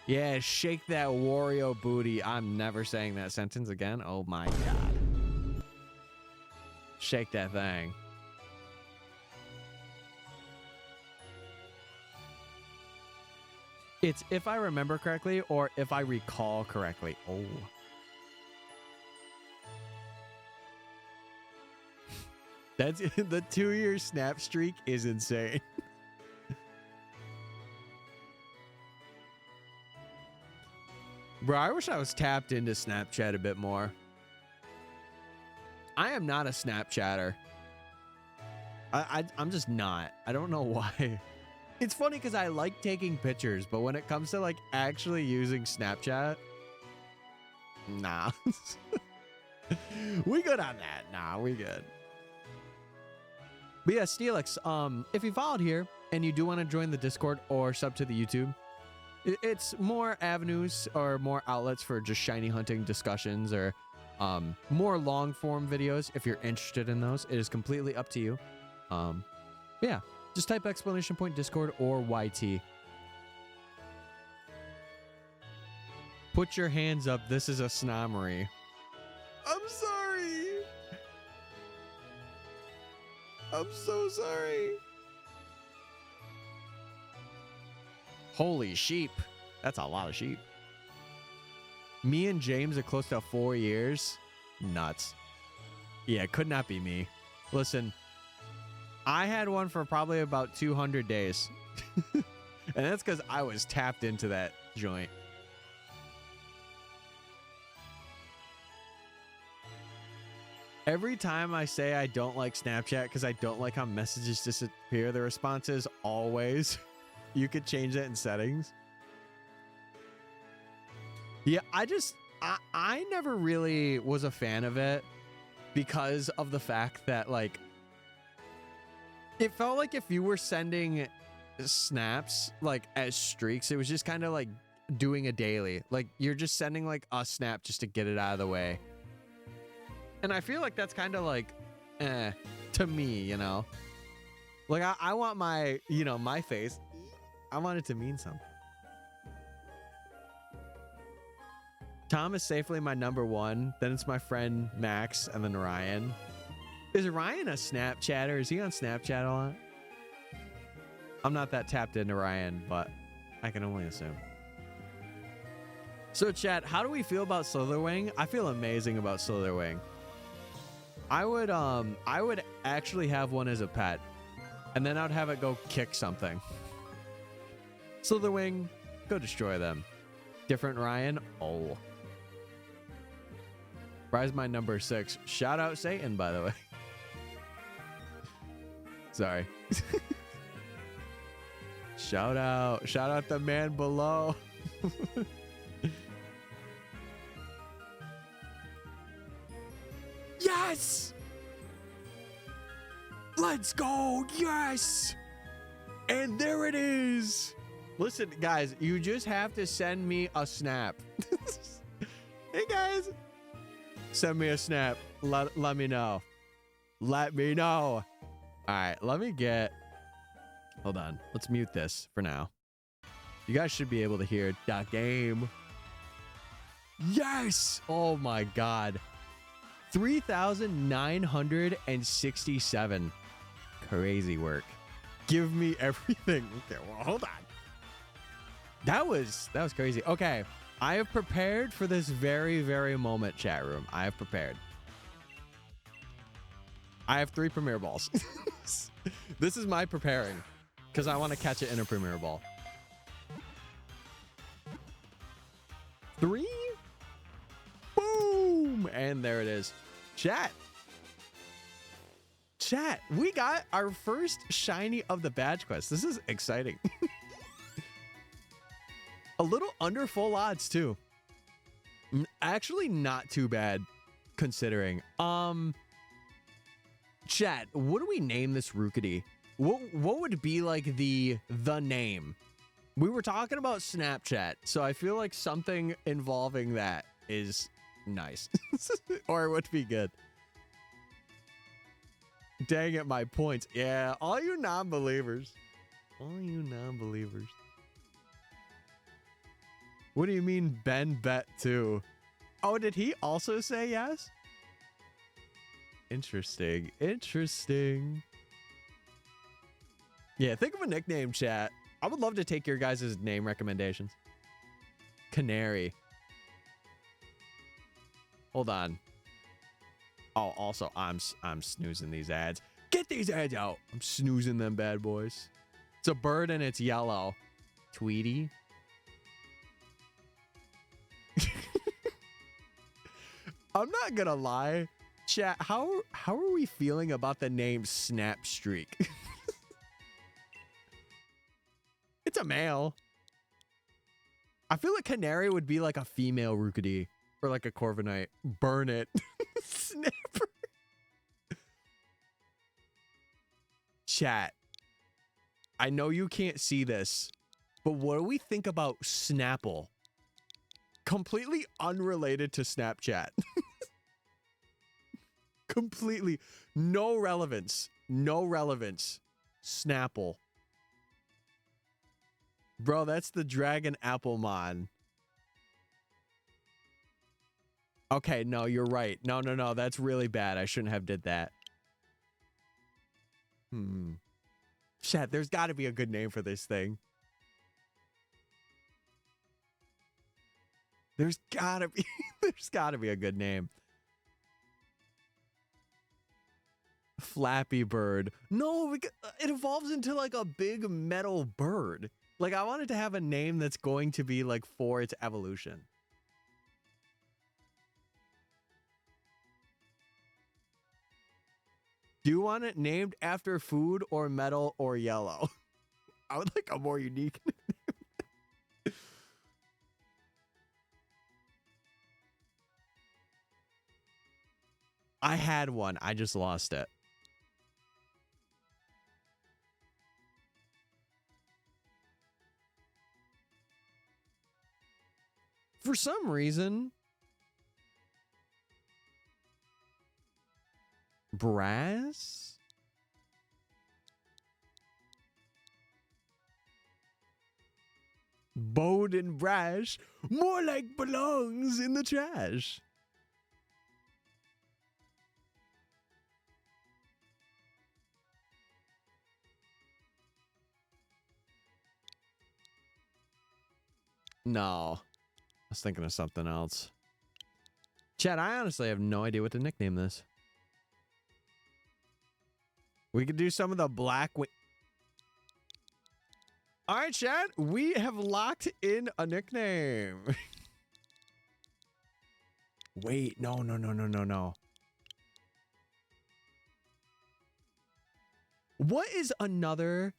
Yeah, shake that Wario booty. I'm never saying that sentence again. Oh my God. Shake that thing. It's if I remember correctly or if I recall correctly. Oh. That's the 2-year snap streak is insane. Bro, I wish I was tapped into Snapchat a bit more. I am not a Snapchatter. I'm just not. I don't know why. It's funny because I like taking pictures, but when it comes to like actually using Snapchat, nah. We good on that. Nah, we good. But yeah, Steelix, if you followed here and you do want to join the Discord or sub to the YouTube, it's more avenues or more outlets for just shiny hunting discussions or more long form videos. If you're interested in those, it is completely up to you. Yeah, just type exclamation point Discord or YT. Put your hands up. This is a snobbery. I'm sorry. I'm so sorry. Holy sheep. That's a lot of sheep. Me and James are close to 4 years. Nuts. Yeah, it could not be me. Listen, I had one for probably about 200 days. And that's because I was tapped into that joint. Every time I say I don't like Snapchat because I don't like how messages disappear, the response is always. You could change that in settings. Yeah, I never really was a fan of it because of the fact that, like, it felt like if you were sending snaps, like, as streaks, it was just kind of like doing a daily. Like, you're just sending, like, a snap just to get it out of the way. And I feel like that's kind of like, to me, you know? Like, I want my, you know, my face. I want it to mean something. Tom is safely my #1. Then it's my friend Max and then Ryan. Is Ryan a Snapchatter? Is he on Snapchat a lot? I'm not that tapped into Ryan, but I can only assume. So chat, how do we feel about Slitherwing? I feel amazing about Slitherwing. I would actually have one as a pet. And then I'd have it go kick something. Slitherwing, go destroy them. Different Ryan? Oh. Rise my #6. Shout out Satan, by the way. Sorry. Shout out the man below. Yes! Let's go. Yes. And there it is. Listen, guys, you just have to send me a snap. Hey, guys. Send me a snap. Let me know. Let me know. All right, let me get... Hold on. Let's mute this for now. You guys should be able to hear the game. Yes! Oh, my God. 3,967. Crazy work. Give me everything. Okay, well, hold on. That was crazy. Okay, I have prepared for this very, very moment, chat room. I have prepared. I have 3 Premier Balls. This is my preparing because I want to catch it in a Premier Ball. 3. Boom! And there it is. Chat, we got our first shiny of the badge quest. This is exciting. A little under full odds too. Actually not too bad considering. Chat, what do we name this Rookidee? What would be like the name? We were talking about Snapchat, so I feel like something involving that is nice. Or it would be good. Dang it, my points. Yeah, all you non-believers. All you non-believers. What do you mean Ben bet too? Oh, did he also say yes? Interesting. Interesting. Yeah, think of a nickname, chat. I would love to take your guys' name recommendations. Canary. Hold on. Oh, also, I'm snoozing these ads. Get these ads out. I'm snoozing them bad boys. It's a bird and it's yellow. Tweety. I'm not gonna lie. Chat, how are we feeling about the name Snapstreak? It's a male. I feel like Canary would be like a female Rookidee. Or like a Corviknight. Burn it. Snapper. Chat. I know you can't see this, but what do we think about Snapple? Completely unrelated to Snapchat. Completely. No relevance. No relevance. Snapple. Bro, that's the Dragon Applemon. Okay, no, you're right. No, that's really bad. I shouldn't have did that. Chat, there's got to be a good name for this thing. There's got to be a good name. Flappy Bird. No, it evolves into like a big metal bird. Like I wanted to have a name that's going to be like for its evolution. Do you want it named after food or metal or yellow? I would like a more unique name. I had one. I just lost it. For some reason, Brass? Bold and brash, more like belongs in the trash. No. I was thinking of something else. Chad, I honestly have no idea what to nickname this. We could do some of the black... All right, Chad, we have locked in a nickname. Wait, no. What is another...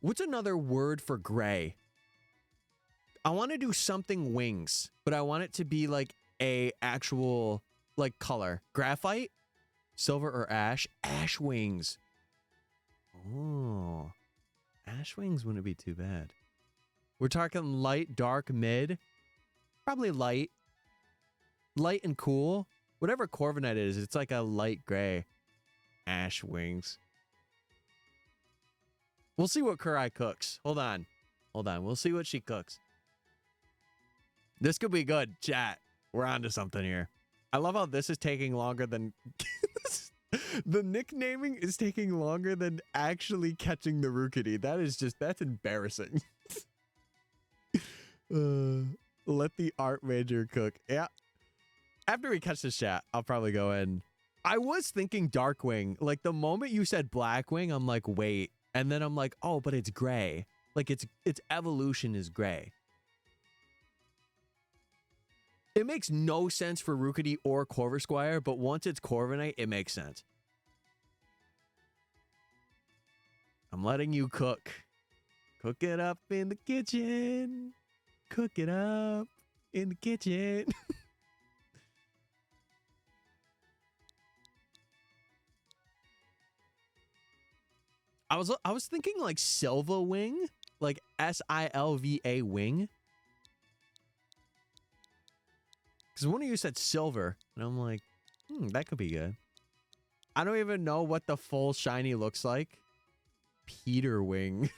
What's another word for gray? I want to do something wings, but I want it to be like a actual like color. Graphite, silver, or ash? Ash wings. Oh, ash wings wouldn't be too bad. We're talking light, dark, mid. Probably light. Light and cool. Whatever Corviknight is, it's like a light gray. Ash wings. We'll see what Kurai cooks. Hold on. Hold on. We'll see what she cooks. This could be good, chat. We're on to something here. I love how this is taking longer than... The nicknaming is taking longer than actually catching the Rookidee. That is just... That's embarrassing. Let the art major cook. Yeah. After we catch this chat, I'll probably go in. I was thinking Darkwing. Like, the moment you said Blackwing, I'm like, wait. And then I'm like, oh, but it's gray. Like, its evolution is gray. It makes no sense for Rookidee or Corvisquire, but once it's Corviknight, it makes sense. I'm letting you cook. Cook it up in the kitchen. Cook it up in the kitchen. I was thinking like Silva Wing, like Silva wing. Because one of you said silver, and I'm like, that could be good. I don't even know what the full shiny looks like. Peter Wing.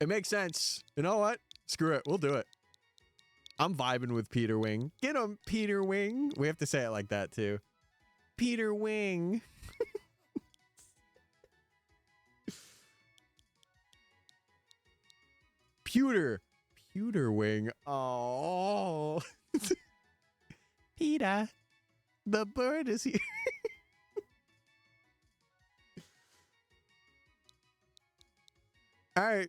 It makes sense. You know what? Screw it. We'll do it. I'm vibing with Peter Wing. Get him, Peter Wing. We have to say it like that, too. Peter Wing. Pewter Wing. Oh. Peter. The bird is here. All right.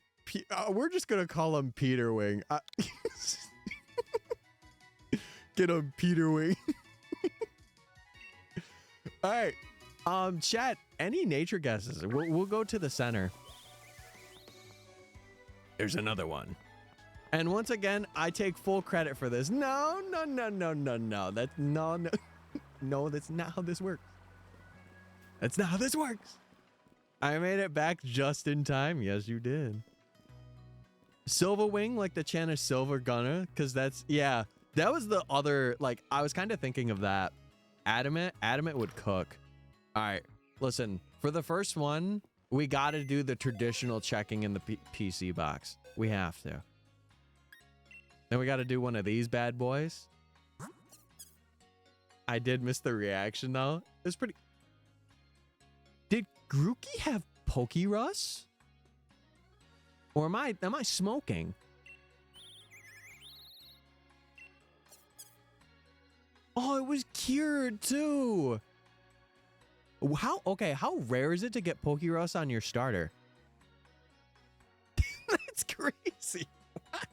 We're just going to call him Peter Wing. Get him, Peter Wing. All right. Chat, any nature guesses? We'll go to the center. There's another one. And once again, I take full credit for this. No. That's no, that's not how this works. That's not how this works. I made it back just in time. Yes, you did. Silva Wing, like the Chana Silver Gunner, because that's, yeah, that was the other, like, I was kind of thinking of that. Adamant would cook. All right, listen, for the first one, we got to do the traditional checking in the PC box. We have to. Then we got to do one of these bad boys. I did miss the reaction, though. It was pretty... Did Grookey have Pokerus? Or am I smoking? Oh, it was cured, too. How rare is it to get Pokerus on your starter? That's crazy. What?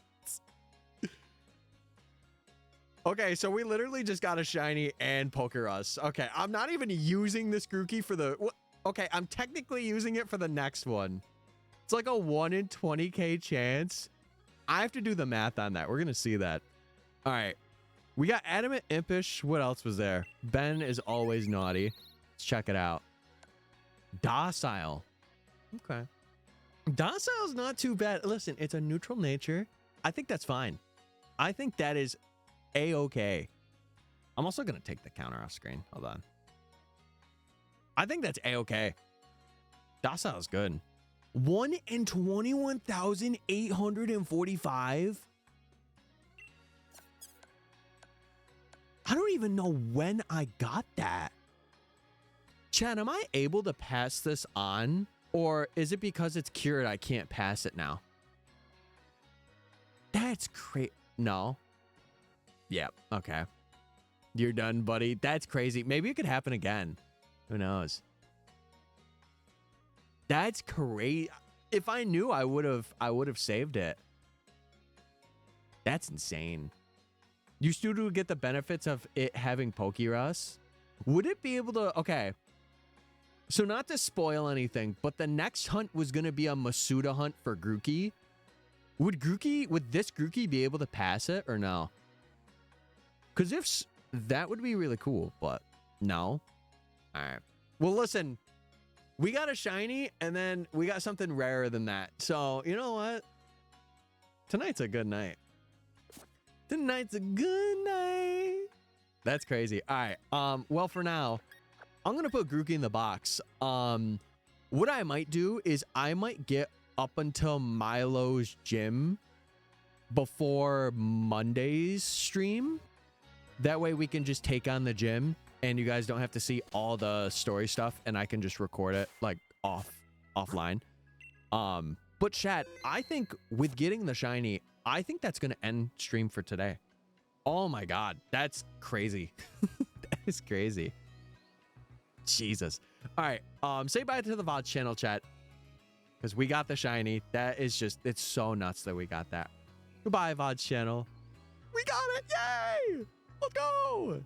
Okay, so we literally just got a shiny and Pokerus. Okay, I'm not even using this Grookey for the... Okay, I'm technically using it for the next one. It's like a 1 in 20k chance. I have to do the math on that. We're going to see that. All right. We got Adamant, Impish. What else was there? Ben is always naughty. Let's check it out. Docile. Okay. Docile's not too bad. Listen, it's a neutral nature. I think that's fine. I think that is A-okay. I'm also going to take the counter off screen. Hold on. I think that's A-okay. Docile is good. 1 in 21,845. I don't even know when I got that. Chat, am I able to pass this on? Or is it because it's cured I can't pass it now? That's crazy. No. Yep. Okay. You're done, buddy. That's crazy. Maybe it could happen again. Who knows? That's crazy. If I knew, I would have saved it. That's insane. You still do get the benefits of it having Pokerus. Would it be able to... Okay. So not to spoil anything, but the next hunt was going to be a Masuda hunt for Grookey. Would this Grookey be able to pass it or no? Because that would be really cool, but no. All right. Well, listen, we got a shiny and then we got something rarer than that. So you know what? Tonight's a good night. Tonight's a good night. That's crazy. All right. Well, for now, I'm going to put Grookey in the box. What I might do is I might get up until Milo's gym before Monday's stream. That way we can just take on the gym and you guys don't have to see all the story stuff and I can just record it like offline. But chat, I think with getting the shiny, I think that's going to end stream for today. Oh my God, that's crazy. That is crazy. Jesus. All right. Say bye to the VOD channel, chat. Because we got the shiny. That is just, it's so nuts that we got that. Goodbye, VOD channel. We got it. Yay. Let's go.